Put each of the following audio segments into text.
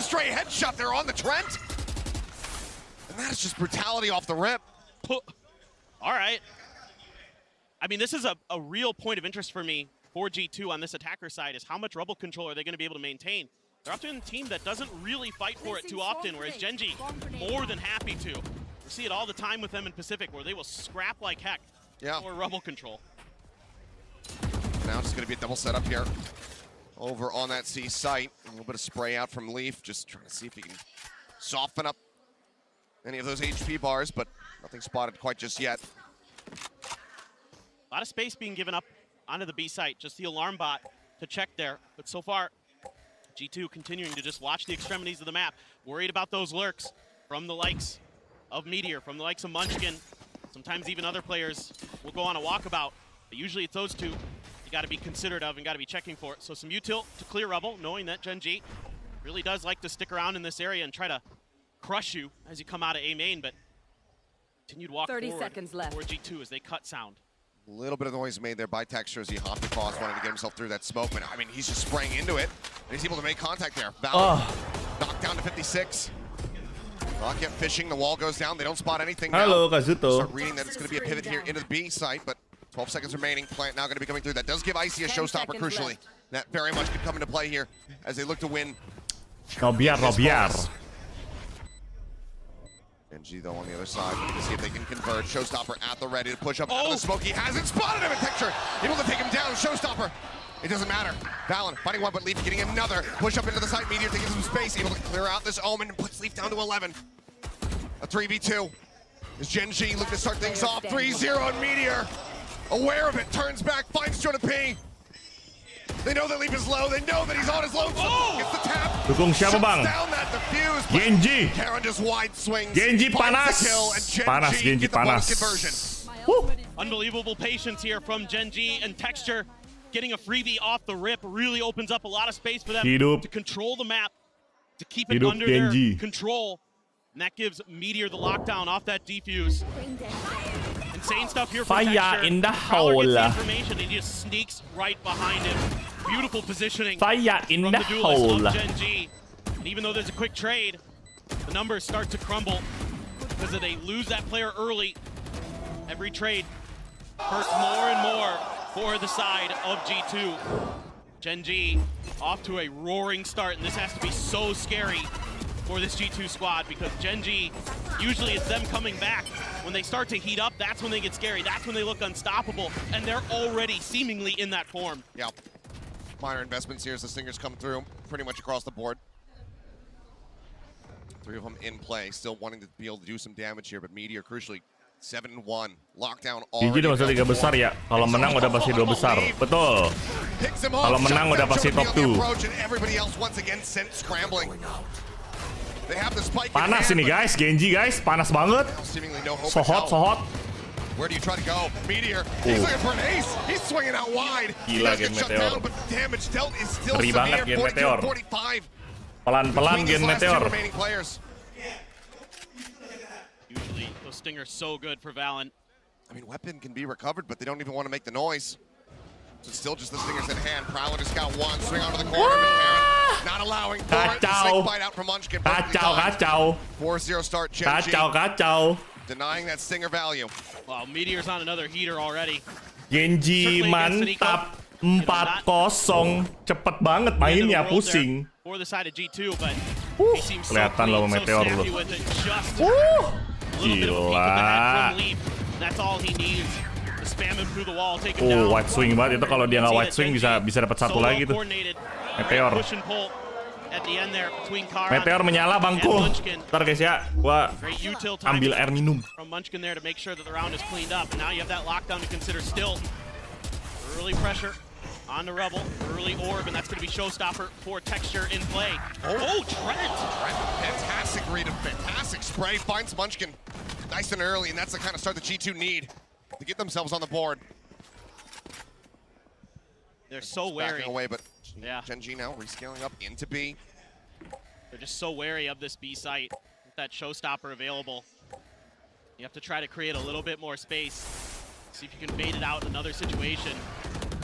straight headshot there on the Trent. And that is just brutality off the rip. All right. I mean, this is a real point of interest for me for G2 on this attacker side is how much rebel control are they going to be able to maintain? They're often a team that doesn't really fight for it too often, whereas Gen.G more than happy to. We see it all the time with them in Pacific, where they will scrap like heck for rebel control. Now it's going to be a double setup here over on that C site. A little bit of spray out from Leaf, just trying to see if he can soften up any of those HP bars, but nothing spotted quite just yet. A lot of space being given up onto the B site, just the alarm bot to check there. But so far, G2 continuing to just watch the extremities of the map, worried about those lurks from the likes of Meteor, from the likes of Munchkin. Sometimes even other players will go on a walkabout, but usually it's those two you got to be considerate of and got to be checking for it. So some util to clear Rebel, knowing that Gen.G really does like to stick around in this area and try to crush you as you come out of A main, but continued walk 30 forward seconds left for G2 as they cut sound. A little bit of noise made there by Texture as he hopped across, wanting to get himself through that smoke, but I mean, he's just spraying into it, and he's able to make contact there. Valor knocked down to 56. Rocket fishing, the wall goes down, they don't spot anything now. Hello, Kazuto. Start reading that it's going to be a pivot here into the B site, but 12 seconds remaining. Plant now going to be coming through. That does give Icy a showstopper, crucially. That very much could come into play here as they look to win. Robiar. Gen.G though on the other side, looking to see if they can convert. Showstopper at the ready to push up out of the smoke. He hasn't spotted him in Texture. Able to take him down. Showstopper. It doesn't matter. Valen fighting one, but Leaf getting another. Push up into the side. Meteor taking some space. Able to clear out this Omen and puts Leaf down to 11. A 3v2. As Gen.G looking to start things off. 3-0 on Meteor. Aware of it. Turns back. Finds Jonah P. They know that Leaf is low. They know that he's on his low. Gets the tap. Dukung siapa bang? Down that defuse. Gen.G. Karen just wide swings. Gen.G panas. Panas Gen.G panas. Unbelievable patience here from Gen.G, and Texture getting a freebie off the rip really opens up a lot of space for them to control the map, to keep it under their control. And that gives Meteor the lockdown off that defuse. Insane stuff here from Texture. In the hole. Gets the information and he just sneaks right behind him. Beautiful positioning in from the the duelist of Gen.G. And even though there's a quick trade, the numbers start to crumble because they lose that player early. Every trade hurts more and more for the side of G2. Gen.G off to a roaring start, and this has to be so scary for this G2 squad because Gen.G, usually it's them coming back. When they start to heat up, that's when they get scary. That's when they look unstoppable, and they're already seemingly in that form. Yeah. Minor investments here as the Stingers come through pretty much across the board. 3 of them in play, still wanting to be able to do some damage here, but Meteor crucially 7-1. Lockdown already. G2 masuk 3 besar ya. Kalau menang udah pasti 2 besar. Betul. Kalau menang udah pasti top 2. Everybody else once again sent scrambling. They have the spike. Panas ini guys, Gen.G guys, panas banget. So hot, so hot. Where do you try to go? Meteor, he's looking for an ace. He's swinging out wide. Gila Gen Meteor. Down, but the damage dealt is still Ngeri banget Gen Meteor. 45. Pelan-pelan Gen Meteor. Usually those Stingers so good for Valen. I mean, weapon can be recovered, but they don't even want to make the noise. So still just the Stingers in hand. Prowler just got one. Swing onto the corner. Karen not allowing for it. Slick fight out from Munchkin. Kacau. 4-0 start. Gen.G. Kacau. Denying that Stinger value. Wow, Meteor's on another heater already. Gen.G mantap. 4-0. Cepet banget mainnya, pusing. For the side of G2, but he seems so kelihatan loh Meteor loh. Gila. That's all he needs. Spam him through the wall, take him down. Wide swing banget itu, kalau dia nggak wide swing bisa dapat satu lagi tuh. Meteor. Meteor menyala bangku. Ntar guys ya, gua ambil air minum. From Munchkin there to make sure that the round is cleaned up. And now you have that lockdown to consider still. Early pressure on the Rebel, early orb, and that's going to be showstopper for Texture in play. Oh, Trent! Fantastic read, a fantastic spray, finds Munchkin nice and early, and that's the kind of start that G2 need to get themselves on the board. They're so wary. Backing away, but yeah. Gen.G now rescaling up into B. They're just so wary of this B site with that showstopper available. You have to try to create a little bit more space. See if you can bait it out in another situation.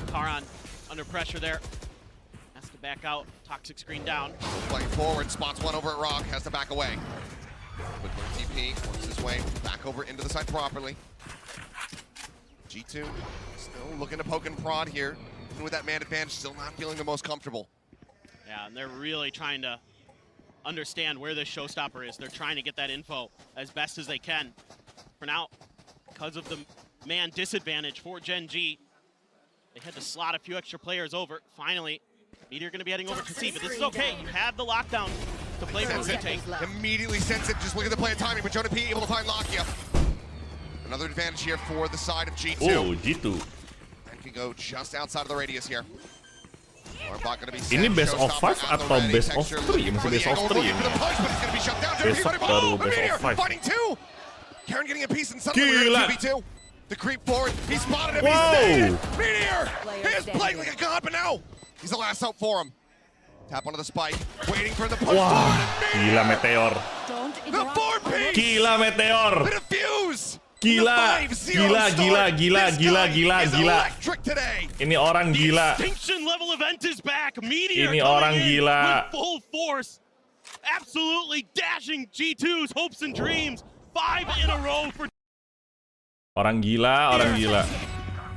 Karan under pressure there. Has to back out. Toxic screen down. Playing forward, spots one over at Rock, has to back away. Quick TP, works his way back over into the side properly. G2 still looking to poke and prod here. Even with that man advantage, still not feeling the most comfortable. Yeah, and they're really trying to understand where this showstopper is. They're trying to get that info as best as they can. For now, because of the man disadvantage for Gen.G, they had to slot a few extra players over. Finally, Meteor going to be heading over to C, but this is okay. You have the lockdown to play for retake. Immediately sense it. Just look at the play of timing, but Jonah P able to find Lakia. Another advantage here for the side of G2. Oh, G2. And can go just outside of the radius here. Ini best of 5 atau best of 3? Masih best of 3 ini. Besok baru best of 5. Karen getting a piece and suddenly we're at 2v2. The creep forward, he spotted him, Whoa. he's dead! Meteor! He is playing like a god, but now he's the last hope for him. Tap onto the spike, waiting for the push forward. Gila Meteor. The 4-piece! Gila Meteor. The defuse! Gila, gila. Electric today. Ini orang gila. Kingston level event is back. Meteor Ini orang gila. with full force. Absolutely dashing G2's hopes and dreams. 5 in a row for Orang gila, orang gila.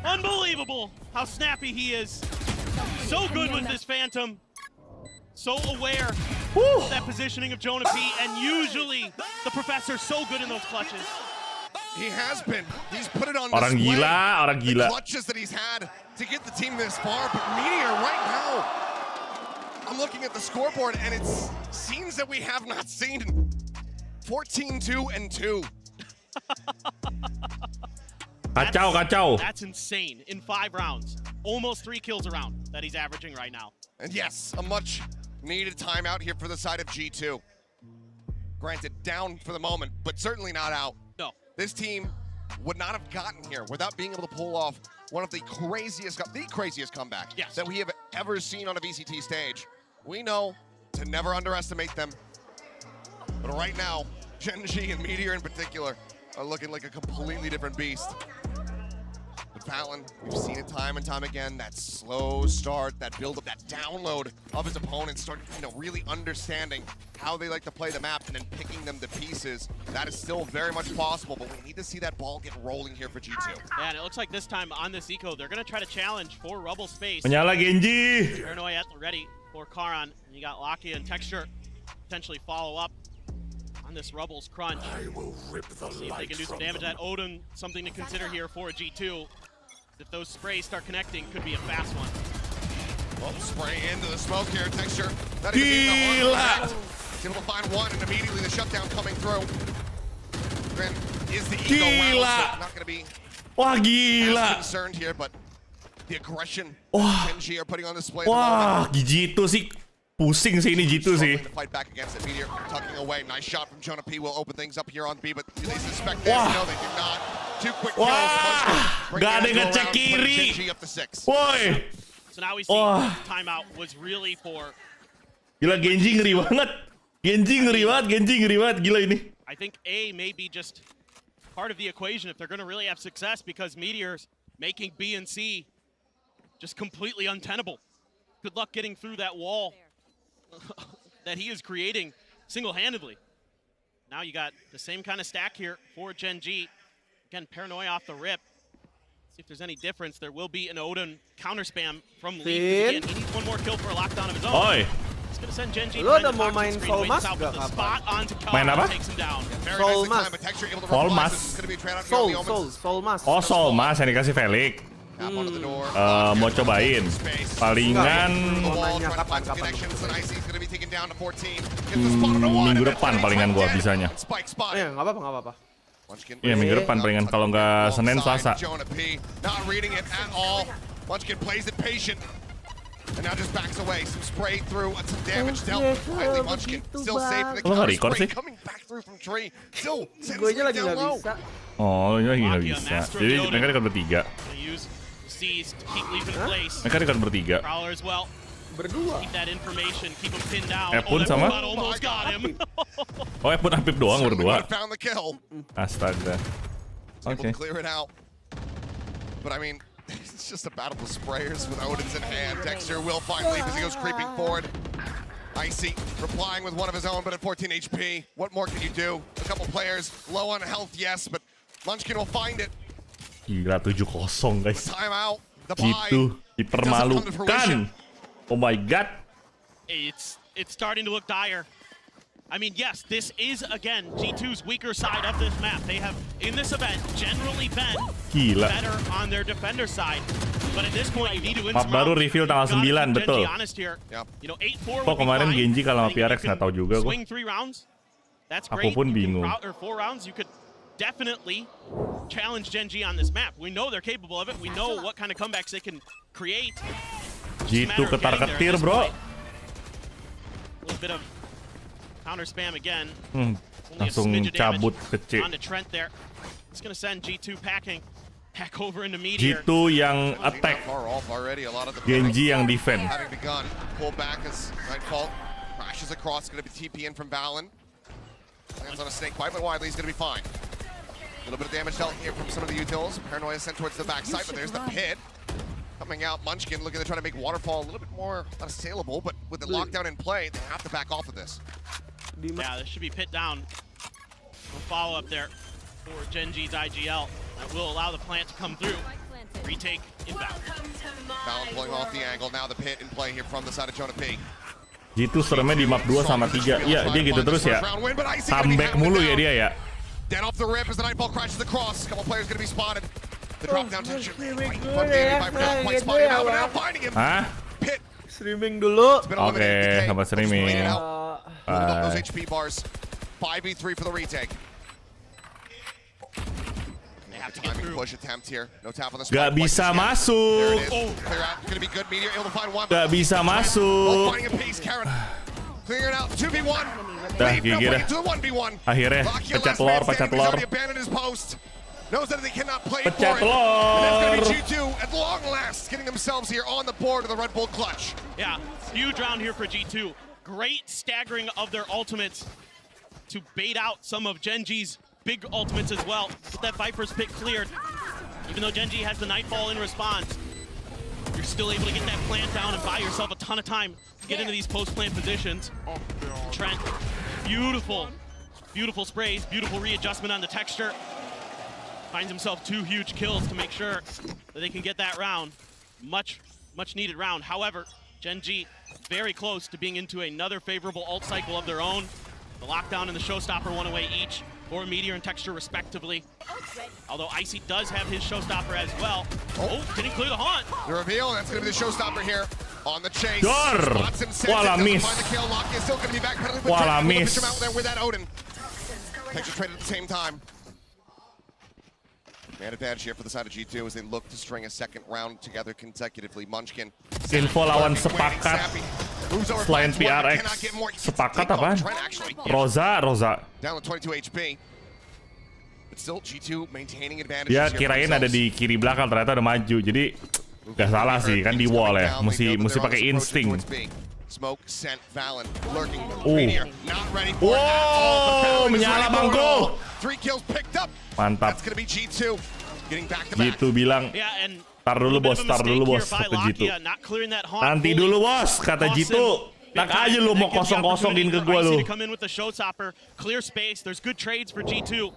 unbelievable how snappy he is. So good with this Phantom. So aware of that positioning of Jonah P. And usually the Professor's so good in those clutches. He has been. He's put it on Orang display. gila, orang gila. The clutches that he's had to get the team this far, but Meteor right now, I'm looking at the scoreboard and it seems that we have not seen 14-2-2. Kacau. That's insane. In 5 rounds, almost 3 kills a round that he's averaging right now. And yes, a much needed timeout here for the side of G2. Granted, down for the moment, but certainly not out. No. This team would not have gotten here without being able to pull off one of the craziest comeback that we have ever seen on a VCT stage. We know to never underestimate them, but right now, Gen.G and Meteor in particular are looking like a completely different beast. But Fallon, we've seen it time and time again, that slow start, that build-up, that download of his opponents, start, really understanding how they like to play the map and then picking them to pieces. That is still very much possible, but we need to see that ball get rolling here for G2. Yeah, and it looks like this time on this eco, they're going to try to challenge for Rubble space. Menyala Gen.G. Paranoia at the ready for Karan. And you got Lakia and Texture potentially follow up on this Rubble's crunch. See if they can do some damage. That Odin, something to consider here for a G2. If those sprays start connecting, could be a fast one. Well, spray into the smoke here, Texture. Gila. He's able to find one, and immediately the shutdown coming through. Granted, is the ego Gila. round, so not going to be Wah as gila. concerned here, but the aggression Wah. Gen.G are putting on display at the Wah, moment. G2 sih. Pusing sih ini G2 sih. Struggling to fight back against it. Meteor tucking away. Nice shot from Jonah P will open things up here on B, but do they suspect this? Wah. No, they do not. 2 quick kills. Wah, Bring gak ada it yang into a ngecek round, putting kiri. Gen.G up to 6. Woi. So now we see Wah. timeout was really for, Gila Gen.G ngeri banget. Gen.G ngeri banget. Gila ini. I think A may be just part of the equation if they're going to really have success, because Meteor's making B and C just completely untenable. Good luck getting through that wall that he is creating single-handedly. Now you got the same kind of stack here for Gen.G. Again, Paranoia off the rip. See if there's any difference. There will be an Odin counter spam from Lee. Again, he needs one more kill for a lockdown of his own. Oi. He's going to send Gen.G Lu ada mau main full mask with the spot onto Main apa? takes him down. Very Full nicely timed, mask. but Texture able to Full reply. mask. This is gonna be a trade out here on the Omens. Soul mask. Oh, Sol Mas yang dikasih Felix. Tap onto the door. Mau cobain. Palingan Nanya kapan. minggu depan palingan gua bisanya. Nggak apa-apa. Iya minggu depan palingan, kalau nggak Senin Selasa. Not reading it at all. Munchkin plays it patient. And now just backs away. Some spray through, some damage dealt. Finally, Munchkin still safe in the Lo nggak counter record spray sih? coming back through from tree. Still sends Gue aja it lagi down nggak low. bisa. Oh, ini lagi nggak bisa. Jadi mereka record bertiga. Gonna use C's to keep Leaf in place. Mereka record bertiga. Prowler as well. Berdua. Keep that information, keep him pinned down. Headphone that sama? robot almost got him. Oh, pun Apip doang berdua. Found the kill. Astaga. Able Oke. to clear it out. But I mean, It's just a battle of sprayers with Odin's in hand. Dexter will find Leaf as he goes creeping forward. Icy replying with one of his own, but at 14 HP. What more can you do? A couple players low on health, yes, but Munchkin will find it. Gila 7-0 guys. Timeout. The buy. Gitu dipermalukan. Oh my god. It's starting to look dire. I mean, yes, this is, again, G2's weaker side of this map. They have, in this event, generally been better on their defender side. But at this point, you need to win some baru rounds. reveal tanggal 9, betul. You know, 8-4 Kok kemarin Gen.G kalau sama PRX nggak tahu juga gua. Swing 3 rounds. That's Aku great. pun bingung. Or 4 rounds, you could definitely challenge Gen.G on this map. We know they're capable of it. We know what kind of comebacks they can create. Gitu ketar-ketir, bro. A little bit of counter spam again. Langsung cabut ke C. On to Trent there. It's going to send G2 packing back over into Meteor. G2 yang attack, Gen.G yang defend. Having begun, pull back as Nightfall crashes across. Going to be TP in from Valen. Lands on a snake bite, but widely he's going to be fine. A little bit of damage dealt here from some of the utils. Paranoia sent towards the backside, but there's the pit. Coming out, Munchkin looking to try to make Waterfall a little bit more unassailable, but with the lockdown in play, they have to back off of this. Yeah, there should be pit down. No follow-up there for Gen.G's IGL. That will allow the plant to come through. Retake inbound. Valen pulling off the angle. Now the pit in play here from the side of Jonah P. Gitu seremnya di map 2 sama 3. Iya, dia gitu terus ya. Comeback mulu ya dia ya. Dead off the rip as the Nightfall crashes across. Couple players going to be spotted. The drop down tension. Quite spotted now, but now finding him. Hah? Pit. Streaming dulu. Oke, sama streaming. Those HP bars. 5v3 for the retake. They have to get through. Push attempt here. No tap on the Gak bisa masuk. Clear out. Gonna be good. Meteor able to find one. Gak bisa masuk. Finding a piece. Karen. Clearing out. 2v1. Dah, gigi dah. Akhirnya pecah telur, pecah telur. Knows that they cannot play Pecah for it. And that's going to be telur. G2 at long last getting themselves here on the board of the Red Bull clutch. Yeah, huge round here for G2. Great staggering of their ultimates to bait out some of Gen.G's big ultimates as well. Get that Viper's pit cleared. Even though Gen.G has the Nightfall in response, you're still able to get that plant down and buy yourself a ton of time to get into these post-plant positions. Trent, beautiful, beautiful sprays, beautiful readjustment on the texture. Finds himself 2 huge kills to make sure that they can get that round. Much needed round. However, Gen.G very close to being into another favorable ult cycle of their own. The lockdown and the showstopper one away each for Meteor and Texture respectively. Although Icy does have his showstopper as well. Oh, didn't clear the haunt. The reveal, that's going to be the showstopper here on the chase. Spots him, Wala miss. Find the kill. Lock is still going to be back pedaling. Wala miss. Push him out there with that Odin. Texture traded at the same time. Man advantage here for the side of G2 as they look to string a second round together consecutively. Munchkin. Info lawan sepakat. Selain PRX, sepakat apa? Rosa. Down to 22 HP. But still G2 maintaining advantage. Ya kirain ada di kiri belakang, ternyata ada maju. Jadi gak salah sih, kan di wall ya. Mesti pakai insting. Smoke sent Valen lurking. Wow, menyala bangku. 3 kills picked up. Mantap. That's gonna be G2 getting back to back. Gitu bilang. Tar dulu bos, kata Jitu. Nanti dulu bos, kata Jitu. Tak aja lu mau kosong-kosongin ke gua lu. Come in with the showstopper, clear space. There's good trades for G2.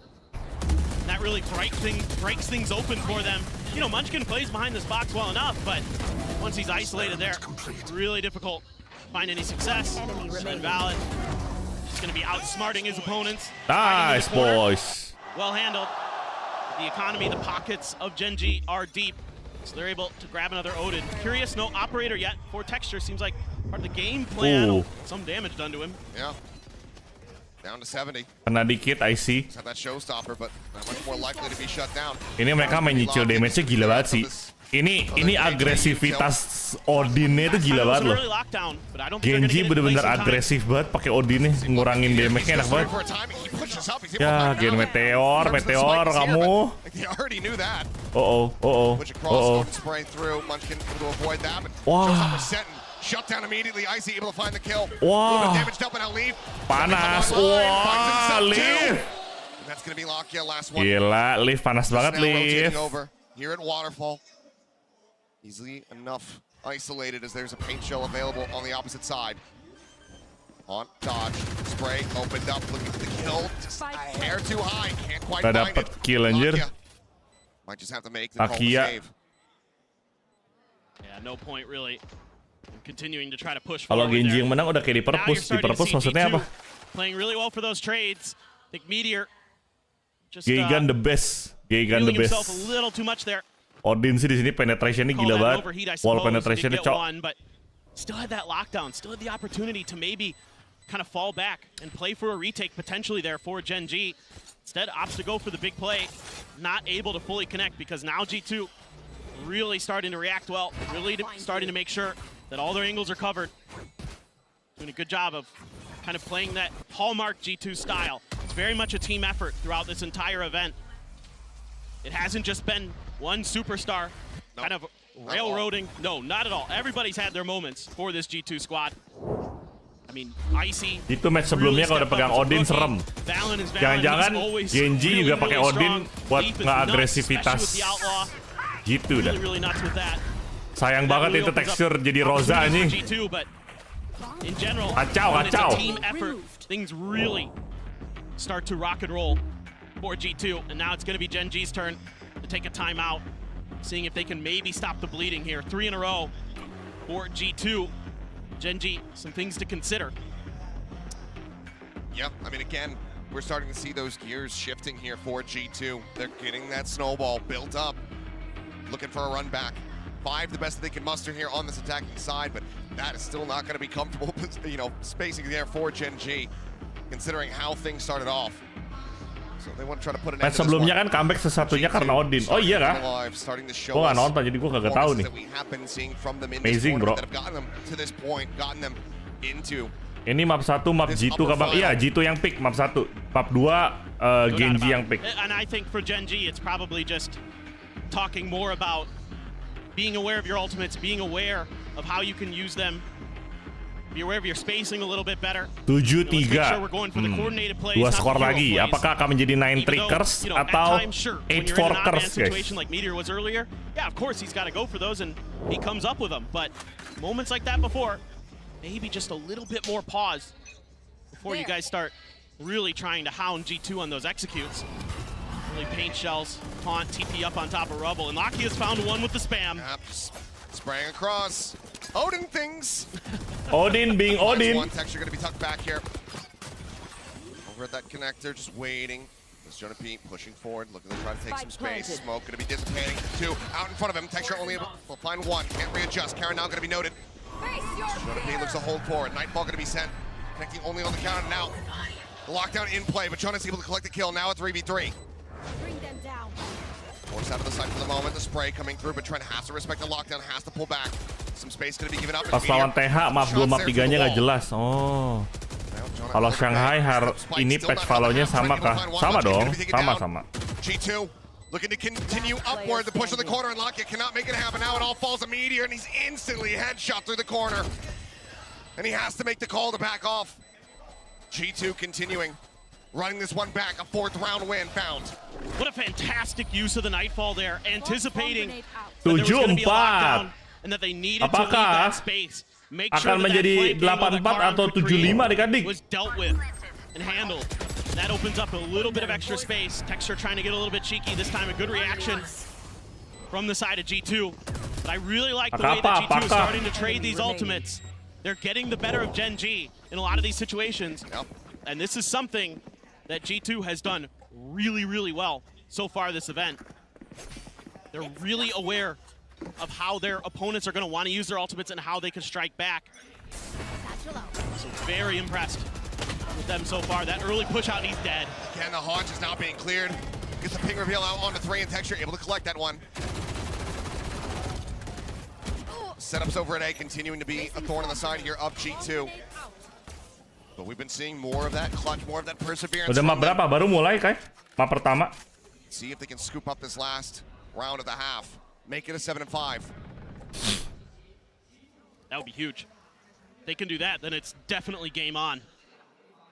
That really breaks things open for them. You know, Munchkin plays behind this box well enough, but once he's isolated there, really difficult to find any success. And Valen is going to be outsmarting his opponents. Nice, boys. Well handled. The economy, the pockets of Gen.G are deep, so they're able to grab another Odin. Curious, no operator yet for Texture. Seems like part of the game plan. Some damage done to him. Yeah. Down to 70. Kena dikit, I see. It's not that showstopper, but not much more likely to be shut down. Ini mereka main nyicil damage-nya gila banget sih. Ini agresivitas Odinnya itu gila banget loh. Gen.G bener-bener agresif banget pakai Odinnya, ngurangin damage-nya enak banget. Ya, Gen Meteor kamu. Wah. Shut down immediately. Icy able to find the kill. Wah. Damaged up and now Leaf. Panas. Wah, Leaf. That's gonna be Lockya last one. Gila, Leaf panas banget, Leaf. Here at Waterfall. Easily enough isolated as there's a paint shell available on the opposite side. On dodge, spray, opened up, looking for the kill. Just a hair too high, can't quite Gak find dapet it. kill anjir. Lakia might just have to make the call to Lakia. save. Yeah, no point really in continuing to try to push Kalau forward Gen.G there. yang menang udah kayak di Now you're perpus. Di starting to perpus see maksudnya G2 apa? playing really well for those trades. I think Meteor just Geigan the best. Geigan the feeling himself best. a little too much there. Odin sih di sini penetrationnya Call gila that an banget. overheat, I Wall suppose. penetrationnya Did get cok. one, but still had that lockdown. Still had the opportunity to maybe kind of fall back and play for a retake potentially there for Gen.G. Instead, opts to go for the big play. Not able to fully connect because now G2 really starting to react well. Really starting to make sure that all their angles are covered. Doing a good job of kind of playing that hallmark G2 style. It's very much a team effort throughout this entire event. It hasn't just been one superstar kind of railroading. No, not at all. Everybody's had their moments for this G2 squad. I mean, Icy. Itu match sebelumnya kalau udah pegang Odin serem. Jangan-jangan Gen.G juga pakai Odin buat nge-agresivitas gitu dah. Sayang banget itu tekstur jadi rosa anjing. Kacau. Things really start to rock and roll for G2, and now it's going to be Gen.G's turn to take a timeout, seeing if they can maybe stop the bleeding here. 3 in a row for G2. Gen.G, some things to consider. Yep, I mean, again, we're starting to see those gears shifting here for G2. They're getting that snowball built up, looking for a run back. 5, the best that they can muster here on this attacking side, but that is still not going to be comfortable, you know, spacing there for Gen.G, considering how things started off. So they want to try to put an end Match to this sebelumnya one. kan comeback sesatunya karena Odin. Oh iya kah? Gua nggak nonton jadi gua kagak tahu nih. Amazing bro. Ini map 1 map G2 kabang. Iya G2 yang pick map 1. Map 2 Gen.G yang pick. And I think for Gen.G it's probably just talking more about being aware of your ultimates, being aware of how you can use them. Be aware of your spacing a little bit better. 7-3. 2 skor lagi. Apakah akan menjadi 9 trickers atau 8 forkers, guys? Like Meteor was earlier, yeah, of course he's got to go for those, and he comes up with them. But moments like that before, maybe just a little bit more pause before you guys start really trying to hound G2 on those executes. Really paint shells, taunt, TP up on top of rubble, and Lakia's found one with the spam. Yep. Spraying across. Odin things. Odin being Odin. One texture going to be tucked back here. Over at that connector, just waiting. There's Jonah pushing forward, looking to try to take some space. Smoke going to be dissipating. 2 out in front of him. Texture only will find 1. Can't readjust. Karen now going to be noted. Jonah looks to hold forward. Nightfall going to be sent. Connecting only on the counter now. The lockdown in play, but Jonah's able to collect the kill. Now at 3v3. Bring them down. Force out of the side for the moment. The spray coming through, but Trent has to respect the lockdown, has to pull back. Some space going to be given up. Pas lawan TH map 2 map 3-nya nggak jelas. Oh. Kalau Shanghai ini patch follow-nya sama kah? Sama dong. Sama. G2 looking to continue upward. The push on the corner, and Lakia cannot make it happen. Now it all falls to Meteor, and he's instantly headshot through the corner. And he has to make the call to back off. G2 continuing. Running this one back, a 4th round win found. What a fantastic use of the Nightfall there, anticipating 7-4. and that they needed to leave that space. Make sure akan menjadi 8-4 atau 7-5 adik-adik? Was dealt with and handled. And that opens up a little bit of extra space. Texture trying to get a little bit cheeky this time. A good reaction from the side of G2. But I really like the way that G2 is starting to trade these ultimates. They're getting the better of Gen.G in a lot of these situations. And this is something that G2 has done really, really well so far this event. They're really aware of how their opponents are going to want to use their ultimates and how they can strike back. So very impressed with them so far. That early push out, and he's dead. Again, the haunch is now being cleared. Gets the ping reveal out onto 3, and Texture able to collect that one. Setups over at A continuing to be a thorn in the side here of G2. But we've been seeing more of that clutch, more of that perseverance. Udah map berapa? Baru mulai kai? Map pertama. See if they can scoop up this last round of the half. Make it a 7-5. That would be huge. If they can do that, then it's definitely game on.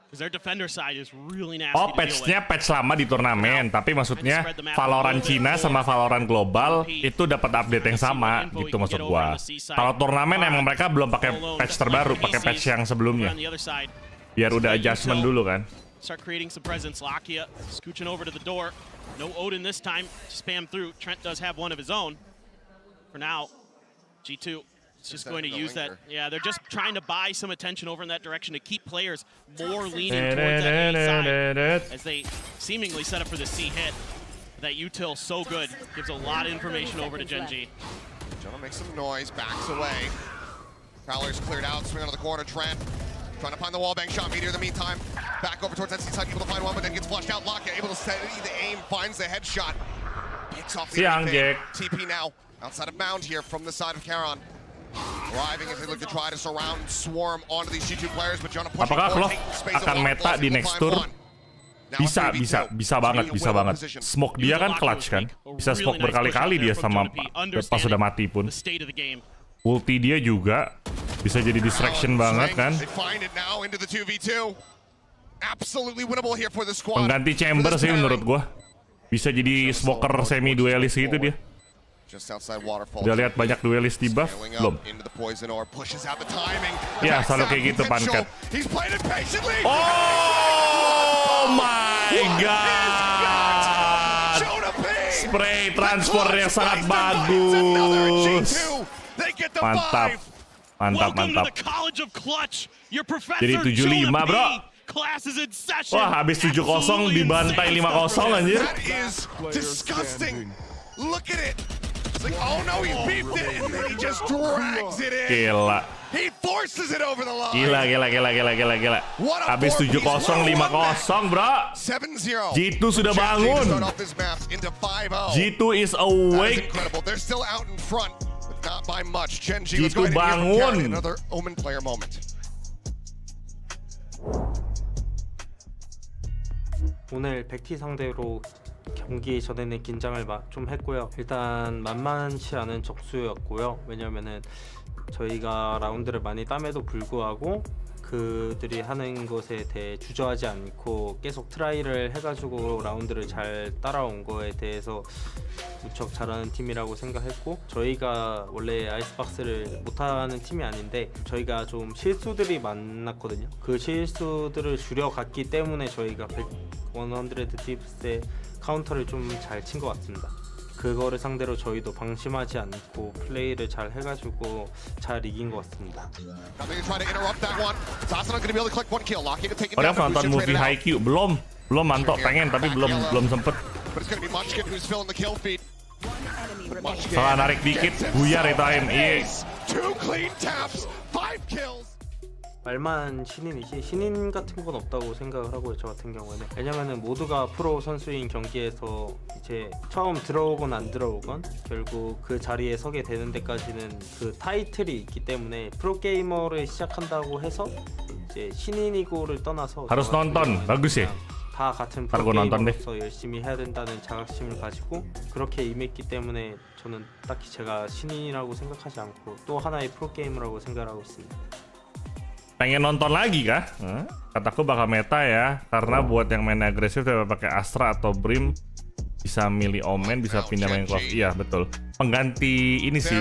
Because their defender side is really nasty Oh, to deal with. patch-nya patch lama di turnamen, tapi maksudnya Valorant Cina sama Valorant global itu dapat update yang sama gitu maksud gua. Kalau turnamen emang mereka belum pakai patch terbaru, pakai patch yang sebelumnya. Biar udah adjustment dulu kan. Start creating some presence. Lakia scooching over to the door. No Odin this time. Spam through. Trent does have one of his own. For now, G2 is just going to use that. Yeah, they're just trying to buy some attention over in that direction to keep players more leaning towards that A side as they seemingly set up for the C hit. That util so good. Gives a lot of information over to Gen.G. Jonah makes some noise, backs away. Fowler's cleared out, swing onto the corner. Trent trying to find the wallbang shot. Meteor in the meantime. Back over towards that C side, able to find one, but then gets flushed out. Lakia able to steady the aim, finds the headshot. Picks off the everything. TP now. Outside of Mound here from the side of Charon. Arriving as they look to try to surround, swarm onto these G2 players, but Jonah pushing Apakah forward, Klov taking space akan away, meta di next tour? Bisa banget. Smoke dia kan clutch kan. Bisa smoke berkali-kali dia sama pas sudah mati pun. Ulti dia juga bisa jadi distraction banget kan. Pengganti chamber sih menurut gua. Bisa jadi smoker semi duelist gitu dia. Udah lihat banyak duelis di buff? Belum. Ya, selalu kayak gitu Panket. Oh my god! Spray transport yang sangat bagus. Mantap. Jadi 75 bro. Wah, habis 7-0 dibantai 5-0 anjir. Look at it. It's like, oh no, he beeped it and then he just drags it in. Gila. He forces it over the line. Gila. Habis 7-0 5-0 bro. 7-0. G2 sudah bangun. G2 is awake. Incredible. They're still out in front, but not by much. Gen.G was G2 going to bangun. another Omen player moment. 오늘 백티 상대로 경기 전에는 긴장을 좀 했고요. 일단 만만치 않은 적수였고요. 왜냐면은 저희가 라운드를 많이 땀에도 불구하고 그들이 하는 것에 대해 주저하지 않고 계속 트라이를 해가지고 라운드를 잘 따라온 거에 대해서 무척 잘하는 팀이라고 생각했고, 저희가 원래 아이스박스를 못하는 팀이 아닌데 저희가 좀 실수들이 많았거든요. 그 실수들을 줄여갔기 때문에 저희가 100 딥스의 카운터를 좀 잘 친 것 같습니다. 그거를 상대로 저희도 방심하지 않고 플레이를 잘 해가지고 잘 이긴 것 같습니다. Udah nonton movie Haikyuu? Belum mantok, pengen tapi belum sempet. Salah narik dikit, buyar itu AM. Iya. 말만 신인이지 신인 같은 건 없다고 생각을 하고요, 저 같은 경우에는. 왜냐면은 모두가 프로 선수인 경기에서 이제 처음 들어오건 안 들어오건 결국 그 자리에 서게 되는 데까지는 그 타이틀이 있기 때문에 프로게이머를 시작한다고 해서 이제 신인이고를 떠나서 harus nonton, bagus ya. 다 같은 프로게이머로서 열심히 해야 된다는 자각심을 가지고 그렇게 임했기 때문에 저는 딱히 제가 신인이라고 생각하지 않고 또 하나의 프로게이머라고 생각하고 있습니다. Pengen nonton lagi kah? Kataku bakal meta ya, karena buat yang main agresif coba pakai Astra atau Brim bisa milih Omen, bisa pindah main Clove. Iya betul. Pengganti ini sih,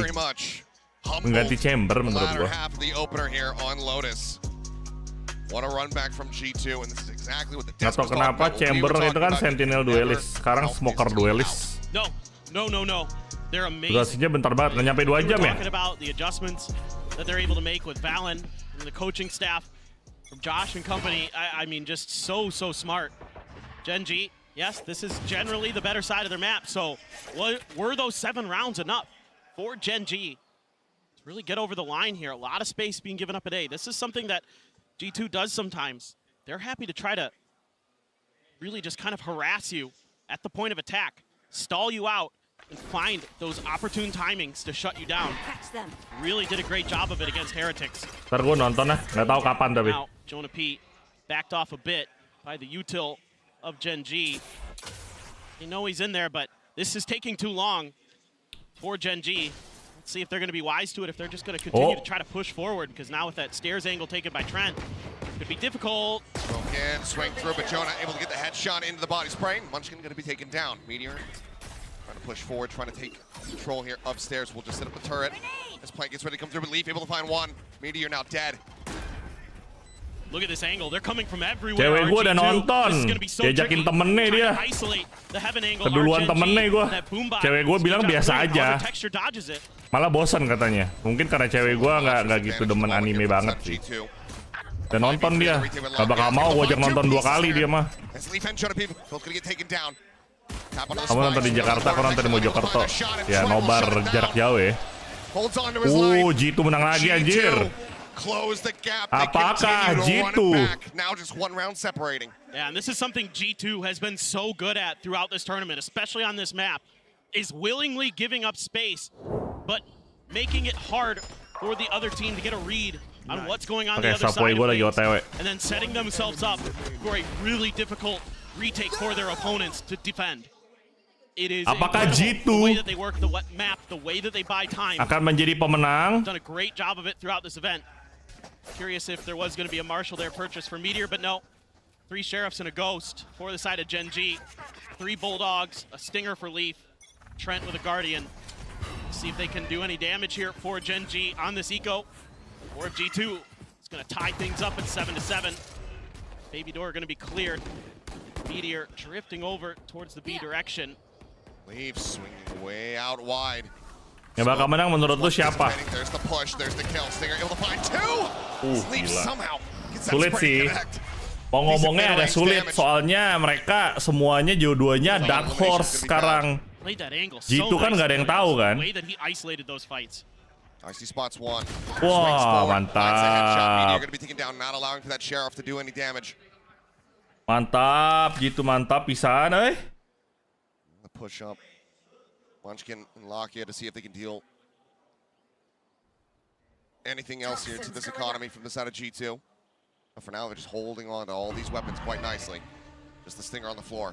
pengganti chamber menurut gua. Nggak tau kenapa chamber itu kan sentinel duelist, sekarang smoker duelist. Durasinya bentar banget, nggak nyampe 2 jam ya. That they're able to make with Valen and the coaching staff from Josh and company. I mean, just so smart. Gen.G, yes, this is generally the better side of their map. So were those 7 rounds enough for Gen.G to really get over the line here? A lot of space being given up at A. This is something that G2 does sometimes. They're happy to try to really just kind of harass you at the point of attack, stall you out, and find those opportune timings to shut you down. Really did a great job of it against Heretics. Ntar gue nonton lah, nggak tahu kapan tapi. Now, Jonah P backed off a bit by the util of Gen.G. You know he's in there, but this is taking too long for Gen.G. Let's see if they're going to be wise to it, if they're just going to continue to try to push forward, because now with that stairs angle taken by Trent, it could be difficult. Again, swing through, but Jonah able to get the headshot into the body sprain. Munchkin going to be taken down. Meteor trying to push forward, trying to take control here upstairs. We'll just set up the turret. As Plank gets ready to come through, but Leaf able to find one. Meteor now dead. Look at this angle. They're coming from everywhere. Cewek gue udah RG2. nonton. This is gonna be so Diajakin tricky. temennya Trying dia. to isolate the heaven angle. Keduluan Gen.G, temennya gue. that boombox. Cewek gue bilang Good job biasa doing it. aja. All the texture dodges it. Malah bosan katanya. Mungkin karena cewek gue nggak gitu demen anime banget sih. Dan nonton dia. Gak bakal mau gue ajak nonton 2 kali dia mah. Kamu nonton di Jakarta, aku nonton di Mojokerto. Ya nobar jarak jauh ya. G2 menang lagi anjir. Apakah G2? Yeah, and this is something G2 has been so good at throughout this tournament, especially on this map, is willingly giving up space, but making it hard for the other team to get a read on what's going on the other side of things, and then setting themselves up for a really difficult retake for their opponents to defend. It is Apakah G2 the way that they work the map, the way that they buy time. Akan menjadi pemenang? Done a great job of it throughout this event. Curious if there was going to be a Marshall there purchased for Meteor, but no. 3 Sheriffs and a Ghost for the side of Gen.G. 3 Bulldogs, a Stinger for Leaf, Trent with a Guardian. See if they can do any damage here for Gen.G on this eco, or if G2 is going to tie things up at 7-7. Baby door going to be cleared. Meteor drifting over towards the B direction. Leaf swinging way out wide. Yang bakal menang menurut lu siapa? There's the push, there's the kill. Stinger able to find 2. Leaf Gila. somehow gets that Sulit spray sih. connect. Mau ngomongnya ada sulit, soalnya mereka semuanya jodohnya Dark Horse sekarang. Played that angle G2 so kan nggak ada yang tahu kan? The way that he isolated those fights. Icy spots 1. Wah, mantap. Meteor gonna be taken down, not allowing for that Sheriff to do any damage. Mantap, G2 mantap pisan, The push up. Munchkin and Lakia to see if they can deal anything else here to this economy from the side of G2. But for now, they're just holding on to all these weapons quite nicely. Just the Stinger on the floor.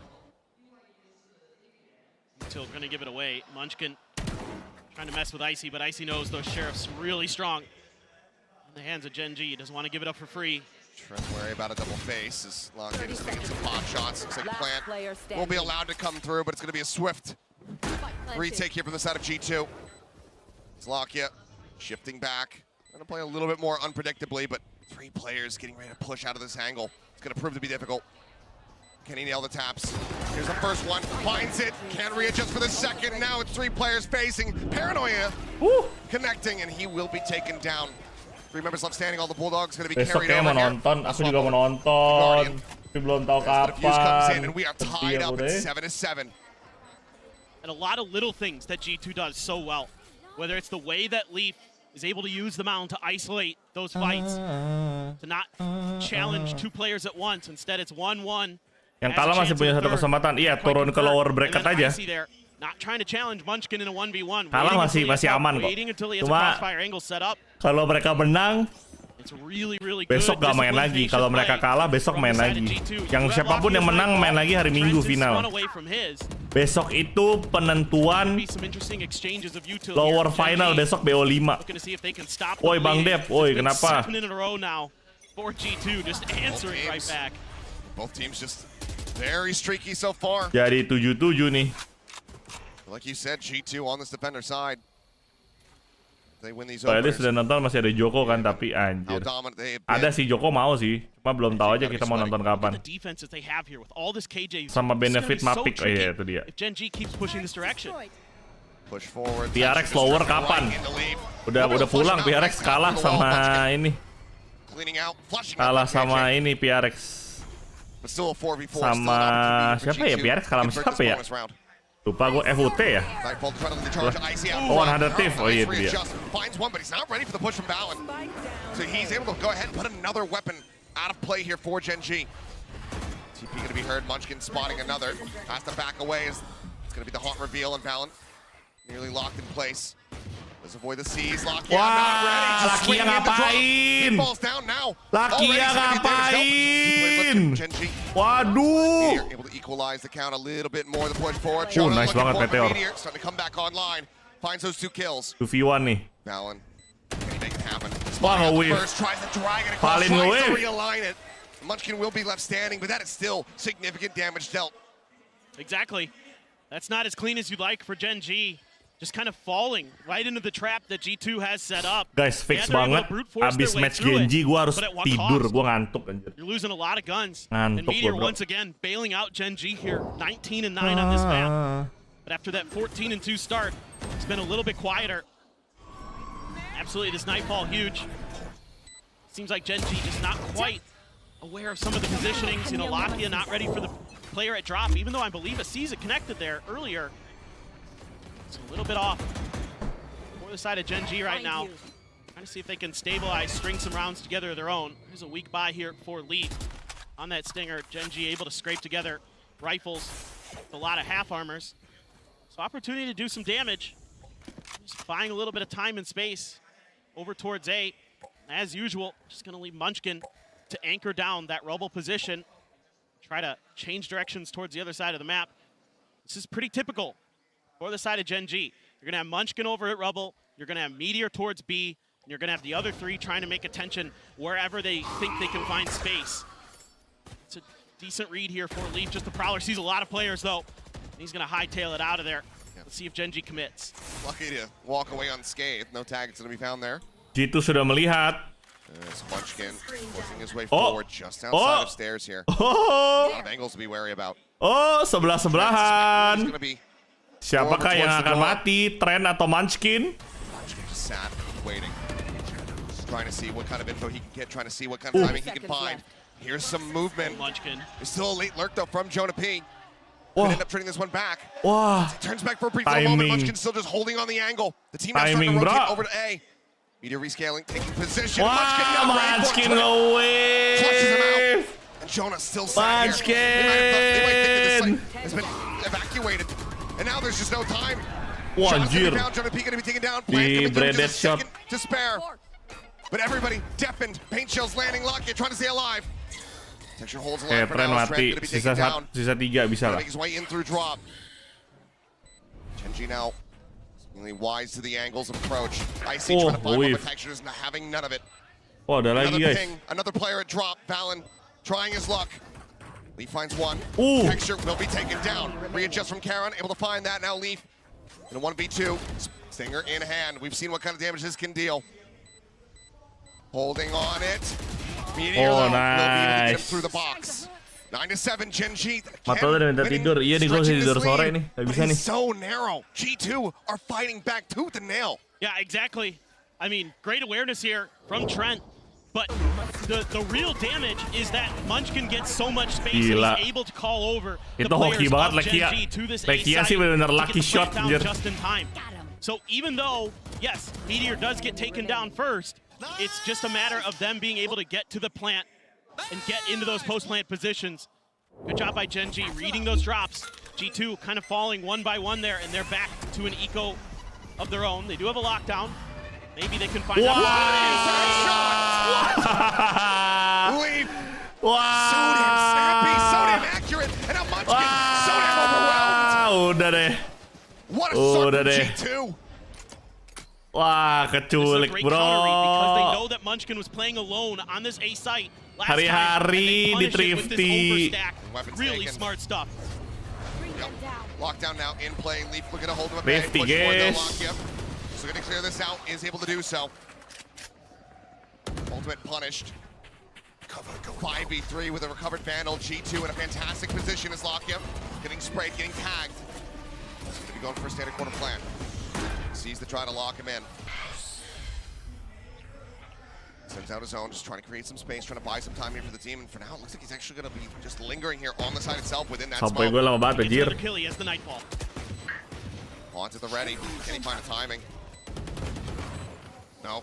Until gonna give it away. Munchkin trying to mess with Icy, but Icy knows those Sheriffs really strong. In the hands of Gen.G, doesn't want to give it up for free. Trent worry about a double face as Lakia is going to get some pot shots. Looks like Plant will be allowed to come through, but it's going to be a swift retake here from the side of G2. It's Lakia shifting back. Going to play a little bit more unpredictably, but 3 players getting ready to push out of this angle. It's going to prove to be difficult. Can he nail the taps? Here's the first one. Finds it. Can readjust for the second. Now it's 3 players facing. Paranoia connecting, and he will be taken down. 3 members left standing. All the Bulldogs going to be Besok carried kayak over mau here. nonton, aku juga mau nonton. Tapi belum tahu As the diffuse comes in, kapan. and we are tied up at 7-7. And a lot of little things that G2 does so well. Whether it's the way that Leaf is able to use the mound to isolate those fights, to not challenge 2 players at once. Instead, it's 1-1. Yang kalah masih punya 1 kesempatan. Iya, turun ke lower bracket aja. Not trying to challenge Munchkin in a 1v1. Kalah masih aman kok. Cuma kalau mereka menang, besok gak main lagi. Kalau mereka kalah, besok main lagi. Yang siapapun yang menang main lagi hari Minggu final. Besok itu penentuan lower final besok BO5. Woi Bang Dev, woi kenapa? Both teams just very streaky so far. Jadi 7-7 nih. Like you said, G2 on this defender side. They win these Tadi openers. sudah nonton masih ada Joko kan, tapi anjir. Ada sih Joko mau sih, cuma belum tahu aja kita mau nonton kapan. Sama benefit Mapic, oh iya itu dia. Push forward. PRX lower kapan? Udah pulang PRX kalah sama ini. Kalah sama ini PRX. Sama siapa ya PRX kalah sama siapa ya? Lupa gue FUT ya? Oh, 100 Thief. Oh iya itu dia. So he's able to go ahead and put another weapon out of play here for Gen.G. TP going to be heard. Munchkin spotting another. Has to back away. It's going to be the haunt reveal, and Valen nearly locked in place. Let's avoid the C's. Lakia not ready. Just swinging in the drop. He falls down now. Lakia ngapain? Waduh. Able to equalize the count a little bit more. The push forward. Nice banget Meteor. Starting to come back online. Finds those 2 kills. 2v1 nih. Valen, can he make it happen? Wah, nge-wave. First tries to drag it across. Paling nge-wave. Realign it. Munchkin will be left standing, but that is still significant damage dealt. Exactly. That's not as clean as you'd like for Gen.G. Just kind of falling right into the trap that G2 has set up. Guys, fix banget. Abis match Gen.G gue harus tidur, gue ngantuk anjir. You're losing a lot of guns. Ngantuk, and Meteor bro. once again bailing out Gen.G here. 19-9 on this map. But after that 14-2 start, it's been a little bit quieter. Absolutely, this Nightfall huge. Seems like Gen.G just not quite aware of some of the positionings. You know, Lakia not ready for the player at drop, even though I believe a C's connected there earlier. It's a little bit off for the side of Gen.G right now. Trying to see if they can stabilize, string some rounds together of their own. There's a weak buy here for Leaf on that Stinger. Gen.G able to scrape together rifles with a lot of half armors. So opportunity to do some damage. Just buying a little bit of time and space over towards A. As usual, just going to leave Munchkin to anchor down that rubble position. Try to change directions towards the other side of the map. This is pretty typical for the side of Gen.G. You're going to have Munchkin over at rubble. You're going to have Meteor towards B. And you're going to have the other three trying to make attention wherever they think they can find space. It's a decent read here for Leaf. Just the Prowler sees a lot of players, though. And he's going to hightail it out of there. Let's see if Gen.G commits. Lucky to walk away unscathed. No targets going to be found there. G2 sudah melihat. Munchkin forcing his way forward just outside of stairs here. A lot of angles to be wary about. Sebelah-sebelahan. It's gonna be Siapakah yang akan mati, Tren atau Munchkin? Munchkin just sat, waiting. Just trying to see what kind of info he can get, trying to see what kind of timing he can find. Here's some movement. Munchkin. There's still a late lurk though from Jonah P. Could end up turning this one back. Wah. He turns back for a brief moment. Munchkin still just holding on the angle. The team now starting to rotate over to A. Meteor rescaling, taking position. Munchkin away. Flushes him out. And Jonah still sat here. They might think that this site has been evacuated. And now there's just no time. Jonah's gonna be down, Jonah P gonna be taken down. Plant coming through, just a second to spare. But everybody deafened. Paint shells landing. Lockett trying to stay alive. Texture holds alive for Tren now. mati. Sisa 3 bisa lah. Make his way in through drop. Gen.G now really wise to the angles of approach. Icy trying to find one, but Texture is not having none of it. Oh, ada lagi guys. Ping, another player at drop. Valen trying his luck. Leaf finds one. Texture will be taken down. Readjust from Karen, able to find that. Now Leaf in a 1v2. Stinger in hand. We've seen what kind of damage this can deal. Holding on it. Meteor will be able to get him through the box. 9-7, Gen.G. Mata udah minta tidur. Iya nih, gue masih tidur sore nih. Gak bisa nih. So narrow. G2 are fighting back tooth and nail. Yeah, exactly. I mean, great awareness here from Trent. But the real damage is that Munchkin gets so much space and he's able to call over the players of Gen.G to this A site sih benar-benar to lucky get the shot down just in time. So even though, yes, Meteor does get taken down first, it's just a matter of them being able to get to the plant and get into those post-plant positions. Good job by Gen.G reading those drops. G2 kind of falling one by one there, and they're back to an eco of their own. They do have a lockdown. Maybe they can find out. Leaf. So damn snappy, so damn accurate, and now Munchkin so damn overwhelmed. Udah deh. What a start from G2. Wah, keculik bro. Because they know that Munchkin was playing alone on this A site last Hari-hari di Thrifty. Really smart stuff. Yep. Lockdown now in play. Leaf looking to hold him at Thrifty, guys. So going to clear this out, is able to do so. Ultimate punished. 5v3 with a recovered Vandal. G2 in a fantastic position as Lakia. Getting sprayed, getting tagged. He's going to be going for a standard corner plan. Sees the try to lock him in. Sends out his own, just trying to create some space, trying to buy some time here for the team. And for now, it looks like he's actually going to be just lingering here on the side itself within that Sampai gue smoke. lama banget anjir. Another kill, he has the Nightfall. Onto the ready. Can he find a timing? No.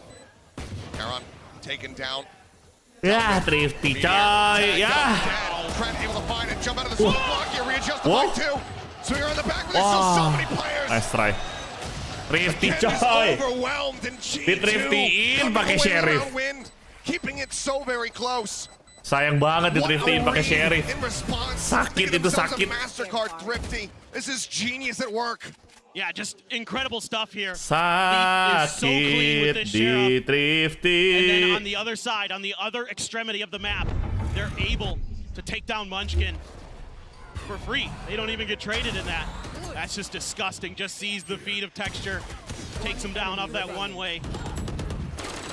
Karen taken down. Ya, Thrifty coy. Ya. Trent able to find it, jump out of the smoke block here, readjust the fight too. So you're in the back, but there's still so many players. Nice try. Thrifty coy. Di Thrifty-in pakai Sheriff. Keeping it so very close. Sayang banget di Thrifty-in pakai Sheriff. Sakit itu sakit. Mastercard Thrifty. This is genius at work. Yeah, just incredible stuff here. Sakit di Thrifty. And then on the other side, on the other extremity of the map, they're able to take down Munchkin for free. They don't even get traded in that. That's just disgusting. Just sees the feed of Texture, takes him down off that one way.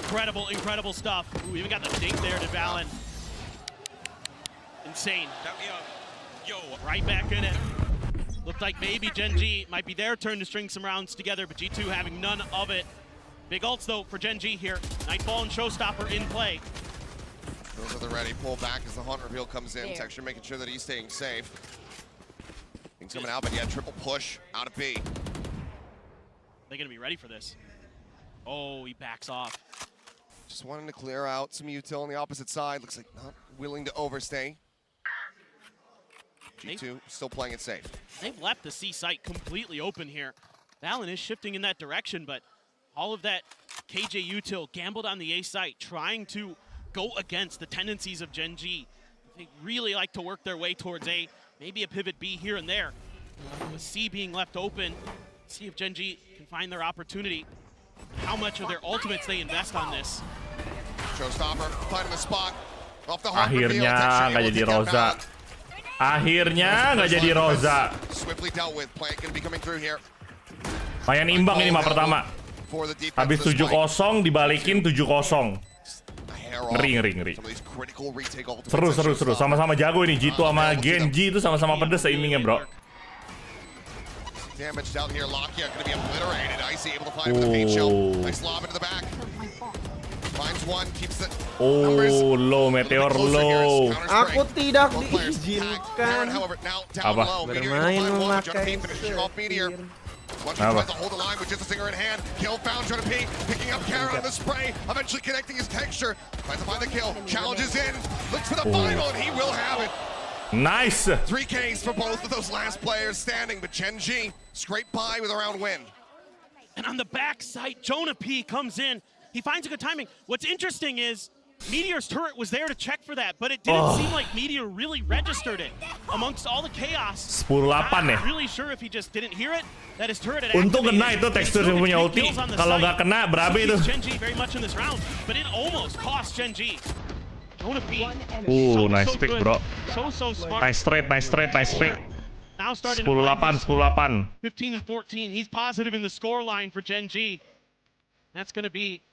Incredible, incredible stuff. Ooh, even got the dink there to Valen. Insane. Right back in it. Looked like maybe Gen.G might be their turn to string some rounds together, but G2 having none of it. Big ults though for Gen.G here. Nightfall and Showstopper in play. Those are the ready. Pull back as the hunt reveal comes in. Texture making sure that he's staying safe. Things coming out, but yeah, triple push out of B. They're gonna be ready for this. Oh, he backs off. Just wanting to clear out some util on the opposite side. Looks like not willing to overstay. G2 still playing it safe. They've left the C site completely open here. Valen is shifting in that direction, but all of that KJ util gambled on the A site, trying to go against the tendencies of Gen.G. They really like to work their way towards A, maybe a pivot B here and there. With C being left open, see if Gen.G can find their opportunity. How much of their ultimates they invest on this. Showstopper finding the spot. Off the Akhirnya nggak jadi Rosa. Akhirnya nggak jadi Rosa. Swiftly dealt with. Plant gonna be coming through here. Lumayan imbang ini map pertama. Habis 7-0 dibalikin 7-0. Ngeri. Seru. Sama-sama jago ini G2 sama Gen.G itu sama-sama pedes aimingnya, bro. Damage down here. Lakia gonna be obliterated. Icy able to find with the beat shell. Nice lob into the back. Finds one, keeps the numbers. Low meteor low. Aku tidak diizinkan. Apa? Bermain memakai Meteor. Once he tries to hold the line with just a singer in hand. Kill found, trying to peek, picking up Kara on the spray, eventually connecting his Texture. Tries to find the kill, challenges in, looks for the final, and he will have it. Nice. 3Ks for both of those last players standing, but Gen.G scraped by with a round win. And on the back side, Jonah P comes in. He finds a good timing. What's interesting is Meteor's turret was there to check for that, but it didn't seem like Meteor really registered it amongst all the chaos. 10-8 ya. Not really sure if he just didn't hear it. That his turret had Untung activated. kena itu Texture yang punya ulti. Kalau nggak kena berabe itu. Gen.G very much in this round, but it almost cost Gen.G. Jonah P. Nice pick, bro. So smart. Nice trade. Now starting 10-8. 15 and 14. He's positive in the score line for Gen.G. That's going to be.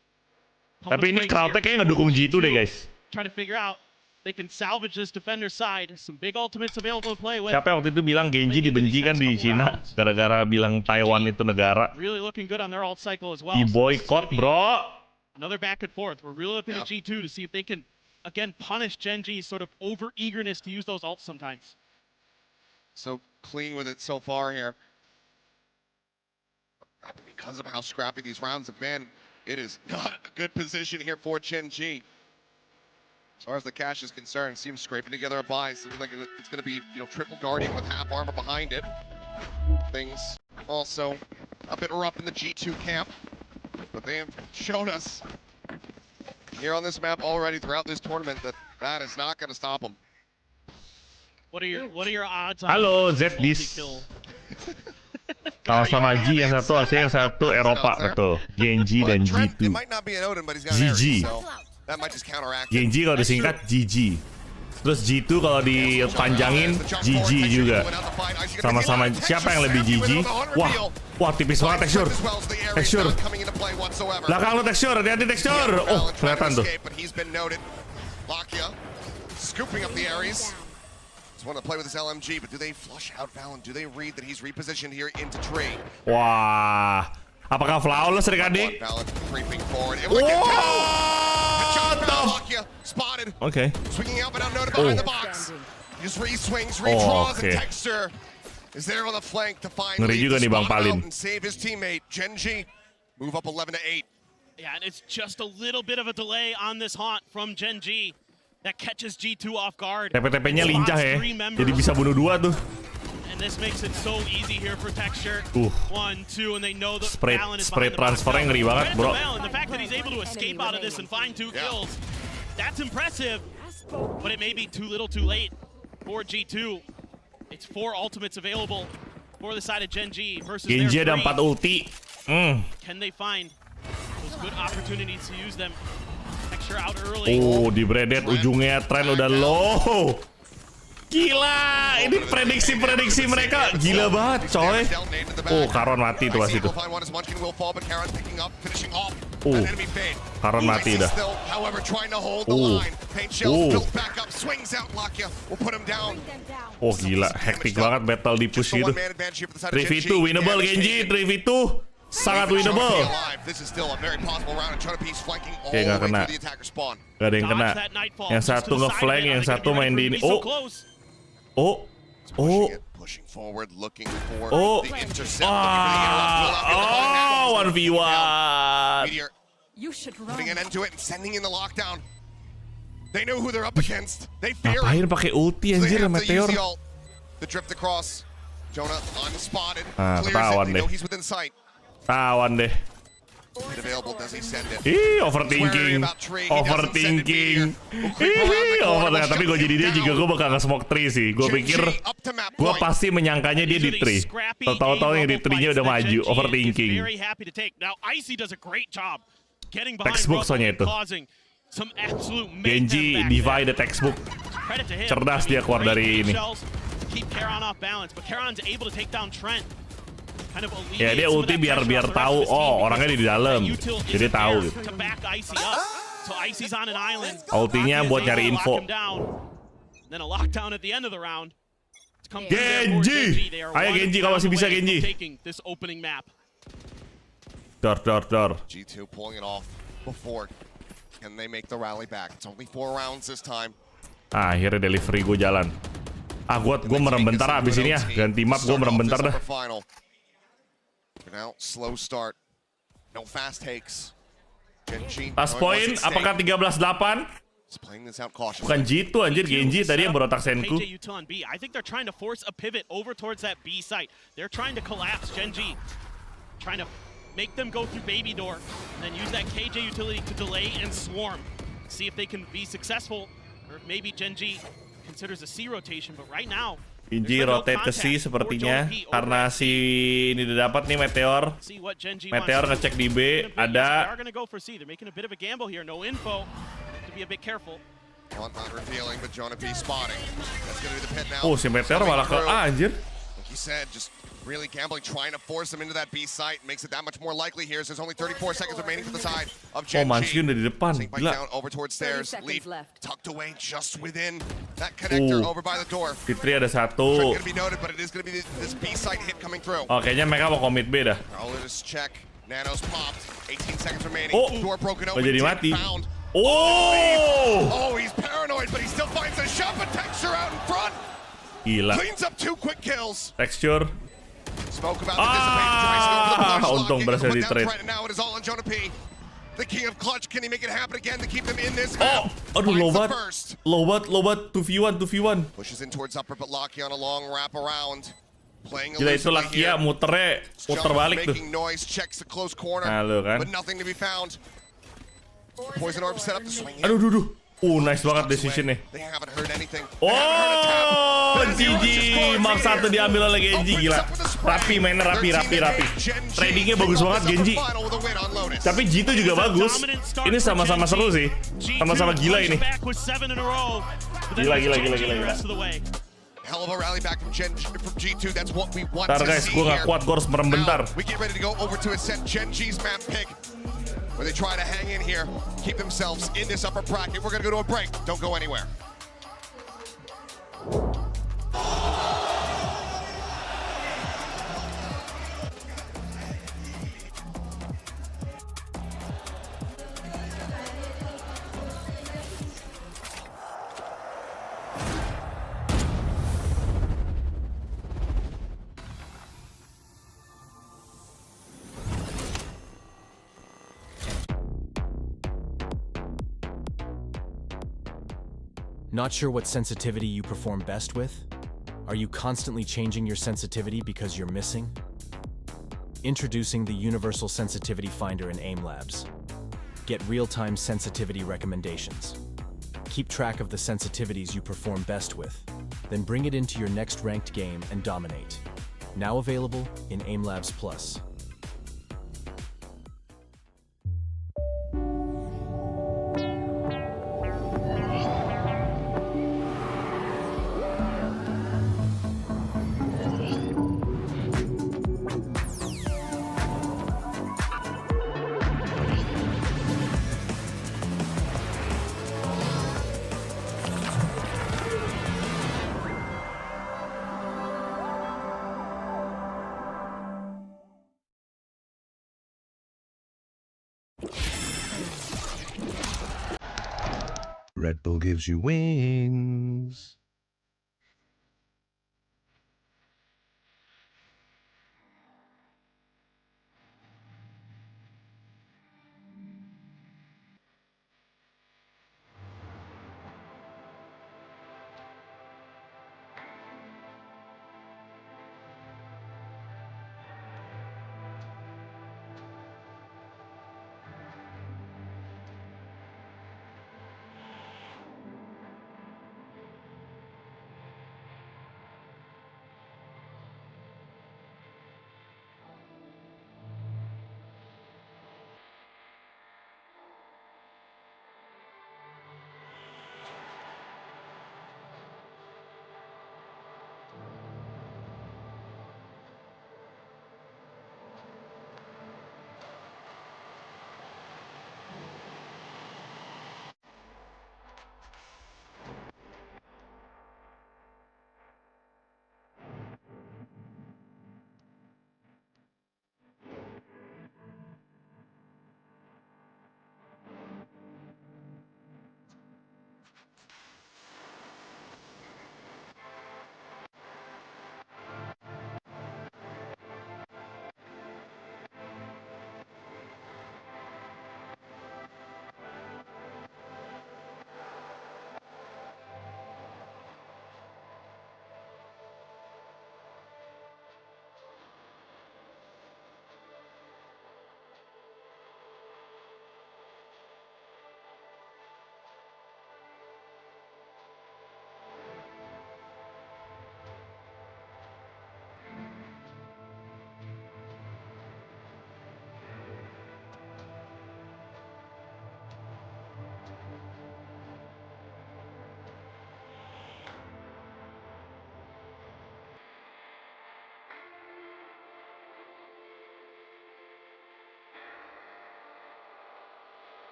Tapi ini crowdnya kayaknya ngedukung G2 deh, guys. Trying to figure out they can salvage this defender side. Some big ultimates available to play with. Siapa yang waktu itu bilang Gen.G dibenci kan di Cina gara-gara bilang Taiwan itu negara. Really looking good on their ult cycle as well. Di boycott, bro. Another back and forth. We're really looking at G2 to see if they can again punish Gen.G's sort of over eagerness to use those ults sometimes. So clean with it so far here. Because of how scrappy these rounds have been, it is not a good position here for Gen.G. As far as the cash is concerned, seems scraping together a buy. Seems like it's going to be, triple guardian with half armor behind it. Things also a bit rough in the G2 camp, but they have shown us here on this map already throughout this tournament that is not going to stop them. What are your odds on Halo Zdis. Sama-sama G yang satu Asia, yang satu Eropa, betul. Gen.G dan G2. GG. Gen.G kalau disingkat GG. Terus G2 kalau dipanjangin GG juga. Sama-sama siapa yang lebih GG? Wah tipis banget Texture. Belakang lo Texture, hati-hati Texture. Oh, kelihatan tuh. Scooping up the areas. Want to play with this LMG, but do they flush out Valen? Do they read that he's repositioned here into tree? Wah, apakah flawless adik-adik? Valen creeping forward. Spotted. Okay. Swinging out, but unnoted behind the box. He just re-swings, re-draws, and Texture is there on the flank to find Ngeri juga nih Bang Palin. and save his teammate. Gen.G move up 11-8. Yeah, and it's just a little bit of a delay on this haunt from Gen.G. That catches G2 off guard. TP-TP-nya lincah ya, jadi bisa bunuh dua tuh. And this makes it so easy here for Texture. 1, 2, and they know that Valen is Spray transfernya ngeri banget, bro. The fact that he's able to escape out of this and find 2 kills, that's impressive. But it may be too little too late for G2. It's 4 ultimates available for the side of Gen.G versus their 3. Gen.G ada 4 ulti. Can they find those good opportunities to use them? texture out early. Oh, di bredet ujungnya tren udah low. Gila, ini prediksi mereka gila banget, coy. Oh, Karon mati tuh pas itu. Karon mati dah. Oh, gila, hektik banget battle di push gitu. 3v2 winnable Gen.G, 3v2 sangat winnable. Oke, nggak kena. Gak ada yang kena. Yang satu ngeflank, yang satu main di ini. Oh. Pushing forward, looking for Oh. the intercept. 1v1. Meteor putting an end to it and sending in the lockdown. They know who they're up against. They fear Ngapain pakai ulti anjir Meteor? The drift across. Jonah unspotted. Ketahuan Clears it. They deh. know he's within sight. Tawan deh. Available, does he send it? Overthinking. Tapi gue jadi dia juga gue bakal nge-smoke tree sih. Gue pikir gue pasti menyangkanya dia di tree. Tahu-tahu yang di tree-nya udah maju. Overthinking. Textbook soalnya itu. Gen.G divide the textbook. Cerdas dia keluar dari ini. Ya dia ulti biar tahu oh orangnya di dalam, jadi tahu gitu. Ultinya buat nyari info. Gen.G, ayo Gen.G kalau masih bisa Gen.G. Door. G2 pulling it off before. Can they make the rally back? It's only 4 rounds this time. Akhirnya delivery gue jalan. Gue merem bentar abis ini ya. Ganti map gue merem bentar dah. Now, slow start. No fast takes. Gen.G. Last point, apakah 13-8? Bukan G2 anjir, Gen.G tadi yang berotak senku. I think they're trying to force a pivot over towards that B site. They're trying to collapse Gen.G. Trying to make them go through baby door and then use that KJ utility to delay and swarm. See if they can be successful or if maybe Gen.G considers a C rotation, but right now Gen.G rotate ke C sepertinya karena si ini udah dapat nih Meteor. Meteor ngecek di B ada. Oh, si Meteor malah ke A anjir. Really gambling, trying to force them into that B site makes it that much more likely here. So there's only 34 seconds remaining for the side of Gen.G. Oh, Mansky udah di depan. Gila. Over towards stairs, Leaf tucked away just within that connector over by the door. Fitri ada satu. Gonna be noted, but it is gonna be this B site hit coming through. Oh, kayaknya mereka mau commit B dah. Just check. Nanos popped. 18 seconds remaining. Oh, door broken open. jadi mati. Oh, he's paranoid, but he still finds a shot, but texture out in front. Gila. Cleans up 2 quick kills. Texture. Spoke about the dissipating untung berhasil di trade. Now it is all on Jonah P. The king of clutch, can he make it happen again to keep them in this? Oh, aduh lobat 2v1. Pushes in towards upper, but Lucky on a long wrap around. Playing gila itu Lucky ya muter balik tuh. Noise, checks the close corner, kan? but nothing to be found. Poison orb set up to swing in. Aduh. Nice banget decisionnya. Oh, GG map 1 diambil oleh Gen.G, gila. Rapi mainnya, rapi. Tradingnya bagus banget Gen.G. Tapi G2 juga bagus. Ini sama-sama seru sih. Sama-sama gila ini. Gila. Hell of a rally back from G2. That's what we want Ntar to guys, see gue gak here. kuat, gue harus merem bentar. We get ready to go over to a set Gen.G's map pick, where they try to hang in here, keep themselves in this upper bracket. We're gonna go to a break. Don't go anywhere. Not sure what sensitivity you perform best with? Are you constantly changing your sensitivity because you're missing? Introducing the Universal Sensitivity Finder in AIM Labs. Get real-time sensitivity recommendations. Keep track of the sensitivities you perform best with, then bring it into your next ranked game and dominate. Now available in AIM Labs Plus. Red Bull gives you wings.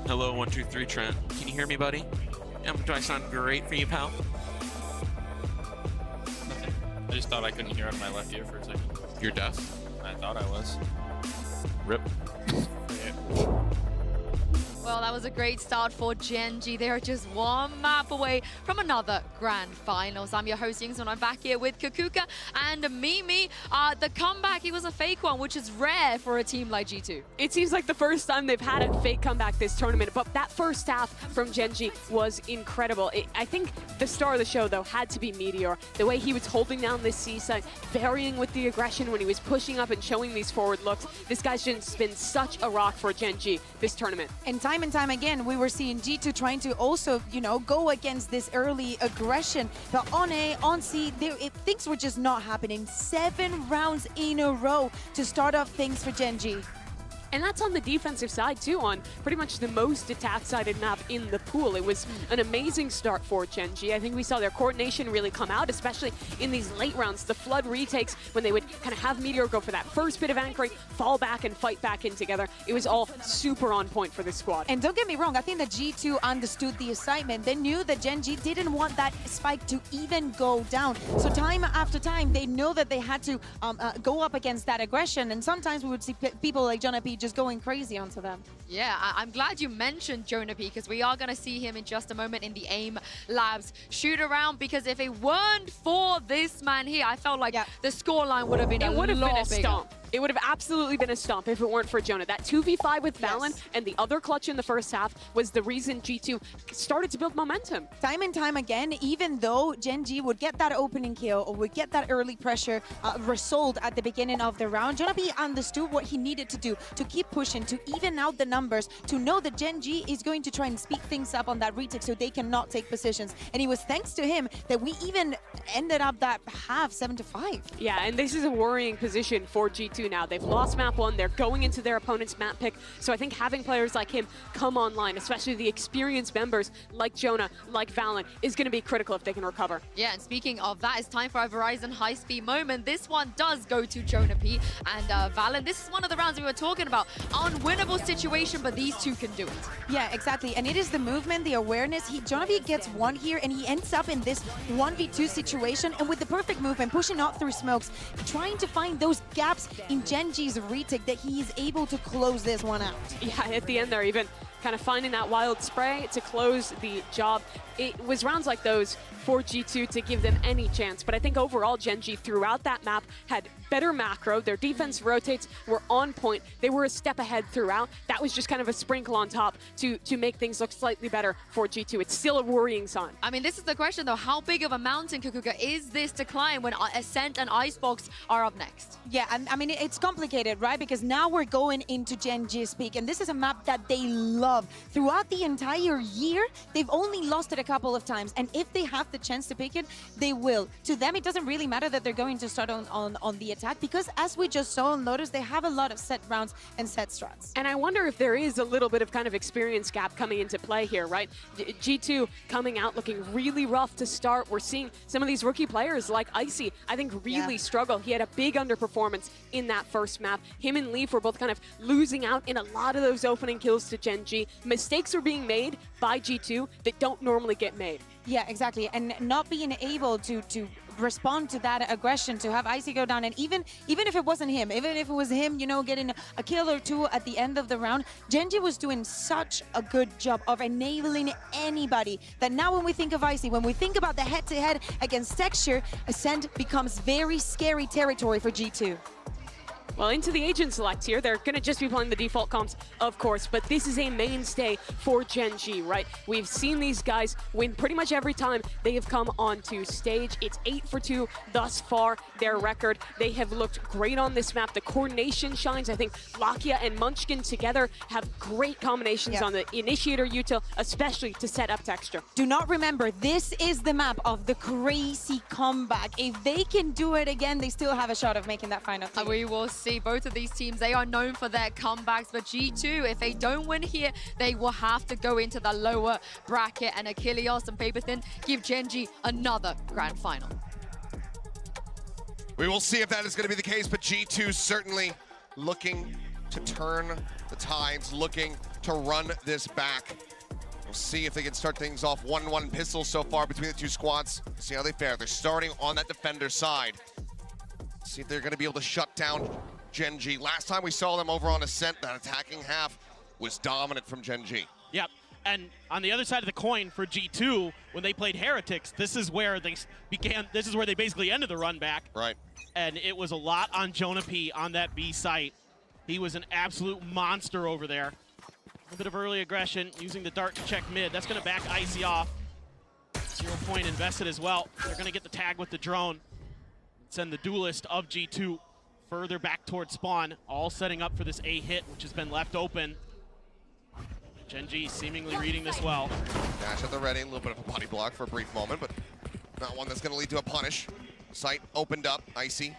Hello, 1, 2, 3, Trent. Can you hear me, buddy? Do I sound great for you, pal? Nothing. I just thought I couldn't hear out of my left ear for a second. You're deaf? I thought I was. Rip. Well, that was a great start for Gen.G. They are just one map away from another grand finals. I'm your host, Kingston. I'm back here with Kakuka and Mimi. The comeback, it was a fake one, which is rare for a team like G2. It seems like the first time they've had a fake comeback this tournament, but that first half from Gen.G was incredible. I think the star of the show, though, had to be Meteor. The way he was holding down this C side, varying with the aggression when he was pushing up and showing these forward looks. This guy's just been such a rock for Gen.G this tournament. And time again, we were seeing G2 trying to also, go against this early aggression. But on A, on C, things were just not happening. 7 rounds in a row to start off things for Gen.G. And that's on the defensive side too, on pretty much the most attack-sided map in the pool. It was an amazing start for Gen.G. I think we saw their coordination really come out, especially in these late rounds. The flood retakes, when they would kind of have Meteor go for that first bit of anchoring, fall back and fight back in together. It was all super on point for this squad. And don't get me wrong, I think that G2 understood the assignment. They knew that Gen.G didn't want that spike to even go down. So time after time, they know that they had to go up against that aggression. And sometimes we would see people like Jonah just going crazy onto them. Yeah, I'm glad you mentioned Jonah P, because we are going to see him in just a moment in the AIM Labs shoot around, because if it weren't for this man here, I felt like the scoreline would have been a lot bigger. Stomp. It would have absolutely been a stomp if it weren't for Jonah. That 2v5 with Valen and the other clutch in the first half was the reason G2 started to build momentum. Time and time again, even though Gen.G would get that opening kill or would get that early pressure result at the beginning of the round, Jonah P understood what he needed to do to keep pushing, to even out the numbers, to know that Gen.G is going to try and speed things up on that retake so they cannot take positions. And it was thanks to him that we even ended up that half 7-5. Yeah, and this is a worrying position for G2 now. They've lost map 1, they're going into their opponent's map pick, so I think having players like him come online, especially the experienced members like Jonah, like Valen, is going to be critical if they can recover. Yeah, and speaking of that, it's time for our Verizon high-speed moment. This one does go to Jonah P and Valen. This is one of the rounds we were talking about. Unwinnable situation, but these two can do it. Yeah, exactly. And it is the movement, the awareness. Jonah P gets one here, and he ends up in this 1v2 situation, and with the perfect movement, pushing out through smokes, trying to find those gaps in Gen.G's retake that he is able to close this one out. Yeah, at the end there, even kind of finding that wild spray to close the job. It was rounds like those for G2 to give them any chance. But I think overall, Gen.G throughout that map had better macro. Their defense rotates were on point. They were a step ahead throughout. That was just kind of a sprinkle on top to make things look slightly better for G2. It's still a worrying sign. I mean, this is the question, though. How big of a mountain, Kukuka, is this to climb when Ascent and Icebox are up next? Yeah, I mean, it's complicated, right? Because now we're going into Gen.G's peak, and this is a map that they love. Throughout the entire year, they've only lost it a couple of times, and if they have the chance to pick it, they will. To them, it doesn't really matter that they're going to start on the attack, because as we just saw and noticed, they have a lot of set rounds and set strats. And I wonder if there is a little bit of kind of experience gap coming into play here, right? G2 coming out looking really rough to start. We're seeing some of these rookie players like Icy, I think, really struggle. He had a big underperformance in that first map. Him and Leaf were both kind of losing out in a lot of those opening kills to Gen.G. Mistakes are being made by G2 that don't normally get made. Yeah, exactly. And not being able to respond to that aggression, to have Icy go down, and even if it wasn't him, even if it was him, you know, getting a kill or two at the end of the round, Gen.G was doing such a good job of enabling anybody that now when we think of Icy, when we think about the head-to-head against Texture, Ascent becomes very scary territory for G2. Well, into the agent select here. They're going to just be playing the default comps, of course, but this is a mainstay for Gen.G, right? We've seen these guys win pretty much every time they have come onto stage. It's 8 for 2 thus far, their record. They have looked great on this map. The coordination shines. I think Lakia and Munchkin together have great combinations on the Initiator util, especially to set up Texture. Do not remember, this is the map of the crazy comeback. If they can do it again, they still have a shot of making that final team. We will see. Both of these teams, they are known for their comebacks, but G2, if they don't win here, they will have to go into the lower bracket, and Achilles and Paperthin give Gen.G another grand final. We will see if that is going to be the case, but G2 certainly looking to turn the tides, looking to run this back. We'll see if they can start things off 1-1 pistols so far between the two squads. See how they fare. They're starting on that defender side. See if they're going to be able to shut down Gen.G. Last time we saw them over on Ascent, that attacking half was dominant from Gen.G. Yep, and on the other side of the coin for G2, when they played Heretics, this is where they basically ended the run back. Right. And it was a lot on Jonah P on that B site. He was an absolute monster over there. A bit of early aggression, using the dart to check mid. That's going to back Icy off. 0 point invested as well. They're going to get the tag with the drone. Send the duelist of G2 further back towards spawn, all setting up for this A hit, which has been left open. Gen.G seemingly reading this well. Dash at the ready, a little bit of a body block for a brief moment, but not one that's going to lead to a punish. Sight opened up, Icy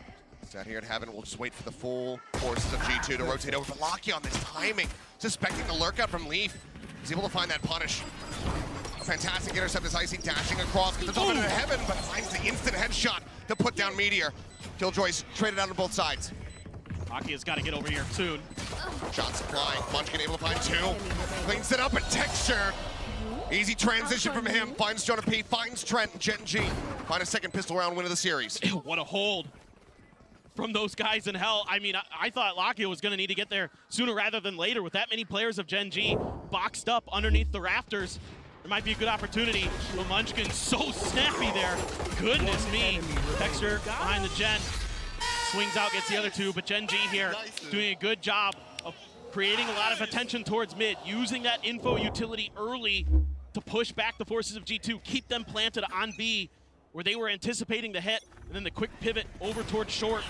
Down here at Heaven, we'll just wait for the full forces of G2 to rotate over. But Locky on this timing, suspecting the lurk out from Leaf. He's able to find that punish. A fantastic intercept as Icy dashing across, gets the top into Heaven, but finds the instant headshot to put down Meteor. Killjoy's traded out on both sides. Locky has got to get over here soon. Shot supply, Munchkin able to find two. Cleans it up, and Texture. Easy transition from him, finds Jonah P, finds Trent, Gen.G. Find a second pistol round win of the series. What a hold from those guys in hell. I mean, I thought Locky was going to need to get there sooner rather than later. With that many players of Gen.G boxed up underneath the rafters, there might be a good opportunity. But Munchkin so snappy there. Goodness me. Texture behind the Gen. Swings out, gets the other two, but Gen.G here doing a good job of creating a lot of attention towards mid, using that info utility early to push back the forces of G2, keep them planted on B, where they were anticipating the hit, and then the quick pivot over towards short.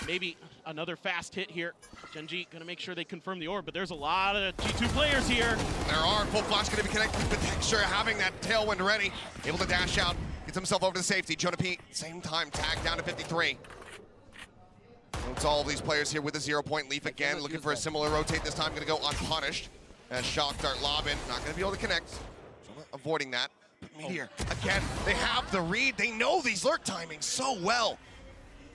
Maybe another fast hit here. Gen.G gonna make sure they confirm the orb, but there's a lot of G2 players here. There are. Full flash gonna be connected, but Texture having that tailwind ready, able to dash out, gets himself over to safety. Jonah P, same time, tag down to 53. It's all of these players here with a 0 point. Leaf again, looking for a similar rotate, this time gonna go unpunished. As Shock Dart lob in, not gonna be able to connect. Avoiding that. But Meteor, again, they have the read. They know these lurk timings so well.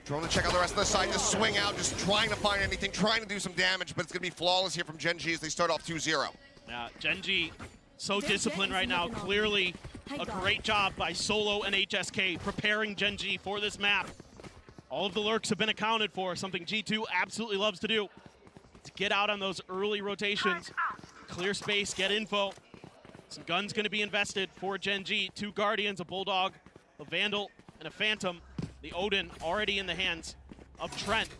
Drone to check out the rest of the side, just swing out, just trying to find anything, trying to do some damage, but it's gonna be flawless here from Gen.G as they start off 2-0. Yeah, Gen.G so disciplined right now. Clearly a great job by Solo and HSK preparing Gen.G for this map. All of the lurks have been accounted for, something G2 absolutely loves to do. To get out on those early rotations, clear space, get info. Some guns gonna be invested for Gen.G. 2 Guardians, a Bulldog, a Vandal, and a Phantom. The Odin already in the hands of Trent.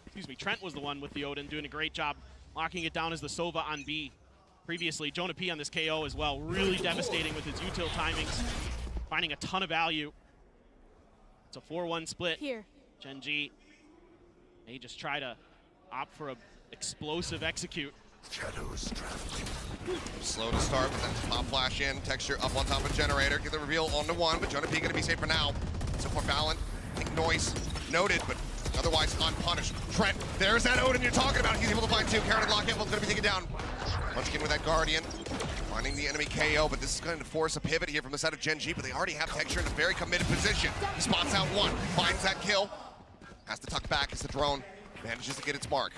Excuse me, Trent was the one with the Odin, doing a great job locking it down as the Sova on B. Previously, Jonah P on this KO as well, really devastating with his util timings, finding a ton of value. It's a 4-1 split. Here. Gen.G may just try to opt for a explosive execute. Slow to start, but then pop flash in, Texture up on top of Generator, get the reveal on to one, but Jonah P gonna be safe for now. So far Valen, I think Noise noted, but otherwise unpunished. Trent, there's that Odin you're talking about. He's able to find two. Karen and Lockheed's gonna be taken down. Munchkin with that Guardian, finding the enemy KO, but this is going to force a pivot here from the side of Gen.G, but they already have Texture in a very committed position. He spots out one, finds that kill, has to tuck back as the drone manages to get its mark.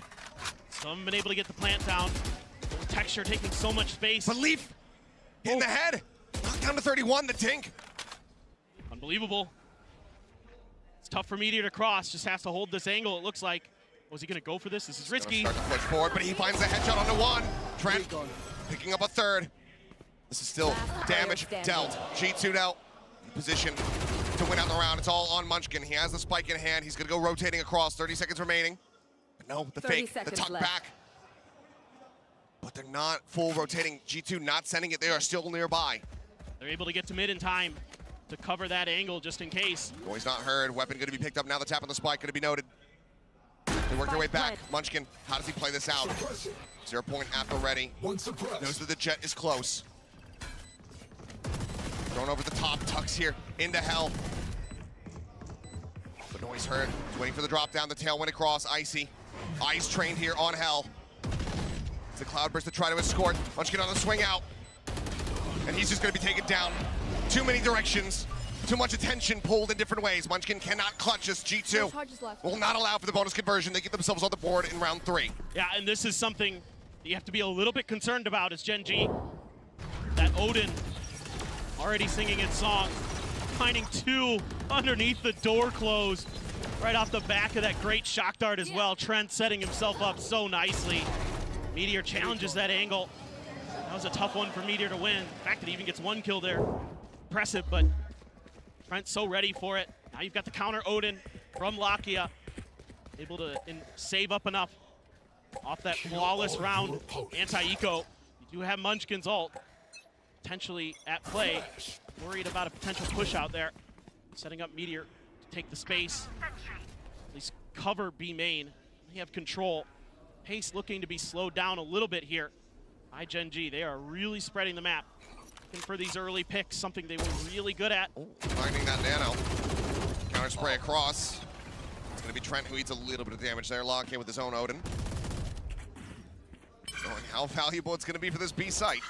Some been able to get the plant down. Texture taking so much space. But Leaf in the head, knocked down to 31, the Tink. Unbelievable. It's tough for Meteor to cross, just has to hold this angle, it looks like. Was he gonna go for this? This is risky. Start to push forward, but he finds the headshot onto one. Trent picking up a third. This is still damage dealt. G2 now in position to win out the round. It's all on Munchkin. He has the spike in hand. He's gonna go rotating across. 30 seconds remaining. But no, the fake, the tuck back. But they're not full rotating. G2 not sending it. They are still nearby. They're able to get to mid in time to cover that angle just in case. Noise not heard. Weapon gonna be picked up now. The tap on the spike gonna be noted. They work their way back. Munchkin, how does he play this out? 0 point at the ready. Knows that the jet is close. Thrown over the top, tucks here into hell. The Noise heard. He's waiting for the drop down, the tailwind across. Icy. Ice trained here on hell. It's the Cloudburst to try to escort. Munchkin on the swing out. And he's just gonna be taken down. Too many directions. Too much attention pulled in different ways. Munchkin cannot clutch as G2 will not allow for the bonus conversion. They get themselves on the board in round 3. Yeah, and this is something that you have to be a little bit concerned about as Gen.G. That Odin already singing its song, finding two underneath the door closed, right off the back of that great shock dart as well. Trent setting himself up so nicely. Meteor challenges that angle. That was a tough one for Meteor to win. The fact that he even gets one kill there, impressive, but Trent's so ready for it. Now you've got the counter Odin from Lakia, able to save up enough off that flawless round anti-eco. You do have Munchkin's ult potentially at play. Worried about a potential push out there. Setting up Meteor to take the space, at least cover B main. They have control. Pace looking to be slowed down a little bit here by Gen.G. They are really spreading the map. Looking for these early picks, something they were really good at. Finding that nano. Counter spray across. Trent, who eats a little bit of damage there. Lock in with his own Odin. Knowing how valuable it's going to be for this B site.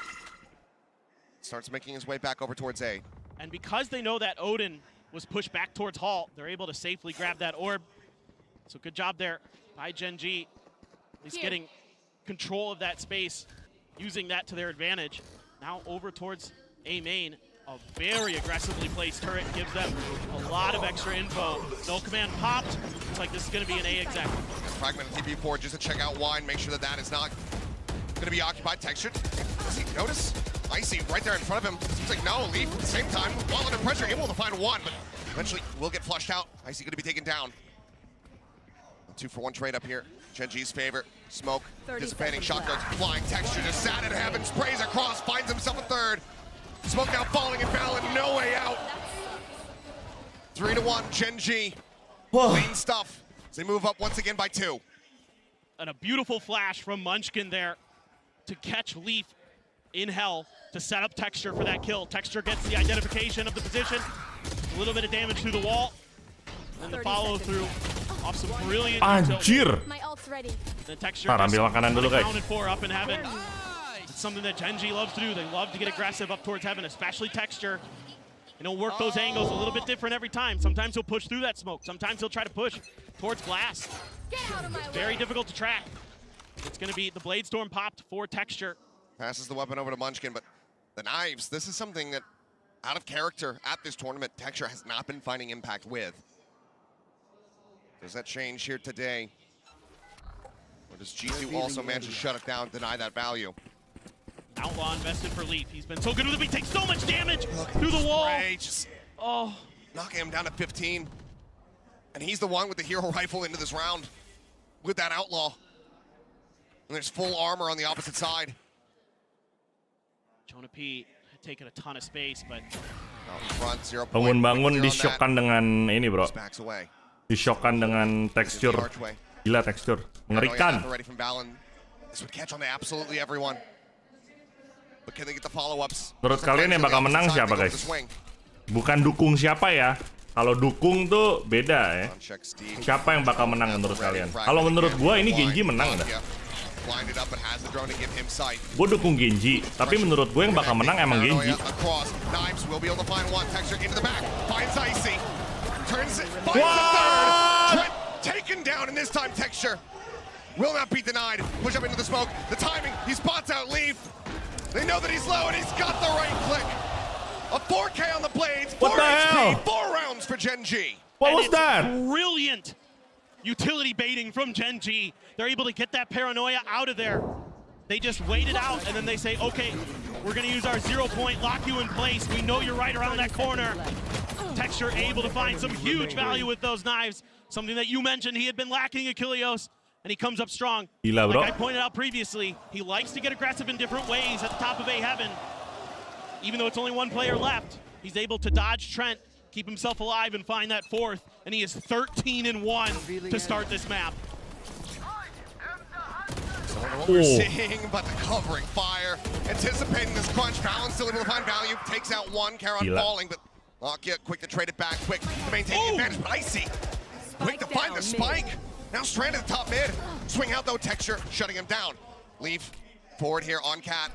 Starts making his way back over towards A. And because they know that Odin was pushed back towards Hall, they're able to safely grab that orb. So good job there by Gen.G. He's getting control of that space, using that to their advantage. Now over towards A main. A very aggressively placed turret gives them a lot of extra info. No command popped. Looks like this is going to be an A exec. Fragmented TP4 just to check out why and make sure that that is not going to be occupied. Textured. Does he notice? Icy right there in front of him. Seems like no, Leaf at the same time. While under pressure, able to find one, but eventually will get flushed out. Icy going to be taken down. A 2-for-1 trade up here. Gen.G's favor. Smoke, dissipating, shotguns flying. Texture just sat in heaven, sprays across, finds himself a third. Smoke now falling and Fallon, no way out. 3-1, Gen.G. Clean stuff as they move up once again by 2. And a beautiful flash from Munchkin there to catch Leaf in hell to set up Texture for that kill. Texture gets the identification of the position, a little bit of damage through the wall, and the follow through off some brilliant Anjir. My ult's ready. The Texture Ntar ambil makanan dulu, guys. accounted for up in heaven. It's something that Gen.G loves to do. They love to get aggressive up towards heaven, especially Texture. And he'll work those angles a little bit different every time. Sometimes he'll push through that smoke. Sometimes he'll try to push towards glass. It's very difficult to track. It's going to be the Blade Storm popped for Texture. Passes the weapon over to Munchkin, but the knives, this is something that, out of character at this tournament, Texture has not been finding impact with. Does that change here today? Or does G2 also manage to shut it down, deny that value? Outlaw invested for Leaf. He's been so good with it. He takes so much damage through the wall. Just Oh, knocking him down to 15. And he's the one with the hero rifle into this round with that Outlaw. And there's full armor on the opposite side. Jonah P taking a ton of space, but Front, 0 point. Bangun-bangun di-shockkan dengan ini, bro. Just backs away. Di-shockkan dengan tekstur. Gila tekstur. Mengerikan. Ready from Valen. This would catch on to absolutely everyone. But can they get the follow-ups? Menurut kalian yang bakal menang siapa, guys? Bukan dukung siapa ya. Kalau dukung tuh beda ya. Siapa yang bakal menang menurut kalian? Kalau menurut gua ini Gen.G menang dah. Gue dukung Gen.G, tapi menurut gue yang bakal menang emang Gen.G. What? Taken down and this time Texture will not be denied. Push up into the smoke. The timing, he spots out Leaf. They know that he's low and he's got the right click. A 4K on the blades, 4 HP, 4 rounds for Gen.G. What was that? Brilliant utility baiting from Gen.G. They're able to get that paranoia out of there. They just wait it out and then they say, okay, we're gonna use our 0 point, lock you in place. We know you're right around that corner. Texture able to find some huge value with those knives. Something that you mentioned he had been lacking Achilleos. And he comes up strong. Gila, bro. Like I pointed out previously, he likes to get aggressive in different ways at the top of A heaven. Even though it's only one player left, he's able to dodge Trent, keep himself alive, and find that fourth. And he is 13-1 to start this map. So what we're seeing, but the covering fire, anticipating this crunch. Valen still able to find value, takes out one. Charon falling, but Lakia quick to trade it back, quick to maintain the advantage. But Icy, quick to find the spike. Now stranded at the top mid. Swing out though, Texture shutting him down. Leaf forward here on Cat.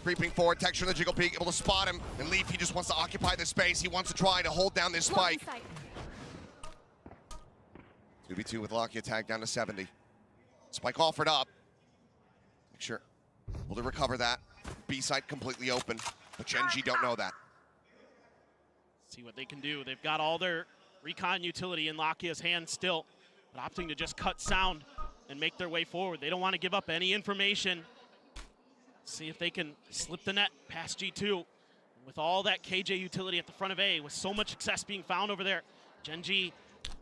Creeping forward, Texture in the jiggle peek, able to spot him. And Leaf, he just wants to occupy this space. He wants to try to hold down this spike. 2v2 with Lakia tagged down to 70. Spike offered up. Texture able to recover that. B site completely open, but Gen.G don't know that. See what they can do. They've got all their recon utility in Lakia's hands still. But opting to just cut sound and make their way forward. They don't want to give up any information. See if they can slip the net past G2. With all that KJ utility at the front of A, with so much success being found over there, Gen.G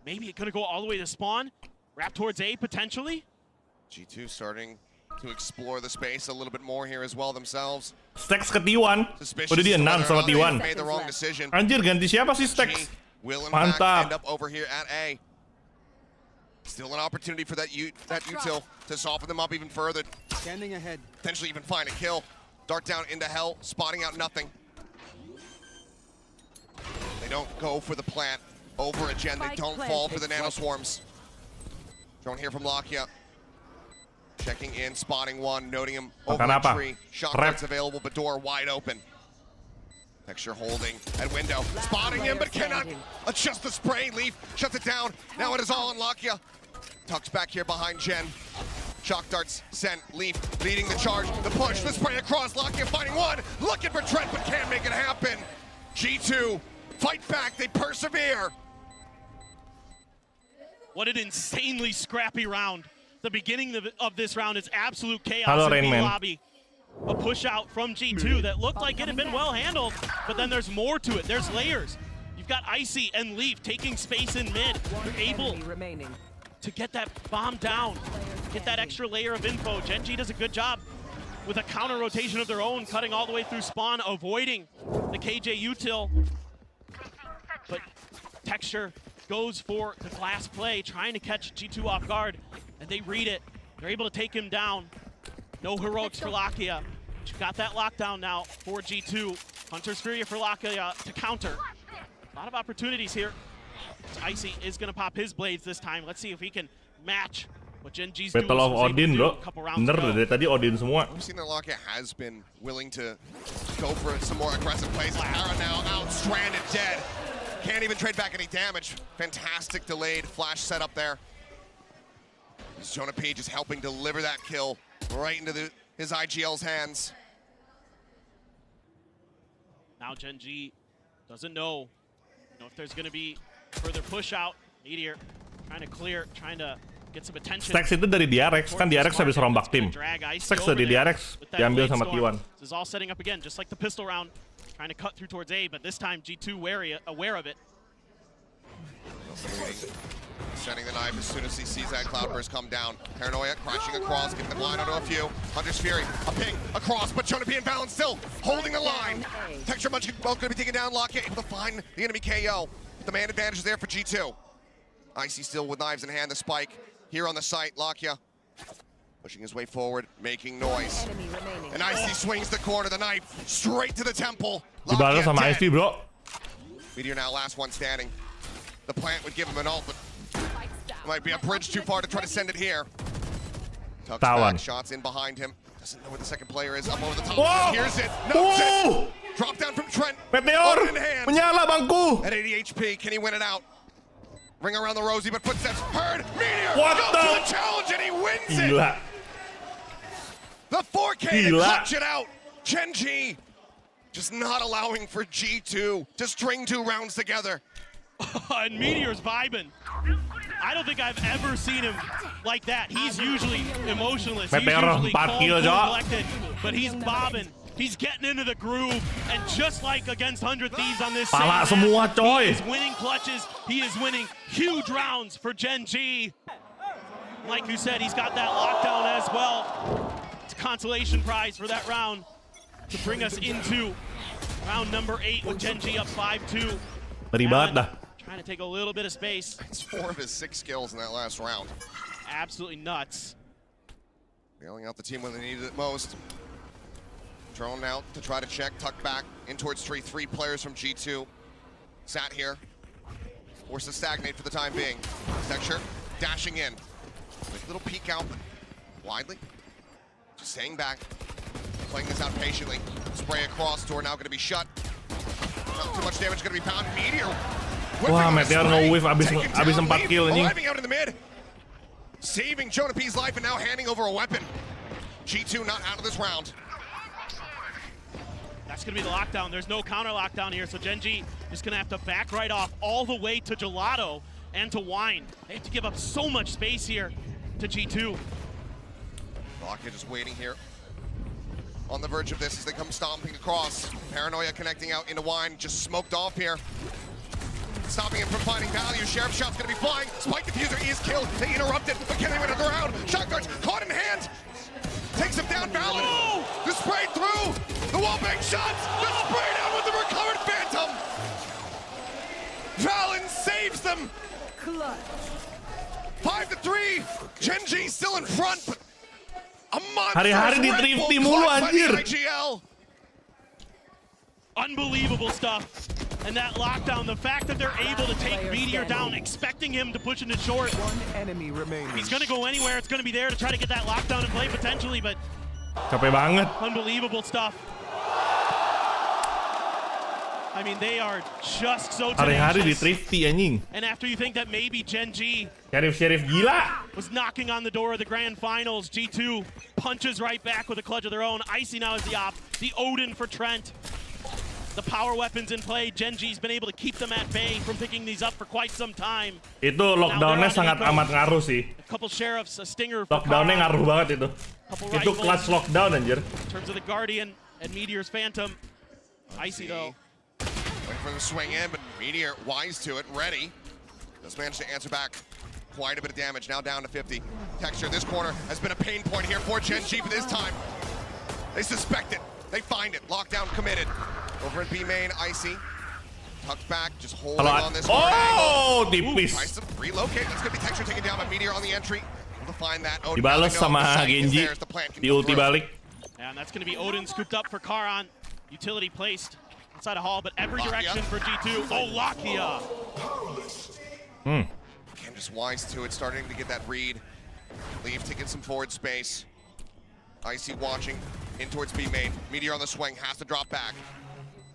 maybe going to go all the way to spawn, wrap towards A potentially. G2 starting to explore the space a little bit more here as well themselves. Stacks ke T1. Udah di-announce sama T1. Anjir, ganti siapa sih Stacks? Mantap. End up over here at A. Still an opportunity for that util to soften them up even further. Standing ahead. Potentially even find a kill. Dart down into hell, spotting out nothing. They don't go for the plant over a Gen. They don't fall for the nanoswarms. Drone here from Lakia. Checking in, spotting one, noting him over Makan the apa? tree. Shotgun's available, but door wide open. Texture holding at window. Spotting him, but cannot adjust the spray. Leaf shuts it down. Now it is all on Lakia. Tucks back here behind Gen. Shock darts sent. Leaf leading the charge. The push, the spray across. Lakia finding one. Looking for Trent, but can't make it happen. G2 fight back. They persevere. What an insanely scrappy round. The beginning of this round is absolute chaos Hello, in B Rainman. lobby. A push out from G2 that looked like it had been well handled, but then there's more to it. There's layers. You've got Icy and Leaf taking space in mid. You're able to get that bomb down, get that extra layer of info. Gen.G does a good job with a counter rotation of their own, cutting all the way through spawn, avoiding the KJ util. But Texture goes for the glass play, trying to catch G2 off guard, and they read it. They're able to take him down. No heroics for Lakia. You've got that lockdown now for G2. Hunter's Fury for Lakia to counter. A lot of opportunities here. Icy is going to pop his blades this time. Let's see if he can match what Gen.G's Battle of Odin, bro. Bener dari tadi Odin semua. We've seen that Lakia has been willing to go for some more aggressive plays. Lahara now out, stranded, dead. Can't even trade back any damage. Fantastic delayed flash setup there. Jonah P just helping deliver that kill right into his IGL's hands. Now Gen.G doesn't know if there's going to be further push out. Meteor trying to clear, trying to get some attention. Stacks itu dari DRX, kan DRX habis rombak tim. Stacks dari DRX diambil sama T1. This is all setting up again, just like the pistol round. Trying to cut through towards A, but this time G2 aware of it. Sending the knife as soon as he sees that cloudburst come down. Paranoia crashing across, getting the blind onto a few. Hunter's Fury, a ping across, but Jonah P in balance still holding the line. Texture much both going to be taken down. Lakia able to find the enemy KO. The man advantage is there for G2. Icy still with knives in hand. The spike here on the site. Lakia pushing his way forward, making noise. And Icy swings the corner, the knife straight to the temple. Dibalas sama Icy, bro. Meteor now last one standing. The plant would give him an ult, but might be a bridge too far to try to send it here. Tucks back, shots in behind him. Doesn't know where the second player is. Up over the top. Whoa! Here's it. Knows it. Drop down from Trent. Meteor! In hand. Menyala bangku! At 80 HP, can he win it out? Ring around the rosy, but footsteps heard. Meteor What goes to the challenge and he wins Gila. it. The 4K to clutch it out. Gen.G just not allowing for G2 to string 2 rounds together. And Meteor's vibing. I don't think I've ever seen him like that. He's usually emotionless. He's usually calm, collected, but he's bobbing. He's getting into the groove, and just like against 100 Thieves on this Pala semua, coy. he is winning clutches. He is winning huge rounds for Gen.G. Like you said, he's got that lockdown as well. It's a consolation prize for that round to bring us into round number 8 with Gen.G up 5-2. Ngeri banget dah. Trying to take a little bit of space. It's 4 of his 6 kills in that last round. Absolutely nuts. Bailing out the team when they needed it most. Drone out to try to check, tuck back in towards 3 players from G2. Sat here, forced to stagnate for the time being. Texture dashing in. With a little peek out, but widely. Just staying back, playing this out patiently. Spray across, door now going to be shut. Not too much damage going to be pounded. Meteor. Wah, Meteor no-whiff abis 4 kill anjing. Arriving out in the mid. Saving Jonah P's life and now handing over a weapon. G2 not out of this round. That's going to be the lockdown. There's no counter lockdown here, so Gen.G is going to have to back right off all the way to Gelato and to Wine. They have to give up so much space here to G2. Lakia just waiting here on the verge of this as they come stomping across. Paranoia connecting out into Wine, just smoked off here. Stopping him from finding value. Sheriff shot's going to be flying. Spike diffuser is killed. They interrupted, but can they win another round? Shot guards caught in hand. Takes him down, Valen. Oh! The spray through. The wall bang shots. The spray down with the recovered Phantom. Valen saves them. 5-3. Gen.G still in front, but a monster. Hari-hari di-drifting mulu anjir. Unbelievable stuff And that lockdown, the fact that they're able to take Meteor down, expecting him to push into short. One enemy remaining. He's going to go anywhere. It's going to be there to try to get that lockdown in play potentially, but Capek banget. unbelievable stuff. I mean, they are just so Hari-hari di tenacious. thrifty anjing. And after you think that maybe Gen.G Sheriff gila. was knocking on the door of the grand finals, G2 punches right back with a clutch of their own. Icy now is the op, the Odin for Trent. The power weapons in play. Gen.G's been able to keep them at bay from picking these up for quite some time. Itu lockdownnya sangat amat ngaruh sih. A couple sheriffs, a stinger for Lockdownnya Kara. ngaruh banget itu. Couple Itu rifles. clutch lockdown anjir. In terms of the Guardian and Meteor's Phantom. Icy though. Waiting for the swing in, but Meteor wise to it, ready. Just managed to answer back. Quite a bit of damage, now down to 50. Texture, this corner has been a pain point here for Gen.G, but this time they suspect it. They find it. Lockdown committed. Over at B main, Icy. Tucked back, just holding on this Oh, tipis. Tries to relocate. That's going to be Texture taken down by Meteor on the entry. Able to find that. Odin Dibalas sama Gen.G. Di ulti balik. And that's going to be Odin scooped up for Karan. Utility placed inside a hall, but every direction for G2. Oh, Lakia. Again, just wise to it, starting to get that read. Leave taking some forward space. Icy watching in towards B main. Meteor on the swing, has to drop back.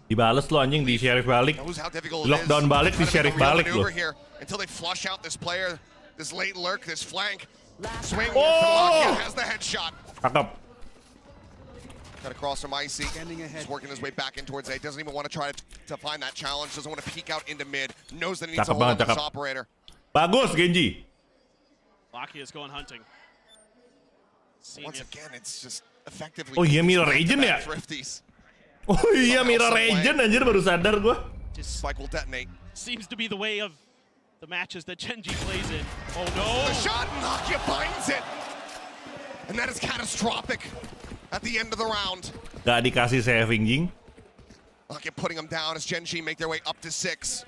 Dibales lo anjing di sheriff balik. Knows how difficult it is. Lockdown balik di sheriff balik lo. Here until they flush out this player, this late lurk, this flank. Swing. Oh! Has the headshot. Cakep. Got across from Icy. He's working his way back in towards A. Doesn't even want to try to find that challenge. Doesn't want to peek out into mid. Knows that he needs to Cakep hold on banget, to this cakep. operator. Bagus Gen.G. Lakia is going hunting. Once again, it's just effectively. Oh iya, Mirror Agent ya? Thrifties. Oh iya, Mirror Agent anjir, baru sadar gua. Spike will detonate. Seems to be the way of the matches that Gen.G plays in. Oh no! The shot, Lakia finds it! And that is catastrophic at the end of the round. Gak dikasih saving jing. Lakia putting him down as Gen.G make their way up to 6.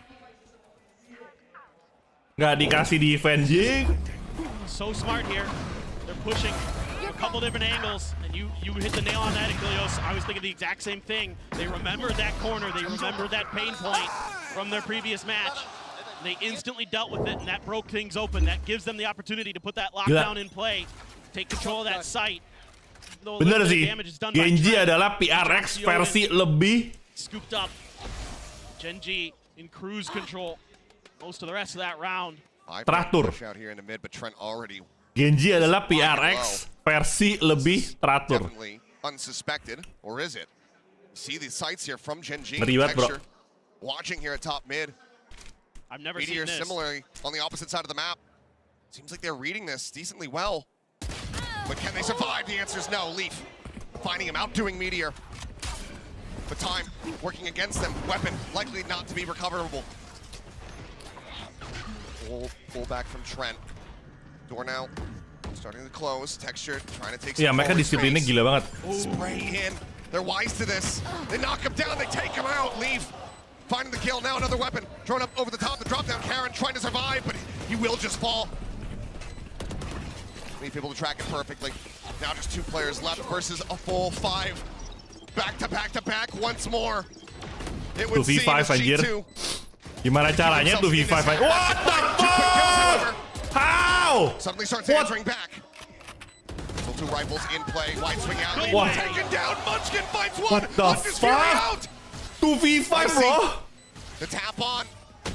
Gak dikasih defense jing. So smart here. They're pushing a couple different angles, and you hit the nail on that, Achilles. I was thinking the exact same thing. They remembered that corner. They remembered that pain point from their previous match. They instantly dealt with it, and that broke things open. That gives them the opportunity to put that lockdown in play, take control of that site. Bener sih, Gen.G adalah PRX versi lebih. Scooped up. Gen.G in cruise control most of the rest of that round. Teratur. Out here in the mid, but Trent already Gen.G adalah PRX versi lebih teratur. definitely unsuspected, or is it? See the sights here from Gen.G. Ribet, bro. Watching here at top mid. I've never Meteor seen this. similarly on the opposite side of the map. Seems like they're reading this decently well. But can they survive? The answer is no. Leaf finding him, outdoing Meteor. But time working against them. Weapon likely not to be recoverable. Pull back from Trent. Door now starting to close. Texture trying to take some Iya, mereka forward disiplinnya space. gila banget. Spray in. They're wise to this. They knock him down. They take him out. Leaf finding the kill. Now another weapon. Thrown up over the top. The drop down. Karen trying to survive, but he will just fall. Leaf able to track it perfectly. Now just 2 players left versus a full 5. Back to back to back once more. It would seem 2v5 anjir. G2. Gimana caranya 2v5? What the fuck? How? Suddenly starts answering back. Still 2 rifles in play. Wide swing out. What? Taken down. Munchkin finds one. What the Undisputed fuck? out. 2v5 bro. The tap on.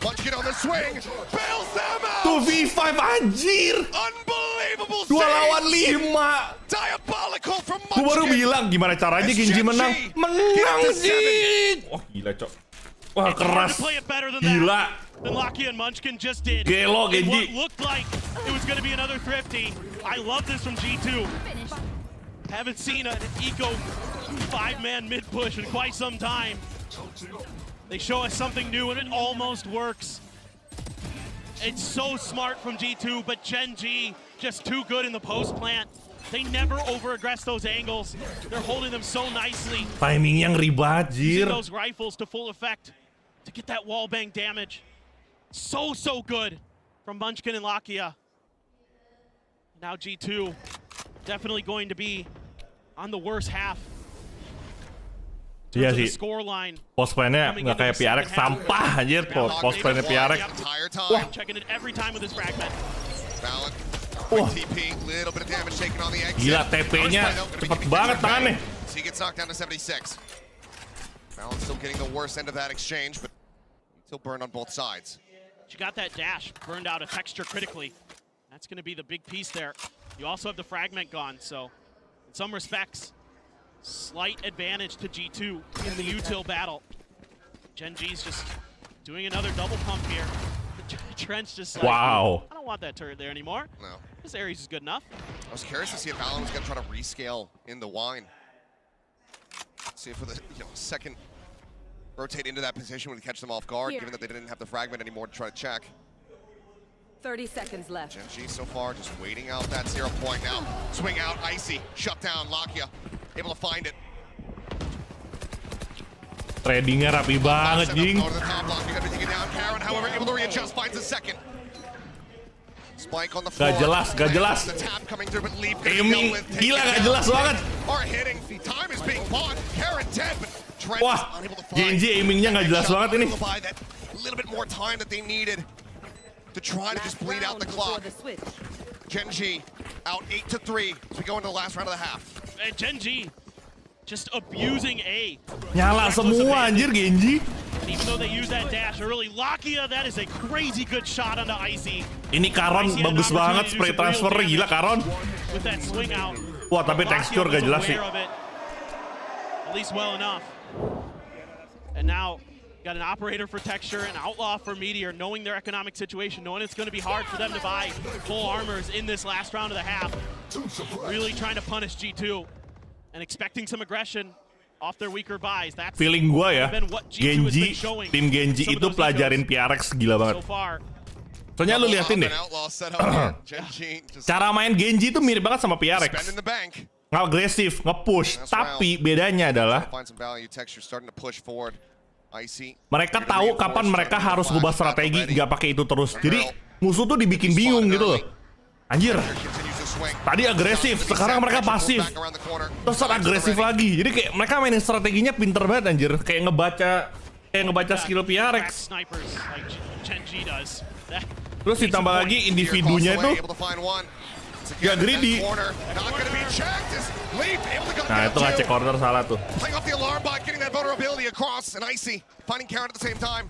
Munchkin on the swing. Bails them out. 2v5 anjir. Unbelievable 2 lawan 5. Diabolical from Gue baru Munchkin. bilang gimana caranya Gen.G menang. Menang sih. Wah gila cok. Wah It's hard keras. to play it better than Gila. than Lakia and Munchkin just did. Gelo, In what Gen.G. looked like it was going to be another thrifty. I love this from G2. Haven't seen an eco 5-man mid push in quite some time. They show us something new and it almost works. It's so smart from G2, but Gen.G just too good in the post plant. They never over-aggress those angles. They're holding them so nicely. Timing yang ribet Using jir. those rifles to full effect to get that wall bang damage. So good from Munchkin and Lakia. Now G2 definitely going to be on the worst half. Iya terms of the sih. score line. Post plan-nya Coming nggak into kayak the second PRX, half. sampah anjir. Post plan-nya PRX. Entire Wah. time. Checking it every time with his fragment. Valen, Wah. quick TP, little bit of damage taken on the exit. Gila, TP-nya cepet banget tangannya. So he gets knocked down to 76. Valen still getting the worst end of that exchange, but still burned on both sides. She got that dash, burned out a texture critically. That's going to be the big piece there. You also have the fragment gone, so in some respects, slight advantage to G2 in the util battle. Gen.G's just doing another double pump here. Trench just like, Wow. I don't want that turret there anymore. No. This Ares is good enough. I was curious to see if Valen was going to try to rescale in the wine. See if with a second rotate into that position would catch them off guard, given that they didn't have the fragment anymore to try to check. 30 seconds left. Gen.G so far just waiting out that 0 point now. Swing out, Icy, shut down, Lakia, able to find it. Tradingnya rapi banget, Jing. Go to the top block, you're gonna take it down. Karen, however, able to readjust, finds a second. Spike on the floor. Gak jelas. The tap coming through, but Leap gonna Aiming, deal with, gila take it gak down. jelas banget. Are hitting, the time is being bought. Karen dead, but Trent is Wah, unable to find. Gen.G aimingnya gak jelas banget ini. Able to buy that little bit more time that they needed to try to just bleed out the clock. Gen.G out 8-3 as we go into the last round of the half. And Gen.G just abusing A. Nyala semua anjir Gen.G. And even though they use that dash early, Lakia, that is a crazy good shot onto Icy. Ini Karon Icy had an bagus banget opportunity to spray do some real transfer, damage gila Karon. With that swing out. Wah, tapi Lakia tekstur was gak jelas sih. aware of it, at least well enough. And now, got an operator for texture, an outlaw for Meteor, knowing their economic situation, knowing it's going to be hard for them to buy full armors in this last round of the half. Really trying to punish G2 and expecting some aggression off their weaker buys. That's Feeling gua ya, been what G2 has been Gen.G, showing tim Gen.G some of itu those pelajarin ecos PRX gila banget. so far. Soalnya lu liatin deh, Outlaw set up here. Gen.G just cara main Gen.G itu mirip banget sama PRX. spending the bank. Nggak agresif, nge-push. Tapi bedanya adalah Find some value. Texture starting to push forward. Icy. mereka tahu kapan mereka harus ngubah strategi, nggak pakai itu terus. Jadi musuh tuh dibikin bingung gitu loh. Anjir, tadi agresif, sekarang mereka pasif. Terus agresif lagi. Jadi kayak mereka mainin strateginya pinter banget anjir. Kayak ngebaca skill PRX. Snipers like Gen.G does. Terus ditambah lagi individunya itu gak greedy. Nah itu ngecek corner salah tuh. Playing off the alarm bot, getting that vulnerability across, and Icy finding Karen at the same time.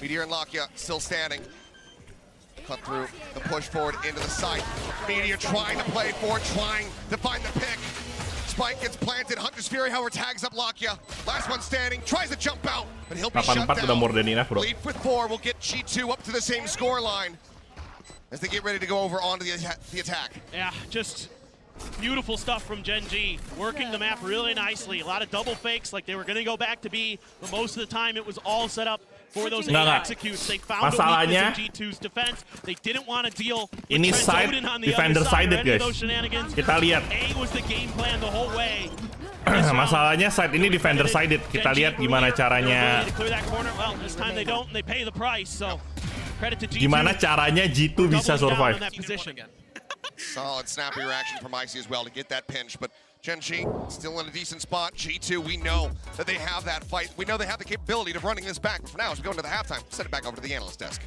Meteor and Lakia still standing. Cut through the push forward into the site. Meteor trying to play forward, trying to find the pick. Spike gets planted. Hunter's Fury, however, tags up Lakia. Last one standing, tries to jump out, but he'll be shut 8-4 udah more down. than enough, bro. Lead with 4 will get G2 up to the same score line as they get ready to go over onto the attack. Yeah, just beautiful stuff from Gen.G. Working the map really nicely. A lot of double fakes, like they were going to go back to B, but most of the time it was all set up for those A executes. They found a weakness in G2's defense. They didn't want to deal with Ini Trent side Odin on the defender other side. sided guys. Kita lihat. A was the game plan the whole way. Masalahnya side ini defender sided. Kita lihat gimana caranya. Well, this time they don't, and they pay the price. So credit to G2. Gimana caranya G2 bisa survive. Solid snappy reaction from Icy as well to get that pinch, but Gen.G still in a decent spot. G2, we know that they have that fight. We know they have the capability of running this back. But for now, as we go into the halftime, send it back over to the analyst desk.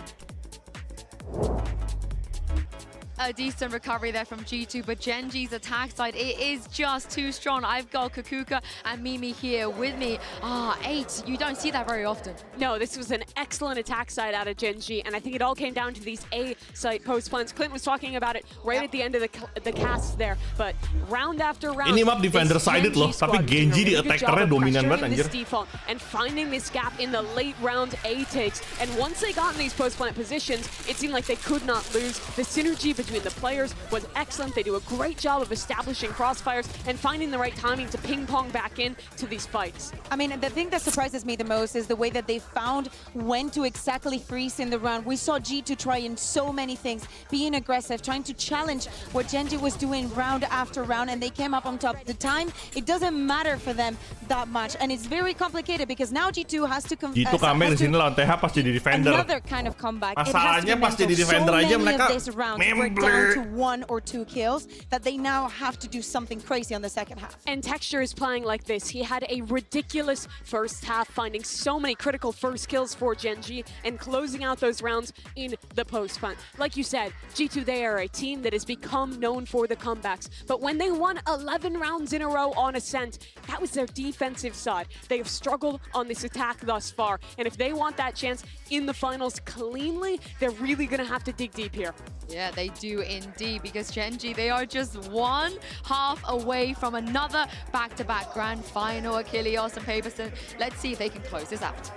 A decent recovery there from G2, but Gen.G's attack side, it is just too strong. I've got Kakuka and Mimi here with me. 8, you don't see that very often. No, this was an excellent attack side out of Gen.G, and I think it all came down to these A site post plans. Clint was talking about it right at the end of the cast there, but round after round, ini map defender sided loh, tapi Gen.G di attackernya dominan banget anjir. And finding this gap in the late round A takes, and once they got in these post plant positions, it seemed like they could not lose. The synergy between the players was excellent. They do a great job of establishing crossfires and finding the right timing to ping pong back in to these fights. I mean, the thing that surprises me the most is the way that they found when to exactly freeze in the round. We saw G2 trying so many things, being aggressive, trying to challenge what Gen.G was doing round after round, and they came up on top. The time, it doesn't matter for them that much, and it's very complicated because now G2 has to G2 comeback di sini lawan TH pas jadi defender. Another kind of comeback. Masalahnya pas jadi defender aja mereka member get down to 1 or 2 kills that they now have to do something crazy on the second half. And Texture is playing like this. He had a ridiculous first half, finding so many critical first kills for Gen.G and closing out those rounds in the post-punt. Like you said, G2, they are a team that has become known for the comebacks. But when they won 11 rounds in a row on Ascent, that was their defensive side. They have struggled on this attack thus far. And if they want that chance in the finals cleanly, they're really going to have to dig deep here. Yeah, they do indeed, because Gen.G, they are just 1 half away from another back-to-back grand final. Achilles and Paperson, let's see if they can close this out.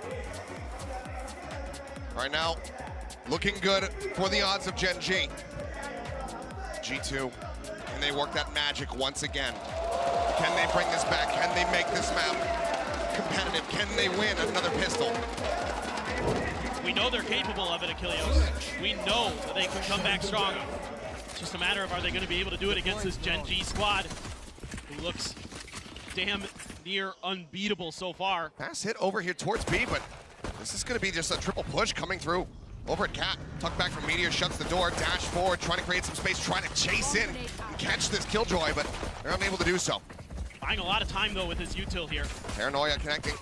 Right now, looking good for the odds of Gen.G. G2, can they work that magic once again? Can they bring this back? Can they make this map competitive? Can they win another pistol? We know they're capable of it, Achilles. We know that they can come back strong. It's just a matter of, are they going to be able to do it against this Gen.G squad, who looks damn near unbeatable so far. Pass hit over here towards B, but this is going to be just a triple push coming through. Over at Cat, tucked back from Meteor, shuts the door, dash forward, trying to create some space, trying to chase in and catch this Killjoy, but they're unable to do so. Buying a lot of time, though, with his util here. Paranoia connecting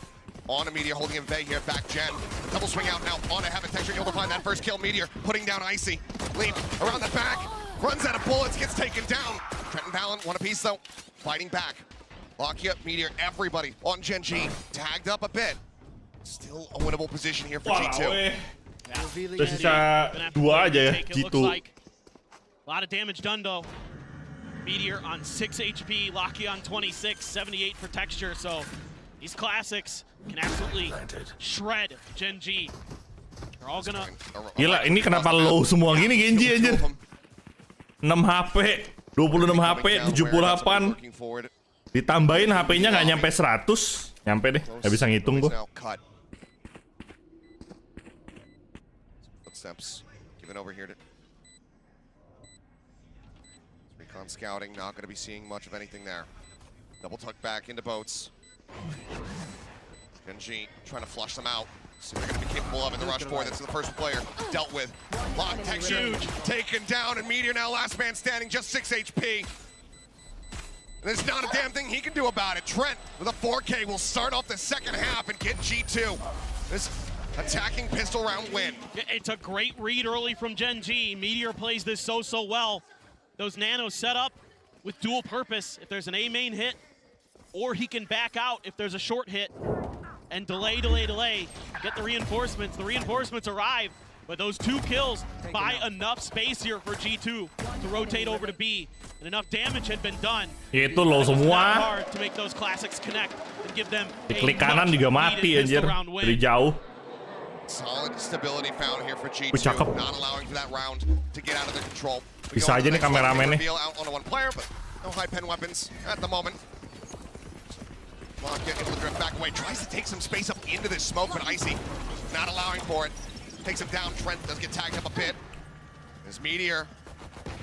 on a Meteor, holding him vague here, back Gen. The double swing out now on a Heaven Texture, able to find that first kill. Meteor putting down Icy. Leap around the back, runs out of bullets, gets taken down. Trent and Valen, one apiece though, fighting back. Locky up, Meteor, everybody on Gen.G, tagged up a bit. Still a winnable position here for G2. Udah sisa 2 aja ya, G2. Like. A lot of damage done though. Meteor on 6 HP, Locky on 26, 78 for Texture, so these classics can absolutely shred Gen.G. They're all gonna... Gila, ini kenapa low semua gini Gen.G anjir? 6 HP, 26 HP, 78. Ditambahin HP-nya nggak nyampe 100. Nyampe deh, nggak bisa ngitung gua. Footsteps given over here to Recon scouting, not going to be seeing much of anything there. Double tuck back into boats. Gen.G trying to flush them out. See what they're going to be capable of in the rush forward. That's the first player dealt with. Lock Texture taken down, and Meteor now last man standing, just 6 HP. There's not a damn thing he can do about it. Trent with a 4K will start off the second half and get G2 this attacking pistol round win. It's a great read early from Gen.G. Meteor plays this so well. Those nanos set up with dual purpose. If there's an A main hit, or he can back out if there's a short hit and delay. Get the reinforcements. The reinforcements arrive, but those 2 kills buy enough space here for G2 to rotate over to B. And enough damage had been done. Itu low semua. Hard to make those classics connect and give them Klik kanan juga mati anjir dari jauh. Solid stability found here for G2. Cakep. Not allowing for that round to get out of their control. Bisa aja nih kameramen nih. Out on one player, but no high pen weapons at the moment. Lock able to drift back away. Tries to take some space up into this smoke, but Icy not allowing for it. Takes him down. Trent does get tagged up a bit. As Meteor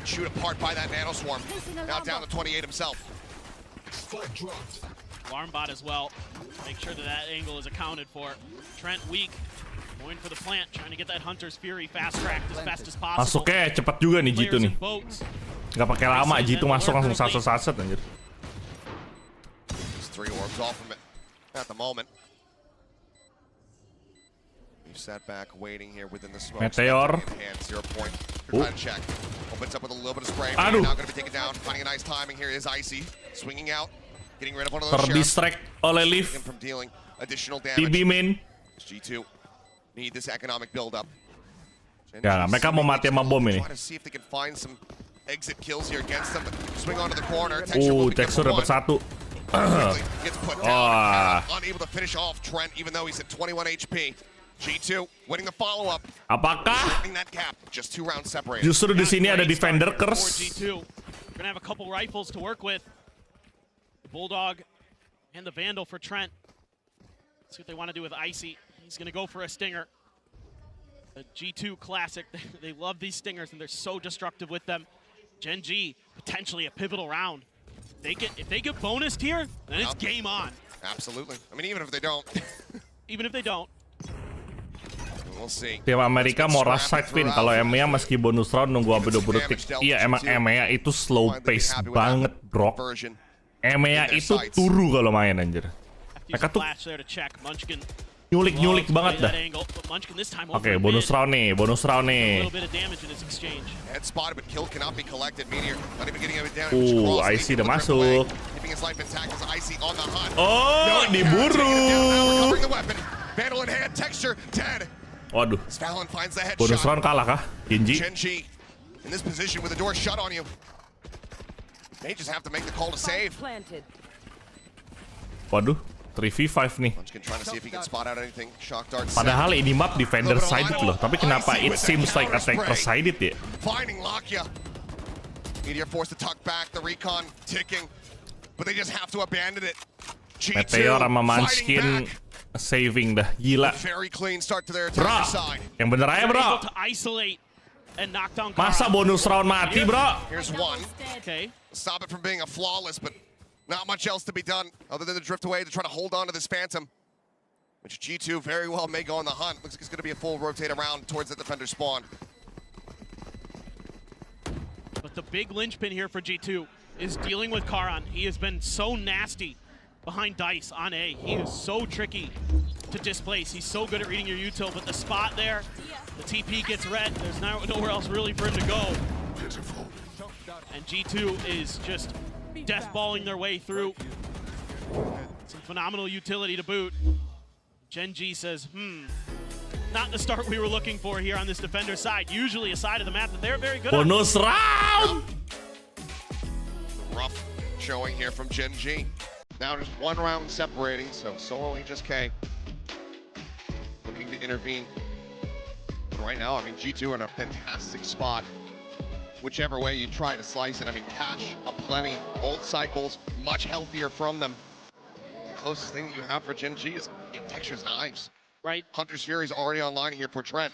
shoot apart by that nano swarm. Now down to 28 himself. Alarm bot as well. Make sure that angle is accounted for. Trent weak. Going for the plant, trying to get that Hunter's Fury fast-tracked as best as possible. Masuknya cepat juga nih G2 nih. Gak pakai lama, G2 masuk langsung saset-saset anjir. 3 orbs off from it at the moment. We've sat back waiting here within the smoke. Meteor. 0 point. Trying to check. Opens up with a little bit of spray. Aduh. Now going to be taken down. Finding a nice timing here is Icy. Swinging out. Getting rid of one of those Terdistract oleh Leaf. from dealing additional damage. TB main. G2 need this economic build-up. Ya, mereka mau mati sama bom ini. Trying to see if they can find some exit kills here against them. Swing onto the corner. Texture dapat 1. Gets put down. Unable to finish off Trent, even though he's at 21 HP. G2 winning the follow-up. Apakah that gap, just 2 rounds separated. Justru di sini ada defender curse. G2. We're gonna have a couple rifles to work with. The Bulldog and the Vandal for Trent. See what they want to do with Icy. He's gonna go for a stinger. The G2 classic. They love these stingers and they're so destructive with them. Gen.G potentially a pivotal round. If they get bonused here, then it's game on. Absolutely. I mean, even if they don't. Even if they don't. Tim Amerika mau rush side spin. Kalau EMEA meski bonus round nunggu sampai 20 detik. Iya, emang EMEA itu slow pace banget, bro. EMEA itu turu kalau main anjir. Mereka tuh nyulik banget dah. Oke, bonus round nih. IC udah masuk. Oh, diburu. Waduh. Bonus round kalah kah? Gen.G. Waduh. 3v5 nih. Padahal ini map defender sided loh, tapi kenapa it seems like attacker sided ya? Meteor sama Munchkin saving dah, gila. Bro, yang bener aja bro. Masa bonus round mati bro? Stop it from being a flawless, but not much else to be done other than to drift away to try to hold on to this Phantom, which G2 very well may go on the hunt. Looks like it's going to be a full rotate around towards the defender spawn. But the big linchpin here for G2 is dealing with Karan. He has been so nasty behind Dice on A. He is so tricky to displace. He's so good at reading your util, but the spot there, the TP gets red. There's nowhere else really for him to go. And G2 is just deathballing their way through. Some phenomenal utility to boot. Gen.G says, not the start we were looking for here on this defender side. Usually a side of the map that they're very good at. Bonus round! Rough showing here from Gen.G. Now just one round separating, so solo HSK looking to intervene. But right now, I mean, G2 are in a fantastic spot. Whichever way you try to slice it, I mean, cash aplenty, old cycles, much healthier from them. The closest thing you have for Gen.G is Texture's Knives. Right. Hunter's Fury is already online here for Trent.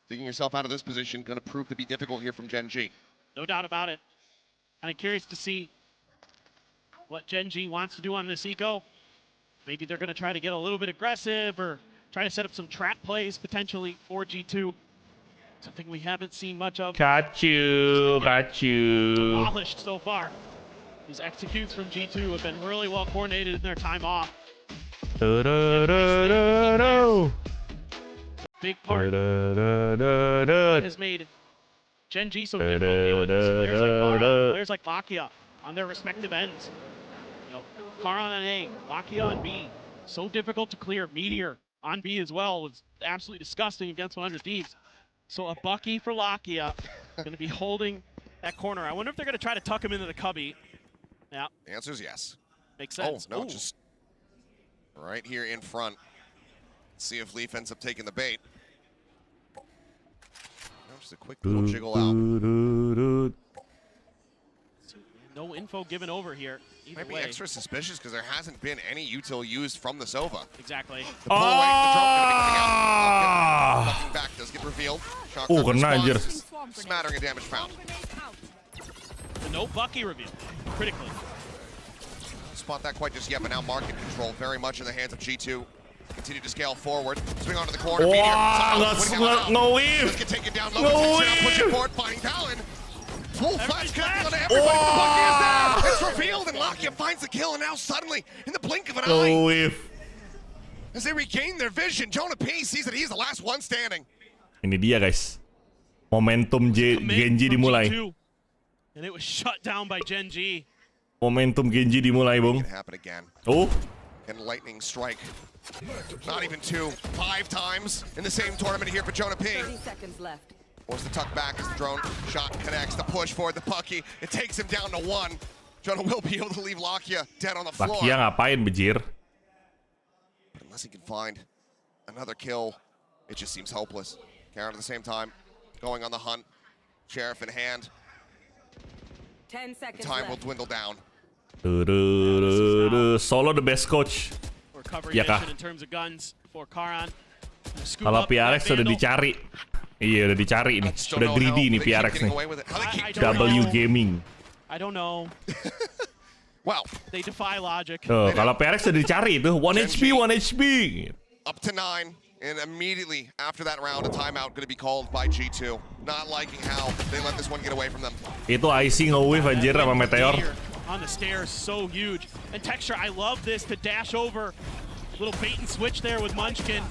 Digging yourself out of this position, going to prove to be difficult here from Gen.G. No doubt about it. Kind of curious to see what Gen.G wants to do on this eco. Maybe they're going to try to get a little bit aggressive or try to set up some trap plays potentially for G2. Something we haven't seen much of. Got you. Polished so far. These executes from G2 have been really well coordinated in their time off. Big part has made Gen.G so difficult. Players like Lakia on their respective ends. You know, Karan on A, Lakia on B. So difficult to clear. Meteor on B as well was absolutely disgusting against 100 Thieves. So a Bucky for Lakia, going to be holding that corner. I wonder if they're going to try to tuck him into the cubby. Yeah. The answer is yes. Makes sense. Oh, no, just right here in front. Let's see if Leaf ends up taking the bait. Just a quick little jiggle out. No info given over here. Either Might be way. extra suspicious because there hasn't been any util used from the Sova. Exactly. The pull away, the drone gonna be coming out. Looking back does get revealed. Kena anjir. Smattering of damage found. The no Bucky reveal, critically. Spot that quite just yet, but now market control very much in the hands of G2. Continue to scale forward. Swing onto the corner. No weave. Let's get taken down low. Pushing forward, finding Talon. Full flash connected on everybody. The Bucky is there. It's revealed, and Lakia finds the kill, and now suddenly, in the blink of an eye, as they regain their vision, Jonah P sees that he's the last one standing. Ini dia guys. Momentum Gen.G dimulai. And it was shut down by Gen.G. Momentum Gen.G dimulai, Bung. It can happen again. Oh. And lightning strike. Not even 2, 5 times in the same tournament here for Jonah P. 30 seconds left. Force the tuck back as the drone shot connects. The push forward, the Bucky. It takes him down to 1. Jonah will be able to leave Lakia dead on the floor. Lakia ngapain, bejir? But unless he can find another kill, it just seems hopeless. Karen at the same time, going on the hunt. Sheriff in hand. 10 seconds Time will left. dwindle down. Solo the best coach. Recovery mission in terms of guns for Karan. Kalau PRX sudah dicari. Iya, udah dicari nih. Udah greedy nih PRX nih. W Gaming. I don't know. Well, they defy logic. Tuh, kalau PRX sudah dicari itu 1 HP. Up to 9. And immediately after that round, a timeout going to be called by G2. Not liking how they let this one get away from them. Itu IC nge-whiff anjir sama Meteor. On the stairs, so huge. And Texture, I love this to dash over. Little bait and switch there with Munchkin.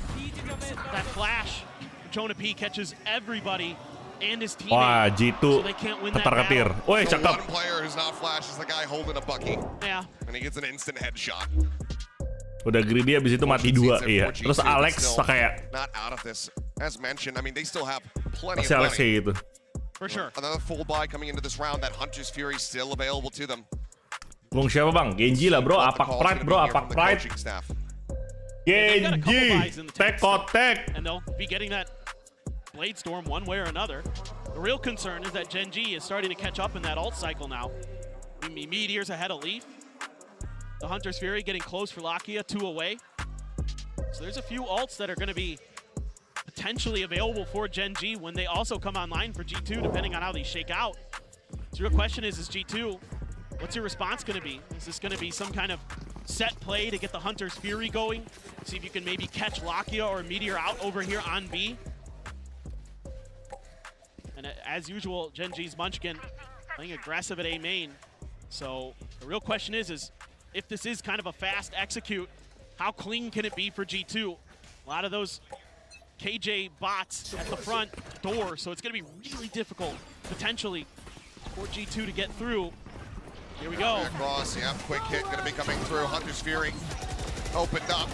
That flash. Jonah P catches everybody and his teammate. Wah, G2 so they can't win that ketar-ketir. Woi, The cakep. one player who's not flash is the guy holding a Bucky. Yeah. And he gets an instant headshot. Udah greedy abis itu mati 2, iya. Terus Alex kayak Not out of this. As mentioned, I mean, they still have plenty masih of Alex money. kayak gitu. For sure. Another full buy coming into this round. That Hunter's Fury still available to them. Gulung siapa bang? Gen.G lah bro, Apak Pride bro, Apak Pride. Gen.G, Tekotek. And they'll be getting that Blade Storm one way or another. The real concern is that Gen.G is starting to catch up in that ult cycle now. Meteor's ahead of Leaf. The Hunter's Fury getting close for Lakia, 2 away. So there's a few ults that are going to be potentially available for Gen.G when they also come online for G2, depending on how they shake out. So your question is G2, what's your response going to be? Is this going to be some kind of set play to get the Hunter's Fury going? See if you can maybe catch Lakia or Meteor out over here on B? And as usual, Gen.G's Munchkin playing aggressive at A main. So the real question is if this is kind of a fast execute, how clean can it be for G2? A lot of those KJ bots at the front door, so it's going to be really difficult, potentially, for G2 to get through. Here we go. Across, yeah, quick hit going to be coming through. Hunter's Fury opened up.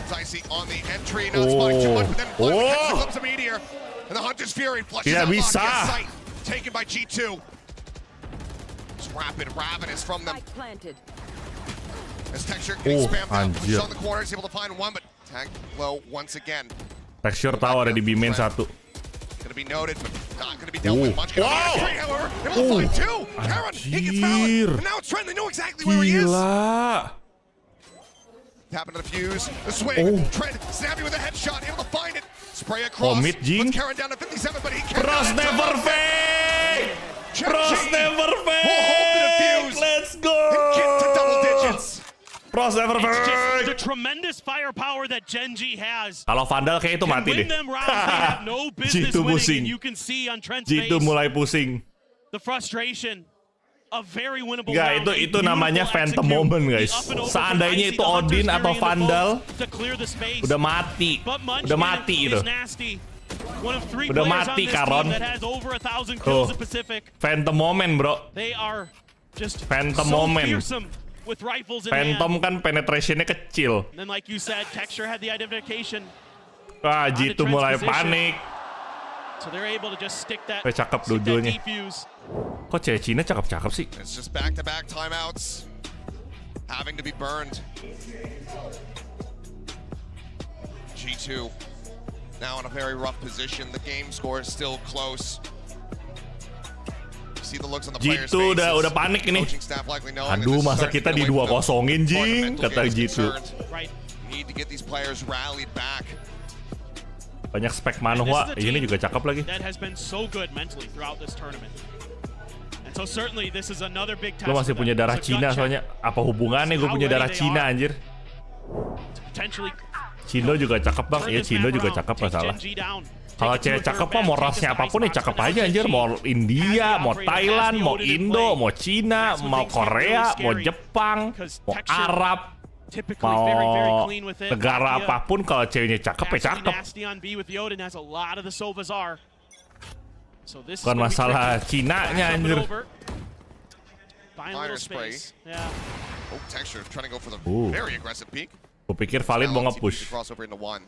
Dicey on the entry, not spotting too much, but then comes a Meteor. And the Hunter's Fury flushes out Lakia's sight, taken by G2. It's rapid, ravenous from them. Planted. As Texture getting spammed out, he's on the corner, he's able to find one, but tagged low once again. Texture tahu ada di B-main 1. Gonna be noted, but not gonna be dealt with. Munchkin on the entry, however, able to find 2. Karen, he gets fouled, and now it's Trent, they know exactly where he is. Gila. Tapping to the fuse, the swing, Trent, snappy with a headshot, able to find it. Spray across, mid, Jing. Karen down to 57, but he can't. Frost never fake! Frost never fake! Will hold the defuse. Let's go! And get to double digits. Frost never It's just fake! the tremendous firepower that Gen.G has. Kalau Vandal kayak itu Can mati win deh. them rounds they have no business G2 winning, pusing. and you can see on Trent's face G2 mulai pusing. the frustration. A very winnable Enggak, round. itu namanya phantom moment guys. Seandainya itu Odin atau Vandal udah mati. Udah mati itu. Udah mati Karon. Tuh. Phantom moment bro. Phantom moment. Phantom kan penetrationnya kecil. Wah, G2 mulai panik. Cakep dua-duanya. Kok cewek Cina cakep-cakep sih? It's just back-to-back timeouts having to be burned. G2 now in a very rough position. The game score is still close. You see the looks on the players' G2 faces. udah panik ini. Coaching staff likely knowing that Aduh, this is masa starting kita to get di away from 2-0-in, them. Jing, Fundamental kata game is G2. concerned. Need to get these players rallied back. Banyak spek Manhwa, ini juga cakep lagi. That has been so good mentally throughout this tournament. And so certainly this is another big test. Gue masih punya darah Cina soalnya. Apa hubungannya gue punya darah Cina anjir? Cindo juga cakep bang, iya Cindo juga cakep gak salah. Kalau cewek cakep mah mau rasnya apapun ya cakep aja anjir. Mau India, mau Thailand, mau Indo, mau Cina, mau Korea, mau Jepang, mau Arab, mau negara apapun kalau ceweknya cakep ya cakep. Bukan masalah Cina-nya anjir. Fire spray. Oh, Texture trying to go for the very aggressive peek. Gue pikir Valid mau nge-push. Crossover into one.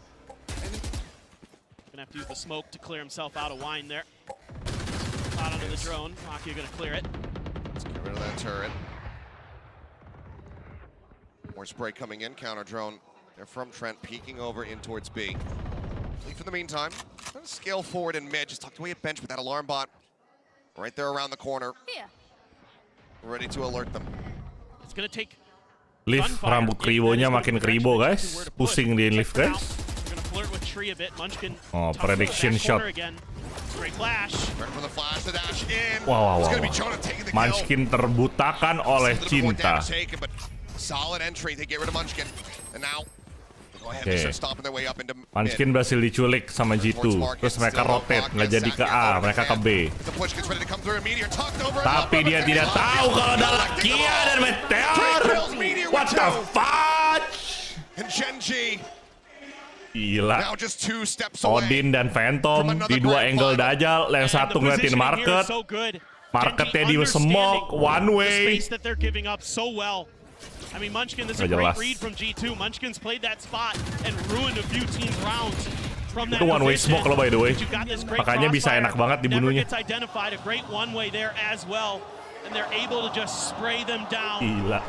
Gonna have to use the smoke to clear himself out of wine there. Out onto the drone. Maki gonna clear it. Let's get rid of that turret. More spray coming in. Counter drone. They're from Trent, peeking over in towards B. Leaf in the meantime. Trying to scale forward in mid. Just tucked away at bench with that alarm bot. Right there around the corner. Ready to alert them. It's gonna take. Lift rambut kribonya makin kribo guys. Pusing di lift guys. Oh, prediction shot. Wow. Munchkin terbutakan oleh cinta. Solid entry. They get rid of Munchkin. And now Oke. Munchkin berhasil diculik sama G2. Terus mereka rotate, nggak jadi ke A, mereka ke B. Tapi dia tidak tahu kalau ada Lakia dan Meteor. What the fudge? Gen.G. Gila. Odin dan Phantom di dua angle Dajjal. Yang satu ngeliatin market. Marketnya di smoke, one way. I mean, Munchkin, this is a great read from G2. Munchkin's played that spot and ruined a few teams' rounds from that Itu one way smoke loh by the way. Makanya bisa enak banget dibunuhnya. Gets identified, a great one way there as well, and they're able to just spray them down. Gila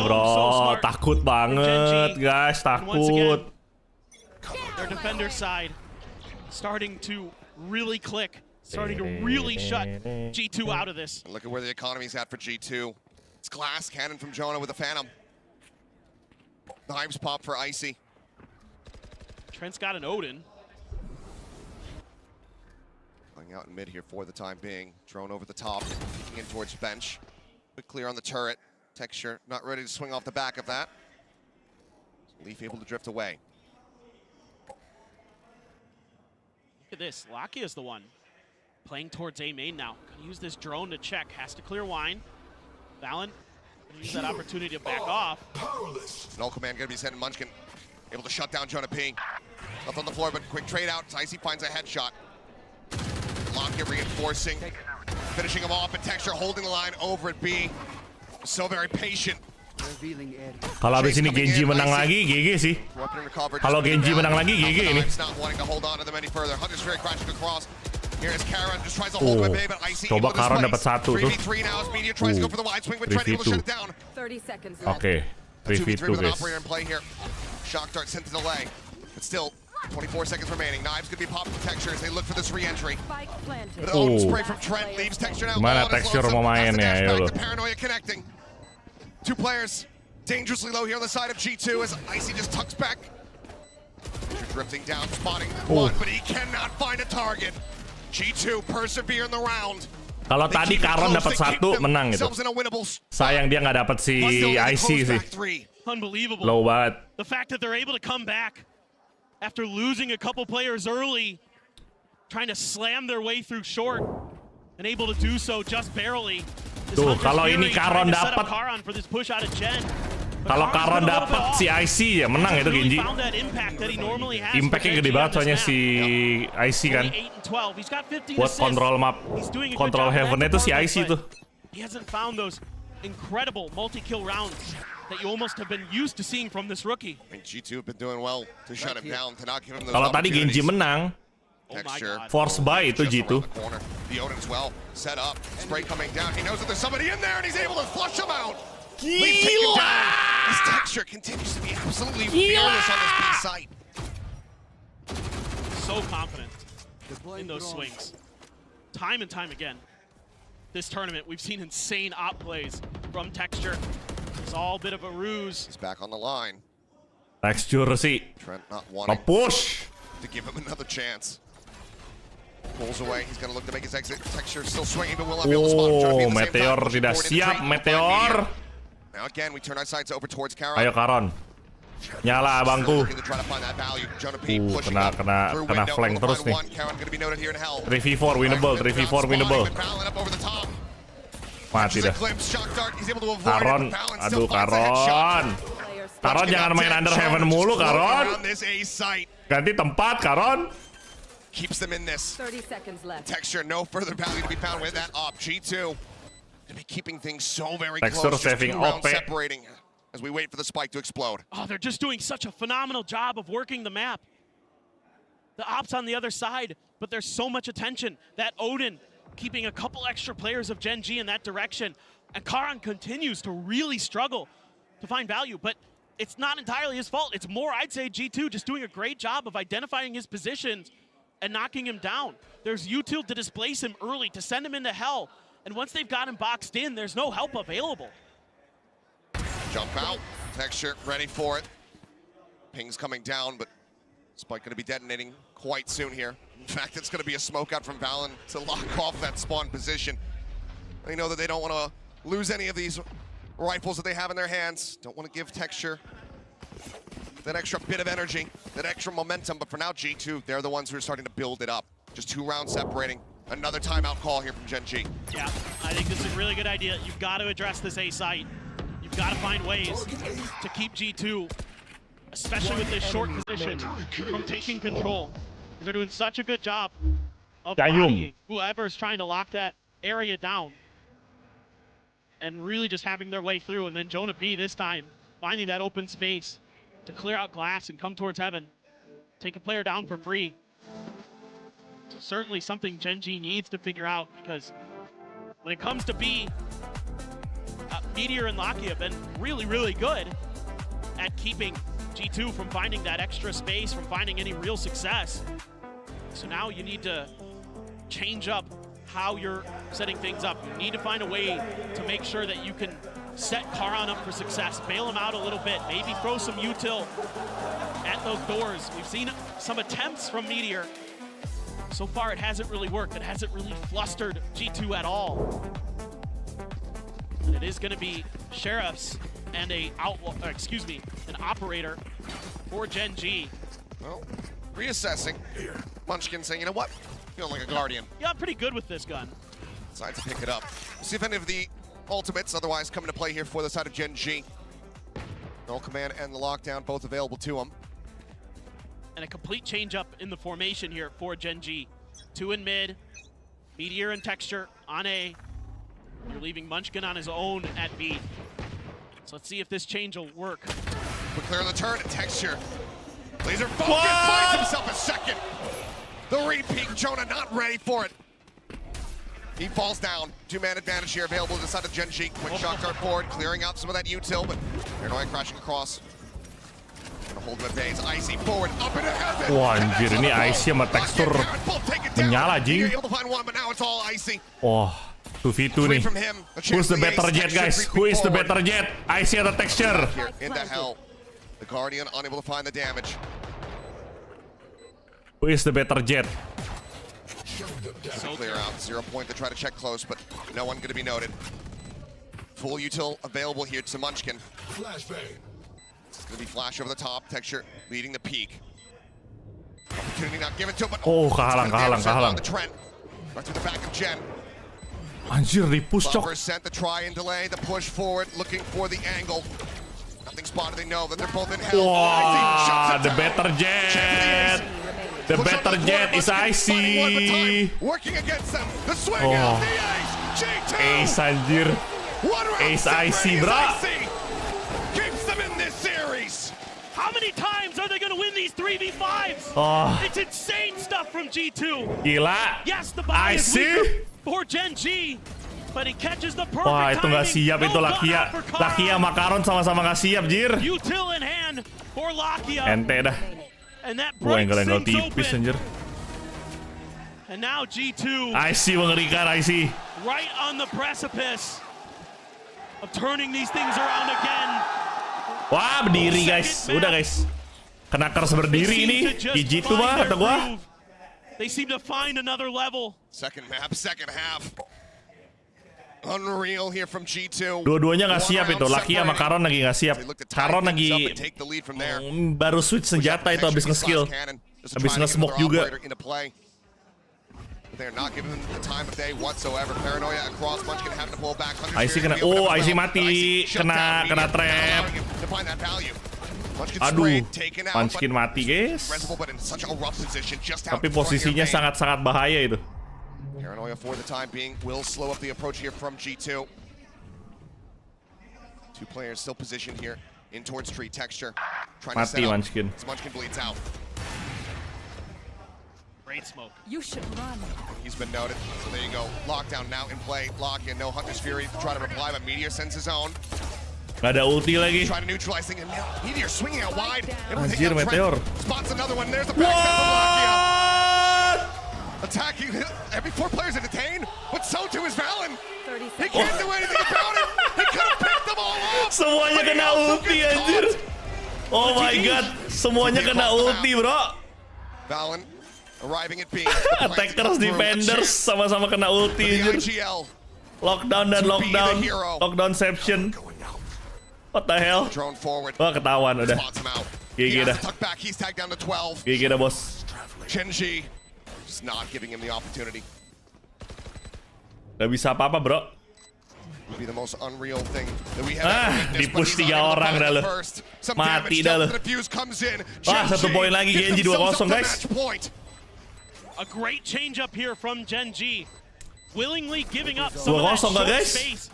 bro. Takut banget guys, takut. Their defender side starting to really click, starting to really shut G2 out of this. Look at where the economy's at for G2. It's Glass Cannon from Jonah with a Phantom. The Hives pop for Icy. Trent's got an Odin. Going out in mid here for the time being. Drone over the top, peeking in towards bench. Quick clear on the turret. Texture not ready to swing off the back of that. Leaf able to drift away. Look at this. Lakia is the one playing towards A main now. Gonna use this drone to check. Has to clear wine. Valen gonna use that opportunity to back off. No command gonna be sending Munchkin. Able to shut down Jonah P. Left on the floor, but quick trade out. Icy finds a headshot. Lakia reinforcing. Finishing him off, and Texture holding the line over at B. So very patient. Kalau abis ini Gen.G menang lagi, GG sih. Kalau Gen.G menang lagi, GG ini. Coba Karon dapat satu tuh. 3v2. Oke, 3v2 guys. Shock dart sent to delay, but still 24 seconds remaining. Knives could be popped from Texture as they look for this re-entry. But spray from Trent leaves Texture now. Gimana Texture mau main ya? Ayo lo. Paranoia connecting. Two players dangerously low here on the side of G2 as Icy just tucks back. Drifting down, spotting one, but he cannot find a target. G2 persevere in the round. Kalau tadi Karon dapat satu menang gitu. Sayang dia nggak dapat si IC sih. Unbelievable. Low banget. The fact that they're able to come back after losing a couple players early, trying to slam their way through short, and able to do so just barely. Tuh, kalau ini Karon dapat, kalau Karon dapat si IC ya menang itu Gen.G. Impactnya gede banget soalnya si IC kan. Buat kontrol map, kontrol Heaven itu si IC tuh. He hasn't found those incredible multi-kill rounds that you almost have been used to seeing from this rookie. G2 have been doing well to shut him down, to not give him those Kalau tadi Gen.G menang, force buy itu G2. The Odin's well set up. Spray coming down. He knows that there's somebody in there and he's able to flush him out. Gila! His Texture continues to be absolutely fearless on this B site. So confident in those swings. Time and time again. This tournament, we've seen insane op plays from Texture. It's all a bit of a ruse. He's back on the line. Texture sih. Trent not wanting push to give him another chance. Pulls away. He's gonna look to make his exit. Texture still swinging, but will not be able to spot him. Meteor tidak siap, Meteor. Now again, we turn our sights over towards Karon. Ayo Karon. Nyala abangku. Kena flank terus nih. 3v4 winnable, 3v4 winnable. Mati dah. Karon, aduh Karon. Karon jangan main under heaven mulu Karon. Ganti tempat Karon. Keeps them in this. 30 seconds left. Texture, no further value to be found with that op. G2 to be keeping things so very close. Just 2 rounds separating as we wait for the spike to explode. Oh, they're just doing such a phenomenal job of working the map. The ops on the other side, but there's so much attention. That Odin keeping a couple extra players of Gen.G in that direction. And Karon continues to really struggle to find value, but it's not entirely his fault. It's more, I'd say, G2 just doing a great job of identifying his positions and knocking him down. There's util to displace him early, to send him into hell. And once they've got him boxed in, there's no help available. Jump out. Texture ready for it. Ping's coming down, but Spike going to be detonating quite soon here. In fact, it's going to be a smoke out from Valen to lock off that spawn position. They know that they don't want to lose any of these rifles that they have in their hands. Don't want to give Texture that extra bit of energy, that extra momentum. But for now, G2, they're the ones who are starting to build it up. Just 2 rounds separating. Another timeout call here from Gen.G. Yeah, I think this is a really good idea. You've got to address this A site. You've got to find ways to keep G2, especially with this short position, from taking control. They're doing such a good job of bodying whoever's trying to lock that area down and really just having their way through. And then Jonah B this time finding that open space to clear out glass and come towards heaven. Take a player down for free. Certainly something Gen.G needs to figure out, because when it comes to B, Meteor and Locky have been really, really good at keeping G2 from finding that extra space, from finding any real success. So now you need to change up how you're setting things up. You need to find a way to make sure that you can set Karan up for success, bail him out a little bit, maybe throw some util at those doors. We've seen some attempts from Meteor. So far, it hasn't really worked. It hasn't really flustered G2 at all. And it is going to be Sheriffs and an operator for Gen.G. Well, reassessing. Munchkin saying, you know what? Feeling like a Guardian. Yeah, I'm pretty good with this gun. Decides to pick it up. We'll see if any of the ultimates otherwise come into play here for the side of Gen.G. Null Command and the Lockdown both available to him. And a complete change up in the formation here for Gen.G. 2 in mid, Meteor and Texture on A. You're leaving Munchkin on his own at B. So let's see if this change will work. Quick clear on the turn, and Texture. Laser focus, finds himself a second. The repeat, Jonah not ready for it. He falls down. 2-man advantage here available to the side of Gen.G. Quick shot dart forward, clearing out some of that util, but Paranoia crashing across. Gonna hold him at base. Icy forward, up into heaven. Wah anjir, ini Icy sama tekstur menyala jing. Able to find one, but now it's all Icy. Wah, 2v2 nih. Who's the better jet, guys? Who is the better jet? Icy atau Texture? Here into hell. The Guardian unable to find the damage. Who is the better jet? So clear out. 0 point to try to check close, but no one gonna be noted. Full util available here to Munchkin. It's gonna be flash over the top. Texture leading the peak. Opportunity not given to him, but kehalang. The Trent. Right through the back of Gen. Anjir, di-push cok. Buffer sent the try and delay, the push forward, looking for the angle. Nothing spotted, they know that they're both in hell. Wah, the better jet. The better jet is Icy. Working against them. The swing out, the ace. G2. Ace anjir. Ace Icy, bro. Keeps them in this series. How many times are they going to win these 3v5s? It's insane stuff from G2. Gila. Yes, the buy is weaker for Gen.G, but he catches the perfect Wah, itu nggak timing. siap itu Lakia sama Karon sama-sama nggak siap, jir. Util in hand for Lakia. Ente dah. And that Wah, breaks angle things tipis open. anjir. And now G2 Icy mengerikan, Icy. right on the precipice of turning these things around again. Wah, berdiri guys. Udah guys. Kena kers berdiri ini. GG tuh mah kata gua. They seem to find another level. Second map, second half. Unreal here from G2. Dua-duanya nggak siap itu. Lucky sama Karon lagi nggak siap. Karon lagi baru switch senjata itu habis nge-skill. Habis nge-smoke juga. Icy kena. Oh, Icy mati. Kena trap. Aduh, Munchkin mati guys. Tapi posisinya sangat-sangat bahaya itu. Paranoia for the time being will slow up the approach here from G2. 2 players still positioned here in towards tree. Texture trying to set up. Munchkin. As Munchkin bleeds out. Great smoke. You should run. He's been noted. So there you go. Lockdown now in play. Lock in. No Hunter's Fury to try to reply, but Meteor sends his own. Gak ada ulti lagi. Try to neutralize things, and Meteor swinging out wide. Anjir, Meteor. Spots another one. There's the backstab from Lakia. Attacking every 4 players are detained, but so too is Valen. He can't do anything about it. He could have picked them all off. Semuanya kena ulti anjir. Oh my god, semuanya kena ulti bro. Valen arriving at B. Attackers, defenders sama-sama kena ulti anjir. Lockdown dan lockdownception. What the hell? Drone forward. Wah, ketahuan udah. Spots him out. GG He dah. has to tuck back. He's tagged down to 12. GG dah, bos. Gen.G just not giving him the opportunity. Gak bisa apa-apa, bro. Would be the most unreal thing that we have Ah, ever witnessed, di-push but he's 3 not orang able to dah find lo. it first. Some Mati damage dah lo. dealt, the defuse comes in. Wah, 1 poin lagi, Get Gen.G themselves 2-0 up to guys. match point. A great change up here from Gen.G. Willingly giving up some of 2-0 that nggak, short guys? space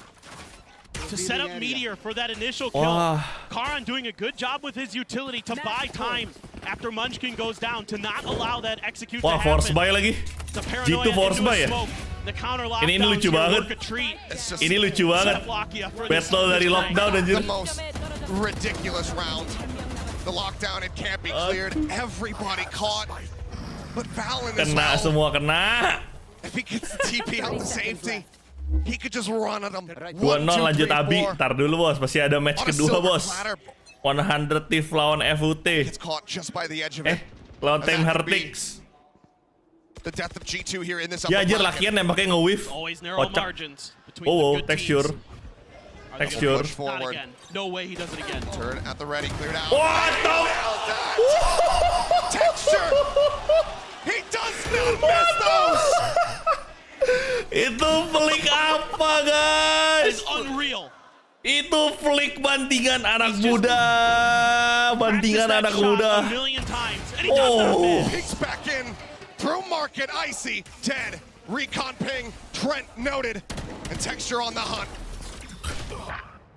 to set up Meteor for that initial kill. Wah. Karan doing a good job with his utility to buy time after Munchkin goes down to not allow that execute Wah, to force happen. buy lagi. The G2 paranoia force into buy a ya? smoke. The counter Ini lockdowns lucu here banget. work a treat. It's just Ini lucu banget. Lakia for this- Battle this dari flank. lockdown anjir. the most ridiculous round. The lockdown, it can't be cleared. Everybody caught. But Valen as Kena well. semua, kena. If he gets the TP out to safety, he could just run at him. 2-0 lanjut Abi. Tar dulu, bos. Masih ada match kedua, bos. 100 Thief lawan FUT. Gets caught just by the edge of it. Lawan As Time that could be Hertix. The death of G2 here in this Ya upper anjir, bracket. lakian nembaknya nge-whiff. Always narrow Kocak. margins between Oh, the good texture. teams. Are they Texture. gonna Push push? Not forward. again. No way he does it again. Turn at the ready, cleared out. What the? Texture! He does not miss those! Itu flick apa, It's guys? unreal. Itu flick bantingan anak muda. Bantingan Practiced that anak shot muda. a million times, and he does not Oh. miss. Peeks back in. Through market, Icy, dead. Recon ping, Trent noted. And Texture on the hunt.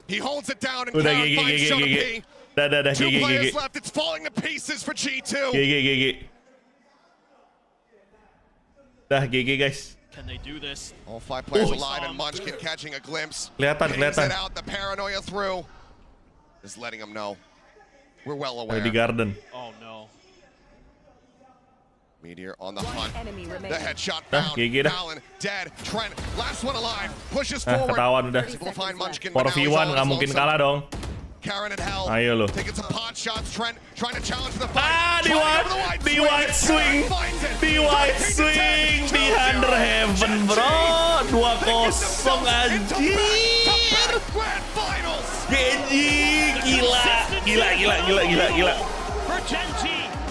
He holds it down and Udah, Karen GG, finds GG, Shona GG. P. Dah, 2 GG, players GG. left. It's falling to pieces for G2. GG. Dah, GG, guys. Can they do this? All 5 players Oh. alive and Munchkin catching a glimpse. Kelihatan, Hangs kelihatan. it out, the paranoia through. Just letting him know. We're well aware. Ada di garden. Oh no. Meteor on the hunt. Enemy The remaining. headshot Dah, found. GG dah. Valen dead. Trent, last one alive. Pushes Ah, forward. ketahuan udah. Able to find Munchkin, but now he's 4v1 all nggak mungkin lonesome. kalah dong. Karen at hell. Ayo lo. Taking some pot shots. Trent trying to challenge the fight. Ah, di Trying wide, over the di wide swing, Finds it. di wide 13 to 10. swing, di 2-0. under heaven, bro. 2-0 Into anjir. back-to-back grand finals. Gen.G, gila. For Gen.G,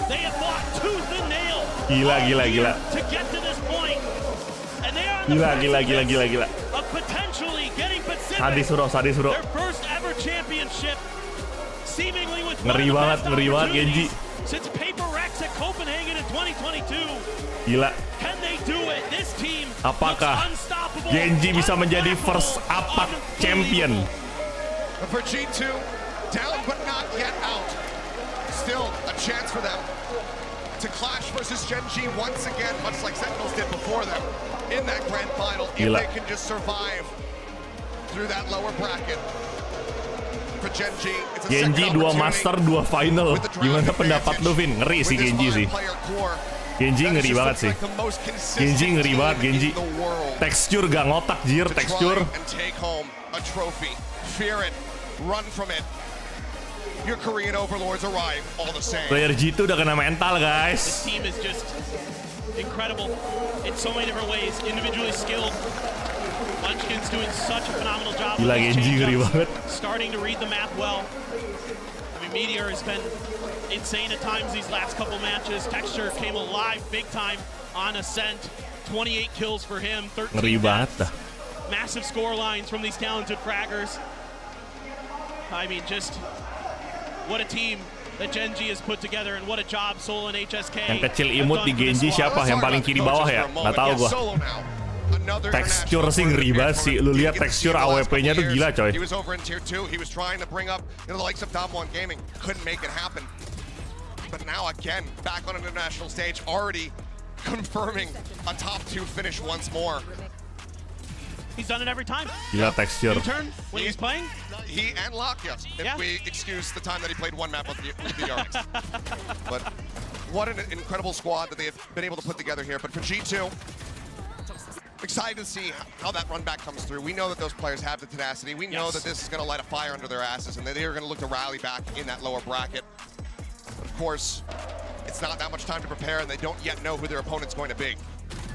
they have fought tooth and nail Gila. to get to this point. And they are on the Gila. of potentially getting Pacific Sadis bro. their first ever championship, seemingly with Ngeri one banget, of the best ngeri banget, opportunities Gen.G. since Paper Rex at Copenhagen in 2022. Gila. Can they do it? This team Apakah looks unstoppable, Gen.G bisa menjadi first unflappable, APAC champion? For G2, down but not yet out. Still a chance for them to clash versus Gen.G once again, much like Sentinels did before them in that grand final. Gila. If they can just survive through that lower bracket. For Gen.G, it's a Gen.G second 2 opportunity master 2 final. with the draft Gimana advantage. pendapat lu, Vin? Ngeri sih With this Gen.G sih. 5-player core, Gen.G that ngeri just banget looks sih. like the most consistent Gen.G ngeri banget, team Gen.G. in the world. Tekstur gak ngotak, jir, To tekstur. try and take home a trophy. Fear it, run from it. Your Korean overlords arrive all the same. Player G2 udah kena mental, This guys. team is just incredible in so many different ways, individually skilled. Munchkin's doing such a phenomenal job Gila, with his Gen.G ngeri change-ups, banget. starting to read the map well. I mean, Meteor has been insane at times these last couple matches. Texture came alive big time on Ascent. 28 kills for him, 13 Ngeri banget dah. massive score lines from these talented fraggers. I mean, just what a team that Gen.G has put together, and what a job Sol and HSK Yang kecil have imut done di for this Gen.G squad. siapa? Yang paling kiri bawah ya? Nggak tahu gua. Tekstur sih ngeri banget sih. Lu lihat tekstur AWP-nya tuh gila, coy. He was over in tier 2. He was trying to bring up the likes of Dom1 Gaming. Couldn't make it happen. But now again, back on an international stage, already confirming a top 2 finish once more. He's done it every time. Gila tekstur. U-turn when he's playing. He and Lakia, if Yeah. we excuse the time that he played one map with the RX. But what an incredible squad that they have been able to put together here. But for G2, excited to see how that run back comes through. We know that those players have the tenacity. We know that this is going to light a fire under their asses, and that they are going to look to rally back in that lower bracket. But of course, it's not that much time to prepare, and they don't yet know who their opponent's going to be.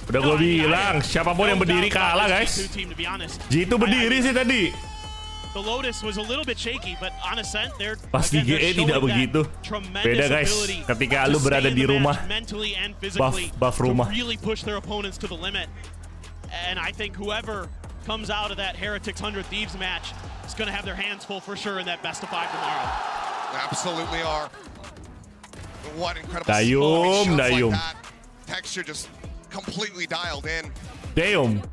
Udah gue bilang, siapapun yang berdiri kalah, guys. Team, to be honest. G2 berdiri sih tadi. The Lotus was a little bit shaky, but on Ascent, they're pas di GE tidak begitu. Beda guys, ketika lu berada di rumah, buff rumah. Really push their opponents to the limit. And I think whoever comes out of that Heretics 100 Thieves match is going to have their hands full for sure in that best of 5 tomorrow. Absolutely are. What incredible Dayum. like that. Texture just completely dialed in. Damn.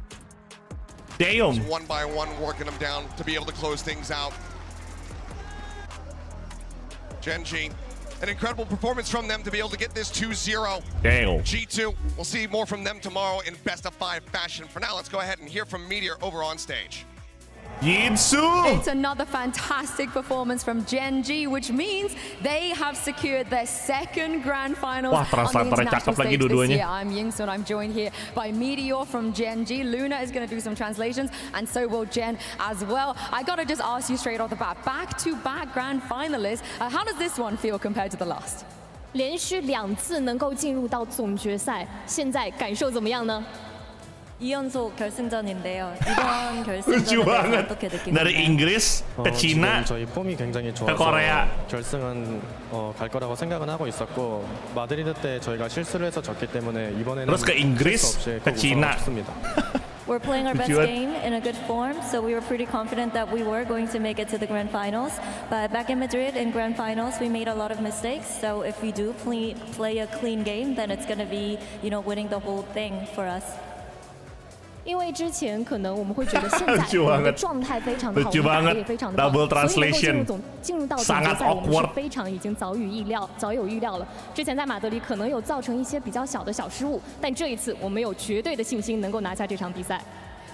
Just one by one working them down to be able to close things out. Gen.G, an incredible performance from them to be able to get this 2-0. Damn. G2, we'll see more from them tomorrow in best of 5 fashion. For now, let's go ahead and hear from Meteor over on stage. Yinsu! It's another fantastic performance from Gen.G, which means they have secured their second grand finals on the international stage this year. I'm Kingston. I'm joined here by Meteor from Gen.G. Luna is going to do some translations, and so will Jen as well. I got to just ask you straight off the bat, back-to-back grand finalists. How does this one feel compared to the last? 连续2次能够进入到总决赛，现在感受怎么样呢？ 2연속 결승전인데요. 이번 결승전에서 어떻게 느끼고 dari Inggris ke Cina 저희 폼이 굉장히 ke Korea. 결승은 갈 거라고 생각은 하고 있었고 마드리드 때 저희가 실수를 해서 졌기 때문에 이번에는 terus ke Inggris ke Cina. We're playing our best game in a good form, so we were pretty confident that we were going to make it to the grand finals. But back in Madrid in grand finals, we made a lot of mistakes. So if we do play a clean game, then it's going to be, winning the whole thing for us. 因为之前可能我们会觉得现在我们的状态非常的好，打得也非常的棒，所以能够进入到总决赛，我们是非常已经早有预料了。之前在马德里可能有造成一些比较小的小失误，但这一次我们有绝对的信心能够拿下这场比赛。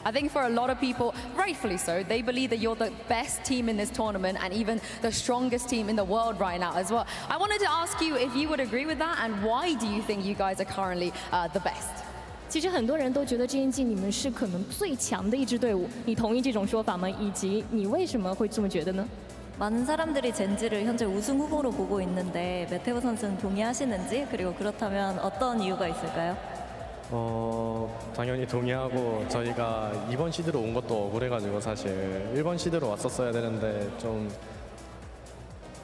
I think for a lot of people, rightfully so, they believe that you're the best team in this tournament and even the strongest team in the world right now as well. I wanted to ask you if you would agree with that, and why do you think you guys are currently the best? 其实很多人都觉得 Gen.G 你们是可能最强的一支队伍，你同意这种说法吗？以及你为什么会这么觉得呢？ 많은 사람들이 젠지를 현재 우승 후보로 보고 있는데 메테오 선수는 동의하시는지 그리고 그렇다면 어떤 이유가 있을까요? 당연히 동의하고 저희가 2번 시드로 온 것도 억울해가지고 사실 1번 시드로 왔었어야 되는데 좀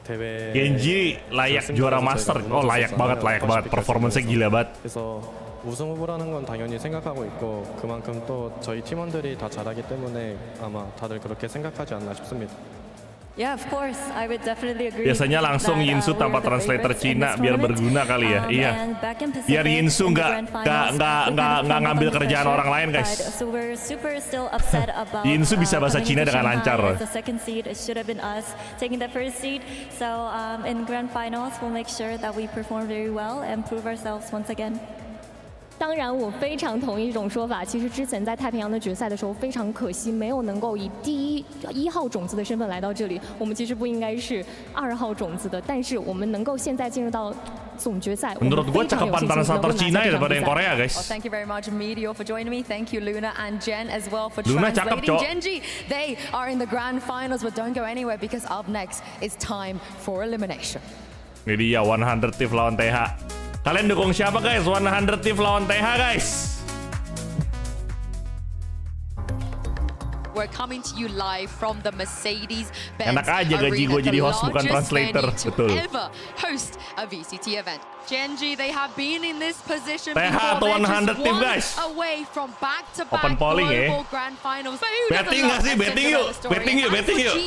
대회 Gen.G layak juara master. Oh layak banget. Performance-nya gila banget. 그래서 우승 후보라는 건 당연히 생각하고 있고 그만큼 또 저희 팀원들이 다 잘하기 때문에 아마 다들 그렇게 생각하지 않나 싶습니다. Yeah, of course. I would definitely agree. Biasanya langsung Yinsu tanpa translator Cina biar berguna kali ya. Iya. Biar Yinsu nggak ngambil kerjaan orang lain guys. Yinsu bisa bahasa Cina dengan lancar. The second seed should have been us taking the first seed. So in grand finals, we'll make sure that we perform very well and prove ourselves once again. 当然，我非常同意这种说法。其实之前在太平洋的决赛的时候，非常可惜没有能够以第一号种子的身份来到这里。我们其实不应该是2号种子的，但是我们能够现在进入到总决赛， Menurut gue cakepan translator Cina ya daripada yang Korea guys. Thank you very much Meteor for joining me. Thank you Luna and Jen as well for translating. Gen.G, they are in the grand finals, but don't go anywhere because up next is time for elimination. Ini dia 100 Thief lawan TH. Kalian dukung siapa guys? 100 Thief lawan TH guys. We're coming to you live from the Mercedes-Benz Enak aja gaji gue jadi host bukan translator. Betul. Ever host a VCT event. Gen.G, they have been in this position TH before. atau 100 Thief guys. Away from back-to-back Open polling global grand finals. Betting nggak sih? Betting yuk.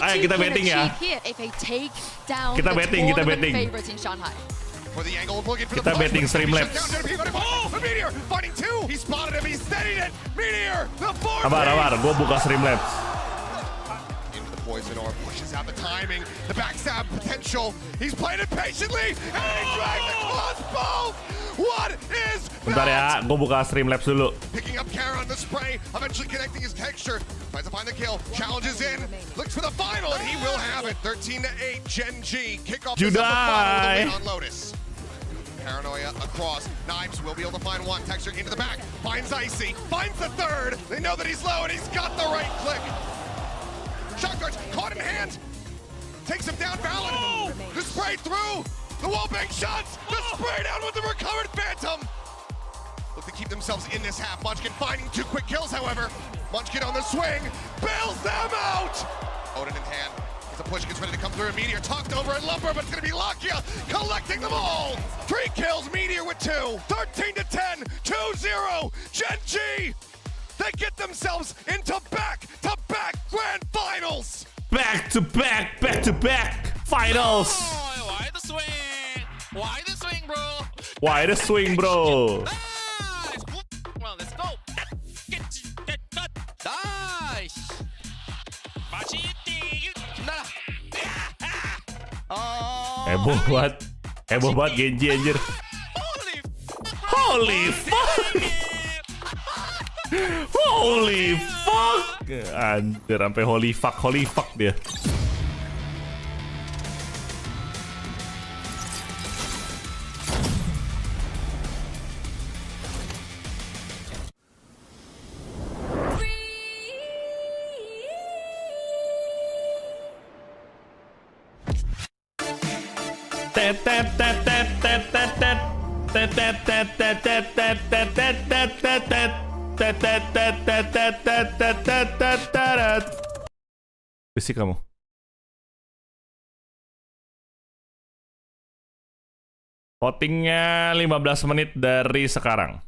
Ayo kita betting ya. Kita betting. Favorites in Shanghai. Kita betting Streamlabs. Oh, Meteor fighting two. He spotted him. He steadied it. Meteor, the fourth. Abar, gue buka Streamlabs. Into the poison orb, pushes out the timing, the backstab potential. He's playing it patiently, and he drags the crossbow. What is that? Bentar ya, gue buka Streamlabs dulu. Picking up Kara on the spray, eventually connecting his texture. Tries to find the kill, challenges in, looks for the final, and he will have it. 13-8, Gen.G kick off the final with a win on Lotus. Paranoia across. Knives will be able to find one. Texture into the back. Finds Icy. Finds the third. They know that he's low and he's got the right click. Shot guards caught in hand. Takes him down. Valid. The spray through. The wallbang shots. The spray down with the recovered Phantom. Look to keep themselves in this half. Munchkin finding 2 quick kills, however. Munchkin on the swing. Bails them out. Odin in hand. The push gets ready to come through. Meteor talked over and Lumber, but it's going to be Lakia collecting them all. 3 kills, Meteor with 2. 13-10, 2-0. Gen.G. They get themselves into back-to-back grand finals. Back-to-back finals. Oh, why the swing? Why the swing, bro? Why the swing, bro? Well, let's go. Get. Nice. Heboh banget Gen.G anjir. Holy fuck. Holy fuck. Anjir sampai holy fuck dia. Bersih kamu. Votingnya 15 menit dari sekarang.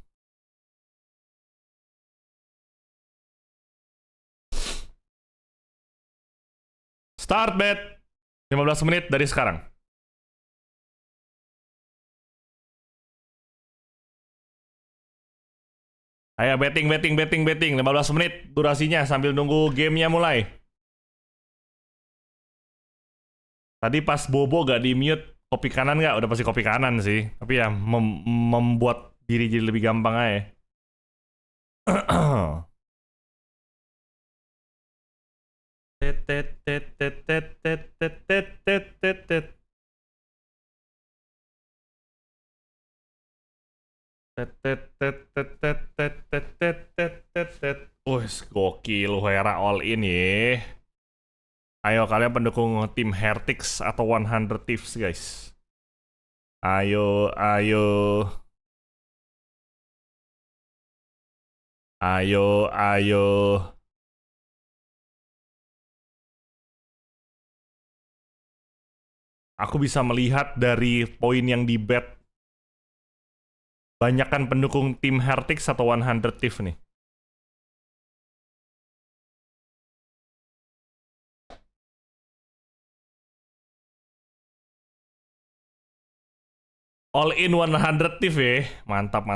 Start bet 15 menit dari sekarang. Ayo betting 15 menit durasinya sambil nunggu gamenya mulai. Tadi pas Bobo gak di mute kopi kanan gak? Udah pasti kopi kanan sih. Tapi ya membuat diri jadi lebih gampang aja. Gokil, Hera all in ya. Ayo kalian pendukung tim Hertix atau 100 Thieves guys. Ayo. Aku bisa melihat dari poin yang di bet. Banyakan pendukung tim Hertix atau 100 Thieves nih. All in 100 Thieves ya. Mantap.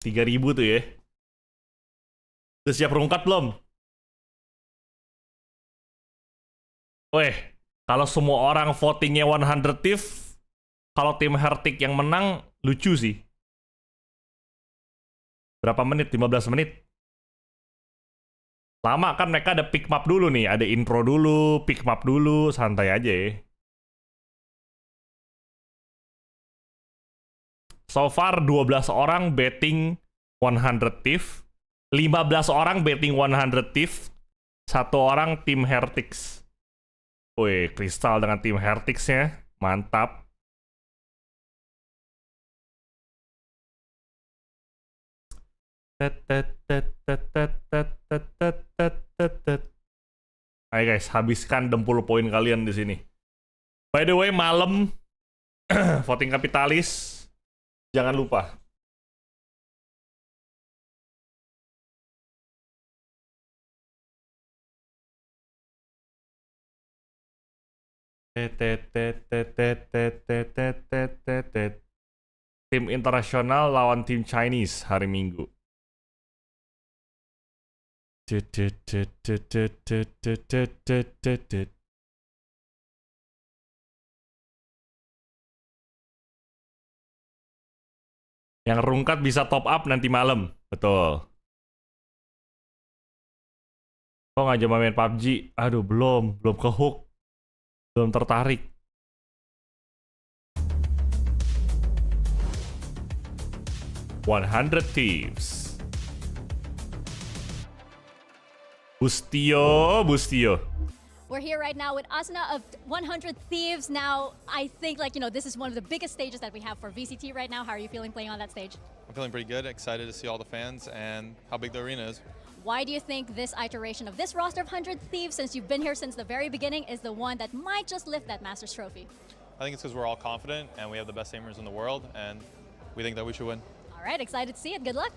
3.000 tuh ya. Udah siap rungkat belum? Weh, kalau semua orang votingnya 100 Thieves, kalau tim Hertix yang menang, lucu sih. Berapa menit? 15 menit. Lama kan mereka ada pick map dulu nih. Ada intro dulu, pick map dulu. Santai aja ya. So far 12 orang betting 100 Thieves. 15 orang betting 100 Thieves. 1 orang tim Hertix. Wih, Kristal dengan tim Hertix-nya. Mantap. Ayo guys, habiskan 60 poin kalian di sini. By the way, malam voting kapitalis. Jangan lupa. Tim internasional lawan tim Chinese hari Minggu. Yang rungkat bisa top up nanti malam. Betul. Kok nggak coba main PUBG? Aduh, belum ke hook. Belum tertarik. "100 Thieves". Bustio. We're here right now with Asna of 100 Thieves. Now, I think, this is one of the biggest stages that we have for VCT right now. How are you feeling playing on that stage? I'm feeling pretty good, excited to see all the fans and how big the arena is. Why do you think this iteration of this roster of 100 Thieves, since you've been here since the very beginning, is the one that might just lift that Masters trophy? I think it's because we're all confident and we have the best aimers in the world, and we think that we should win. All right, excited to see it. Good luck.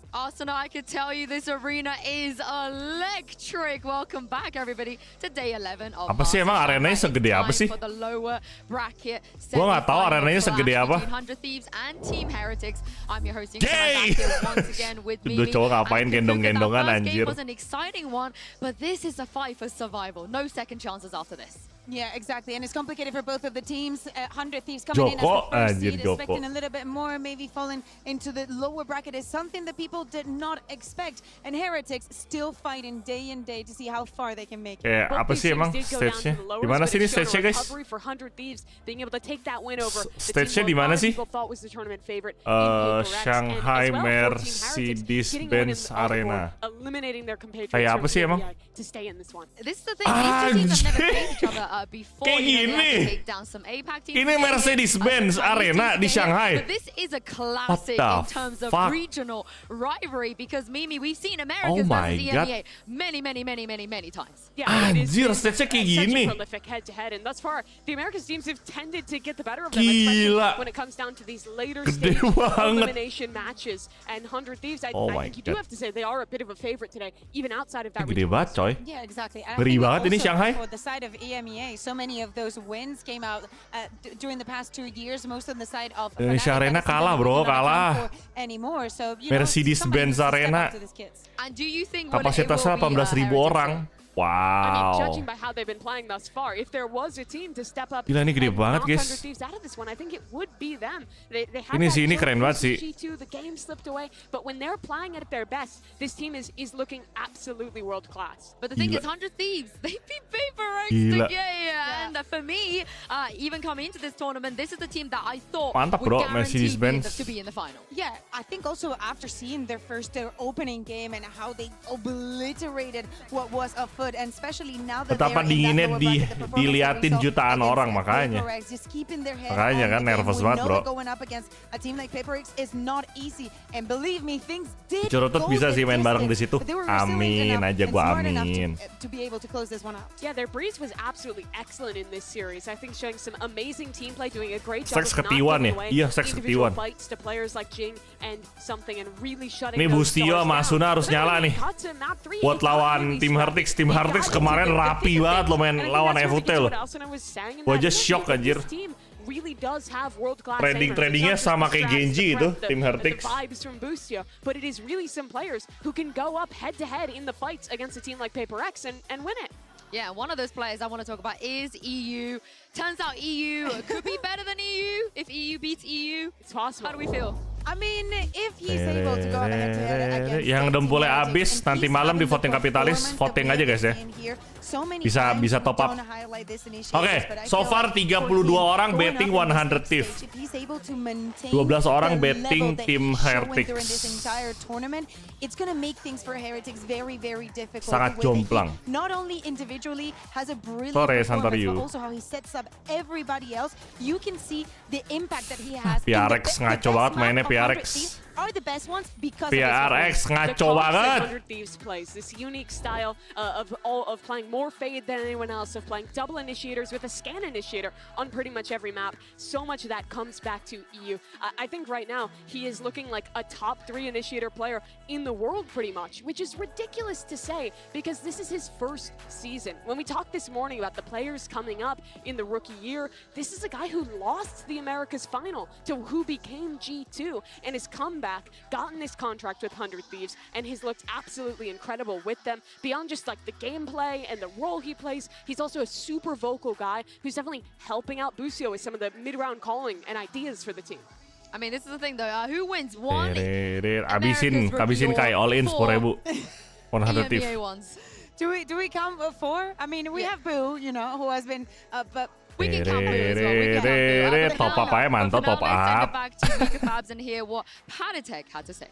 Arsenal, I could tell you this arena is electric. Welcome back, everybody, to day 11 of Apa sih emang arenanya segede apa sih? for the lower bracket. Gua nggak tahu arenanya segede apa. 100 Thieves and Team Heretics. I'm your hosting. Yay! Once again with Tuh cowok ngapain gendong-gendongan anjir. It was an exciting one, but this is a fight for survival. No second chances after this. Yeah, exactly, and it's complicated for both of the teams. 100 Thieves coming in as the first seed, expecting a little bit more, maybe falling into the lower bracket is something that people did not expect. And Heretics still fighting day and day to see how far they can make it. Apa sih emang stage-nya? Di mana sih ini stage-nya, guys? Stage-nya di mana sih? Shanghai Mercedes-Benz Arena. Kayak apa sih emang? This is the thing. These two teams have never faced each other before. Kayak gini. Ini Mercedes-Benz Arena di Shanghai. But this is a classic in terms of regional rivalry because Mimi, we've seen Americans versus EMEA many times. Anjir, stage-nya kayak gini. And thus far, the Americans teams have tended to get the better of them, especially when it comes down to these later stage elimination matches. And 100 Thieves, I think you do have to say they are a bit of a favorite today, even outside of that Gede banget, coy. Yeah, exactly. Ngeri banget ini Shanghai. For the side of EMEA, so many of those wins came out during the past 2 years, most on the side of Indonesia Arena kalah, bro, kalah. Anymore. So, Mercedes-Benz Arena kapasitasnya 18.000 orang. Wow. I mean, judging by how they've been playing thus far, if there was a team to step up Gila, ini gede banget, guys. out of this one, I think it would be them. They ini sih, ini keren banget sih. G2, the game slipped away, but when they're playing at their best, this team is looking absolutely world class. But the thing is, 100 Thieves, they beat PaperX today, and for me, even coming into this tournament, this is the team that I thought Mantap, would bro, guarantee Mercedes-Benz to be in the final. Yeah, I think also after seeing their opening game and how they obliterated what was afoot, and especially now that betapa dinginnya diliatin jutaan orang, makanya kan nervous banget, bro. Curutut bisa sih main bareng di situ. Amin aja, gua amin. Yeah, their breeze was absolutely excellent in this series. I think showing some amazing team play, doing a great job of not giving away individual fights to players like Jing and something, and really shutting Ini Bustio sama Asuna harus nyala nih buat lawan tim Heretics. Tim Heretics kemarin rapi banget lo main lawan FUT lo. Gua aja shock anjir. Tradingnya sama kayak Gen.G itu tim Heretics. But it is really some players who can go up head to head in the fights against a team like PaperX and win it. Yeah, one of those players I want to talk about is EU. Turns out EU could be better than EU if EU beats EU. It's possible. How do we feel? I mean, if he's able to go head-to-head against yang dempulnya habis nanti malam di voting kapitalis, voting aja guys ya. Bisa top up. Oke, so far 32 orang betting 100 Thieves. 12 orang betting tim Heretics. Sangat jomplang. Sorry, Santaryu. PRX ngaco banget mainnya PRX. PRX ngaco banget. This unique style of playing more fade than anyone else, of playing double initiators with a scan initiator on pretty much every map. So much of that comes back to EU. I think right now he is looking like a top 3 initiator player in the world pretty much, which is ridiculous to say because this is his first season. When we talked this morning about the players coming up in the rookie year, this is a guy who lost the Americas final to who became G2 and has come back, gotten this contract with 100 Thieves, and has looked absolutely incredible with them. Beyond just like the gameplay and the role he plays, he's also a super vocal guy who's definitely helping out Busio with some of the mid-round calling and ideas for the team. I mean, this is the thing though, who wins one? Habisin kayak all in 10.000. 100 Thieves. Do we count 4? I mean, we have Boo, you know, who has been but we can count Boo as well. Top up aja, mantap top up. Let's send it back to Fabs and hear what Penambahan had to say.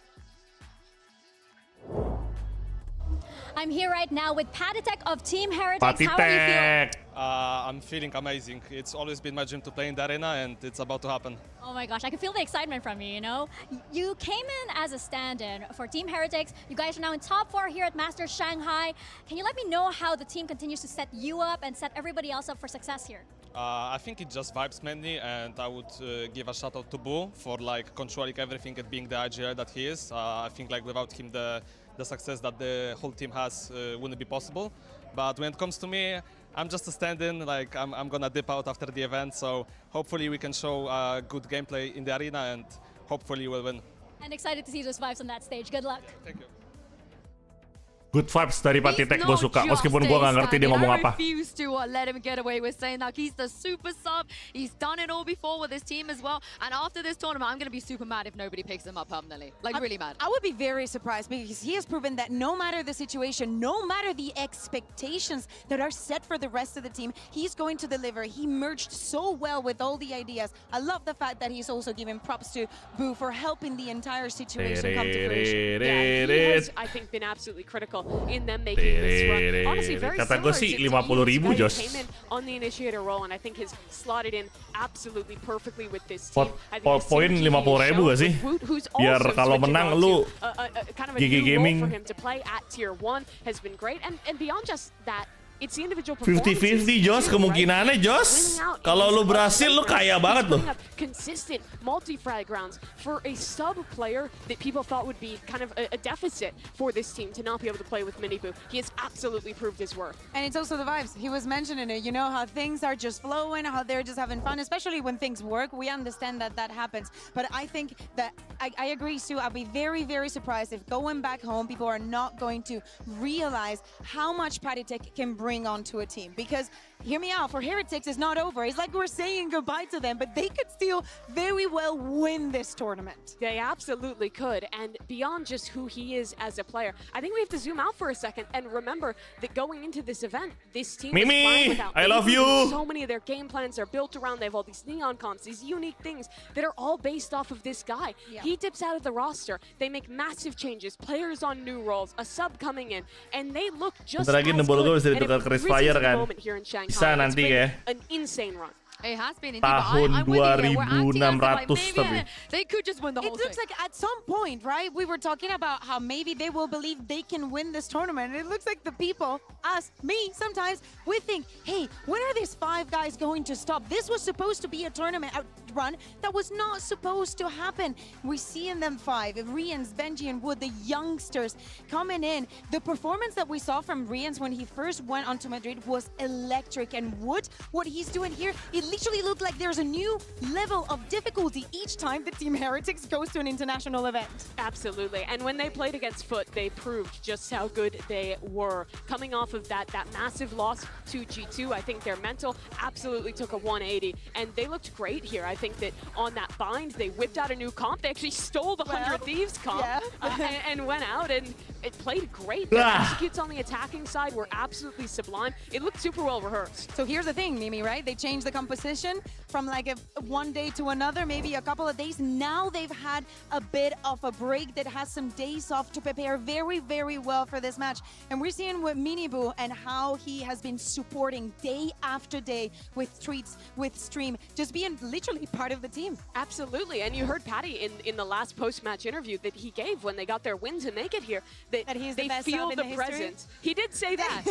I'm here right now with Patitek of Team Heretics. How are you feeling? I'm feeling amazing. It's always been my dream to play in the arena, and it's about to happen. Oh my gosh, I can feel the excitement from you, you know? You came in as a stand-in for Team Heretics. You guys are now in top 4 here at Masters Shanghai. Can you let me know how the team continues to set you up and set everybody else up for success here? I think it just vibes mainly, and I would give a shout out to Boo for like controlling everything and being the IGL that he is. I think like without him the success that the whole team has wouldn't be possible. But when it comes to me, I'm just a stand-in. Like I'm gonna dip out after the event, so hopefully we can show good gameplay in the arena, and hopefully we'll win. And excited to see those vibes on that stage. Good luck. Thank you. Good vibes dari Patitek, gue suka. Meskipun gue gak ngerti dia ngomong apa. I refuse to let him get away with saying that. He's the super sub. He's done it all before with his team as well. And after this tournament, I'm going to be super mad if nobody picks him up permanently. Like, really mad. I would be very surprised because he has proven that no matter the situation, no matter the expectations that are set for the rest of the team, he's going to deliver. He merged so well with all the ideas. I love the fact that he's also giving props to Boo for helping the entire situation come to fruition. Yeah, he has, I think, been absolutely critical in them making this run. Honestly, very similar to you. Came in on the initiator role, and I think has slotted in absolutely perfectly with this team. Poin 50.000 gak sih? Biar kalau menang lu GG Gaming. For him to play at tier 1 has been great, and beyond just that, it's the individual performances. 50-50 Jos, kemungkinannya Jos. Kalau lu berhasil lu kaya banget loh. Consistent multi-frag rounds for a sub player that people thought would be kind of a deficit for this team to not be able to play with Miniboo. He has absolutely proved his worth. And it's also the vibes. He was mentioning it, you know, how things are just flowing, how they're just having fun, especially when things work. We understand that that happens. But I think that I agree, Sue. I'll be very, very surprised if going back home, people are not going to realize how much Patitek can bring onto a team. Because, hear me out, for Heretics, it's not over. It's like we're saying goodbye to them, but they could still very well win this tournament. They absolutely could. And beyond just who he is as a player, I think we have to zoom out for a second and remember that going into this event, this team is flying without I love you. So many of their game plans are built around, they have all these neon comps, these unique things that are all based off of this guy. Yeah. He dips out of the roster, they make massive changes, players on new roles, a sub coming in, and they look just as good. And it's a moment here in Shanghai. Bisa nanti ya. An insane run. It has been. Tahun 2600 tapi. They could just win the whole thing. It looks like at some point, right, we were talking about how maybe they will believe they can win this tournament. And it looks like the people, us, me, sometimes, we think, hey, when are these 5 guys going to stop? This was supposed to be a tournament run that was not supposed to happen. We see in them 5, Rians, Benji, and Wood, the youngsters coming in. The performance that we saw from Rians when he first went onto Madrid was electric. And Wood, what he's doing here, it literally looked like there's a new level of difficulty each time the Team Heretics goes to an international event. Absolutely. And when they played against Foot, they proved just how good they were. Coming off of that massive loss to G2, I think their mental absolutely took a 180. And they looked great here. I think that on that bind, they whipped out a new comp. They actually stole the 100 Thieves comp and went out, and it played great. The executes on the attacking side were absolutely sublime. It looked super well rehearsed. So here's the thing, Mimi, right? They changed the composition from like one day to another, maybe a couple of days. Now they've had a bit of a break that has some days off to prepare very, very well for this match. And we're seeing with Miniboo and how he has been supporting day after day with tweets, with Xtreem, just being literally part of the team. Absolutely. And you heard Patty in the last post-match interview that he gave when they got their win to make it here, that he's they feel the presence. He did say that,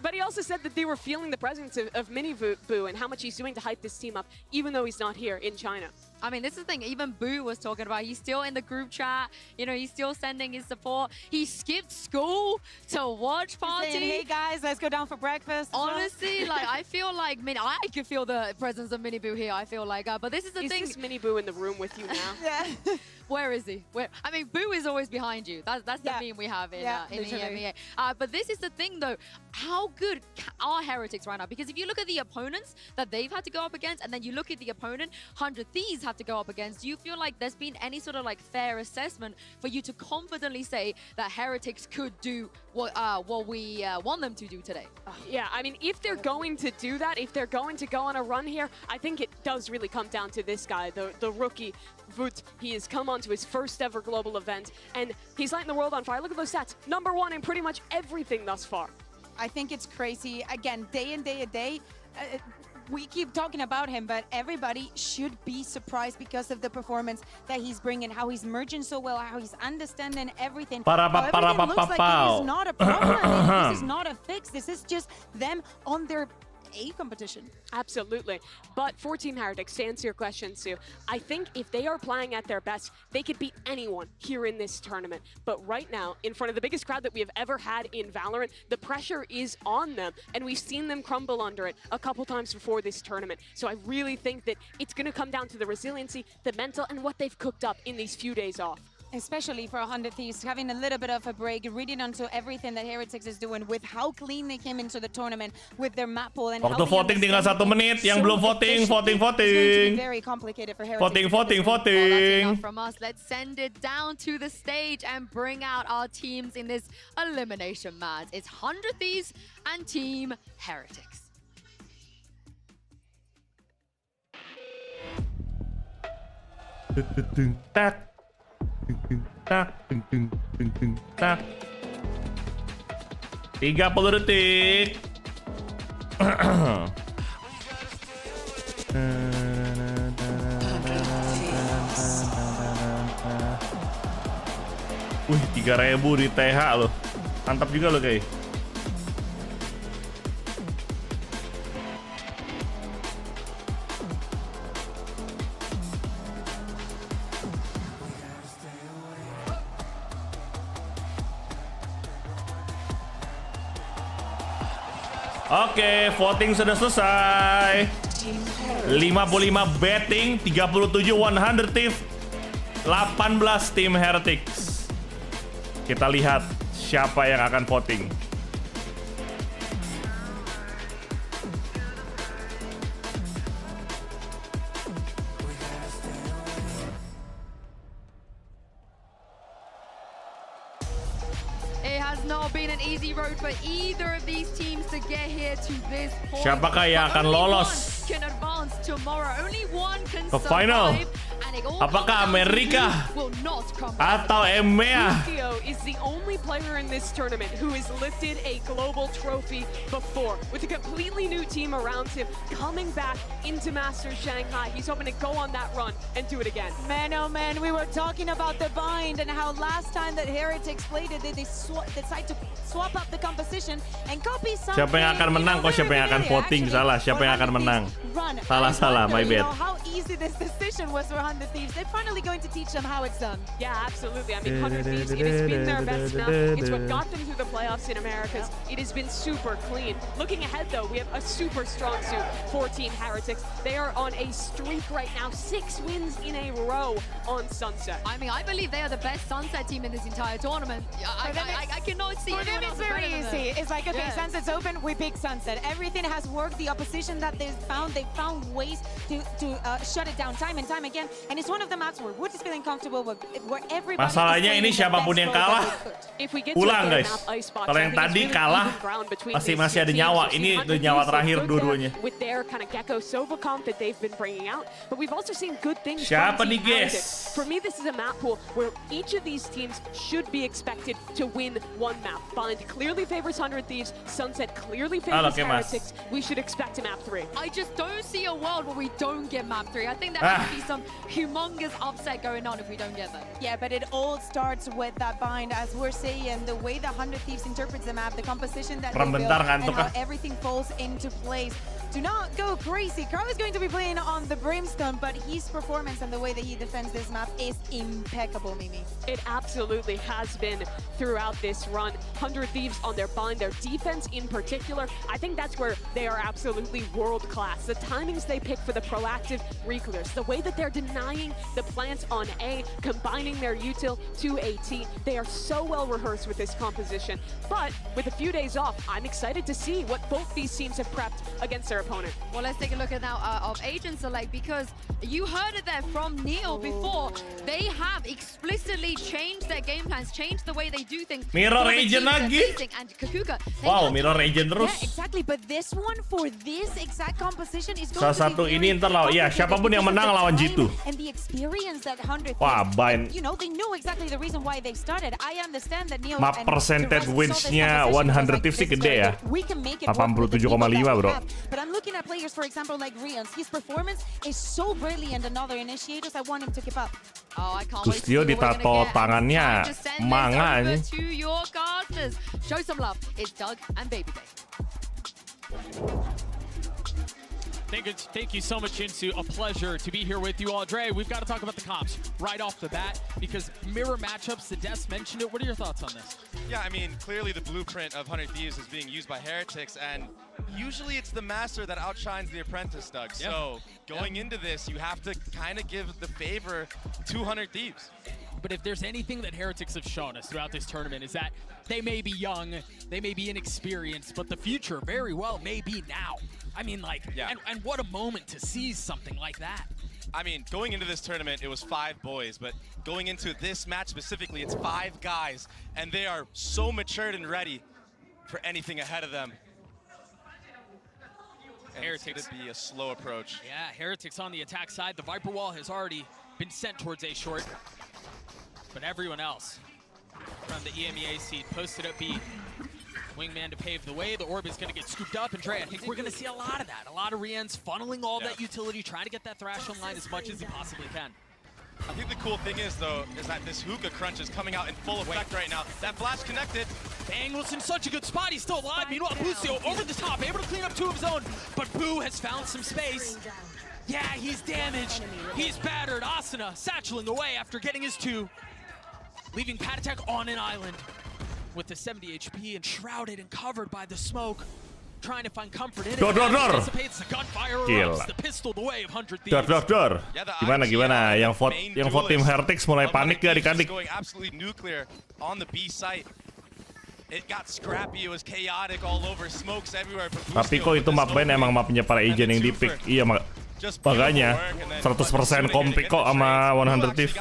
but he also said that they were feeling the presence of Miniboo and how much he's doing to hype this team up, even though he's not here in China. I mean, this is the thing. Even Boo was talking about. He's still in the group chat. You know, he's still sending his support. He skipped school to watch party. Saying, hey guys, let's go down for breakfast. Honestly, like I feel like I can feel the presence of Miniboo here. I feel like, but this is the thing. Is this Miniboo in the room with you now? Yeah. Where is he? Where? I mean, Boo is always behind you. That's the meme we have in EMEA. But this is the thing, though. How good are Heretics right now? Because if you look at the opponents that they've had to go up against, and then you look at the opponent, 100 Thieves have have to go up against, do you feel like there's been any sort of like fair assessment for you to confidently say that Heretics could do what we want them to do today? Yeah, I mean, if they're going to do that, if they're going to go on a run here, I think it does really come down to this guy, the rookie, Wout. He has come onto his first ever global event, and he's lighting the world on fire. Look at those stats. #1 in pretty much everything thus far. I think it's crazy. Again, day in, day a day. We keep talking about him, but everybody should be surprised because of the performance that he's bringing, how he's merging so well, how he's understanding everything. How everything looks like it is not a problem. This is not a fix. This is just them on their A competition. Absolutely. But for Team Heretics, to answer your question, Sue, I think if they are playing at their best, they could beat anyone here in this tournament. But right now, in front of the biggest crowd that we have ever had in Valorant, the pressure is on them, and we've seen them crumble under it a couple times before this tournament. So I really think that it's going to come down to the resiliency, the mental, and what they've cooked up in these few days off. Especially for 100 Thieves, having a little bit of a break, reading onto everything that Heretics is doing with how clean they came into the tournament with their map pool. And waktu voting tinggal 1 menit, yang belum voting. Very complicated for Heretics. Voting. Well, that's enough from us. Let's send it down to the stage and bring out our teams in this elimination match. It's 100 Thieves and Team Heretics. Tak. 30 detik. Wih, 3.000 di TH loh. Mantap juga loh, guys. Oke, voting sudah selesai. 55 betting, 37 100 Thieves, 18 Team Heretics. Kita lihat siapa yang akan voting. It has not been an easy road for either of these teams to get here to this point. Siapakah yang akan lolos can advance tomorrow. Only one can ke final? Apakah Amerika atau EMEA? Lucio is the only player in this tournament who has lifted a global trophy before, with a completely new team around him coming back into Masters Shanghai. He's hoping to go on that run and do it again. Man, oh man, we were talking about the bind and how last time that Heretics played it, they decided to swap up the composition and copy something. Siapa yang akan menang? Kok siapa yang akan voting? Salah. Siapa yang akan menang? Salah. My bad. How easy this decision was for 100 Thieves. They're finally going to teach them how it's done. Yeah, absolutely. I mean, 100 Thieves, it has been their best now. It's what got them through the playoffs in Americas. It has been super clean. Looking ahead, though, we have a super strong suit for Team Heretics. They are on a streak right now, 6 wins in a row on Sunset. I mean, I believe they are the best Sunset team in this entire tournament. I cannot see anyone else. It's very easy. It's like, okay, Yeah. Sunset's open, we pick Sunset. Everything has worked. The opposition that they found ways to shut it down time and time again. And it's one of the maps where Wood is feeling comfortable, where everybody. Masalahnya ini siapapun yang kalah pulang, guys. Kalau yang tadi kalah masih ada nyawa. Ini udah nyawa terakhir dua-duanya. With their kind of Gecko Sova comp that they've been bringing out, but we've also seen good things. Siapa from nih, Team guys? Heretics. For me, this is a map pool where each of these teams should be expected to win one map. Bind clearly favors 100 Thieves. Sunset clearly favors Heretics. We should expect a map 3. I just don't see a world where we don't get map 3. I think there has to be some humongous upset going on if we don't get that. Yeah, but it all starts with that bind, as we're saying, the way the 100 Thieves interprets the map, the composition that they build, and how everything falls into place. Do not go crazy. Crow is going to be playing on the Brimstone, but his performance and the way that he defends this map is impeccable, Mimi. It absolutely has been throughout this run. 100 Thieves on their bind, their defense in particular, I think that's where they are absolutely world-class. The timings they pick for the proactive reclears, the way that they're denying the plants on A, combining their util to AT, they are so well rehearsed with this composition. competition. But with a few days off, I'm excited to see what both these teams have prepped against their opponent. Well, let's take a look at now of Agent Select, because you heard it there from Neil before. They have explicitly changed their game plans, changed the way they do things. Mirror Agent lagi. And Kakuka, Wow, Mirror Agent terus. Yeah, exactly. But this one for this exact composition is going Salah satu ini ntar lawan, ya siapapun yang menang lawan G2. And the experience that 100. Wah, Bain. You know, they knew exactly the reason why they started. I understand that Neil. Map percentage wins-nya 100 tips sih gede ya. 87,5 bro. But I'm looking at players, for example, like Rian. His performance is so brilliant, and other initiators, I want him to keep up. Oh, I can't wait to see Gustio what we're gonna ditato get. tangannya Time to send this manga over ini. to your casters. Show some love. It's Doug and Baby Bay. Thank you so much, Jinsu. A pleasure to be here with you all. Dre, we've got to talk about the comps right off the bat, because mirror matchups, the Des mentioned it. What are your thoughts on this? Yeah, I mean, clearly the blueprint of 100 Thieves is being used by Heretics, and usually it's the master that outshines the apprentice, Doug. Yeah. So going into this, you have to kind of give the favor to 100 Thieves. But if there's anything that Heretics have shown us throughout this tournament, is that they may be young, they may be inexperienced, but the future very well may be now. I mean, like, yeah. and what a moment to seize something like that. I mean, going into this tournament, it was 5 boys, but going into this match specifically, it's 5 guys, and they are so matured and ready for anything ahead of them. And Heretics. it's going to be a slow approach. Yeah, Heretics on the attack side. The Viper Wall has already been sent towards A short, but everyone else from the EMEA seed posted up B. Wingman to pave the way. The orb is going to get scooped up, and Dre, I think we're going to see a lot of that. A lot of Rians funneling all that utility, trying to get that Thrash online as much as he possibly can. I think the cool thing is, though, is that this hookah crunch is coming out in full effect right now. That flash connected. Bang was in such a good spot. He's still alive. Meanwhile, Bustio over the top, able to clean up 2 of his own. But Boo has found some space. Yeah, he's damaged. He's battered. Asuna satcheling away after getting his 2. Leaving Patatek on an island with the 70 HP and shrouded and covered by the smoke. Trying to find comfort in it. Anticipates the gunfire erupts, the pistol the way of 100 Thieves. Dor. Gimana? Yang vote tim Heretics mulai panik gak adik-adik? Going absolutely nuclear on the B site. It got scrappy, it was chaotic all over, smokes everywhere. Tapi kok itu map ban emang mapnya para agent yang di-pick. Iya, makanya 100% kompik kok sama 100 Thieves.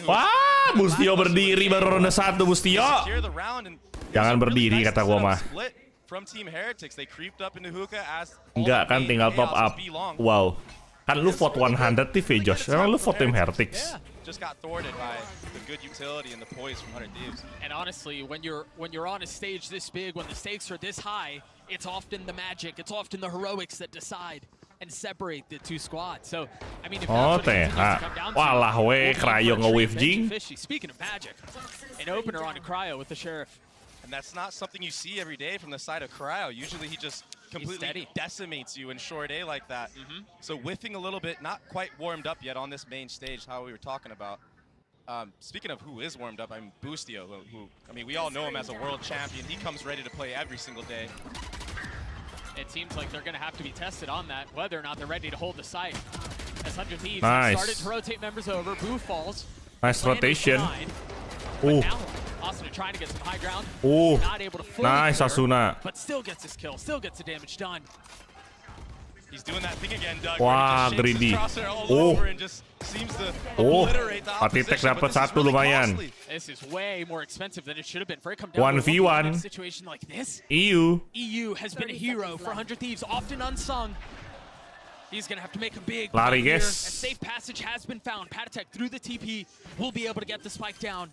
Wah, Bustio berdiri baru ronde 1, Bustio. Jangan berdiri kata gua mah. Enggak kan, tinggal top up. Wow. Kan lu vote 100 Thieves ya, Josh. Emang lu vote tim Heretics. Just got thwarted by the good utility and the poise from 100 Thieves. And honestly, when you're on a stage this big, when the stakes are this high, it's often the magic, it's often the heroics that decide and separate the 2 squads. So, I mean, if that's what it continues to come down to, walah we, Cryo nge-wave jing. Speaking of magic, an opener on a Cryo with the Sheriff. And that's not something you see every day from the side of Cryo. Usually he just completely decimates you in short A like that. So whiffing a little bit, not quite warmed up yet on this main stage, how we were talking about. Speaking of who is warmed up, I mean Bustio, who I mean, we all know him as a world champion. He comes ready to play every single day. It seems like they're going to have to be tested on that, whether or not they're ready to hold the site. As 100 Thieves started to rotate members over, Boo falls. Nice rotation. Asuna trying to get some high ground. Not able to fully nice Asuna. But still gets his kill, still gets the damage done. He's doing that thing again, Doug. Wah, greedy. Patitek dapat 1 lumayan. This is way more expensive than it should have been. For it come down 1v1. to a situation like this. EU has been a hero for 100 Thieves, often unsung. He's going to have to make a big lari, here. guys. A safe passage has been found. Patatek through the TP will be able to get the spike down.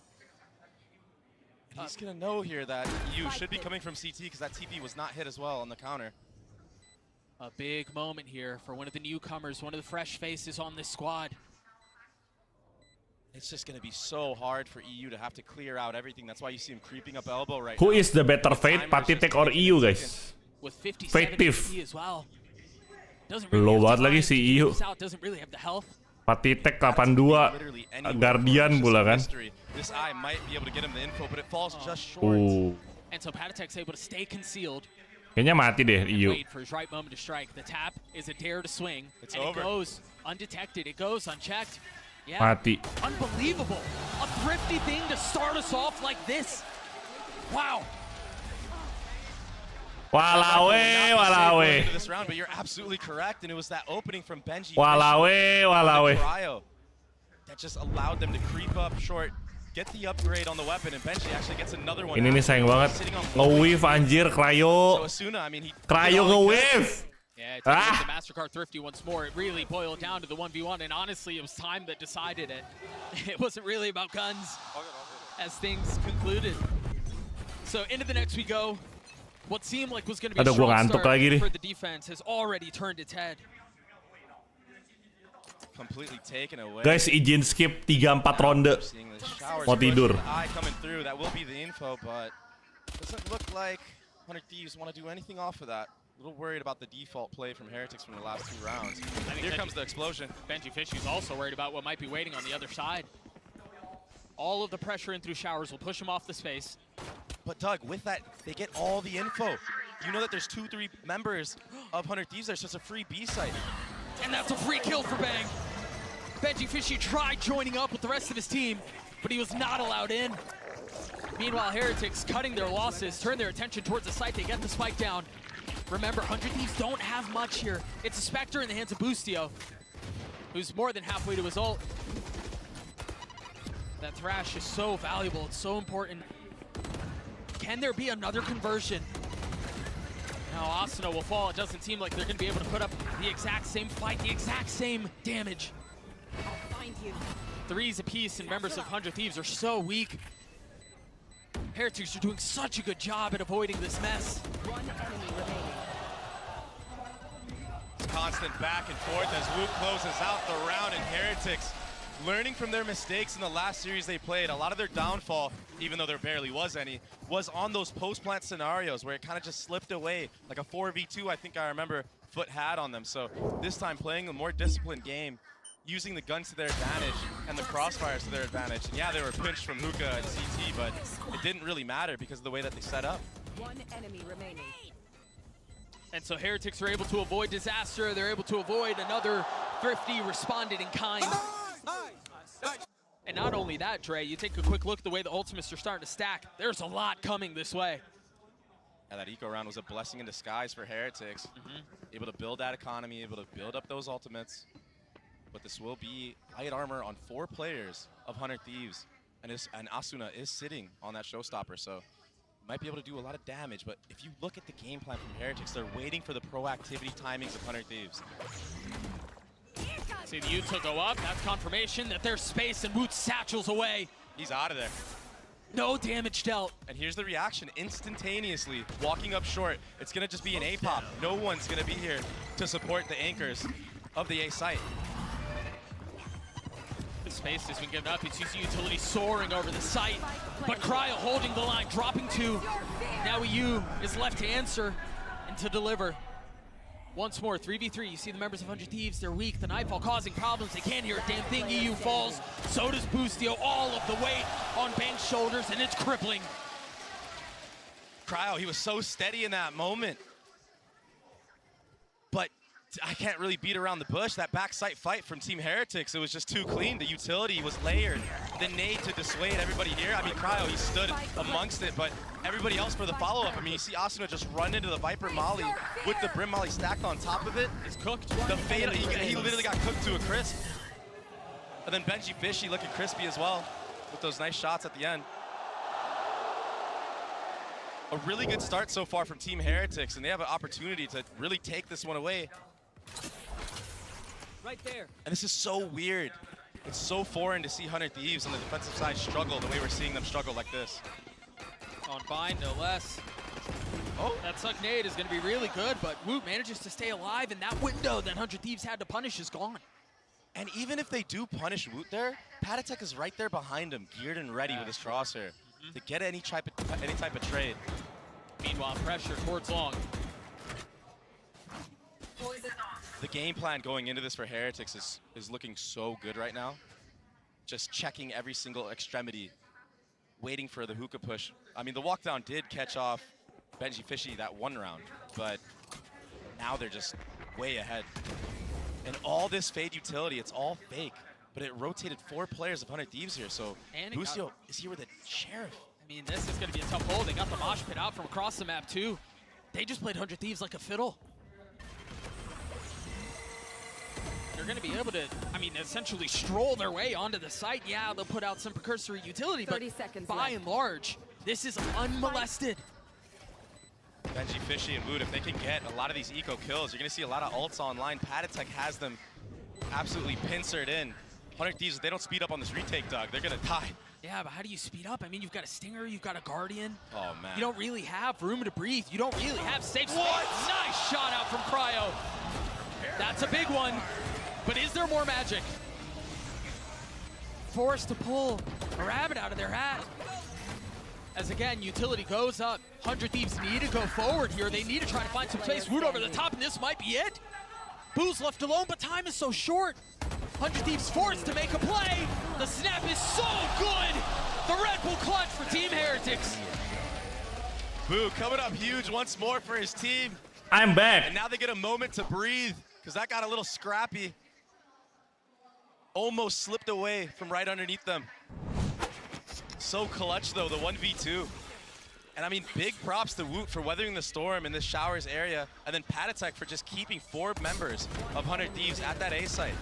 He's going to know here that EU should be coming from CT because that TP was not hit as well on the counter. A big moment here for one of the newcomers, one of the fresh faces on this squad. It's just going to be so hard for EU to have to clear out everything. That's why you see him creeping up elbow right Who now. is the better Fate, Patitek or EU, guys? With 57 Fate Thief. as well. Low banget lagi si EU. Doesn't really have the health. Patitek 82, Guardian pula kan. This eye might be able to get him the info, but it falls just short. And so Patatek's able to stay concealed. Kayaknya mati deh EU. Wait for his right moment to strike. The tap is a dare to swing. It's and over. It goes undetected. It goes unchecked. Yeah. Mati. Unbelievable. A thrifty thing to start us off like this. Wow. Walawe. Into this round, but you're absolutely correct, and it was that opening from Gen.G Walawe. that just allowed them to creep up short, get the upgrade on the weapon, and Gen.G actually gets another one. Ini nih sayang banget. Nge-wave anjir, Cryo. So Asuna, I mean, Cryo nge-wave. Yeah, it's the MasterCard Thrifty once more. It really boiled down to the 1v1, and honestly, it was time that decided it. It wasn't really about guns as things concluded. So into the next we go. What seemed like was going to be a strong start for the defense has already turned its head. Completely taken away. Guys, izin skip 3-4 ronde. Mau tidur. Coming through, that will be the info, but doesn't look like 100 Thieves want to do anything off of that. A little worried about the default play from Heretics from the last 2 rounds. Here comes the explosion. Fishy's also worried about what might be waiting on the other side. All of the pressure in through showers will push him off the space. But Doug, with that, they get all the info. You know that there's 2-3 members of 100 Thieves. There's just a free B site. And that's a free kill for Bang. Fishy tried joining up with the rest of his team, but he was not allowed in. Meanwhile, Heretics, cutting their losses, turn their attention towards the site. They get the spike down. Remember, 100 Thieves don't have much here. It's a Spectre in the hands of Boostio, who's more than halfway to his ult. That Thrash is so valuable. It's so important. Can there be another conversion? Now Asuna will fall. It doesn't seem like they're going to be able to put up the exact same fight, the exact same damage. I'll find you. 3s apiece, and members of 100 Thieves are so weak. Heretics are doing such a good job at avoiding this mess. 1 enemy remaining. Constant back and forth as Wu closes out the round, and Heretics learning from their mistakes in the last series they played. A lot of their downfall, even though there barely was any, was on those post-plant scenarios where it kind of just slipped away. Like a 4v2, I think I remember Foot had on them. So this time playing a more disciplined game, using the guns to their advantage and the crossfires to their advantage. And yeah, they were pinched from Hookah and CT, but it didn't really matter because of the way that they set up. 1 enemy remaining. And so Heretics are able to avoid disaster. They're able to avoid another thrifty responded in kind. And not only that, Dre, you take a quick look at the way the ultimates are starting to stack. There's a lot coming this way. Yeah, that eco round was a blessing in disguise for Heretics. Able to build that economy, able to build up those ultimates. But this will be light armor on 4 players of 100 Thieves. And Asuna is sitting on that showstopper, so might be able to do a lot of damage. But if you look at the game plan from Heretics, they're waiting for the proactivity timings of 100 Thieves. See the Utes will go up. That's confirmation that there's space, and Woot satchels away. He's out of there. No damage dealt. And here's the reaction, instantaneously, walking up short. It's gonna just be an A-pop. No one's gonna be here to support the anchors of the A site. The space has been given up. It's using utility soaring over the site. But Cryo holding the line, dropping 2. Now EU is left to answer and to deliver. Once more, 3v3. You see the members of 100 Thieves, they're weak. The Nightfall causing problems. They can't hear a damn thing. EU falls. So does Boostio. All of the weight on Bank's shoulders, and it's crippling. Cryo, he was so steady in that moment. But I can't really beat around the bush. That backside fight from Team Heretics, it was just too clean. The utility was layered. The nade to dissuade everybody here. I mean, Cryo, he stood amongst it, but everybody else for the follow-up. I mean, you see Asuna just run into the Viper Molly with the Brim Molly stacked on top of it. He's cooked. The fade, he literally got cooked to a crisp. And then Gen.G Fishy looking crispy as well with those nice shots at the end. A really good start so far from Team Heretics, and they have an opportunity to really take this one away. Right there. And this is so weird. It's so foreign to see 100 Thieves on the defensive side struggle the way we're seeing them struggle like this. On bind, no less. Oh, that suck nade is going to be really good, but Woot manages to stay alive, and that window that 100 Thieves had to punish is gone. And even if they do punish Woot there, Patatek is right there behind him, geared and ready with his crosshair to get any type of trade. Meanwhile, pressure towards long. The game plan going into this for Heretics is looking so good right now. Just checking every single extremity, waiting for the hookah push. I mean, the walkdown did catch off Gen.G Fishy that 1 round, but now they're just way ahead. And all this fade utility, it's all fake. but it rotated 4 players of 100 Thieves here, so Busio is here with a Sheriff. I mean, this is going to be a tough hold. They got the mosh pit out from across the map, too. They just played 100 Thieves like a fiddle. They're going to be able to, I mean, essentially stroll their way onto the site. Yeah, they'll put out some precursory utility, but by and large, this is unmolested. Gen.G, Fishy, and Wood, if they can get a lot of these eco kills, you're going to see a lot of ults online. penambahan has them absolutely pincered in. 100 Thieves, if they don't speed up on this retake, Doug, they're going to die. Yeah, but how do you speed up? I mean, you've got a Stinger, you've got a Guardian. Oh, man. You don't really have room to breathe. You don't really have safe space. Nice shot out from Cryo. That's a big one. But is there more magic? Forced to pull a rabbit out of their hat. As again, utility goes up. 100 Thieves need to go forward here. They need to try to find some space. Wood over the top, and this might be it. Boo's left alone, but time is so short. 100 Thieves forced to make a play. The snap is so good. The Red Bull clutch for Team Heretics. Boo coming up huge once more for his team. I'm back. And now they get a moment to breathe, because that got a little scrappy. Almost slipped away from right underneath them. So clutch though, the 1v2. And I mean, big props to Woot for weathering the storm in this Showers area, and then penambahan for just keeping 4 members of 100 Thieves at that A site.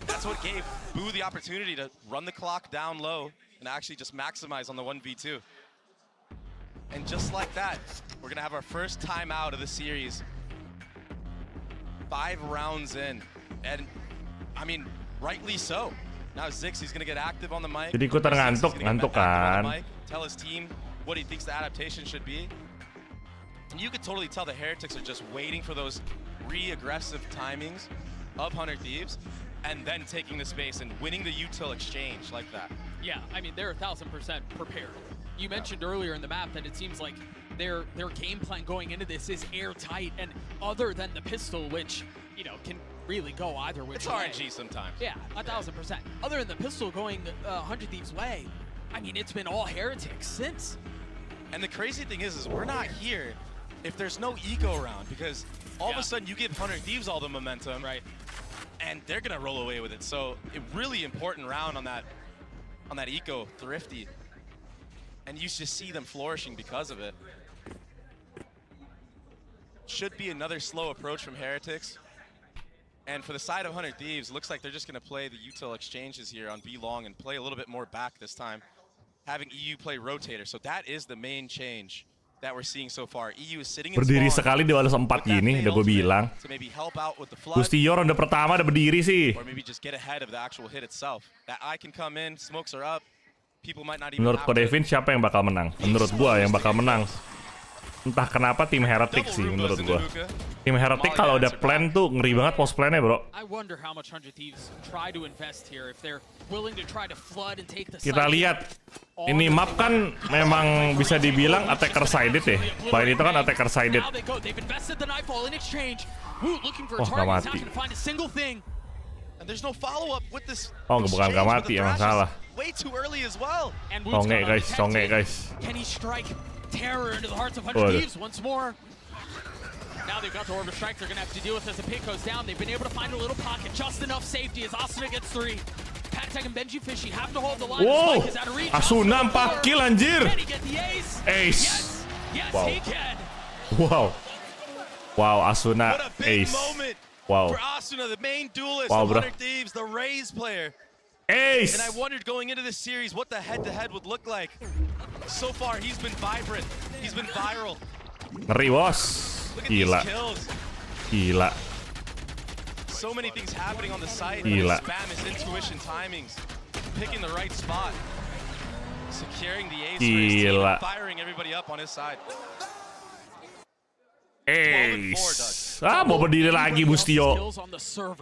That's what gave Boo the opportunity to run the clock down low and actually just maximize on the 1v2. And just like that, we're gonna have our first timeout of the series. 5 rounds in, and I mean, rightly so. Now Zixie's gonna get active on the mic. Jadi ikutan ngantuk kan. Tell his team what he thinks the adaptation should be. And you could totally tell the Heretics are just waiting for those re-aggressive timings of 100 Thieves, and then taking the space and winning the util exchange like that. Yeah, I mean, they're 1000% prepared. You mentioned earlier in the map that it seems like their game plan going into this is airtight, and other than the pistol, which, you know, can really go either which way. It's RNG sometimes. Yeah, 1000%. Other than the pistol going 100 Thieves' way, I mean, it's been all Heretics since. And the crazy thing is we're not here if there's no eco around, because all of a sudden you give 100 Thieves all the momentum, right? And they're gonna roll away with it. So a really important round on that eco thrifty, and you just see them flourishing because of it. Should be another slow approach from Heretics. And for the side of 100 Thieves, looks like they're just gonna play the util exchanges here on B long and play a little bit more back this time, having EU play rotator. So that is the main change that we're seeing so far. EU is sitting in berdiri sekali di balas 4 gini, udah gue bilang. To maybe help out with the flood. Gustio ronde pertama udah berdiri sih. Or maybe just get ahead of the actual hit itself. That eye can come in, smokes are up. People might not even. Menurut Ko Devin siapa yang bakal menang? Menurut gua yang bakal menang. Entah kenapa tim Heretic sih menurut gua. Tim Heretic kalau udah plan tuh ngeri banget post plannya, bro. I wonder how much 100 Thieves try to invest here if they're willing to try to flood and take the. Kita lihat ini map kan memang bisa dibilang attacker sided ya. Selain itu kan attacker sided. Oh, gak mati. Oh, bukan gak mati, emang salah. Songe guys, songe guys. Terror into the hearts of 100 Thieves once more. Now they've got the order strike they're going to have to deal with as the pit goes down. They've been able to find a little pocket, just enough safety as Asuna gets 3. penambahan and Benji Fishy have to hold the line. Wow, Asuna 4 kill anjir. Can he get the ace? Ace. Yes, wow. he can. Wow. Wow, Asuna what a big ace. Moment wow. for Asuna, the main duelist wow, of 100 Thieves, the Raze player. Ace! And I wondered going into this series what the head-to-head would look like. So far, he's been vibrant. He's been viral. Ngeri, bos. Gila. Gila. So many things happening on the site. Gila. Spam his intuition timings. Picking the right spot. Securing the ace for his team and firing everybody up on his side. Ace. Ah, mau berdiri lagi Bustio.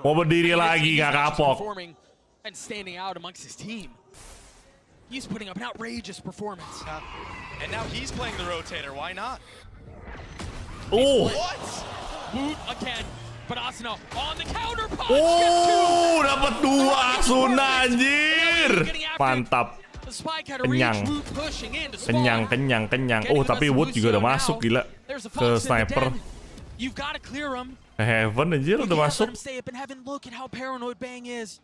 Mau berdiri lagi, gak kapok. And standing out amongst his team. He's putting up an outrageous performance. And now he's playing the rotator. Why not? Oh! What? Boot again. But Asuna on the counter punch. Oh, dapat 2 Asuna anjir. Mantap. Kenyang. Kenyang. Oh, tapi Wood juga udah masuk gila ke sniper. Ke Heaven anjir udah masuk. Look at how paranoid Bang is.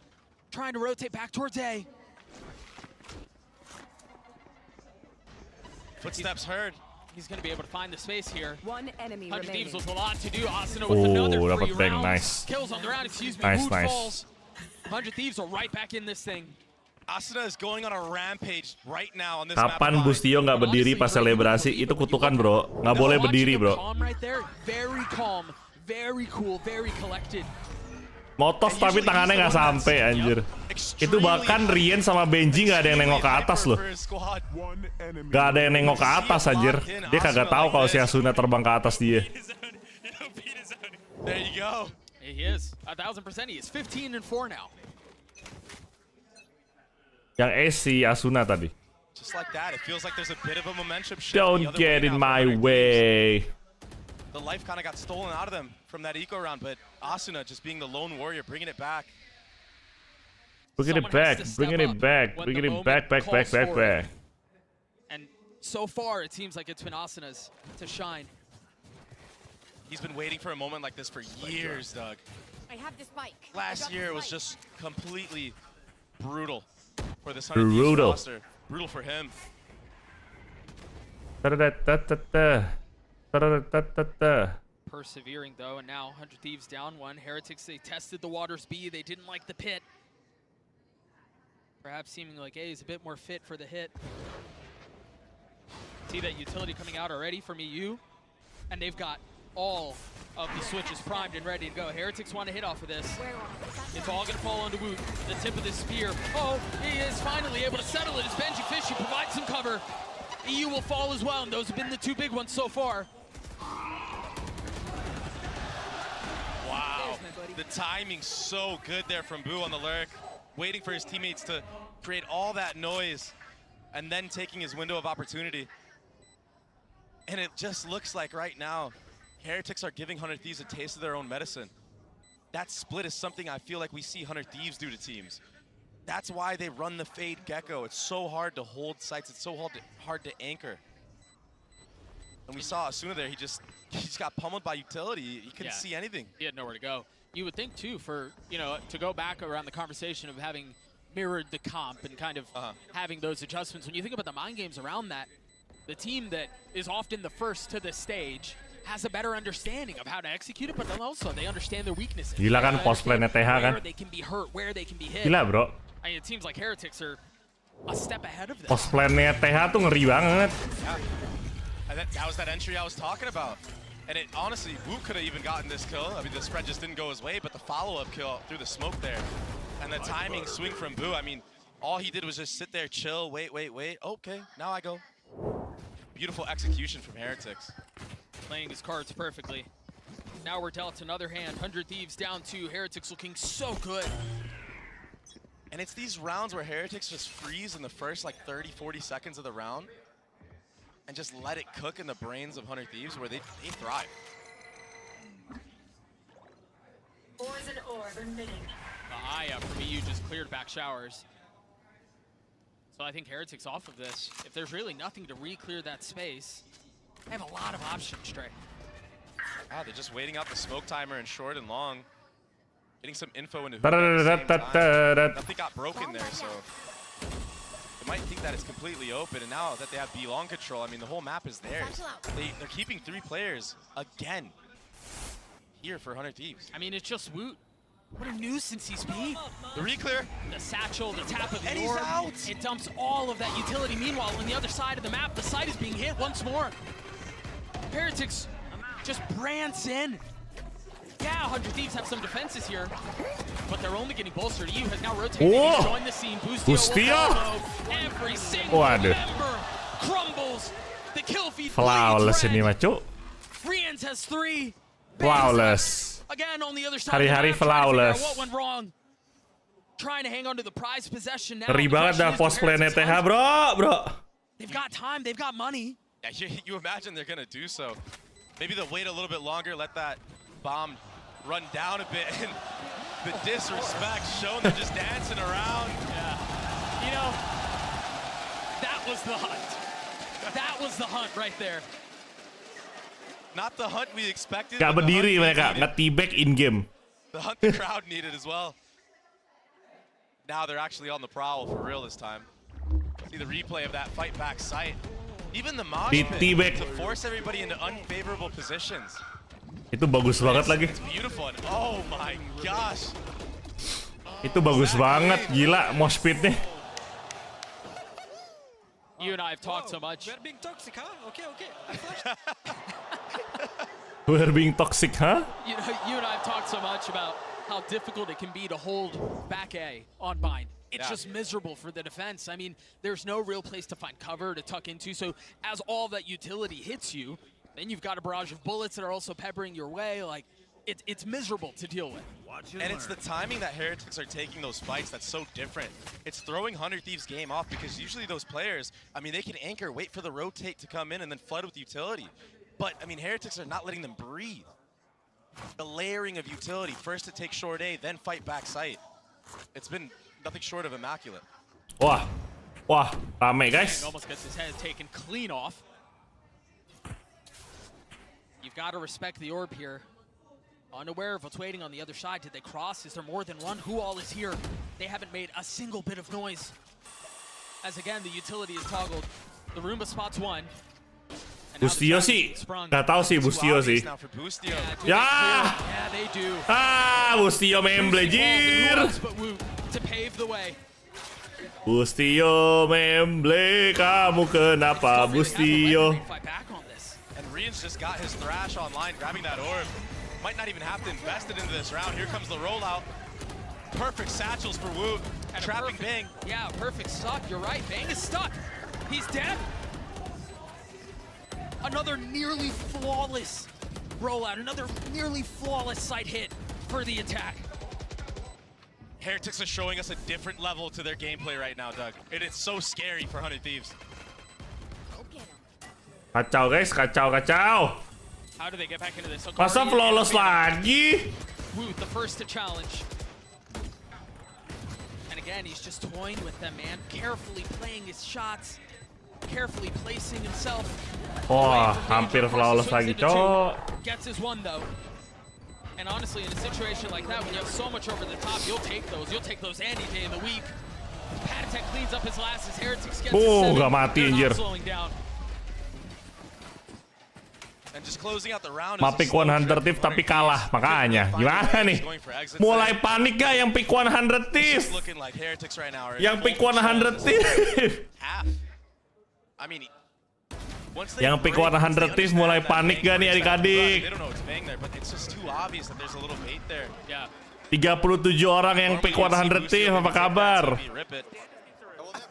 trying to rotate back towards A. Footsteps heard. He's going to be able to find the space here. One enemy 100 remaining. Thieves with a lot to do. Asuna with another dapat free bang, round. nice. Kills on the round, excuse me. Nice, Wood nice. falls. 100 Thieves are right back in this thing. Asuna is going on a rampage right now on this map. Kapan Bustio nggak berdiri pas selebrasi? Itu kutukan bro, nggak boleh berdiri bro. Calm right there. Very calm, very cool, very collected. Motos tapi tangannya nggak sampai anjir. Itu bahkan Rien sama Benji nggak ada yang nengok ke atas loh. Nggak ada yang nengok ke atas anjir. Dia kagak tahu kalau si Asuna terbang ke atas dia. There you go. He is 1,000%. He is 15 and 4 now. Yang si Asuna tadi. Just like that, it feels like there's a bit of a momentum shift. Don't get in my way. The life kind of got stolen out of them from that eco round, but Asuna just being the lone warrior, bringing it back. Bringing it back, bringing it back, bringing it back. And so far, it seems like it's been Asuna's to shine. He's been waiting for a moment like this for years, Doug. I have this bike. Last year it was just completely brutal for this 100 Brutal. roster. Brutal for him. Persevering though, and now 100 Thieves down one. Heretics, they tested the waters B. They didn't like the pit. Perhaps seeming like A is a bit more fit for the hit. See that utility coming out already from EU, and they've got all of the switches primed and ready to go. Heretics want to hit off of this. It's all going to fall onto Woot, the tip of this spear. Oh, he is finally able to settle it as Benji Fishy provides some cover. EU will fall as well, and those have been the two big ones so far. Wow, the timing's so good there from Boo on the lurk, waiting for his teammates to create all that noise and then taking his window of opportunity. And it just looks like right now, Heretics are giving 100 Thieves a taste of their own medicine. That split is something I feel like we see 100 Thieves do to teams. That's why they run the Fade Gecko. It's so hard to hold sights. It's so hard to anchor. And we saw Asuna there. He just got pummeled by utility. He couldn't see anything. He had nowhere to go. You would think too, for to go back around the conversation of having mirrored the comp and kind of having those adjustments. When you think about the mind games around that, the team that is often the first to the stage has a better understanding of how to execute it, but then also they understand their weaknesses. Gila kan post-plan-nya TH kan? Where they can be hurt, where they can be hit. Gila bro. I mean, it seems like Heretics are a step ahead of them. Post-plan-nya TH tuh ngeri banget. Yeah. And that was that entry I was talking about. And it honestly, Wu could have even gotten this kill. I mean, the spread just didn't go his way, but the follow-up kill through the smoke there. And the timing swing from Boo, I mean, all he did was just sit there, chill, wait. Okay, now I go. Beautiful execution from Heretics. Playing his cards perfectly. Now we're dealt another hand. 100 Thieves down 2. Heretics looking so good. And it's these rounds where Heretics just freeze in the first like 30, 40 seconds of the round and just let it cook in the brains of 100 Thieves where they thrive. Aya from EU just cleared back showers. So I think Heretics off of this. If there's really nothing to re-clear that space, they have a lot of options, Trey. Ah, they're just waiting out the smoke timer in short and long. Getting some info into who at the same time. Nothing got broken there, so they might think that it's completely open. And now that they have B long control, I mean, the whole map is theirs. They're keeping 3 players again here for 100 Thieves. I mean, it's just Woot. What a nuisance he's being. The re-clear. The satchel, the tap of the And he's orb. out. It dumps all of that utility. Meanwhile, on the other side of the map, the site is being hit once more. Heretics just brands in. Yeah, 100 Thieves have some defenses here, but they're only getting bolstered. EU has now rotated. He's joined the scene. Bustio. Every single member crumbles. The kill feed. Flawless ini mah cuk. Rians has 3. Flawless. Again on the other side. Hari-hari flawless. What went wrong? Trying to hang on to the prize possession now. Ngeri banget dah post plan-nya TH bro. They've got time. They've got money. Yeah, you imagine they're gonna do so. Maybe they'll wait a little bit longer, let that bomb run down a bit, and the disrespect shown. They're just dancing around. Yeah. You know, that was the hunt. That was the hunt right there. Not the hunt we expected. Gak berdiri mereka, nge-T-back in game. The hunt the crowd needed as well. Now they're actually on the prowl for real this time. See the replay of that fight back sight. Even the mosh pit to force everybody into unfavorable positions. Itu bagus banget lagi. It's beautiful and oh my gosh. Itu bagus banget, gila mosh pitnya. You and I have talked so much. We're being toxic, huh? Okay. We're being toxic, huh? You and I have talked so much about how difficult it can be to hold back A on bind. It's just miserable for the defense. I mean, there's no real place to find cover to tuck into. So as all that utility hits you, then you've got a barrage of bullets that are also peppering your way. Like, it's miserable to deal with. And it's the timing that Heretics are taking those fights that's so different. It's throwing 100 Thieves' game off because usually those players, I mean, they can anchor, wait for the rotate to come in, and then flood with utility. But, I mean, Heretics are not letting them breathe. The layering of utility, first to take short A, then fight back sight. It's been nothing short of immaculate. Wah, rame guys. Almost gets his head taken clean off. You've got to respect the orb here. Unaware of what's waiting on the other side. Did they cross? Is there more than one? Who all is here? They haven't made a single bit of noise. As again, the utility is toggled. The Roomba spots one. Bustio sih, nggak tahu sih Bustio sih. Ya, Bustio memblejir. Bustio memble, kamu kenapa Bustio? And Rian's just got his thrash online, grabbing that orb. Might not even have to invest it into this round. Here comes the rollout. Perfect satchels for Wu. Trapping Bang. Yeah, perfect stuck. You're right. Bang is stuck. He's dead. Another nearly flawless rollout. Another nearly flawless sight hit for the attack. Heretics are showing us a different level to their gameplay right now, Doug. It is so scary for 100 Thieves. Kacau guys, kacau. How do they get back into this? So masa flawless lagi? Woot, the first to challenge. And again, he's just toying with them, man. Carefully playing his shots. Carefully placing himself. Wah, hampir flawless lagi, cowok. Gets his one though. And honestly, in a situation like that, when you have so much over the top, you'll take those. You'll take those any day of the week. Patatek cleans up his last. His Heretics gets gak mati anjir. And just closing out the round. Pick 100 Thief tapi kalah, makanya gimana nih? Mulai panik gak yang pick 100 Thief? Yang pick 100 Thief? I mean, yang pick 100 Thief mulai panik gak nih adik-adik? 37 orang yang pick 100 Thief, apa kabar?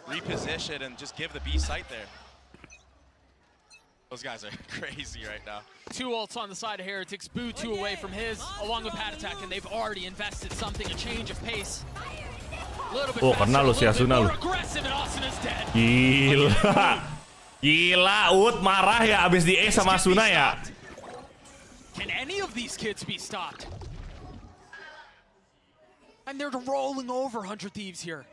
Reposition and just give the B site there. Those guys are crazy right now. Two ults on the side of Heretics, Boo 2 away from his, along with Patatek, and they've already invested something, a change of pace. Oh, kena lu si Asuna lu. Gila. Gila, Ut marah ya abis di E sama Asuna ya. Can any of these kids be stopped? And they're rolling over 100 Thieves here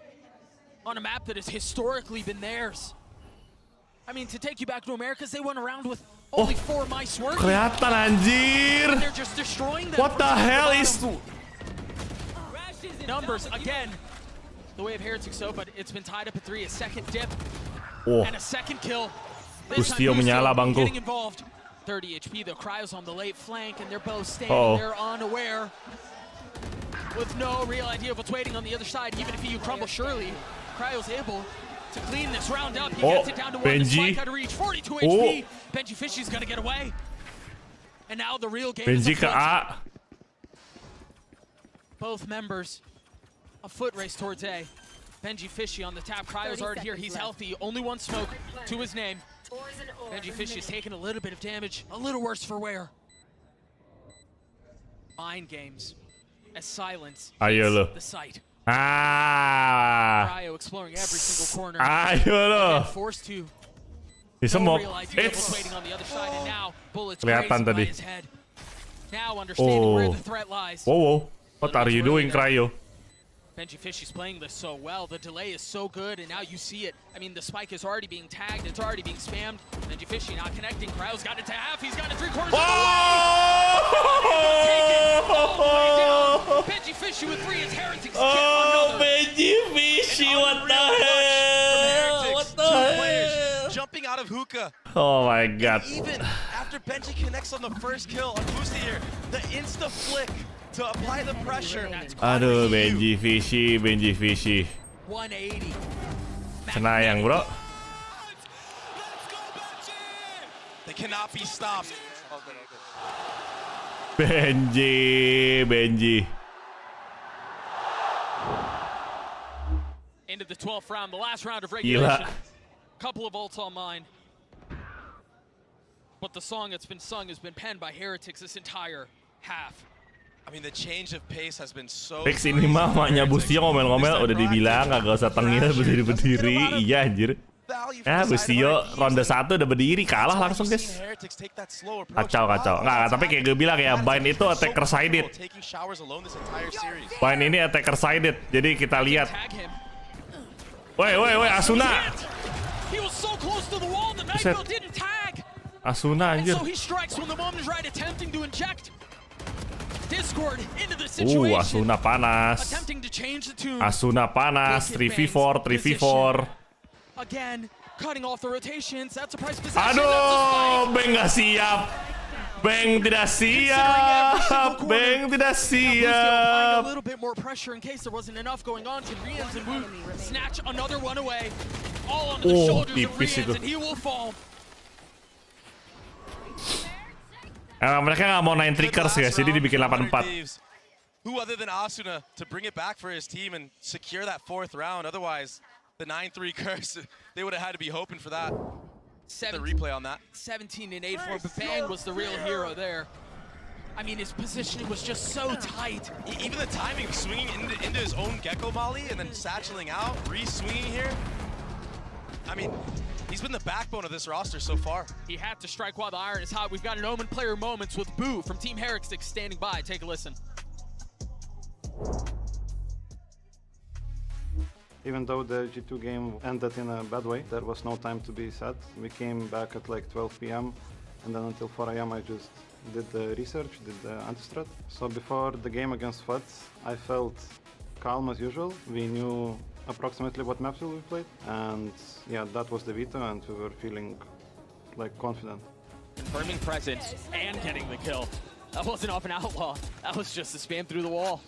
on a map that has historically been theirs. I mean, to take you back to Americas, they went around with only 4 mice working. Kelihatan anjir. And they're just destroying them. What the hell is numbers again? The way of Heretics so, but it's been tied up at 3. A second dip and a second kill. Bustio menyala bangku. Getting involved. 30 HP. The Cryo's on the late flank, and they're both standing there unaware, with no real idea of what's waiting on the other side. Even if you crumble, surely Cryo's able to clean this round up. He gets it down to 1. Benji. Out of reach. 42 HP. Benji Fishy's gonna get away. And now the real game Benji is ke A. Both members a foot race towards A. Benji Fishy on the tap. Cryo's already here. He's healthy. Only 1 smoke to his name. Benji Fishy's taking a little bit of damage. A little worse for wear. Mind games as silence hits the site. Cryo exploring every single corner. Ayo lo. Forced to. Disemok. Waiting on the other side, and now bullets kelihatan tadi. his head. Now understanding where the threat lies. Wow. What are you doing, Cryo? Benji Fishy's playing this so well. The delay is so good, and now you see it. I mean, the spike is already being tagged. It's already being spammed. Benji Fishy not connecting. Cryo's got it to half. He's got it 3/4 of the way. Take it all the way down. Benji Fishy with 3 as Heretics get another. Benji Fishy, what the hell? What the hell? Jumping out of hookah. Oh my god. And even after Benji connects on the first kill on Boosty here, the insta flick to apply the pressure. Aduh, Benji Fishy, Benji Fishy. 180. Cenayang, bro. They cannot be stopped. Benji. Into the 12th round, the last round of regulation. Gila. Couple of ults on mine. But the song that's been sung has been penned by Heretics this entire half. I mean, the change of pace has been so. Fix ini mah maknya Bustio ngomel-ngomel udah dibilang kagak usah tengil berdiri. Iya anjir. Ya Bustio ronde 1 udah berdiri kalah langsung guys. Kacau. Nggak, tapi kayak gue bilang ya, Bind itu attacker sided. Bind ini attacker sided. Jadi kita lihat. Woi, Asuna. Buset. Asuna anjir. Asuna panas. 3v4. Again, cutting off the rotations. That's a price possession. Aduh, Beng nggak siap. Beng tidak siap. A little bit more pressure in case there wasn't enough going on. Can Rians and Woot snatch another one away? All onto the shoulders of Rians, and he will fall. Mereka nggak mau 9 triggers guys, jadi dibikin 8-4. Who other than Asuna to bring it back for his team and secure that 4th round? Otherwise, the 9-3 curse, they would have had to be hoping for that. The replay on that. 17 and 8 for, but Bang was the real hero there. I mean, his positioning was just so tight. Even the timing, swinging into his own Gecko Molly and then satcheling out, re-swinging here. I mean, he's been the backbone of this roster so far. He had to strike while the iron is hot. We've got an Omen player moments with Boo from Team Heretics standing by. Take a listen. Even though the G2 game ended in a bad way, there was no time to be sad. We came back at like 12 p.m. and then until 4 a.m. I just did the research, did the anti-strat. So before the game against FUTS, I felt calm as usual. We knew approximately what maps we played, and yeah, that was the veto, and we were feeling like confident. Confirming presence and getting the kill. That wasn't off an outlaw. That was just a spam through the wall.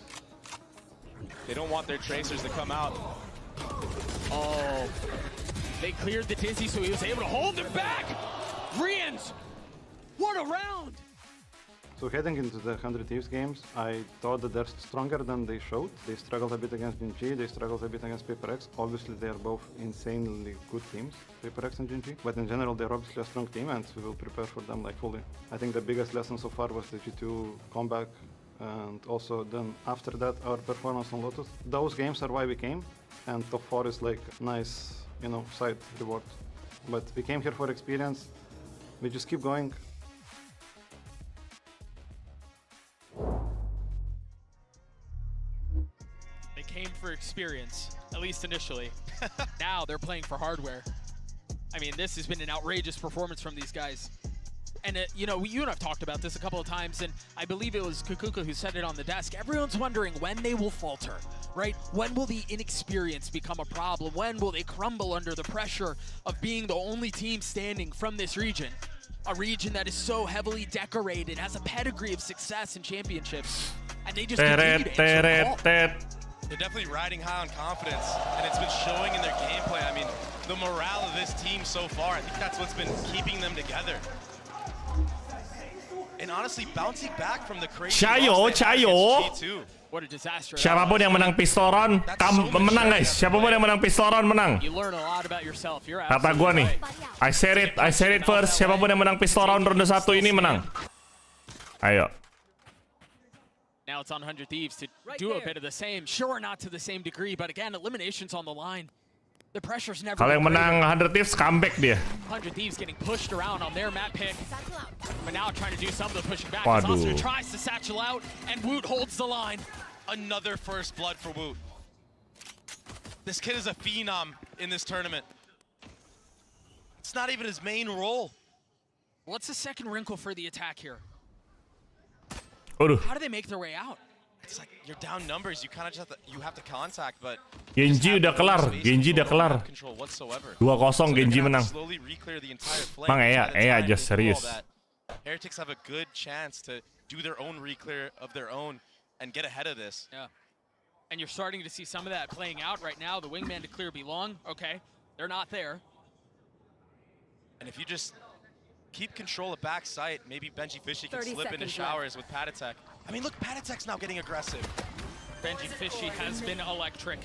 They don't want their tracers to come out. Oh, they cleared the Dizzy, so he was able to hold them back. Rians, what a round! So heading into the 100 Thieves games, I thought that they're stronger than they showed. They struggled a bit against Gen.G, they struggled a bit against PaperX. Obviously, they're both insanely good teams, PaperX and Gen.G. But in general, they're obviously a strong team, and we will prepare for them like fully. I think the biggest lesson so far was the G2 comeback, and also then after that, our performance on Lotus. Those games are why we came, and top 4 is like nice, you know, side reward. But we came here for experience. We just keep going. They came for experience, at least initially. Now they're playing for hardware. I mean, this has been an outrageous performance from these guys. And, you know, you and I've talked about this a couple of times, and I believe it was Kukuka who said it on the desk. Everyone's wondering when they will falter, right? When will the inexperience become a problem? When will they crumble under the pressure of being the only team standing from this region? A region that is so heavily decorated, has a pedigree of success and championships. And they just continue to answer the call. They're definitely riding high on confidence, and it's been showing in their gameplay. I mean, the morale of this team so far, I think that's what's been keeping them together. And honestly, bouncing back from the crazy Chayo. What a disaster. Siapapun yang menang pistol round, menang guys. Siapapun yang menang pistol round menang. You learn a lot about yourself. You're Kata gua nih, I said it first. Siapapun yang menang pistol round ronde 1 ini menang. Ayo. Now it's on 100 Thieves to do a bit of the same. Sure, not to the same degree, but again, elimination's on the line. The pressure's never. Kalau yang menang 100 Thieves comeback dia. 100 Thieves getting pushed around on their map pick, but now trying to do some of the pushing back. Waduh. Asuna tries to satchel out, and Woot holds the line. Another first blood for Woot. This kid is a phenom in this tournament. It's not even his main role. What's the second wrinkle for the attack here? Aduh. How do they make their way out? It's like you're down numbers. You kind of just have to contact, but Gen.G udah kelar. Gen.G udah kelar. 2-0 Gen.G menang. Mang Ea just serius. Heretics have a good chance to do their own re-clear of their own and get ahead of this. Yeah. And you're starting to see some of that playing out right now. The wingman to clear belong. Okay, they're not there. And if you just keep control of back sight, maybe Gen.G Fishy can slip into showers with Patatek. I mean, look, Patatek's now getting aggressive. Gen.G Fishy has been electric.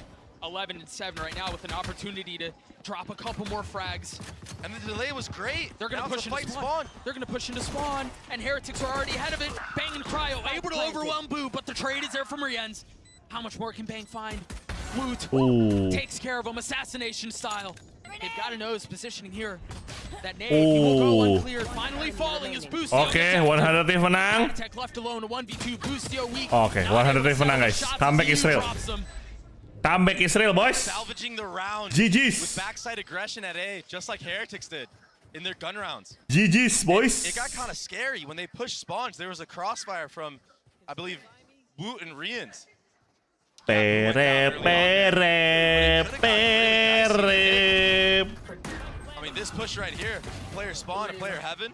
11-7 right now with an opportunity to drop a couple more frags. And the delay was great. They're going to push into spawn. They're going to push into spawn. And Heretics are already ahead of it. Bang and Cryo able to overwhelm Boo, but the trade is there from Rienz. How much more can Bang find? Woot takes care of him, assassination style. They've got to know his positioning here. That nade, he will go uncleared. Finally falling is Boostio. Oke, 100 Thief menang. Left alone, a 1v2, Boostio weak. Oke, 100 Thief menang guys. Comeback Israel. Comeback Israel, boys. Salvaging the round GG's. with backside aggression at A, just like Heretics did in their gun rounds. GG's, boys. It got kind of scary when they pushed spawns. There was a crossfire from, I believe, Woot and Rienz. Pere. I mean, this push right here, player spawn, a player heaven,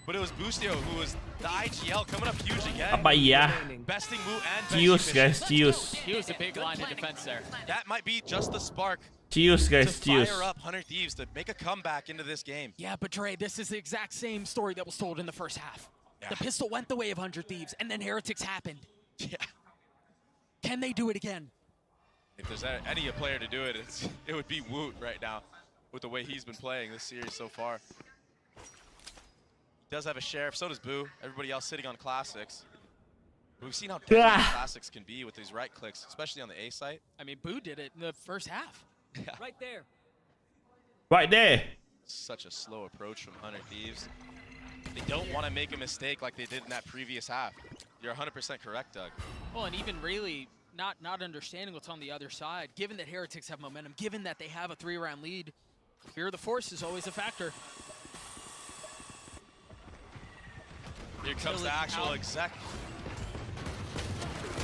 but it was Boostio who was the IGL coming up huge again. Apa iya? Besting Woot and Cius guys, cius. He was a big line of defense there. That might be just the spark Cius guys, to cius. fire up 100 Thieves to make a comeback into this game. Yeah, but Dre, this is the exact same story that was told in the first half. Yeah. The pistol went the way of 100 Thieves, and then Heretics happened. Yeah. Can they do it again? If there's any player to do it, it would be Woot right now, with the way he's been playing this series so far. He does have a sheriff, so does Boo. Everybody else sitting on classics. But we've seen how deadly classics can be with these right clicks, especially on the A site. I mean, Boo did it in the first half. Yeah. Right there. Right there. Such a slow approach from 100 Thieves. They don't want to make a mistake like they did in that previous half. You're 100% correct, Doug. Well, and even really not understanding what's on the other side, given that Heretics have momentum, given that they have a 3-round lead, fear of the force is always a factor. Here comes the actual exec.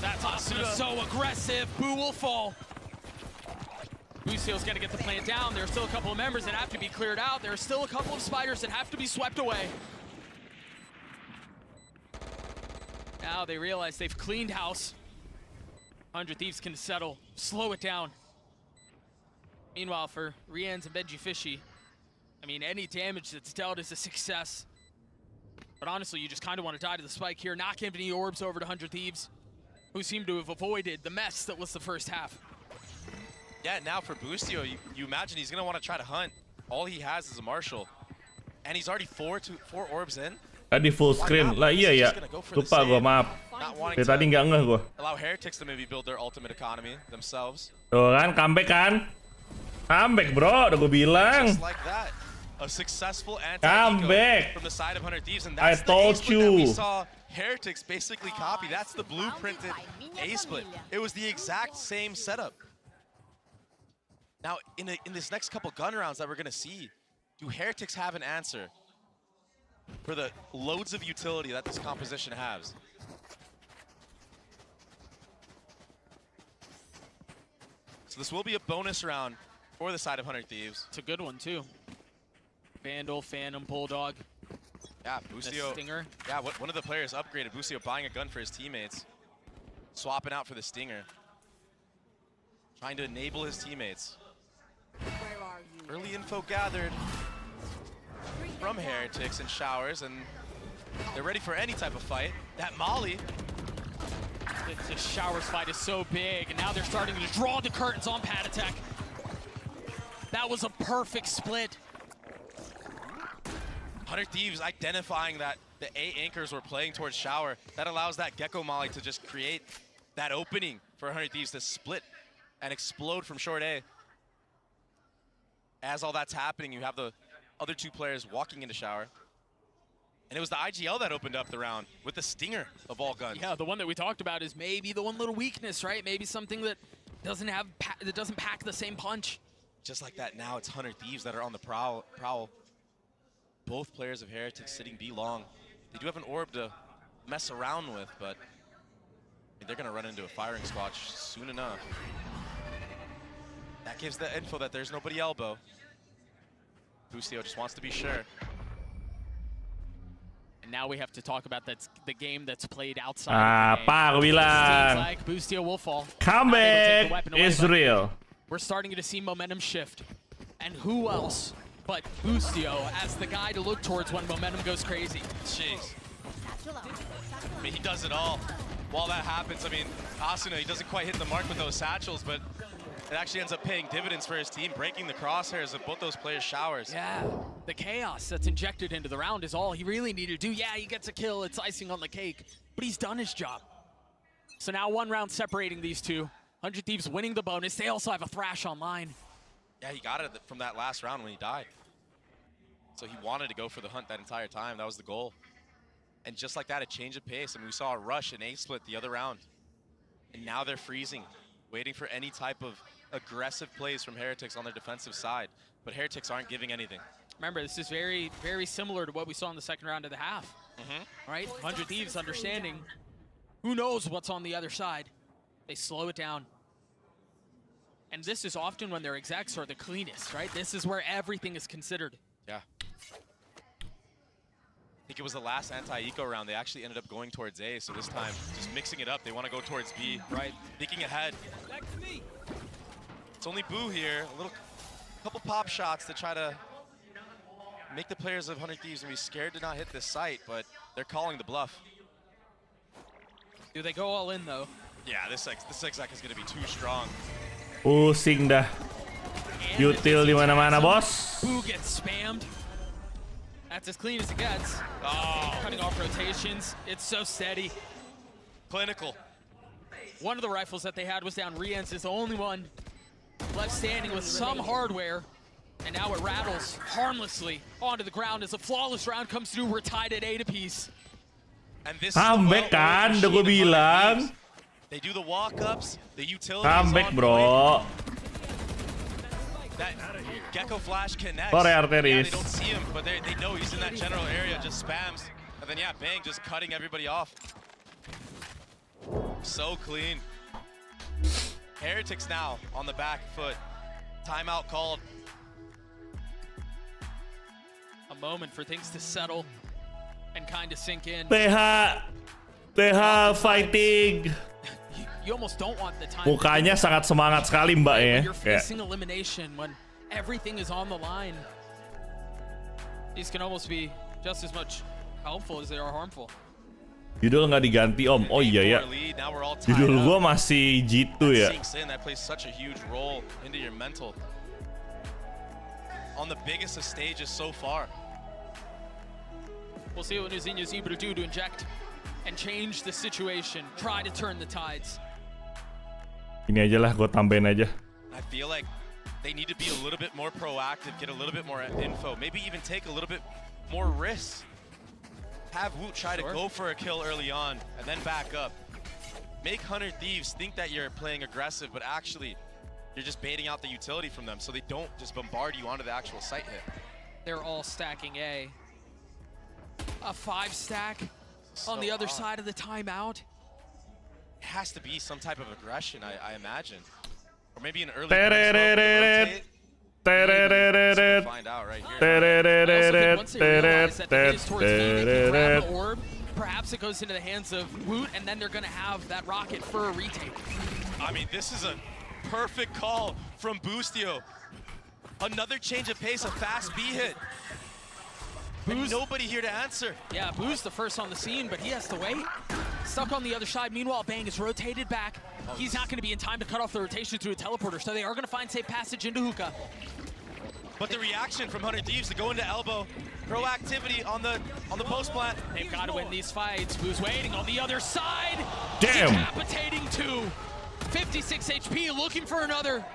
That's Asuna so aggressive. Boo will fall. Boostio's got to get the plant down. There are still a couple of members that have to be cleared out. There are still a couple of spiders that have to be swept away. Now they realize they've cleaned house. 100 Thieves can settle, slow it down. Meanwhile, for Rienz and Gen.G Fishy, I mean, any damage that's dealt is a success. But honestly, you just kind of want to die to the spike here, not give any orbs over to 100 Thieves, who seem to have avoided the mess that was the first half. Yeah, now for Boostio, you imagine he's going to want to try to hunt. All he has is a Marshal. And he's already 4 orbs in. Tadi full screen. Lah iya ya. Lupa gua, maaf. Dari tadi nggak ngeh gua. Allow Heretics to maybe build their ultimate economy themselves. Tuh kan, comeback kan? Comeback, bro. Udah gua bilang. Just like that. A successful anti-eco from the side of 100 Thieves, and that's the A-split that we saw Heretics basically copy. That's the blueprinted A-split. It was the exact same setup. Now, in this next couple gun rounds that we're gonna see, do Heretics have an answer for the loads of utility that this composition has? So this will be a bonus round for the side of 100 Thieves. It's a good one too. Vandal, Phantom, Bulldog. Yeah, Boostio. Stinger. Yeah, one of the players upgraded. Boostio buying a gun for his teammates. Swapping out for the Stinger. Trying to enable his teammates. Early info gathered from Heretics and Showers, and they're ready for any type of fight. That Molly. The Showers fight is so big, and now they're starting to draw the curtains on Patatek. That was a perfect split. 100 Thieves identifying that the A anchors were playing towards Shower. That allows that Gecko Molly to just create that opening for 100 Thieves to split and explode from short A. As all that's happening, you have the other two players walking into Shower. And it was the IGL that opened up the round with the Stinger of all guns. Yeah, the one that we talked about is maybe the one little weakness, right? Maybe something that It doesn't pack the same punch. Just like that, now it's 100 Thieves that are on the prowl. Both players of Heretics sitting B long. They do have an orb to mess around with, but they're going to run into a firing squad soon enough. That gives the info that there's nobody elbow. Bustio just wants to be sure. And now we have to talk about the game that's played outside. Apa aku bilang? Seems like Bustio will fall. Comeback is real. We're starting to see momentum shift. And who else but Bustio as the guy to look towards when momentum goes crazy? Jeez. I mean, he does it all. While that happens, I mean, Asuna, he doesn't quite hit the mark with those satchels, but it actually ends up paying dividends for his team, breaking the crosshairs of both those players' showers. Yeah, the chaos that's injected into the round is all he really needed to do. Yeah, he gets a kill, it's icing on the cake, but he's done his job. So now one round separating these two. 100 Thieves winning the bonus. They also have a Thrash online. Yeah, he got it from that last round when he died. So he wanted to go for the hunt that entire time. That was the goal. And just like that, a change of pace. I mean, we saw a rush and A-split the other round. And now they're freezing, waiting for any type of aggressive plays from Heretics on their defensive side. But Heretics aren't giving anything. Remember, this is very, very similar to what we saw in the second round of the half. Right? 100 Thieves understanding who knows what's on the other side. They slow it down. And this is often when their execs are the cleanest, right? This is where everything is considered. Yeah. I think it was the last anti-eco round. They actually ended up going towards A, so this time, just mixing it up. They want to go towards B, right? Thinking ahead. It's only Boo here. Couple pop shots to try to make the players of 100 Thieves be scared to not hit this site, but they're calling the bluff. Do they go all in, though? Yeah, this exec is going to be too strong. Pusing dah. Util di mana-mana, bos. Boo gets spammed. That's as clean as it gets. Oh, cutting off rotations. It's so steady. Clinical. One of the rifles that they had was down. Rienz is the only one left standing with some hardware. And now it rattles harmlessly onto the ground as a flawless round comes through. We're tied at 8 apiece. And this comeback kan, udah gue bilang. They do the walk-ups, the utilities. Comeback, bro. That Gecko Flash connects. Sorry, Yeah, Arteris. they don't see him, but they know he's in that general area, just spams. And then, yeah, bang, just cutting everybody off. So clean. Heretics now on the back foot. Timeout called. A moment for things to settle and kind of sink in. TH fighting. You almost don't want the time. Mukanya sangat semangat sekali, Mbak ya. You're facing elimination when everything is on the line. These can almost be just as much helpful as they are harmful. Judul nggak diganti, Om. Oh iya ya. Judul gua masih G2 ya. That plays such a huge role into your mental. On the biggest of stages so far. We'll see what Nuzinho's able to do to inject and change the situation, try to turn the tides. Ini aja lah, gue tambahin aja. I feel like they need to be a little bit more proactive, get a little bit more info, maybe even take a little bit more risks. Have Woot try to go for a kill early on and then back up. Make 100 Thieves think that you're playing aggressive, but actually you're just baiting out the utility from them so they don't just bombard you onto the actual site hit. They're all stacking A. A 5-stack on the other side of the timeout. It has to be some type of aggression, I imagine. Or maybe an early Tereret. Tereret. Find out right here. Perhaps it goes into the hands of Woot, and then they're going to have that rocket for a retake. I mean, this is a perfect call from Bustio. Another change of pace, a fast B hit. And nobody here to answer. Yeah, Boo's the first on the scene, but he has to wait. Stuck on the other side. Meanwhile, Bang is rotated back. He's not going to be in time to cut off the rotation through a teleporter, so they are going to find safe passage into hookah. But the reaction from 100 Thieves to go into elbow, proactivity on the post plant. They've got to win these fights. Boo's waiting on the other side. Damn. Decapitating 2. 56 HP, looking for another.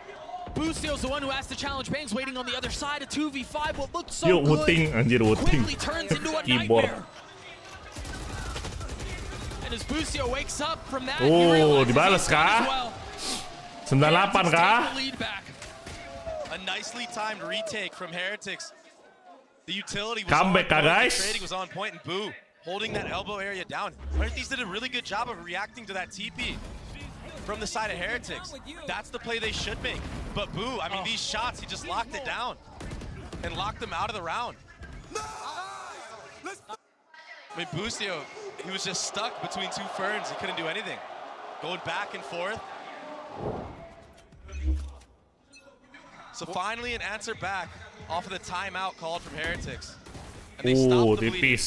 Bustio's the one who has to challenge. Bang's waiting on the other side. A 2v5. What looked so good anjir, quickly turns into a nightmare. And as Bustio wakes up from that, he realizes dibalas he's done kah? as well. 98 kah? A nicely timed retake from Heretics. The utility was Comeback, on point, guys. the trading was on point, and Boo holding that elbow area down. These did a really good job of reacting to that TP from the side of Heretics. That's the play they should make. But Boo, I mean, these shots, he just locked it down and locked them out of the round. I mean, Boostio, he was just stuck between two ferns. He couldn't do anything. Going back and forth. So finally an answer back off of the timeout called from Heretics. And they stopped the bleeding.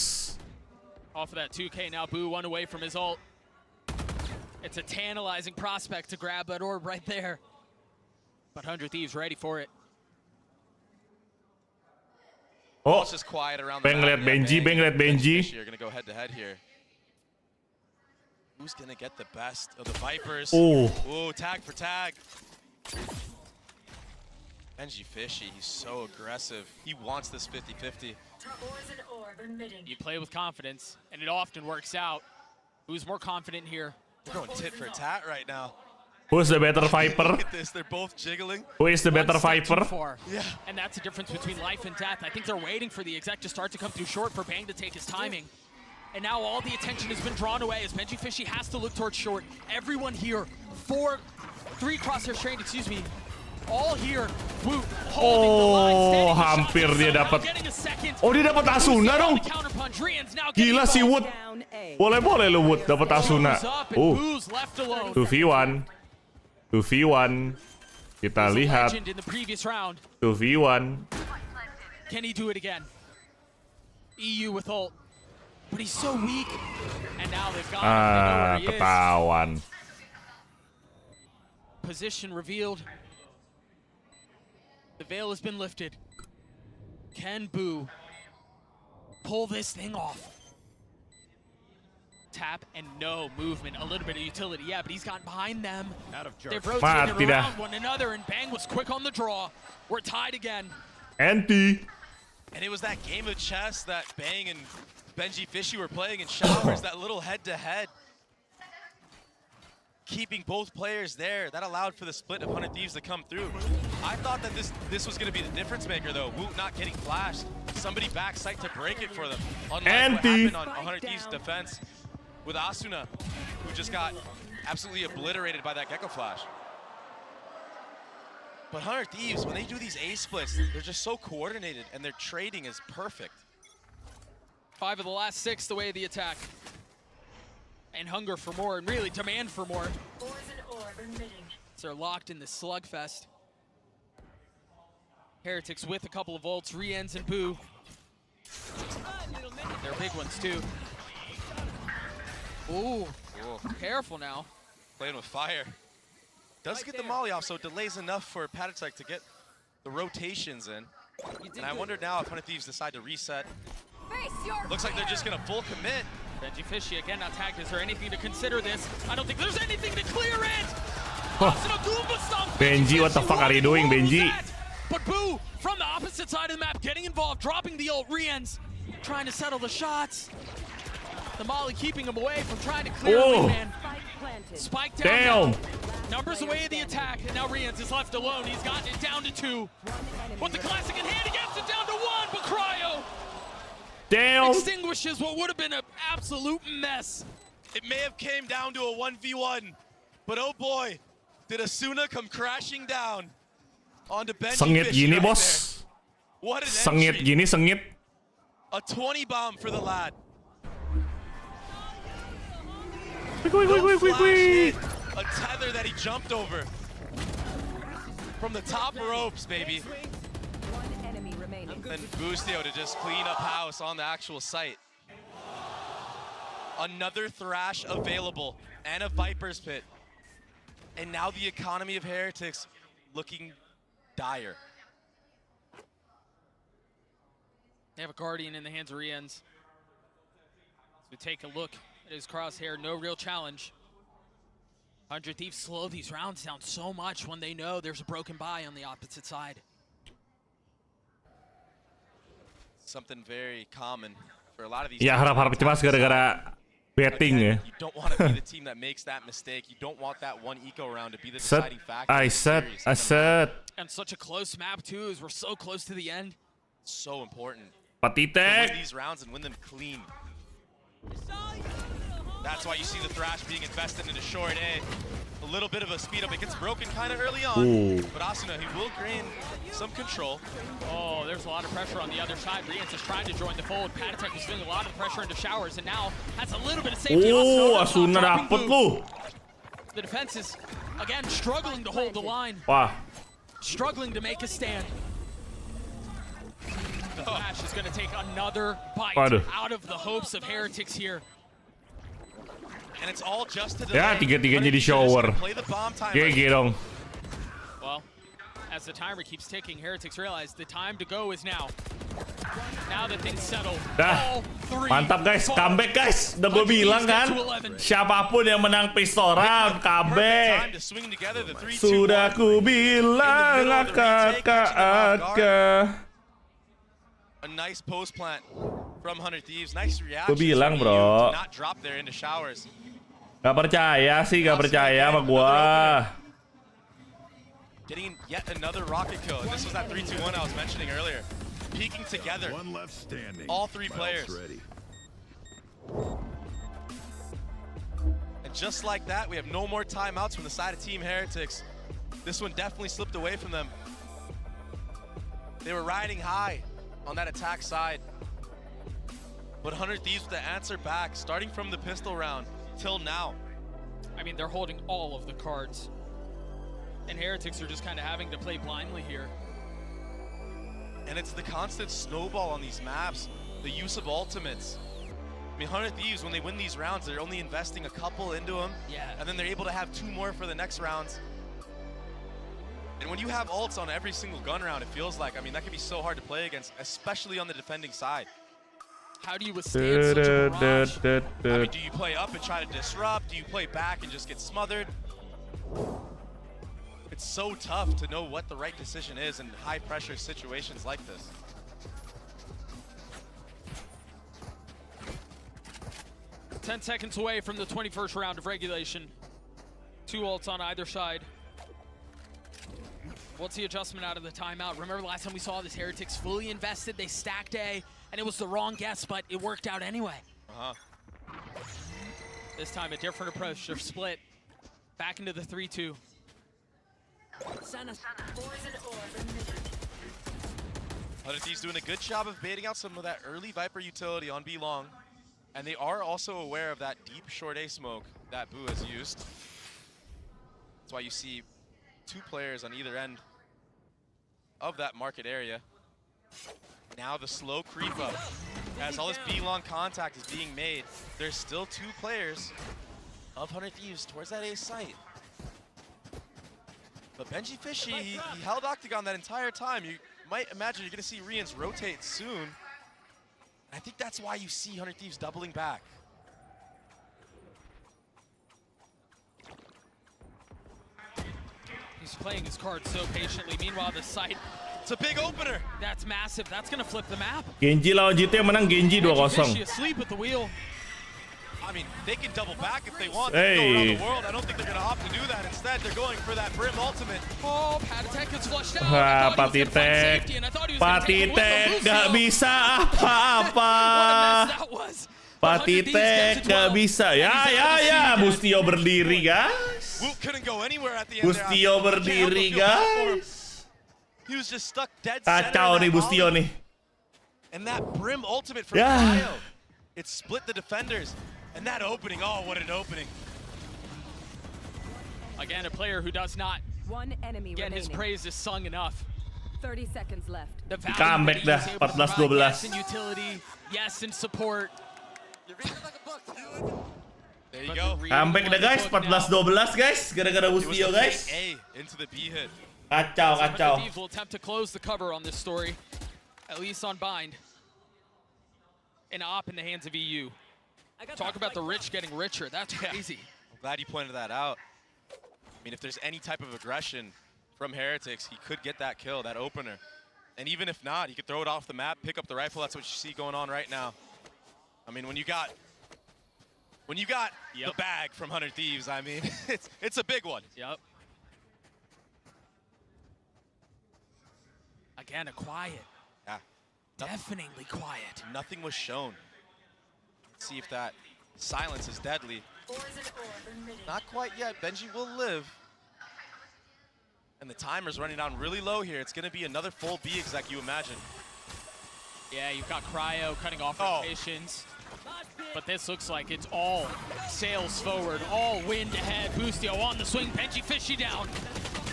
Off of that 2K now, Boo 1 away from his ult. It's a tantalizing prospect to grab that orb right there. But 100 Thieves ready for it. Oh, it's just quiet around the pengen lihat Benji. You're gonna go head to head here. Who's gonna get the best of the Vipers? Oh. Ooh, tag for tag. Gen.G Fishy, he's so aggressive. He wants this 50-50. You play with confidence, and it often works out. Who's more confident here? They're going tit for tat right now. Who's the better Viper? Look at this, they're both jiggling. Who is the better Viper? Yeah. And that's the difference between life and death. I think they're waiting for the exec to start to come through short for Bang to take his timing. And now all the attention has been drawn away as Gen.G Fishy has to look towards short. Everyone here, 3 crosshairs trained, excuse me, all here. Woo, holding the line, hampir dia dapat. Oh, dia dapat Asuna dong. Gila si Wood. Boleh lu Wood dapat Asuna. 2v1. 2v1. Kita lihat. 2v1. Can he do it again? EU with ult. But he's so weak. And now they've got him. They know where he is. Ketahuan. Position revealed. The veil has been lifted. Can Boo pull this thing off? Tap and no movement. A little bit of utility, yeah, but he's gotten behind them. They've rotated around one another, and Bang was quick on the draw. We're tied again. Anti. And it was that game of chess that Bang and Gen.G Fishy were playing in showers, that little head-to-head. Keeping both players there, that allowed for the split of 100 Thieves to come through. I thought that this was going to be the difference maker, though. Woot not getting flashed. Somebody backside to break it for them. Unlike what happened on 100 Thieves' defense with Asuna, who just got absolutely obliterated by that Gecko flash. But 100 Thieves, when they do these A splits, they're just so coordinated, and their trading is perfect. 5 of the last 6 the way of the attack. And hunger for more, and really demand for more. So they're locked in this slugfest. Heretics with a couple of ults, Riens and Boo. They're big ones too. Ooh, careful now. Playing with fire. Does get the molly off, so it delays enough for Patatek to get the rotations in. And I wonder now if 100 Thieves decide to reset. Looks like they're just gonna full commit. Gen.G Fishy again not tagged. Is there anything to consider this? I don't think there's anything to clear it! Benji, what the fuck are you doing, Benji? But Boo, from the opposite side of the map, getting involved, dropping the ult, Riens, trying to settle the shots. The molly keeping him away from trying to clear the man. Spike down. Numbers away of the attack, and now Riens is left alone. He's gotten it down to 2. With the classic in hand, he gets it down to 1, but Cryo extinguishes what would have been an absolute mess. It may have came down to a 1v1, but oh boy, did Asuna come crashing down onto Gen.G Sengit Fishy gini, right bos. there. What an Sengit entry. gini, sengit. A 20 bomb for the lad. Quick. A tether that he jumped over. From the top ropes, baby. And Boostio to just clean up house on the actual site. Another Thrash available and a Viper's Pit. And now the economy of Heretics looking dire. They have a Guardian in the hands of Riens. So we take a look at his crosshair, no real challenge. 100 Thieves slow these rounds down so much when they know there's a broken buy on the opposite side. Something very common for a lot of these. Ya harap-harap cemas gara-gara Betting ya. You don't want to be the team that makes that mistake. You don't want that one eco round to be the deciding factor. I said. And such a close map too, as we're so close to the end. So important. Patitek. To win these rounds and win them clean. That's why you see the Thrash being invested into short A. A little bit of a speed up. It gets broken kind of early on. Ooh. But Asuna, he will gain some control. Oh, there's a lot of pressure on the other side. Rians is trying to join the fold. Patitek was feeling a lot of pressure into showers, and now has a little bit of safety. Oh, Asuna dapet lu. The defense is, again, struggling to hold the line. Wah. Struggling to make a stand. The Thrash is going to take another bite out of the hopes of Heretics here. And it's all just to Ya, tiga-tiganya di shower. GG dong. Well, as the timer keeps ticking, Heretics realize the time to go is now. Now that things settle. Dah. Mantap guys, comeback guys. Udah gue bilang kan, siapapun yang menang pistol round, comeback. Sudah ku bilang A nice post plant from 100 Thieves. Nice reaction. Gue bilang bro. Not drop there into showers. Gak percaya sih, gak percaya sama gua. Getting yet another rocket kill. And this was that 3-2-1 I was mentioning earlier. Peeking together. One left standing. All three players. And just like that, we have no more timeouts from the side of Team Heretics. This one definitely slipped away from them. They were riding high on that attack side. But 100 Thieves with the answer back, starting from the pistol round till now. I mean, they're holding all of the cards. And Heretics are just kind of having to play blindly here. And it's the constant snowball on these maps, the use of ultimates. I mean, 100 Thieves, when they win these rounds, they're only investing a couple into them. Yeah. And then they're able to have 2 more for the next rounds. And when you have ults on every single gun round, it feels like, I mean, that can be so hard to play against, especially on the defending side. How do you withstand such a barrage? I mean, do you play up and try to disrupt? Do you play back and just get smothered? It's so tough to know what the right decision is in high-pressure situations like this. Ten seconds away from the 21st round of regulation. 2 ults on either side. What's the adjustment out of the timeout? Remember last time we saw this, Heretics fully invested, they stacked A, and it was the wrong guess, but it worked out anyway. This time a different approach, they're split. Back into the 3-2. He's doing a good job of baiting out some of that early Viper utility on B long. And they are also aware of that deep short A smoke that Boo has used. That's why you see 2 players on either end of that market area. Now the slow creep up. As all this B-long contact is being made, there's still 2 players of 100 Thieves towards that A site. But Benji Fishy, he held Octagon that entire time. You might imagine you're going to see Rians rotate soon. And I think that's why you see 100 Thieves doubling back. He's playing his cards so patiently. Meanwhile, the site, it's a big opener. That's massive. That's going to flip the map. Gen.G lawan GT yang menang Gen.G 2-0. Asleep at the wheel. I mean, they can double back if they want. They can go around the world. I don't think they're going to opt to do that. Instead, they're going for that Brim ultimate. Oh, Patitek gets flushed out. Wah, Patitek. Patitek gak bisa apa-apa. Patitek gak bisa. Ya. Bustio berdiri, guys. Bustio berdiri, guys. He was just stuck dead Kacau nih Bustio nih. And that Brim ultimate from Cryo. It split the defenders. And that opening, oh, what an opening. Again, a player who does not get his praises sung enough. 30 seconds left. The comeback dah, 14-12. Yes in utility, yes in support. There you go. Comeback dah guys, 14-12 guys, gara-gara Bustio guys. Into the B hit. Kacau. Thieves will attempt to close the cover on this story, at least on Bind. An op in the hands of EU. Talk about the rich getting richer. That's crazy. I'm glad you pointed that out. I mean, if there's any type of aggression from Heretics, he could get that kill, that opener. And even if not, he could throw it off the map, pick up the rifle. That's what you see going on right now. I mean, when you got When you got the bag from 100 Thieves, I mean, it's a big one. Yep. Again, a quiet. Yeah. Deafeningly quiet. Nothing was shown. Let's see if that silence is deadly. Not quite yet. Gen.G will live. And the timer's running down really low here. It's going to be another full B exec, you imagine. Yeah, you've got Cryo cutting off rotations. But this looks like it's all sails forward, all wind ahead. Boostio on the swing, Gen.G fishy down.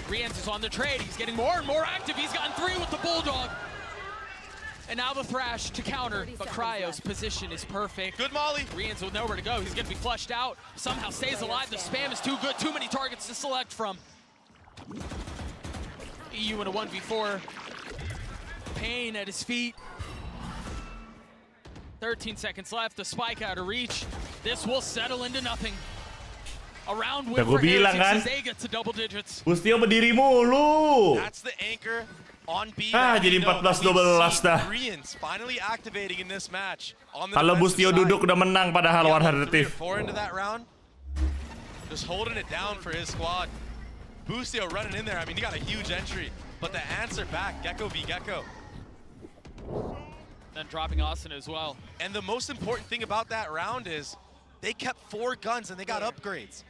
Rienz is on the trade. He's getting more and more active. He's gotten 3 with the Bulldog. And now the Thrash to counter, but Cryo's position is perfect. Good molly. Rienz with nowhere to go. He's going to be flushed out. Somehow stays alive. The spam is too good. Too many targets to select from. EU in a 1v4. Pain at his feet. 13 seconds left. The spike out of reach. This will settle into nothing. Around win for Heretics as they get to double digits. Boostio berdiri mulu. That's the anchor on B. Jadi 14-12 dah. Finally activating in this match. Kalau Boostio duduk udah menang padahal lawan Headphone. 4 into that round. Just holding it down for his squad. Boostio running in there. I mean, he got a huge entry. But the answer back, Gecko v Gecko. Then dropping Austin as well. And the most important thing about that round is they kept 4 guns and they got upgrades.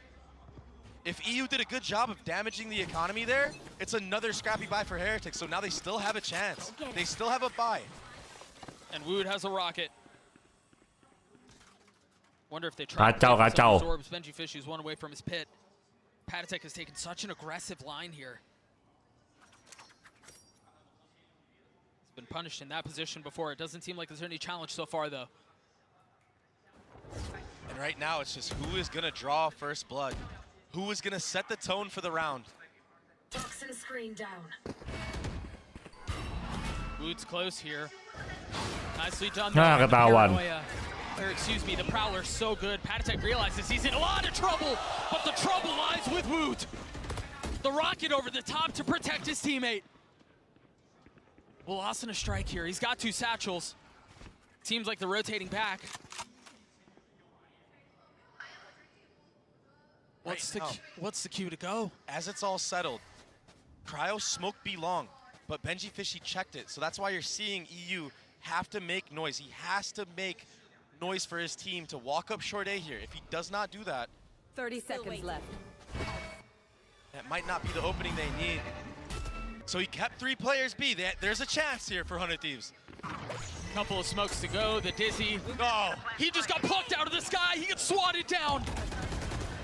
If EU did a good job of damaging the economy there, it's another scrappy buy for Heretics. So now they still have a chance. They still have a buy. And Wood has a rocket. Wonder if they try to kacau. absorbs. Gen.G Fishy's one away from his pit. Patatek has taken such an aggressive line here. He's been punished in that position before. It doesn't seem like there's any challenge so far, though. And right now, it's just who is going to draw first blood? Who is going to set the tone for the round? Toxin screen down. Wood's close here. Nicely done. Ketahuan. Or excuse me, the Prowler's so good. Patatek realizes he's in a lot of trouble, but the trouble lies with Woot. The rocket over the top to protect his teammate. Well, Austin a strike here. He's got 2 satchels. Seems like they're rotating back. What's the cue to go? As it's all settled, Cryo smoked B long, but Gen.G Fishy checked it. So that's why you're seeing EU have to make noise. He has to make noise for his team to walk up short A here. If he does not do that, 30 seconds left. That might not be the opening they need. So he kept 3 players B. There's a chance here for 100 Thieves. Couple of smokes to go. The Dizzy. Oh, he just got plucked out of the sky. He gets swatted down.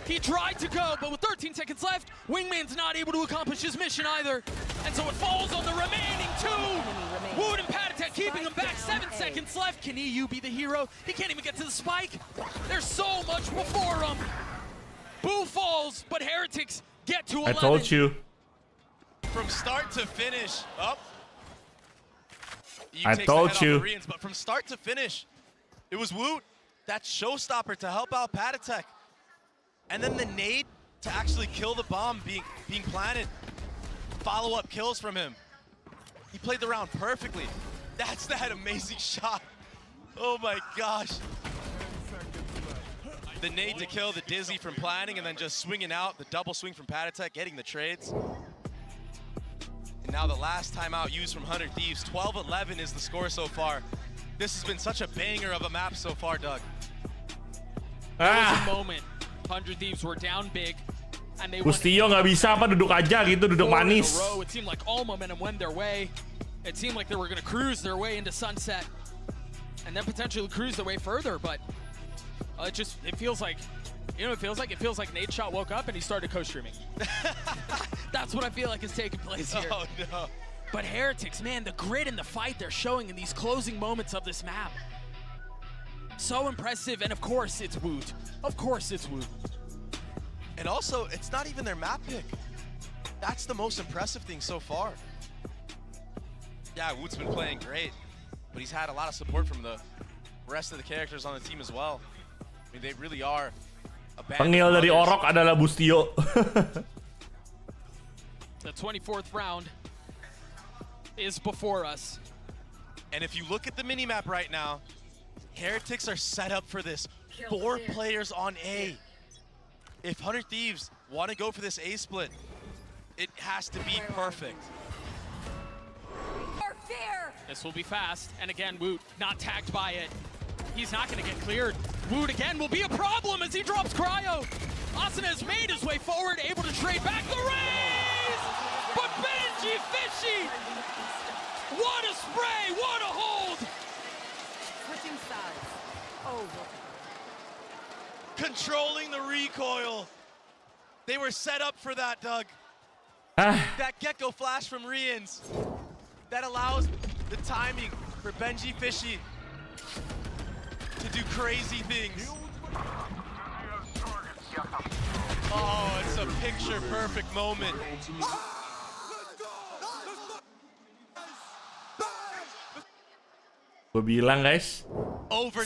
He tried to go, but with 13 seconds left, Wingman's not able to accomplish his mission either. And so it falls on the remaining 2. Wood and Patatek keeping him back. 7 seconds left. Can EU be the hero? He can't even get to the spike. There's so much before him. Boo falls, but Heretics get to 11. I told you. From start to finish, up. I told you. But from start to finish, it was Woot, that showstopper to help out Patatek. And then the nade to actually kill the bomb being planted. Follow-up kills from him. He played the round perfectly. That's that amazing shot. Oh my gosh. The nade to kill the Dizzy from planning and then just swinging out, the double swing from Patatek, getting the trades. And now the last timeout used from 100 Thieves. 12-11 is the score so far. This has been such a banger of a map so far, Doug. There was a moment. 100 Thieves were down big. And they Boostio nggak bisa apa duduk aja gitu, duduk manis. It seemed like all momentum went their way. It seemed like they were going to cruise their way into sunset. And then potentially cruise their way further, but it feels like, you know what it feels like Nate Shot woke up and he started co-streaming. That's what I feel like is taking place here. Oh no. But Heretics, man, the grit and the fight they're showing in these closing moments of this map. So impressive, and of course it's Woot. Of course it's Woot. And also, it's not even their map pick. That's the most impressive thing so far. Yeah, Woot's been playing great, but he's had a lot of support from the rest of the characters on the team as well. I mean, they really are a band. Pengil dari Orok adalah Boostio. The 24th round is before us. And if you look at the minimap right now, Heretics are set up for this 4 players on A. If 100 Thieves want to go for this A split, it has to be perfect. This will be fast, and again, Woot not tagged by it. He's not going to get cleared. Woot again will be a problem as he drops Cryo. Asuna has made his way forward, able to trade back the raise! But Gen.G Fishy! What a spray, what a hold! Switching sides. Over. Controlling the recoil. They were set up for that, Doug. That Gecko flash from Rians. That allows the timing for Gen.G Fishy to do crazy things. Oh, it's a picture-perfect moment. Gue bilang guys,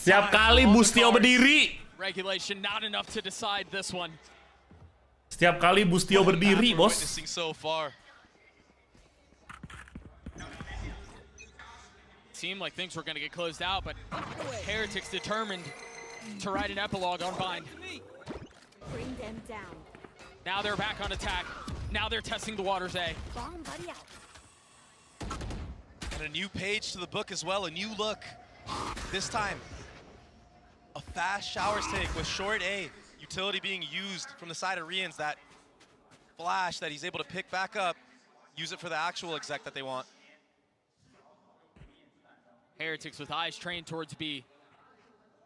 setiap kali Bustio berdiri, Regulation not enough to decide this one. setiap kali Bustio berdiri, bos. So far. Seemed like things were going to get closed out, but Heretics determined to write an epilogue on Bind. Bring them down. Now they're back on attack. Now they're testing the waters A. Bomb buddy out. And a new page to the book as well, a new look. This time, a fast showers take with short A. Utility being used from the side of Rians, that flash that he's able to pick back up, use it for the actual exec that they want. Heretics with eyes trained towards B.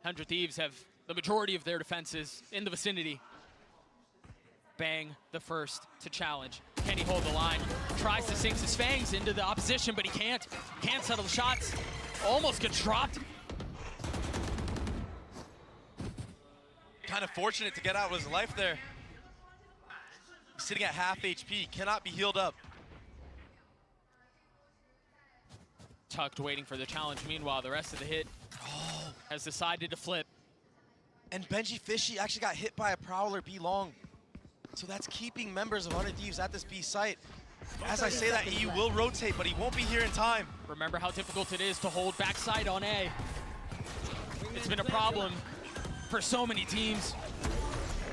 100 Thieves have the majority of their defenses in the vicinity. Bang, the first to challenge. Can he hold the line? Tries to sink his fangs into the opposition, but he can't. Can't settle the shots. Almost gets dropped. Kind of fortunate to get out with his life there. He's sitting at half HP, cannot be healed up. Tucked waiting for the challenge. Meanwhile, the rest of the hit has decided to flip. And Gen.G Fishy actually got hit by a Prowler B long. So that's keeping members of 100 Thieves at this B site. As I say that, EU will rotate, but he won't be here in time. Remember how difficult it is to hold backside on A. It's been a problem for so many teams.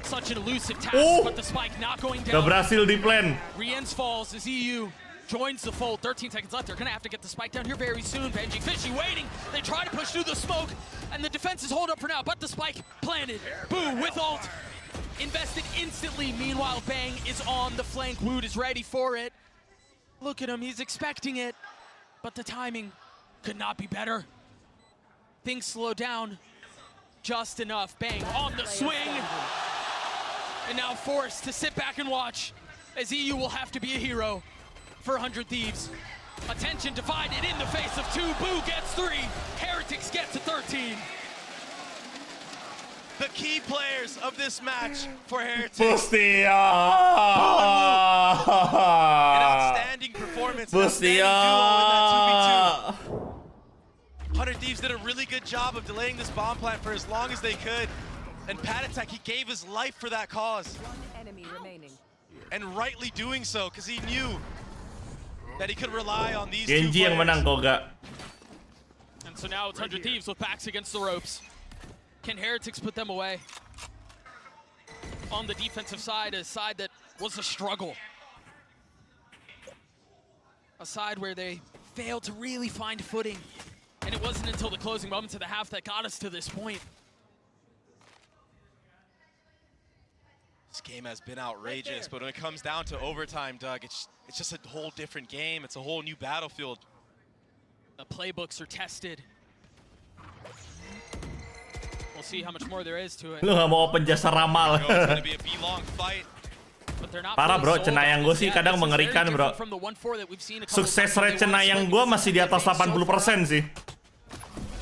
Such an elusive task, but the spike not going down. Gak berhasil di plan. Rians falls as EU joins the fold. 13 seconds left. They're going to have to get the spike down here very soon. Gen.G Fishy waiting. They try to push through the smoke, and the defenses hold up for now, but the spike planted. Boo with ult. Invested instantly. Meanwhile, Bang is on the flank. Woot is ready for it. Look at him. He's expecting it, but the timing could not be better. Things slow down just enough. Bang on the swing. And now forced to sit back and watch as EU will have to be a hero for 100 Thieves. Attention divided in the face of 2. Boo gets 3. Heretics get to 13. The key players of this match for Heretics. Bustio! An outstanding performance. Outstanding duo in that 2v2. 100 Thieves did a really good job of delaying this bomb plant for as long as they could. And Patatek, he gave his life for that cause. One enemy remaining. And rightly doing so, because he knew that he could rely on these Gen.G yang menang kok gak. And so now it's 100 Thieves with backs against the ropes. Can Heretics put them away? On the defensive side, a side that was a struggle. A side where they failed to really find footing. And it wasn't until the closing moments of the half that got us to this point. This game has been outrageous, but when it comes down to overtime, Doug, it's just a whole different game. It's a whole new battlefield. The playbooks are tested. We'll see how much more there is to it. Lu gak mau open jasa ramal. Parah bro, Cenayang gue sih kadang mengerikan bro. Sukses rate Cenayang gue masih di atas 80% sih.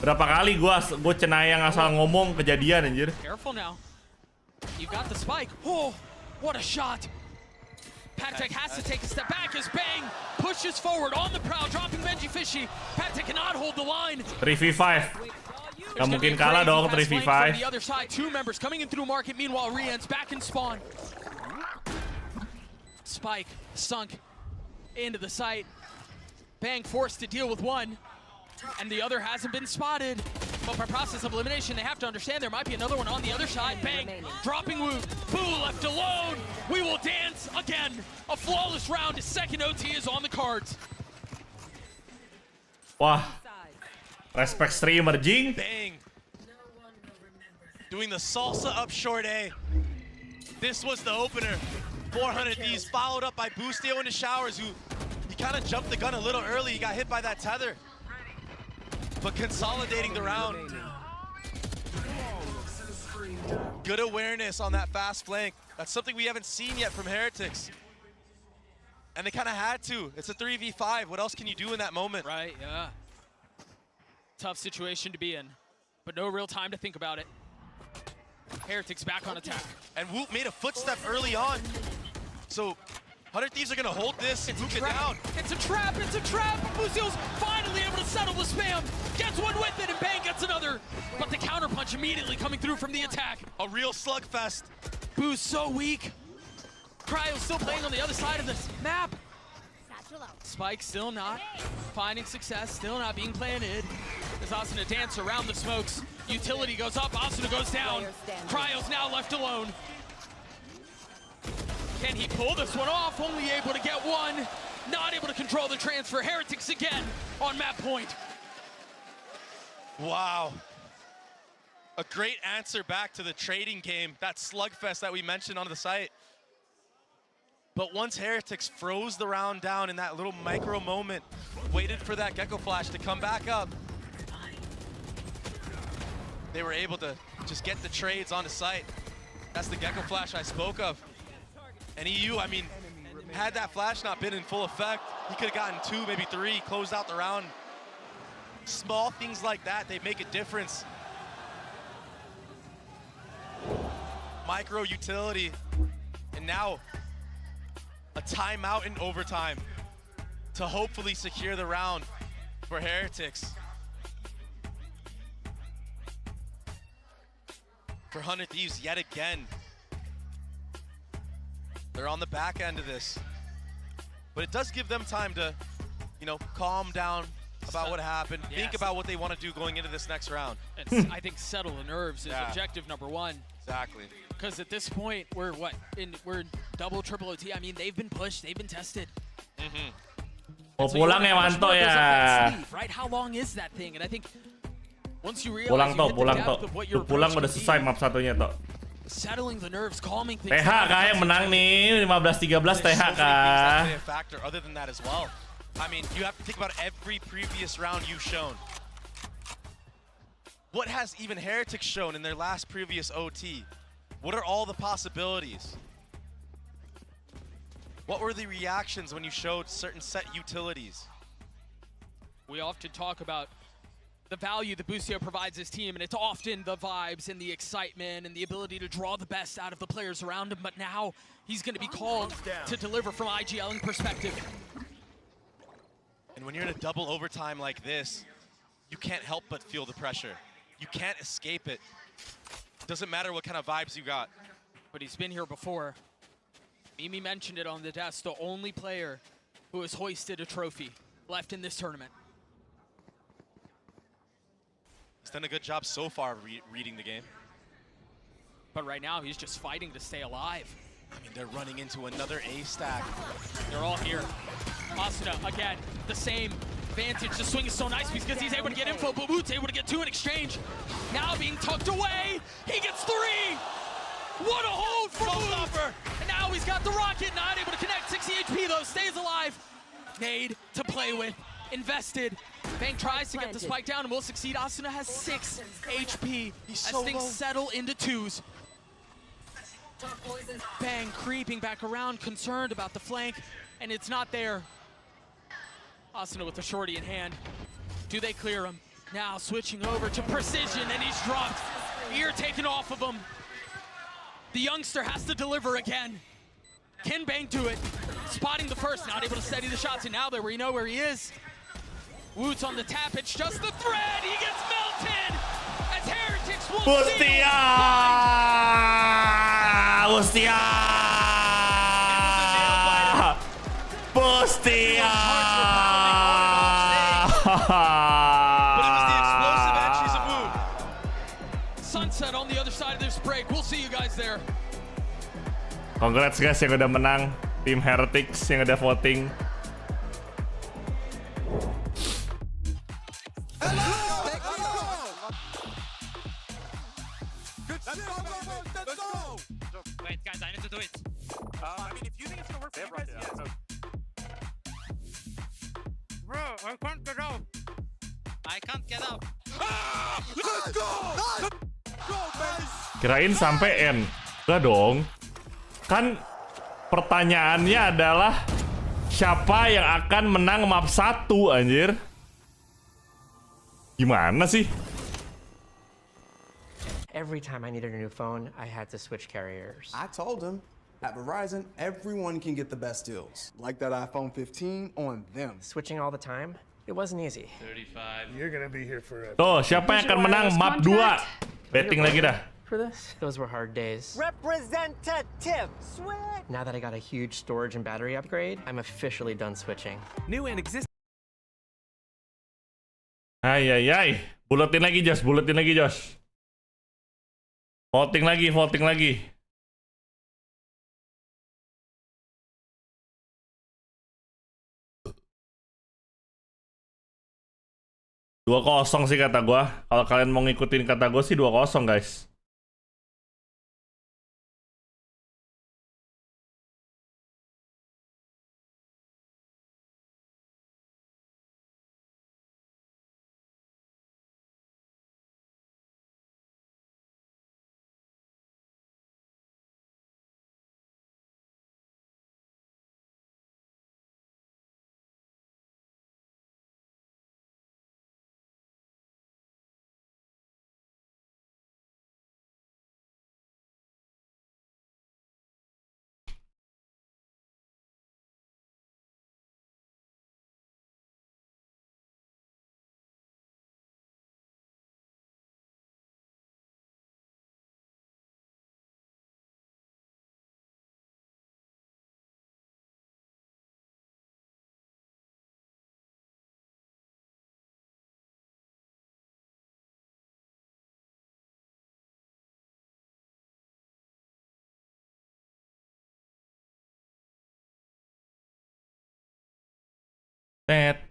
Berapa kali gue Cenayang asal ngomong kejadian anjir. Careful now. You got the spike. Oh, what a shot. Patatek has to take a step back as Bang pushes forward on the prowl, dropping Gen.G Fishy. Patatek cannot hold the line. 3v5. Gak mungkin kalah dong 3v5. The other side, 2 members coming in through market. Meanwhile, Rian's back in spawn. Spike sunk into the site. Bang forced to deal with 1. and the other hasn't been spotted. But by process of elimination, they have to understand there might be another one on the other side. Bang, dropping Wu. Boo left alone. We will dance again. A flawless round. His second OT is on the cards. Wah, respect streamer Jing. Bang. Doing the salsa up short A. This was the opener. 400 Thieves followed up by Boostio into Showers, who he kind of jumped the gun a little early. He got hit by that tether. But consolidating the round. Good awareness on that fast flank. That's something we haven't seen yet from Heretics. And they kind of had to. It's a 3v5. What else can you do in that moment? Right, yeah. Tough situation to be in, but no real time to think about it. Heretics back on attack. And Woot made a footstep early on. So 100 Thieves are gonna hold this and hook it down. It's a trap, it's a trap. Boostio's finally able to settle the spam. Gets one with it and Bang gets another. But the counterpunch immediately coming through from the attack. A real slugfest. Boo's so weak. Cryo's still playing on the other side of this map. Spike still not finding success, still not being planted. As Asuna dance around the smokes. Utility goes up, Asuna goes down. Cryo's now left alone. Can he pull this one off? Only able to get one. Not able to control the transfer. Heretics again on map point. Wow. A great answer back to the trading game, that slugfest that we mentioned on the site. But once Heretics froze the round down in that little micro moment, waited for that Gecko Flash to come back up, they were able to just get the trades on the site. That's the Gecko Flash I spoke of. And EU, I mean, had that flash not been in full effect, he could have gotten 2, maybe 3, closed out the round. Small things like that, they make a difference. Micro utility, and now a timeout in overtime to hopefully secure the round for Heretics. For 100 Thieves yet again. They're on the back end of this. But it does give them time to, you know, calm down about what happened, think about what they want to do going into this next round. And I think settle the nerves is objective number one. Exactly. Because at this point, we're we're double, triple OT. I mean, they've been pushed, they've been tested. Oh, pulang ya Manto ya. Right? How long is that thing? And I think once you realize pulang you toh, pulang toh. Tuh pulang udah selesai map satunya toh. Settling the nerves, calming things. TH kah yang menang nih 15-13 TH kah. A factor other than that as well. I mean, you have to think about every previous round you've shown. What has even Heretics shown in their last previous OT? What are all the possibilities? What were the reactions when you showed certain set utilities? We often talk about the value that Boostio provides his team, and it's often the vibes and the excitement and the ability to draw the best out of the players around him, but now he's going to be called to deliver from IGLing perspective. And when you're in a double overtime like this, you can't help but feel the pressure. You can't escape it. Doesn't matter what kind of vibes you got. But he's been here before. Mimi mentioned it on the desk, the only player who has hoisted a trophy left in this tournament. He's done a good job so far reading the game. But right now, he's just fighting to stay alive. I mean, they're running into another A stack. They're all here. Asuna, again, the same vantage. The swing is so nice because he's able to get info, but Woot's able to get 2 in exchange. Now being tucked away, he gets 3! What a hold for Woot! And now he's got the rocket, not able to connect. 60 HP though, stays alive. Nade to play with, invested. Bang tries to get the spike down and will succeed. Asuna has 6 HP as things settle into 2s. Bang creeping back around, concerned about the flank, and it's not there. Asuna with the shorty in hand. Do they clear him? Now switching over to precision, and he's dropped. Ear taken off of him. The youngster has to deliver again. Can Bang do it? Spotting the first, not able to steady the shots, and now there we know where he is. Woot's on the tap, it's just the thread. He gets melted as Heretics will Bustia! Bustia! Bustia! side of this break. We'll see you guys there. Congrats guys yang udah menang, tim Heretics yang udah voting. Wait, guys, I need to do it. I mean, if you think it's gonna work for you guys, yes. Bro, I can't get out. I can't get out. Let's go! Kirain sampai N. Enggak dong. Kan pertanyaannya adalah siapa yang akan menang map 1 anjir? Gimana sih? Every time I needed a new phone, I had to switch carriers. I told him, at Verizon, everyone can get the best deals. Like that iPhone 15 on them. Switching all the time, it wasn't easy. 35. You're gonna be here forever. Tuh, siapa yang akan menang map 2? Betting lagi dah. For this, those were hard days. Representative switch. Now that I got a huge storage and battery upgrade, I'm officially done switching. New and existing. Ay. Buletin lagi Josh, buletin lagi Josh. Voting lagi, voting lagi. Dua 2-0 sih kata gua. Kalau kalian mau ngikutin kata gua sih 2-0 guys. Tet.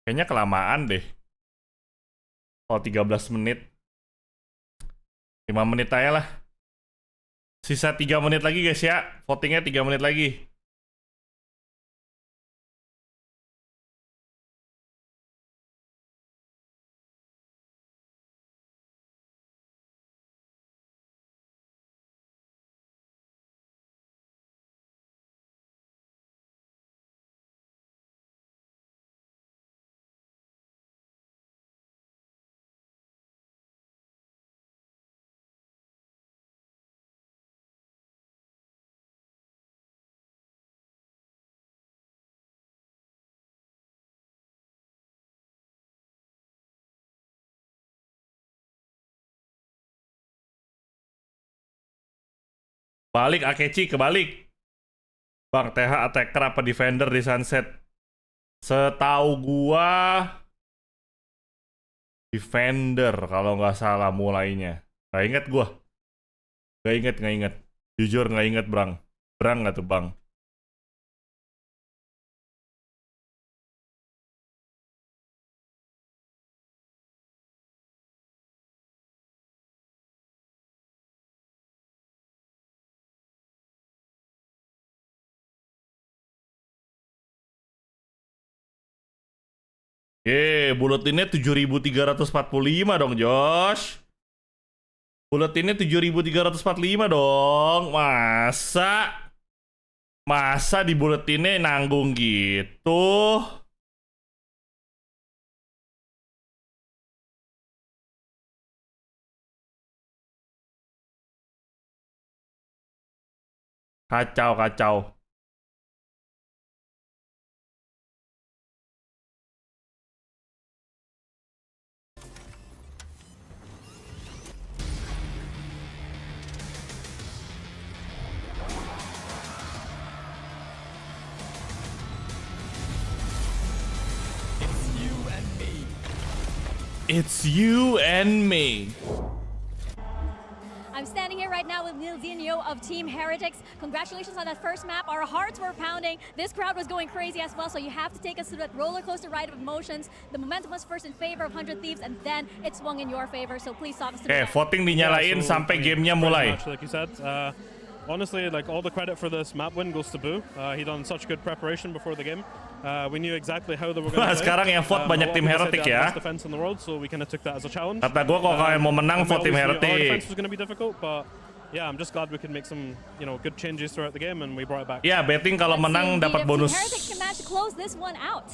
Kayaknya kelamaan deh. Oh, 13 menit. 5 menit aja lah. Sisa 3 menit lagi guys ya. Votingnya 3 menit lagi. Balik Akechi, kebalik. Bang, TH attacker apa defender di Sunset? Setahu gua defender kalau nggak salah mulainya. Nggak inget gua. Nggak inget. Jujur nggak inget, Bang. Berang nggak tuh, Bang? Buletinnya 7.345 dong, Josh. Buletinnya 7.345 dong. Masa di buletinnya nanggung gitu? Kacau. It's you and me. I'm standing here right now with Nilzinho of Team Heretics. Congratulations on that first map. Our hearts were pounding. This crowd was going crazy as well, so you have to take us through that roller coaster ride of emotions. The momentum was first in favor of 100 Thieves, and then it swung in your favor, so please talk us through that. Voting dinyalain sampai gamenya mulai. Like you said, honestly, like all the credit for this map win goes to Boo. He done such good preparation before the game. We knew exactly how they were going to play. Sekarang yang vote banyak tim Heretic ya. Defense in the world, so we kind of took that as a challenge. Kata gue kalau kalian mau menang vote tim Heretic. Our defense was going to be difficult, but yeah, I'm just glad we could make some, good changes throughout the game and we brought it back. Ya, betting kalau menang dapat bonus. Heretics can manage to close this one out.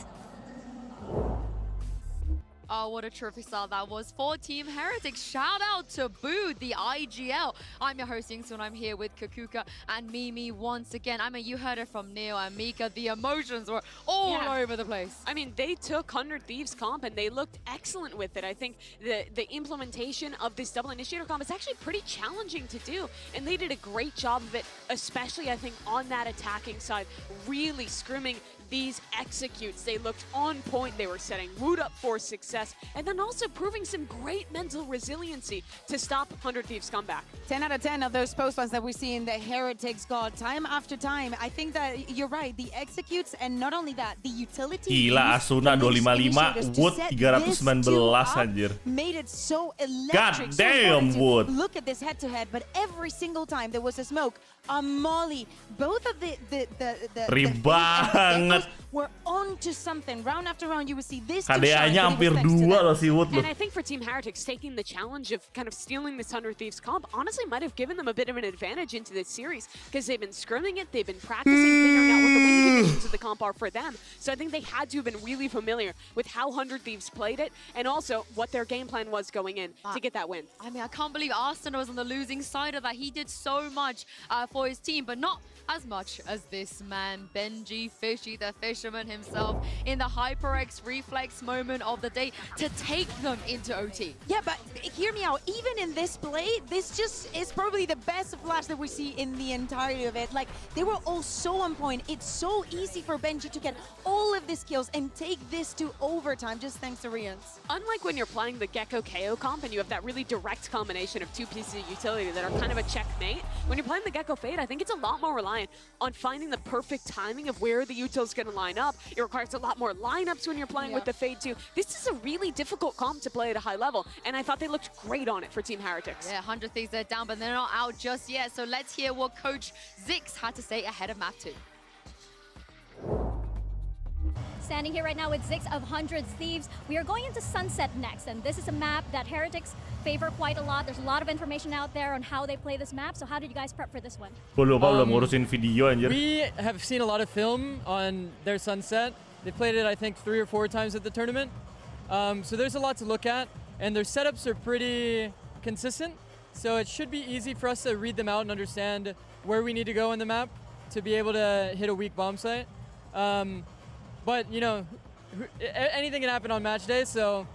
Oh, what a terrific start that was for Team Heretics. Shout out to Boo, the IGL. I'm your host, Kingston. I'm here with Kakuka and Mimi once again. I mean, you heard it from Neil and Mika. The emotions were all over the place. I mean, they took 100 Thieves comp and they looked excellent with it. I think the implementation of this double initiator comp is actually pretty challenging to do. And they did a great job of it, especially, I think, on that attacking side, really scrimming these executes. They looked on point. They were setting Wood up for success and then also proving some great mental resiliency to stop 100 Thieves comeback. 10 out of 10 of those post ones that we see in the Heretics God time after time. I think that you're right. The executes and not only that, the utility. Gila, Asuna 255, Wood 319 anjir. Made it so electric. God damn, Wood. Look at this head-to-head, but every single time there was a smoke, a molly, both of the banget. We're on to something. Round after round, you will see this. KDA-nya hampir 2 loh si Wood. And I think for Team Heretics, taking the challenge of kind of stealing this 100 Thieves comp honestly might have given them a bit of an advantage into this series because they've been scrimming it, they've been practicing, figuring out what the win conditions of the comp are for them. So I think they had to have been really familiar with how 100 Thieves played it and also what their game plan was going in to get that win. I mean, I can't believe Arsenal was on the losing side of that. He did so much for his team, but not as much as this man, Gen.G, Fishy, the fisherman himself, in the HyperX reflex moment of the day to take them into OT. Yeah, but hear me out. Even in this play, this just is probably the best flash that we see in the entirety of it. Like, they were all so on point. It's so easy for Gen.G to get all of these kills and take this to overtime just thanks to Rians. Unlike when you're playing the Gecko KO comp and you have that really direct combination of two pieces of utility that are kind of a checkmate, when you're playing the Gecko Fade, I think it's a lot more reliant on finding the perfect timing of where the util's going to line up. It requires a lot more lineups when you're playing with the Fade too. This is a really difficult comp to play at a high level, and I thought they looked great on it for Team Heretics. Yeah, 100 Thieves, they're down, but they're not out just yet. So let's hear what Coach Zix had to say ahead of Map 2. Standing here right now with Zix of 100 Thieves. We are going into Sunset next, and this is a map that Heretics favor quite a lot. There's a lot of information out there on how they play this map, so how did you guys prep for this one? Belum ngurusin video anjir. We have seen a lot of film on their Sunset. They played it, I think, 3 or 4 times at the tournament. So there's a lot to look at, and their setups are pretty consistent, so it should be easy for us to read them out and understand where we need to go on the map to be able to hit a weak bomb site. But, anything can happen on match day, so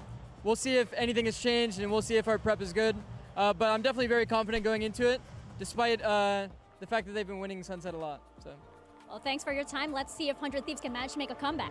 we'll see if anything has changed, and we'll see if our prep is good. But I'm definitely very confident going into it, despite the fact that they've been winning Sunset a lot. So. Well, thanks for your time. Let's see if 100 Thieves can manage to make a comeback.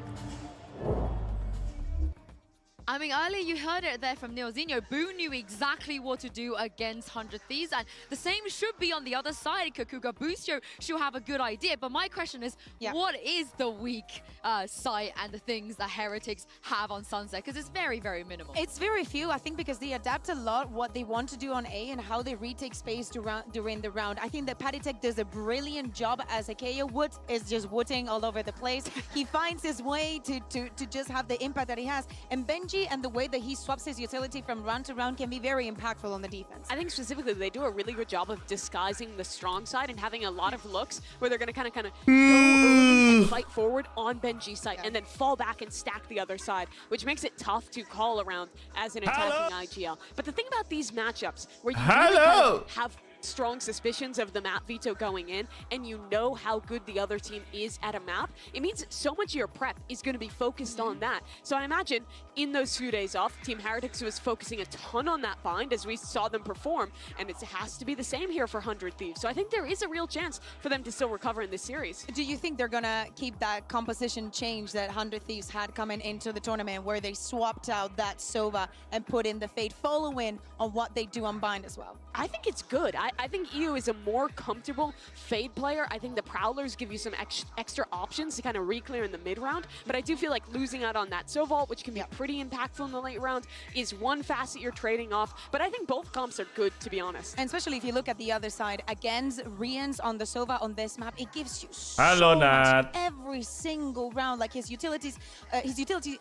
I mean, earlier you heard it there from Nilzinho. Boo knew exactly what to do against 100 Thieves, and the same should be on the other side. Kakuka Boostio should have a good idea, but my question is, what is the weak site and the things that Heretics have on Sunset? Because it's very, very minimal. It's very few, I think, because they adapt a lot what they want to do on A and how they retake space during the round. I think that Pattytech does a brilliant job as a KO. Wood is just wooting all over the place. He finds his way to just have the impact that he has, and Gen.G and the way that he swaps his utility from round to round can be very impactful on the defense. I think specifically they do a really good job of disguising the strong side and having a lot of looks where they're going to kind of go early and fight forward on Gen.G's side and then fall back and stack the other side, which makes it tough to call around as an attacking IGL. But the thing about these matchups where you really kind of have strong suspicions of the map veto going in, and you know how good the other team is at a map, it means so much of your prep is going to be focused on that. So I imagine in those few days off, Team Heretics was focusing a ton on that bind as we saw them perform, and it has to be the same here for 100 Thieves. So I think there is a real chance for them to still recover in this series. Do you think they're gonna keep that composition change that 100 Thieves had coming into the tournament, where they swapped out that Sova and put in the Fade, following on what they do on bind as well? I think it's good. I think EU is a more comfortable Fade player. I think the Prowlers give you some extra options to kind of re-clear in the mid-round, but I do feel like losing out on that Sovault, which can be pretty impactful in the late round, is one facet you're trading off, but I think both comps are good, to be honest. And especially if you look at the other side, against Rians on the Sova on this map, it gives you Hello, so Nat. much every single round. Like his utility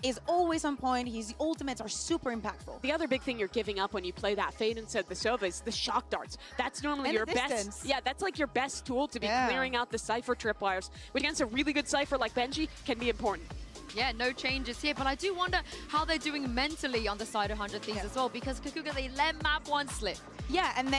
is always on point. His ultimates are super impactful. The other big thing you're giving up when you play that Fade instead of the Sova is the shock darts. That's normally And your the best. distance. Yeah, that's like your best tool to be clearing out the Cypher tripwires, which against a really good Cypher like Gen.G can be important. Yeah, no changes here, but I do wonder how they're doing mentally on the side of 100 Thieves as well, because Kakuga, they let map 1 slip. Yeah, and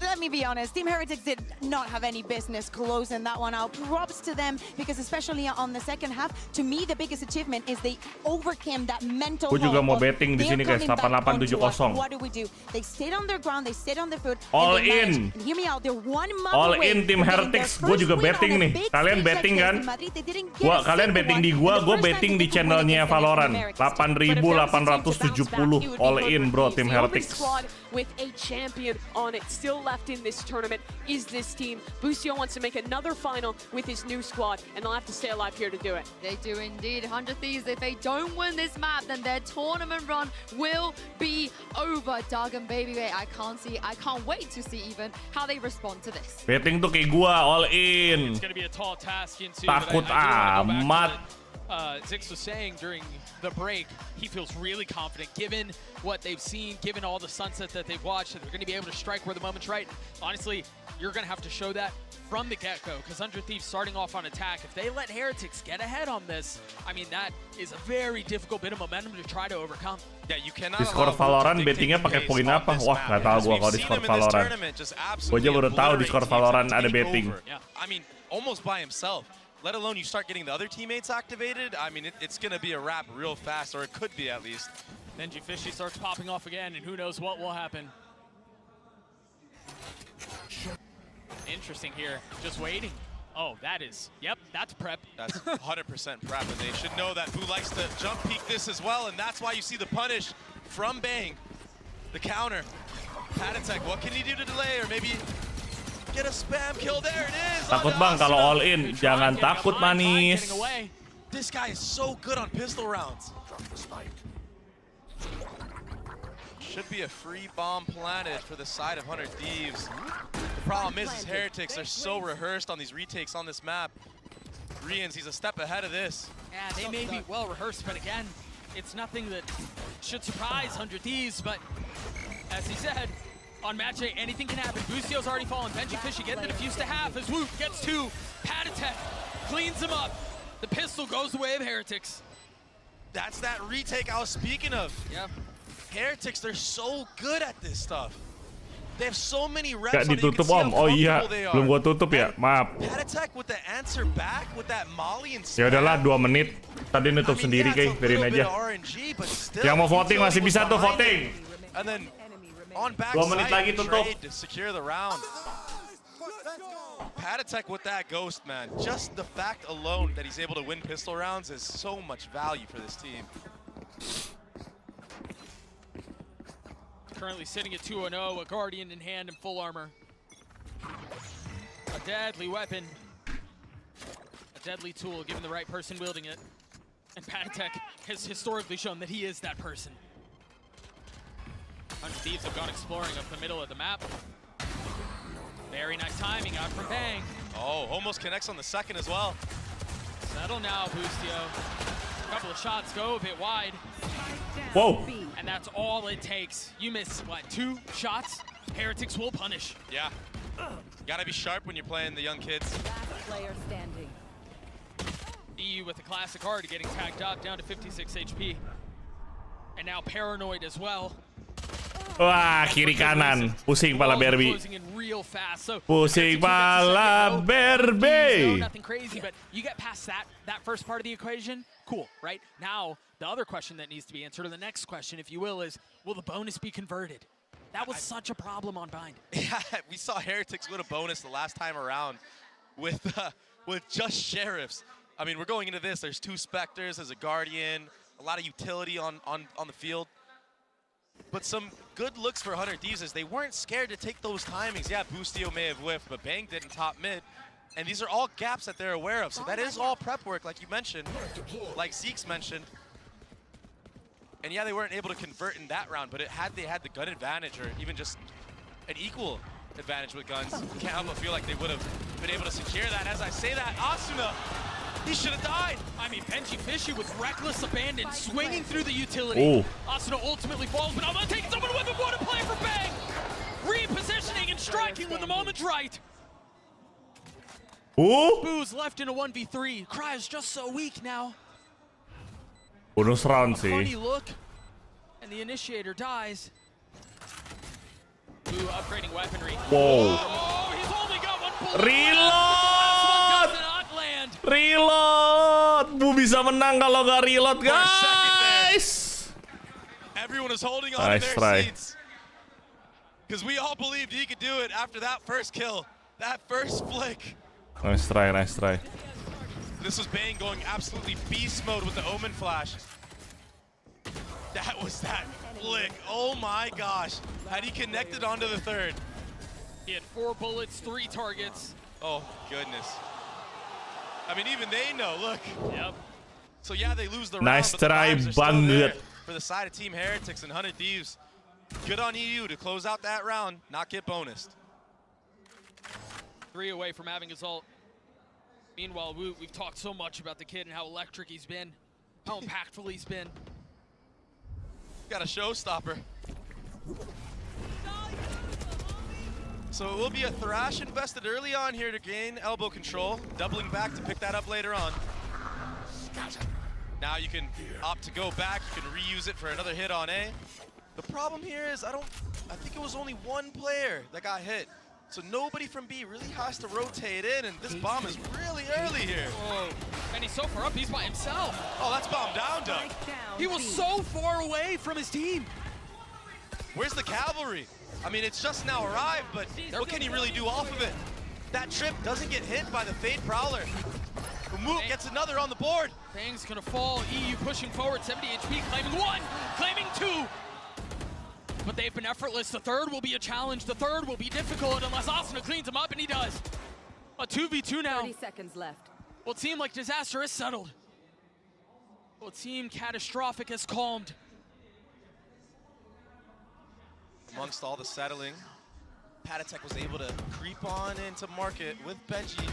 let me be honest, Team Heretics did not have any business closing that one out. Props to them, because especially on the second half, to me the biggest achievement is they overcame that mental. Gue juga mau betting di sini guys, 8870. What do we do? They stayed on their ground, they stayed on their foot. All and they in. managed. And hear me out, they're one map All away in Team from getting their Heretics. first Gue juga win betting on a nih. big Kalian stage betting like kan? this in Madrid. They didn't get a Kalian single betting one. di gua And the first betting time di they could win channelnya against Valorant. Americans. 8.870 all in bro, Team The only Heretics. squad with a champion on it still left in this tournament is this team. Busio wants to make another final with his new squad, and they'll have to stay alive here to do it. They do indeed. 100 Thieves, if they don't win this map, then their tournament run will be over. Dagon baby, I can't wait to see even how they respond to this. Betting tuh kayak gua all in. It's going to be a tall task into. Takut amat. Zix was saying during the break, he feels really confident given what they've seen, given all the sunset that they've watched, that they're going to be able to strike where the moment's right. Honestly, you're going to have to show that from the get-go, because 100 Thieves starting off on attack, if they let Heretics get ahead on this, I mean, that is a very difficult bit of momentum to try to overcome. Yeah, you cannot. Discord Valorant bettingnya pakai poin apa? Wah, nggak tahu gua kalau Discord Valorant. Gua aja baru tahu Discord Valorant ada betting. I mean, almost by himself. Let alone you start getting the other teammates activated. I mean, it's going to be a wrap real fast, or it could be at least. Then Fishy starts popping off again, and who knows what will happen. Interesting here, just waiting. Oh, that is, yep, that's prep. That's 100% prep, and they should know that Boo likes to jump peek this as well, and that's why you see the punish from Bang. The counter. Penambahan, what can he do to delay, or maybe get a spam kill? There it is. Takut bang kalau all in, jangan takut manis. This guy is so good on pistol rounds. Should be a free bomb planted for the side of 100 Thieves. The problem is Heretics are so rehearsed on these retakes on this map. Rians, he's a step ahead of this. Yeah, they may be well rehearsed, but again, it's nothing that should surprise 100 Thieves, but as he said, on match A, anything can happen. Busio's already fallen. Gen.G Fishy getting the defuse to half as Woot gets 2. Penambahan cleans him up. The pistol goes the way of Heretics. That's that retake I was speaking of. Yeah. Heretics, they're so good at this stuff. They have so many reps Gak on it. You can ditutup see how om. Oh iya, comfortable they are. belum gua tutup ya. Maaf. Penambahan with the answer back with that molly and Ya udahlah 2 menit. Tadi nutup sendiri kayak biarin aja. Yang mau voting masih bisa tuh voting. And then on back 2 menit lagi tutup. to secure the round. Penambahan with that ghost, man. Just the fact alone that he's able to win pistol rounds is so much value for this team. Currently sitting at 2-0, a Guardian in hand and full armor. A deadly weapon. A deadly tool given the right person wielding it. And Penambahan has historically shown that he is that person. 100 Thieves have gone exploring up the middle of the map. Very nice timing out from Bang. Oh, almost connects on the second as well. Settle now, Bustio. A couple of shots go a bit wide. Whoa. And that's all it takes. You miss, what, 2 shots? Heretics will punish. Yeah. Gotta be sharp when you're playing the young kids. Last player standing. EU with the classic art getting tagged up down to 56 HP. And now Paranoid as well. Wah, kiri kanan. Pusing pala Berbi. Closing in real fast. So Pusing pala Berbi. nothing crazy, but you get past that first part of the equation, cool, right? Now, the other question that needs to be answered, or the next question, if you will, is will the bonus be converted? That was such a problem on Bind. Yeah, we saw Heretics win a bonus the last time around with just Sheriffs. I mean, we're going into this. There's 2 Spectres, there's a Guardian, a lot of utility on the field. But some good looks for 100 Thieves is they weren't scared to take those timings. Yeah, Boostio may have whiffed, but Bang did in top mid. And these are all gaps that they're aware of. So that is all prep work, like you mentioned, like Zeke's mentioned. And yeah, they weren't able to convert in that round, but they had the gun advantage, or even just an equal advantage with guns, can't help but feel like they would have been able to secure that. As I say that, Asuna, he should have died. I mean, Benji Fishy with reckless abandon, swinging through the utility. Ooh. Asuna ultimately falls, but I'm gonna take someone with him. What a play for Bang! Repositioning and striking when the moment's right. Ooh. Boo's left in a 1v3. Cryo's just so weak now. Bonus round sih. Funny look, and the initiator dies. Boo upgrading weaponry. Wow. Oh, he's only got 1 bullet. Reload! Does not land. Reload! Bu bisa menang kalau nggak reload, guys. Everyone is holding on to their seats. Because we all believed he could do it after that first kill, that first flick. Nice try, nice try. This was Bang going absolutely beast mode with the Omen Flash. That was that flick. Oh my gosh. Had he connected onto the third? He had 4 bullets, 3 targets. Oh, goodness. I mean, even they know, look. Yep. So yeah, they lose the Nice round, but the try, vibes are still there banget. for the side of Team Heretics and 100 Thieves. Good on EU to close out that round, not get bonused. 3 away from having his ult. Meanwhile, we've talked so much about the kid and how electric he's been, how impactful he's been. Got a showstopper. So it will be a Thrash invested early on here to gain elbow control, doubling back to pick that up later on. Now you can opt to go back, you can reuse it for another hit on A. The problem here is I think it was only 1 player that got hit. So nobody from B really has to rotate in, and this bomb is really early here. Whoa, and he's so far up, he's by himself. Oh, that's bomb down, Doug. He was so far away from his team. Where's the cavalry? I mean, it's just now arrived, but what can he really do off of it? That trip doesn't get hit by the Fade Prowler. Mook gets another on the board. Bang's gonna fall, EU pushing forward, 70 HP, claiming 1, claiming 2. But they've been effortless. The third will be a challenge. The third will be difficult unless Asuna cleans him up, and he does. A 2v2 now. 30 seconds left. Will it seem like disaster is settled? Will it seem catastrophic has calmed? Amongst all the settling, Patatek was able to creep on into market with Benji.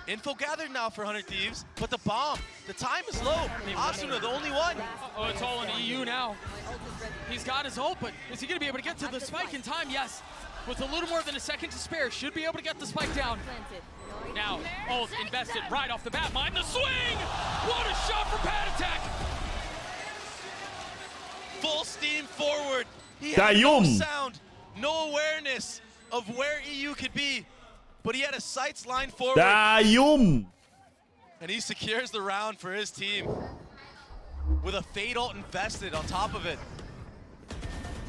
Info gathered now for 100 Thieves, but the bomb, the time is low. Asuna, the only one. Oh, it's all in EU now. He's got his ult, but is he gonna be able to get to the spike in time? Yes. With a little more than a second to spare, should be able to get the spike down. Now, ult invested right off the bat. Mind the swing! What a shot from Patatek! Full steam forward. He had no sound, no awareness of where EU could be. But he had a sights line forward. Dayum! And he secures the round for his team with a Fade ult invested on top of it.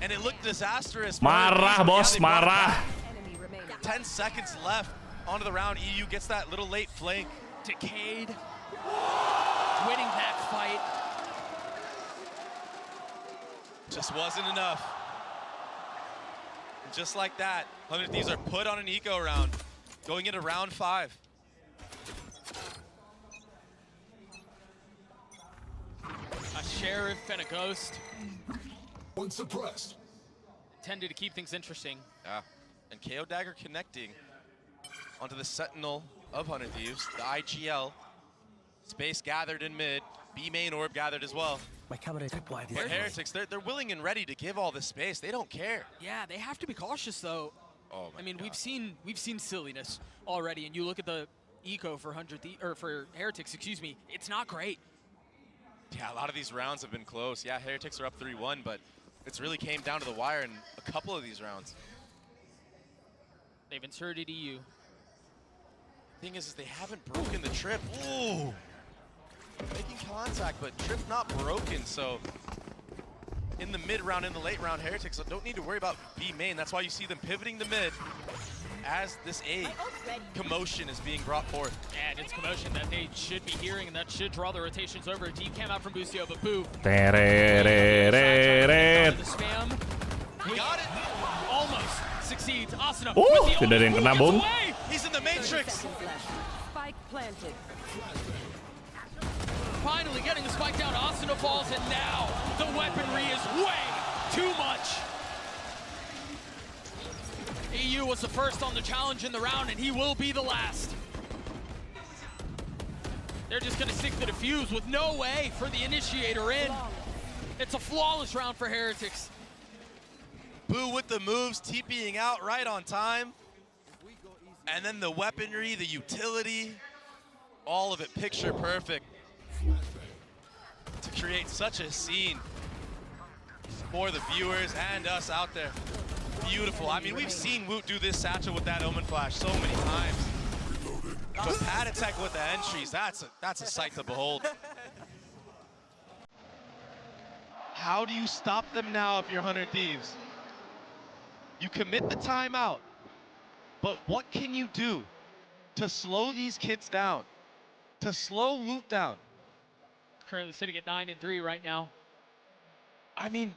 And it looked disastrous. Marah, bos, marah. 10 seconds left onto the round. EU gets that little late flank. Decade winning that fight. Just wasn't enough. And just like that, 100 Thieves are put on an eco round. Going into round 5. A Sheriff and a Ghost. One suppressed. Tended to keep things interesting. Yeah, and KO Dagger connecting onto the Sentinel of 100 Thieves, the IGL. Space gathered in mid, B main orb gathered as well. But Heretics, they're willing and ready to give all this space. They don't care. Yeah, they have to be cautious though. Oh my I mean, God. we've seen silliness already, and you look at the eco for for Heretics, excuse me. It's not great. Yeah, a lot of these rounds have been close. Yeah, Heretics are up 3-1, but It's really came down to the wire in a couple of these rounds. They've inserted EU. Thing is they haven't broken the trip. Ooh! Making contact, but trip not broken, so in the mid round, in the late round, Heretics don't need to worry about B main. That's why you see them pivoting the mid as this A commotion is being brought forth. And it's commotion that they should be hearing, and that should draw the rotations over. Deep cam out from Bustio, but Boo. The spam. Got it. Almost succeeds. Asuna. Tidak ada yang kena bom. He's in the matrix. Spike planted. Finally getting the spike down. Asuna falls, and now the weaponry is way too much. EU was the first on the challenge in the round, and he will be the last. They're just going to stick the defuse with no way for the initiator in. It's a flawless round for Heretics. Boo with the moves, TPing out right on time. And then the weaponry, the utility, all of it picture perfect to create such a scene for the viewers and us out there. Beautiful. I mean, we've seen Woot do this satchel with that Omen Flash so many times. But Patatech with the entries, that's a sight to behold. How do you stop them now if you're 100 Thieves? You commit the timeout, but what can you do to slow these kids down, to slow Woot down? Currently sitting at 9-3 right now. I mean,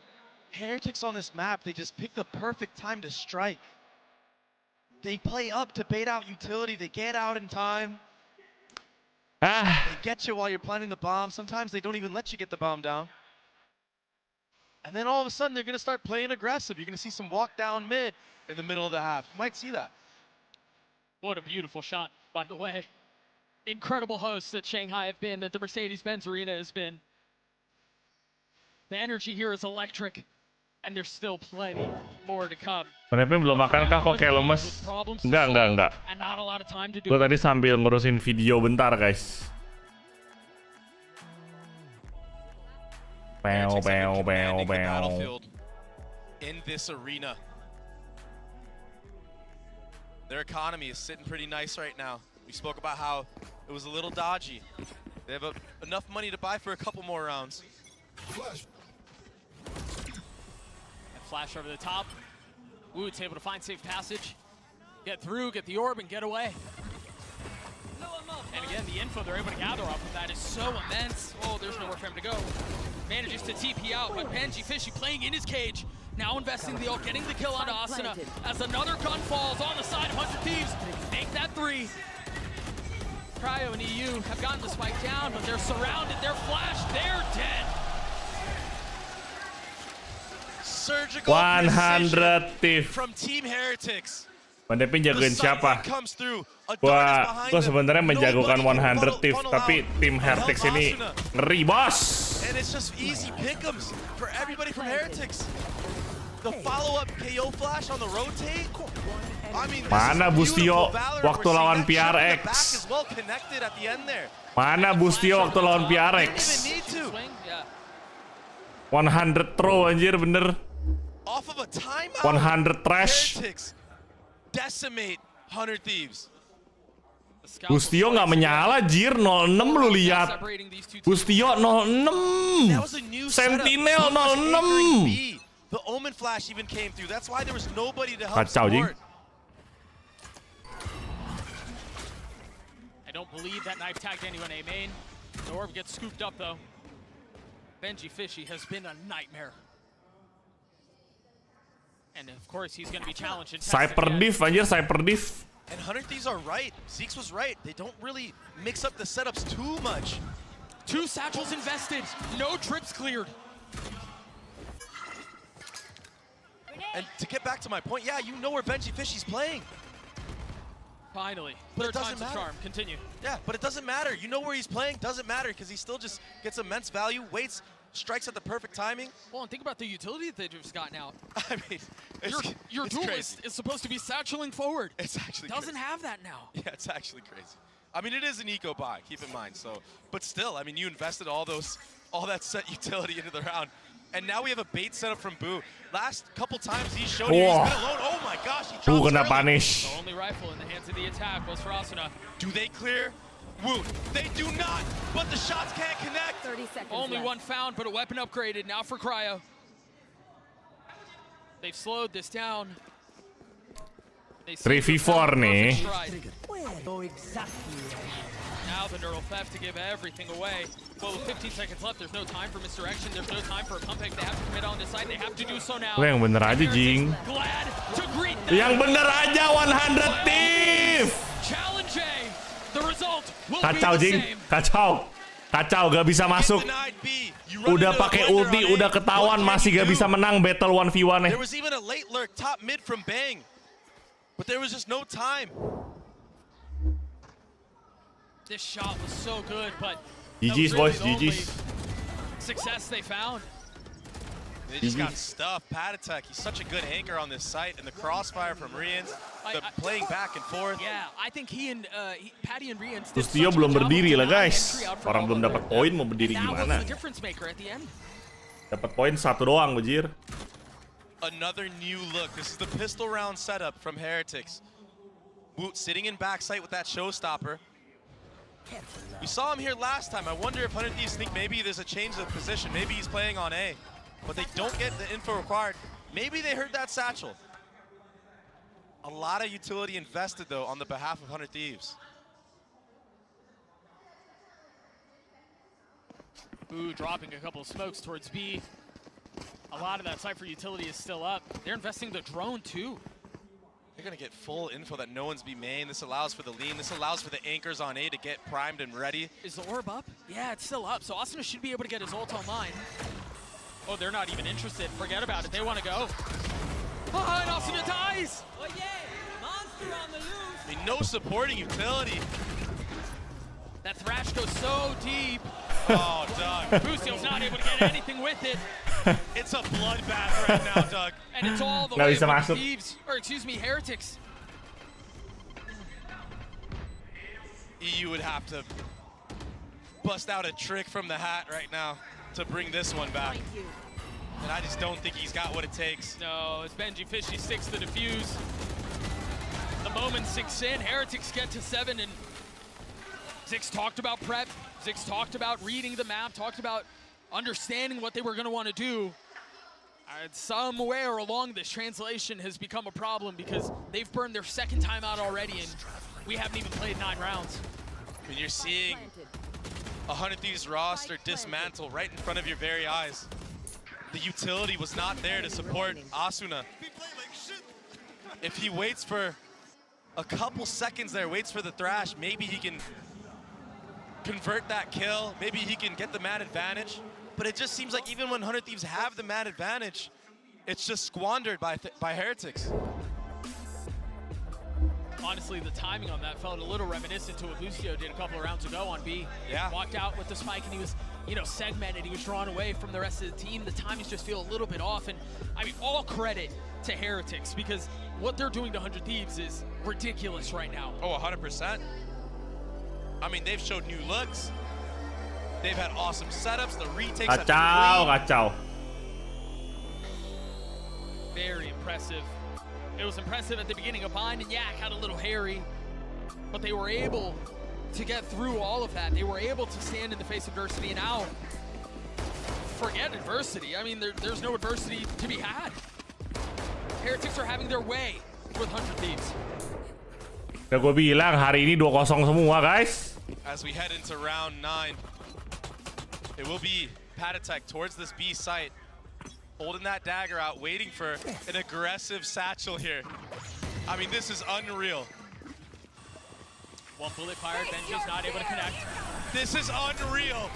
Heretics on this map, they just pick the perfect time to strike. They play up to bait out utility, they get out in time. They get you while you're planting the bomb. Sometimes they don't even let you get the bomb down. And then all of a sudden, they're going to start playing aggressive. You're going to see some walk down mid in the middle of the half. You might see that. What a beautiful shot, by the way. Incredible hosts that Shanghai have been, that the Mercedes-Benz Arena has been. The energy here is electric, and there's still plenty more to come. Penambahan belum makan kah kok kayak lemes? Enggak. And not a lot of time to do. Gue tadi sambil ngurusin video bentar, guys. Bow. In this arena, their economy is sitting pretty nice right now. We spoke about how it was a little dodgy. They have enough money to buy for a couple more rounds. Flash over the top. Woot's able to find safe passage, get through, get the orb, and get away. And again, the info they're able to gather off of that is so immense. Oh, there's nowhere for him to go. Manages to TP out, but Gen.G Fishy playing in his cage. Now investing the ult, getting the kill onto Asuna. As another gun falls on the side of 100 Thieves. Make that 3. Cryo and EU have gotten the spike down, but they're surrounded, they're flashed, they're dead. Surgical 100 Thief. From Team Heretics. Penambahan jagain siapa? Gua sebenarnya menjagokan 100 Thief, tapi tim Heretics ini ngeri, bos. And it's just easy pick'ems for everybody from Heretics. The follow-up KO flash on the rotate. I mean, mana Bustio waktu lawan PRX? Mana Bustio waktu lawan PRX? 100 throw anjir, bener. 100 trash. Decimate 100 Thieves. Bustio nggak menyala, jir. 06 lu lihat. Bustio 06. Sentinel 06. The Omen Flash even came through. That's why there was nobody to help Kacau, support. I don't believe that knife tagged anyone A main. The orb gets scooped up though. Gen.G Fishy has been a nightmare. And of course he's going to be challenged. Cyper diff anjir, cyper diff. And 100 Thieves are right. Zeke's was right. They don't really mix up the setups too much. 2 satchels invested. No trips cleared. And to get back to my point, yeah, you know where Gen.G Fishy's playing. Finally. But Third it doesn't time's the matter. charm. Continue. Yeah, but it doesn't matter. You know where he's playing. Doesn't matter because he still just gets immense value, waits, strikes at the perfect timing. Well, and think about the utility that they've just gotten out. I mean, your it's duelist crazy. is supposed to be satcheling forward. It's actually doesn't crazy. have that now. Yeah, it's actually crazy. I mean, it is an eco buy, keep in mind. So, but still, I mean, you invested all that set utility into the round. And now we have a bait setup from Boo. Last couple times he showed you he's been alone. Oh my gosh, he drops kena early. punish. The only rifle in the hands of the attack was for Asuna. Do they clear? Woot. They do not, but the shots can't connect. 30 seconds Only left. one found, but a weapon upgraded. Now for Cryo. They've slowed this down. 3v4 nih. Now the neural theft to give everything away. Well, with 15 seconds left, there's no time for misdirection. There's no time for a comeback. They have to commit on this side. They have to do so now. Yang bener aja, Jing. Glad to greet them. Yang bener aja 100 thief. Challenge A. The result will Kacau, be the Jing. same. Kacau, gak bisa masuk. Udah pakai ulti, udah ketahuan, masih gak bisa menang battle 1v1 nih. There was even a late lurk top mid from Bang, but there was just no time. This shot was so good, but GG's, boys, GG's. Success they found. They just got stuffed. Patatek, he's such a good anchor on this site, and the crossfire from Rians, the playing back and forth. Yeah, I think he and Patty and Rians. Terus Tio belum berdiri lah, guys. Orang belum dapat poin, mau berdiri gimana? The difference maker at the end. Dapat poin 1 doang, bajir. Another new look. This is the pistol round setup from Heretics. Woot sitting in backside with that showstopper. We saw him here last time. I wonder if 100 Thieves think maybe there's a change of position. Maybe he's playing on A, but they don't get the info required. Maybe they heard that satchel. A lot of utility invested, though, on the behalf of 100 Thieves. Ooh, dropping a couple of smokes towards B. A lot of that Cypher utility is still up. They're investing the drone, too. They're going to get full info that no one's be main. This allows for the lean. This allows for the anchors on A to get primed and ready. Is the orb up? Yeah, it's still up. So Asuna should be able to get his ult online. Oh, they're not even interested. Forget about it. They want to go. Oh, and Asuna dies! Oh yeah! Monster on the loose! I mean, no supporting utility. That Thrash goes so deep. Oh, Doug. Busio's not able to get anything with it. It's a bloodbath right now, Doug. And it's all the Nggak way bisa from masuk. Thieves, or excuse me, Heretics. EU would have to bust out a trick from the hat right now to bring this one back. And I just don't think he's got what it takes. No, as Gen.G Fishy sticks the defuse. The moment sinks in, Heretics get to 7, and Zix talked about prep. Zix talked about reading the map, talked about understanding what they were going to want to do. Somewhere along this, translation has become a problem because they've burned their second time out already, and we haven't even played 9 rounds. When you're seeing 100 Thieves roster dismantle right in front of your very eyes, the utility was not there to support Asuna. If he waits for a couple seconds there, waits for the Thrash, maybe he can convert that kill, maybe he can get the man advantage. But it just seems like even when 100 Thieves have the man advantage, it's just squandered by Heretics. Honestly, the timing on that felt a little reminiscent to what Busio did a couple of rounds ago on B. Yeah. Walked out with the spike and he was, segmented. He was drawn away from the rest of the team. The timings just feel a little bit off. And I mean, all credit to Heretics because what they're doing to 100 Thieves is ridiculous right now. Oh, 100%. I mean, they've showed new looks. They've had awesome setups. The retakes have been Kacau. Very impressive. It was impressive at the beginning. of Bind and Yak had a little hairy, but they were able to get through all of that. They were able to stand in the face of adversity, and now, forget adversity. I mean, there's no adversity to be had. Heretics are having their way with 100 Thieves. Ya gue bilang hari ini 2-0 semua, guys. As we head into round 9, it will be Patatek towards this B site, holding that dagger out, waiting for an aggressive satchel here. I mean, this is unreal. One bullet fired, Gen.G's not able to connect. This is unreal.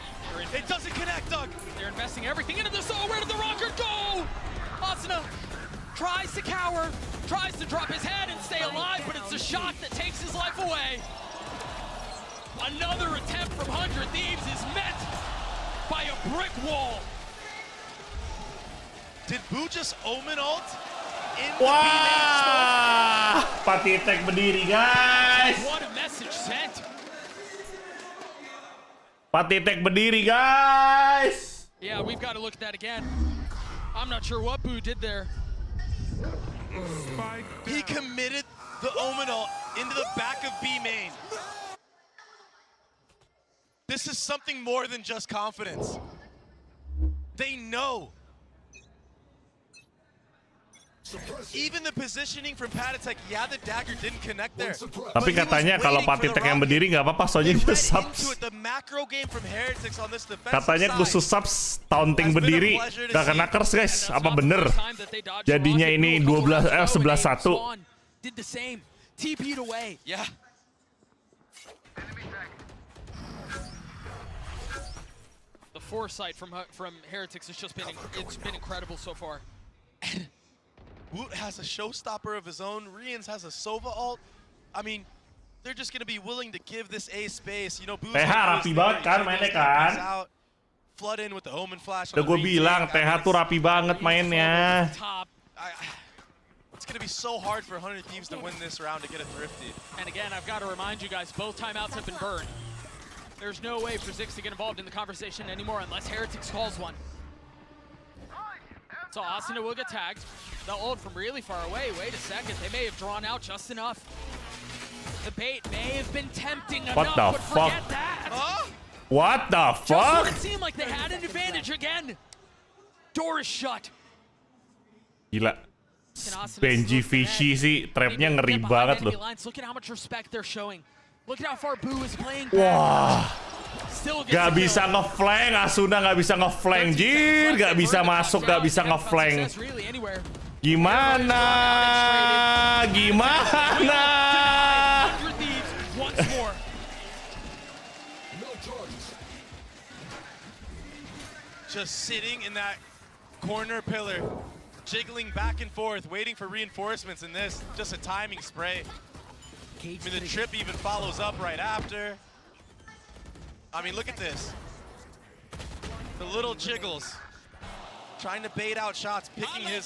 It doesn't connect, Doug. They're investing everything into this. Oh, where did the rocket go? Asuna tries to cower, tries to drop his head and stay alive, but it's a shot that takes his life away. Another attempt from 100 Thieves is met by a brick wall. Did Boo just omen ult? Wah, Patitek berdiri, guys. What a message sent. Patitek berdiri, guys. Yeah, we've got to look at that again. I'm not sure what Boo did there. He committed the Omen ult into the back of B main. This is something more than just confidence. They know. Even the positioning from Penambahan, yeah, the dagger didn't connect there. Tapi katanya kalau Patitek yang berdiri nggak apa-apa, soalnya dia subs. Katanya khusus subs taunting berdiri nggak kena curse guys. Apa bener? Jadinya ini 11-1. Did the same. TP'd away. Yeah. The foresight from Heretics has just been incredible so far. Woot has a showstopper of his own. Rians has a Sova ult. I mean, they're just gonna be willing to give this A space. You know, Boo's rapi banget kan mainnya kan. Flood in with the Omen flash. Udah gue bilang TH tuh rapi banget mainnya. It's gonna be so hard for 100 Thieves to win this round to get a thrifty. And again, I've got to remind you guys, both timeouts have been burned. There's no way for Zix to get involved in the conversation anymore unless Heretics calls one. So Asuna will get tagged. The ult from really far away. Wait a second, they may have drawn out just enough. The bait may have been tempting enough. What the fuck? What the fuck? Just it seemed like they had an advantage again. Door is shut. Gila. Gen.G Fishy sih, trapnya ngeri banget loh. Look at how much respect they're showing. Look at how far Boo is playing. Wah. Gak bisa nge-flank, Asuna gak bisa nge-flank, jir. Gak bisa masuk, gak bisa nge-flank. Gimana? Gimana? Just sitting in that corner pillar, jiggling back and forth, waiting for reinforcements in this. Just a timing spray. I mean, the trip even follows up right after. I mean, look at this. The little jiggles. Trying to bait out shots, picking his...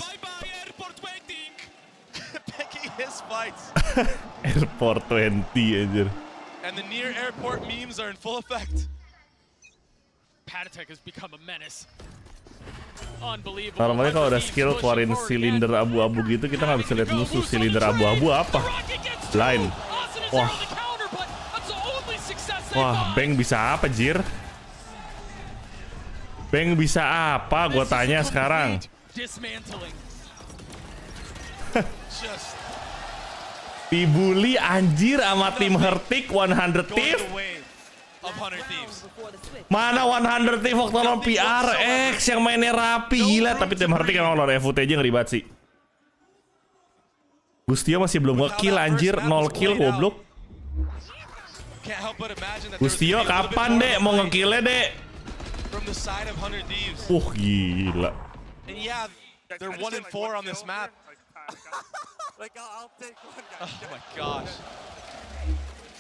picking his fights. Airport 20, anjir. And the near airport memes are in full effect. Penambahan has become a menace. Unbelievable. Normalnya kalau udah skill keluarin silinder abu-abu gitu, kita nggak bisa lihat musuh. Silinder abu-abu apa? Line. Wah. Wah, Bang bisa apa, Jir? Bang bisa apa? Gue tanya sekarang. Dibully anjir sama tim Heretics 100 Thief. Mana 100 Thief waktu lawan PRX yang mainnya rapi, gila. Tapi tim Heretics emang lawan FUT aja ngeri banget sih. Gustio masih belum nge-kill anjir, 0 kill goblok. Gustio kapan dek mau nge-killnya dek? Gila. And yeah, they're 1-4 on this map. Oh my gosh.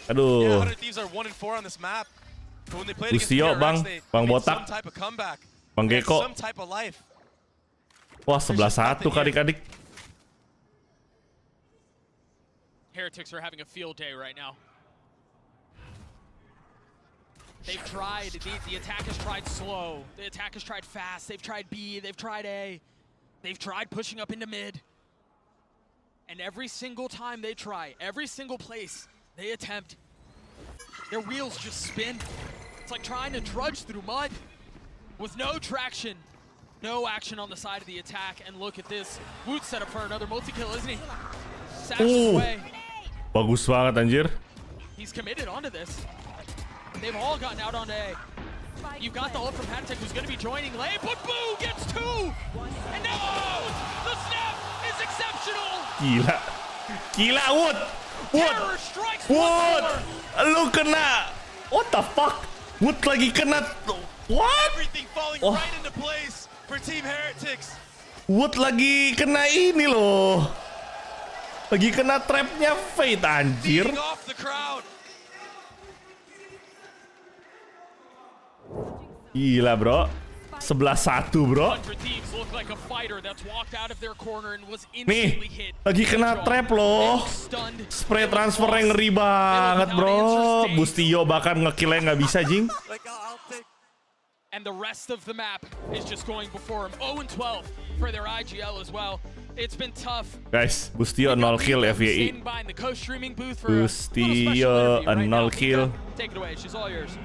Aduh. Yeah, 100 Thieves are 1-4 on this map. But when they played against Gustio, PRX, Bang they Botak, some type of comeback. Bang Geko. Some type of life. Wah, 11-1 adik-adik. Heretics are having a field day right now. They've tried, the attack has tried slow, the attack has tried fast, they've tried B, they've tried A, they've tried pushing up into mid. And every single time they try, every single place they attempt, their wheels just spin. It's like trying to trudge through mud with no traction, no action on the side of the attack. And look at this, Woot set up for another multi-kill, isn't he? Sashes away. Bagus banget anjir. He's committed onto this. They've all gotten out on A. You've got the ult from Penambahan who's going to be joining late, but Boo gets 2! And now the snap is exceptional! Gila. Gila, Wood! Wood! Wood! Lu kena! What the fuck? Wood lagi kena... What? Everything falling right into place for Team Heretics. Wood lagi kena ini loh. Lagi kena trapnya Fate anjir. Off the crowd. Gila bro, 11-1 bro. Nih, lagi kena trap loh. Spray transfer yang ngeri banget bro. Gustio bahkan nge-killnya nggak bisa jing. and the rest of the map is just going before him. 0-12 for their IGL as well. It's been tough. Guys, Bustio 0 kill FYI. Bustio 0 kill. Take it away, she's all yours.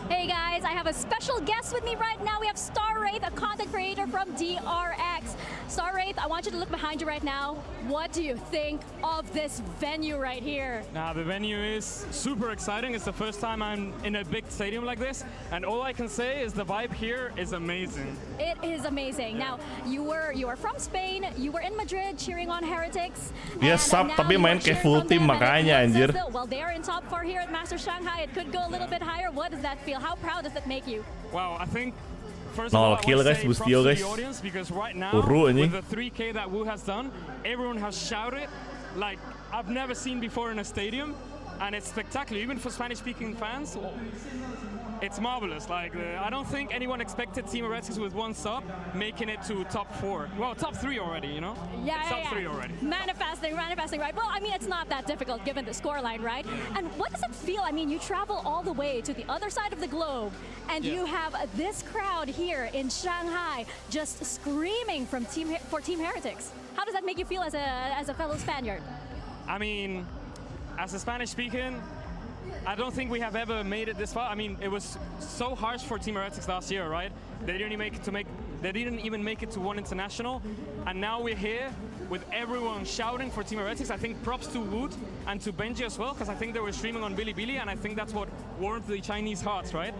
Hey guys, I have a special guest with me right now. We have Star Wraith, a content creator from DRX. Star Wraith, I want you to look behind you right now. What do you think of this venue right here? Now, the venue is super exciting. It's the first time I'm in a big stadium like this, and all I can say is the vibe here is amazing. It is amazing. Now, you are from Spain. You were in Madrid cheering on Heretics. Dia sub tapi main kayak full team makanya anjir. Well, they are in top 4 here at Master Shanghai. It could go a little bit higher. What does that feel? How proud does it make you? Wow, I think first of all, I want to say props to the audience, because right now, with the 3K that Wu has done, everyone has shouted like I've never seen before in a stadium, and it's spectacular. Even for Spanish-speaking fans, it's marvelous. Like I don't think anyone expected Team Heretics with 1 sub making it to top 4. Well, top 3 already, you know? Top 3 already. Manifesting, right? Well, I mean, it's not that difficult given the scoreline, right? And what does it feel? I mean, you travel all the way to the other side of the globe, and you have this crowd here in Shanghai just screaming for Team Heretics. How does that make you feel as a fellow Spaniard? I mean, as a Spanish-speaking, I don't think we have ever made it this far. I mean, it was so harsh for Team Heretics last year, right? They didn't even make it to 1 international, and now we're here with everyone shouting for Team Heretics. I think props to Wood and to Benji as well, because I think they were streaming on Bilibili, and I think that's what warmed the Chinese hearts, right?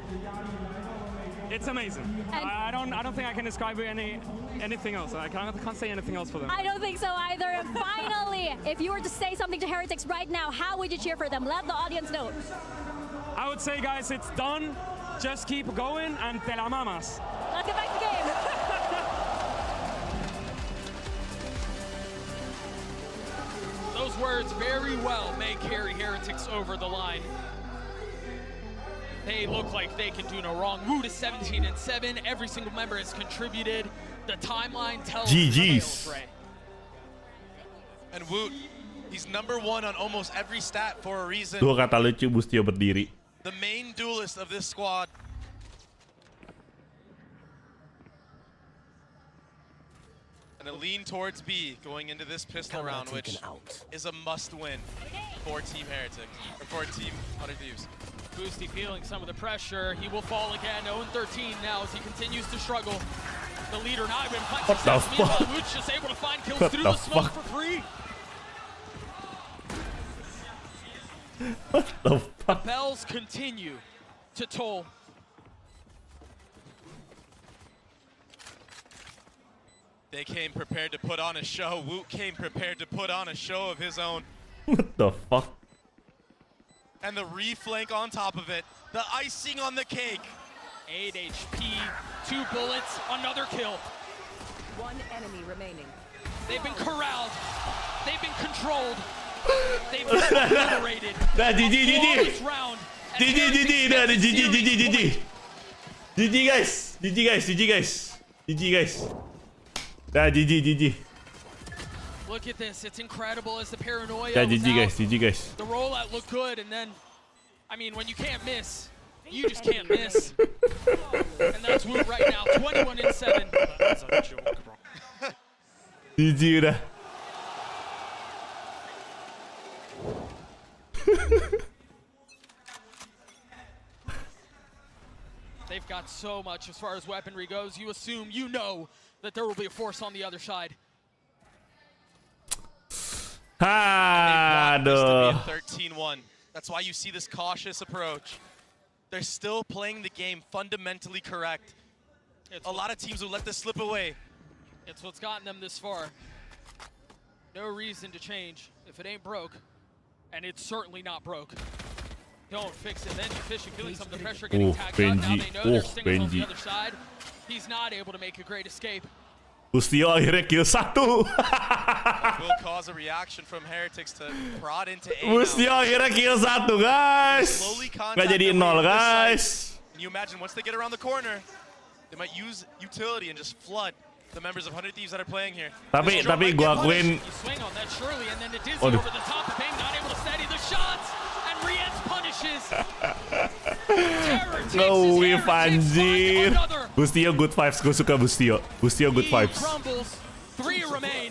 It's amazing. I don't think I can describe anything else. I can't say anything else for them. I don't think so either. And finally, if you were to say something to Heretics right now, how would you cheer for them? Let the audience know. I would say, guys, it's done. Just keep going and te la mamas. Let's get back to the game. Those words very well may carry Heretics over the line. They look like they can do no wrong. Woot is 17-7. Every single member has contributed. The timeline tells GG's. And Woot, he's #1 on almost every stat for a reason. Tuh kata lucu Bustio berdiri. The main duelist of this squad. And a lean towards B going into this pistol round, which is a must-win for Team Heretics, or for Team 100 Thieves. Boosty feeling some of the pressure. He will fall again. 0-13 now as he continues to struggle. The leader not even punching. What the fuck? Woods just able to find kills What through the the smoke fuck? for free. What the fuck? Bells continue to toll. They came prepared to put on a show. Woot came prepared to put on a show of his own. What the fuck? And the reflank on top of it. The icing on the cake. 8 HP, 2 bullets, another kill. 1 enemy remaining. They've been corralled. They've been controlled. They've been obliterated. Nah, GG. GG guys. Nah, GG. Look at this, it's incredible as the paranoia Yeah, was out. GG guys. The rollout looked good, and then, I mean, when you can't miss, you just can't miss. And that's Woot right now, 21-7. GG udah. They've got so much as far as weaponry goes. You assume, you know, that there will be a force on the other side. Aduh. 13-1. That's why you see this cautious approach. They're still playing the game fundamentally correct. A lot of teams will let this slip away. It's what's gotten them this far. No reason to change if it ain't broke. And it's certainly not broke. Don't fix it. Then you fishing, feeling some of the pressure getting tagged out. Now they know there's stingers on the other side. He's not able to make a great escape. Bustio akhirnya kill 1. Will cause a reaction from Heretics to prod into A. Bustio akhirnya kill 1 guys. Nggak jadi 0 guys. And you imagine once they get around the corner, they might use utility and just flood the members of 100 Thieves that are playing here. Tapi gua akuin. You swing on that Shirley and then it is over the top of him, not able to steady the shots, and Rienz punishes. Nge-whiff anjir. Bustio good vibes, gue suka Bustio. Bustio good vibes. 3 remain.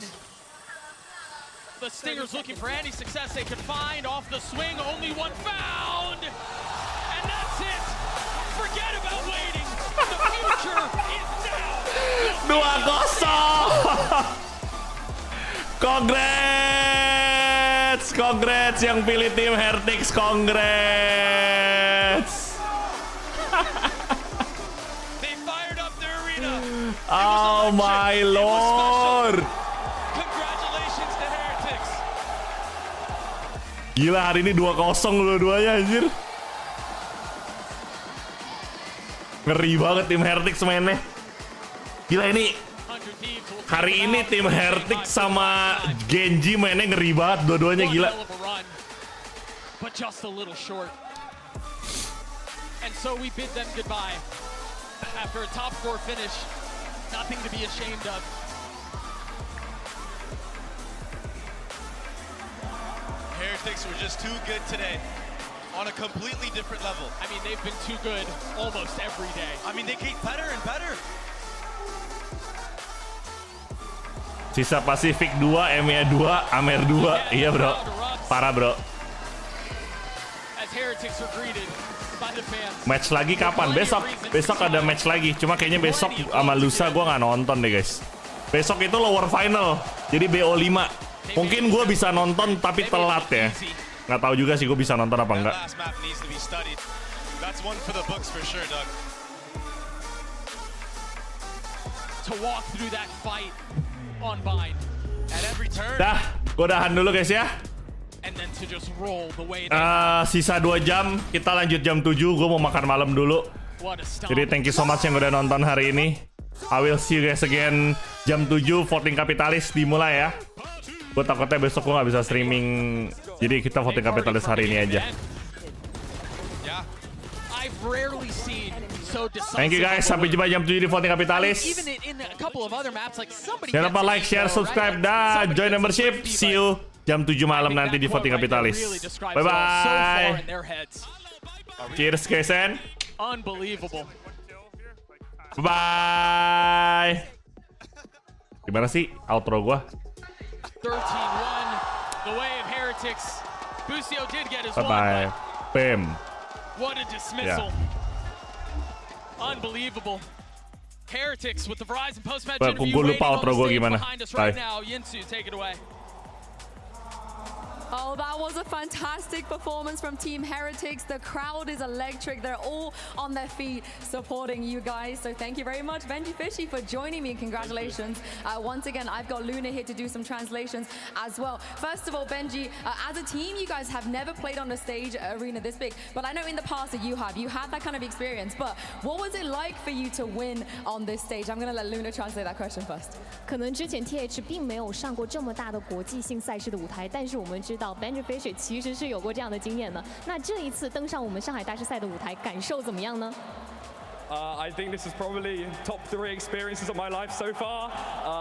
The Stingers looking for any success they could find off the swing. Only one found, and that's it. Forget about waiting. The future is now. 2-0. Congrats yang pilih tim Hertix, congrats. They fired up their arena. Oh my lord. Congratulations to Hertix. Gila, hari ini 2-0 dua-duanya anjir. Ngeri banget tim Hertix mainnya. Gila ini hari ini tim Hertix sama Gen.G mainnya ngeri banget dua-duanya, gila. But just a little short. And so we bid them goodbye. After a top 4 finish, nothing to be ashamed of. Heretics were just too good today. On a completely different level. I mean, they've been too good almost every day. I mean, they get better and better. Sisa Pacific 2, EMEA 2, Amer 2. Iya bro, parah bro. Match lagi kapan? Besok ada match lagi. Cuma kayaknya besok sama lusa gue nggak nonton deh guys. Besok itu lower final, jadi BO5. Mungkin gue bisa nonton tapi telat ya. Nggak tahu juga sih gue bisa nonton apa enggak. To walk through that fight on bind at every turn. Dah, gue udahan dulu guys ya. And then to just roll the way Sisa 2 jam, kita lanjut jam 7. Gue mau makan malam dulu. Jadi thank you so much yang udah nonton hari ini. I will see you guys again jam 7. Voting Kapitalis dimulai ya. Gue takutnya besok gue nggak bisa streaming. Jadi kita voting Kapitalis hari ini aja. Thank you guys, sampai jumpa jam 7 di voting Kapitalis. Jangan lupa like, share, subscribe, dan join membership. See you jam 7 malam nanti di voting Kapitalis. Bye bye. Cheers guys and unbelievable. Bye. Gimana sih outro gua? 13-1, the way of Heretics. Busio did get his Bye bye. Bam. What a dismissal. Unbelievable. Heretics with the Verizon post-match interview waiting on the stage behind us right now. Yinsu, take it away. Oh, that was a fantastic performance from Team Heretics. The crowd is electric. They're all on their feet supporting you guys. So thank you very much, Benji Fishy, for joining me. Congratulations. Once again, I've got Luna here to do some translations as well. First of all, Benji, as a team, you guys have never played on a stage arena this big. But I know in the past that you have. You had that kind of experience. But what was it like for you to win on this stage? I'm going to let Luna translate that question first. 可能之前 TH 并没有上过这么大的国际性赛事的舞台，但是我们知道 Benji Fishy 其实是有过这样的经验的。那这一次登上我们上海大师赛的舞台，感受怎么样呢？ I think this is probably top 3 experiences of my life so far.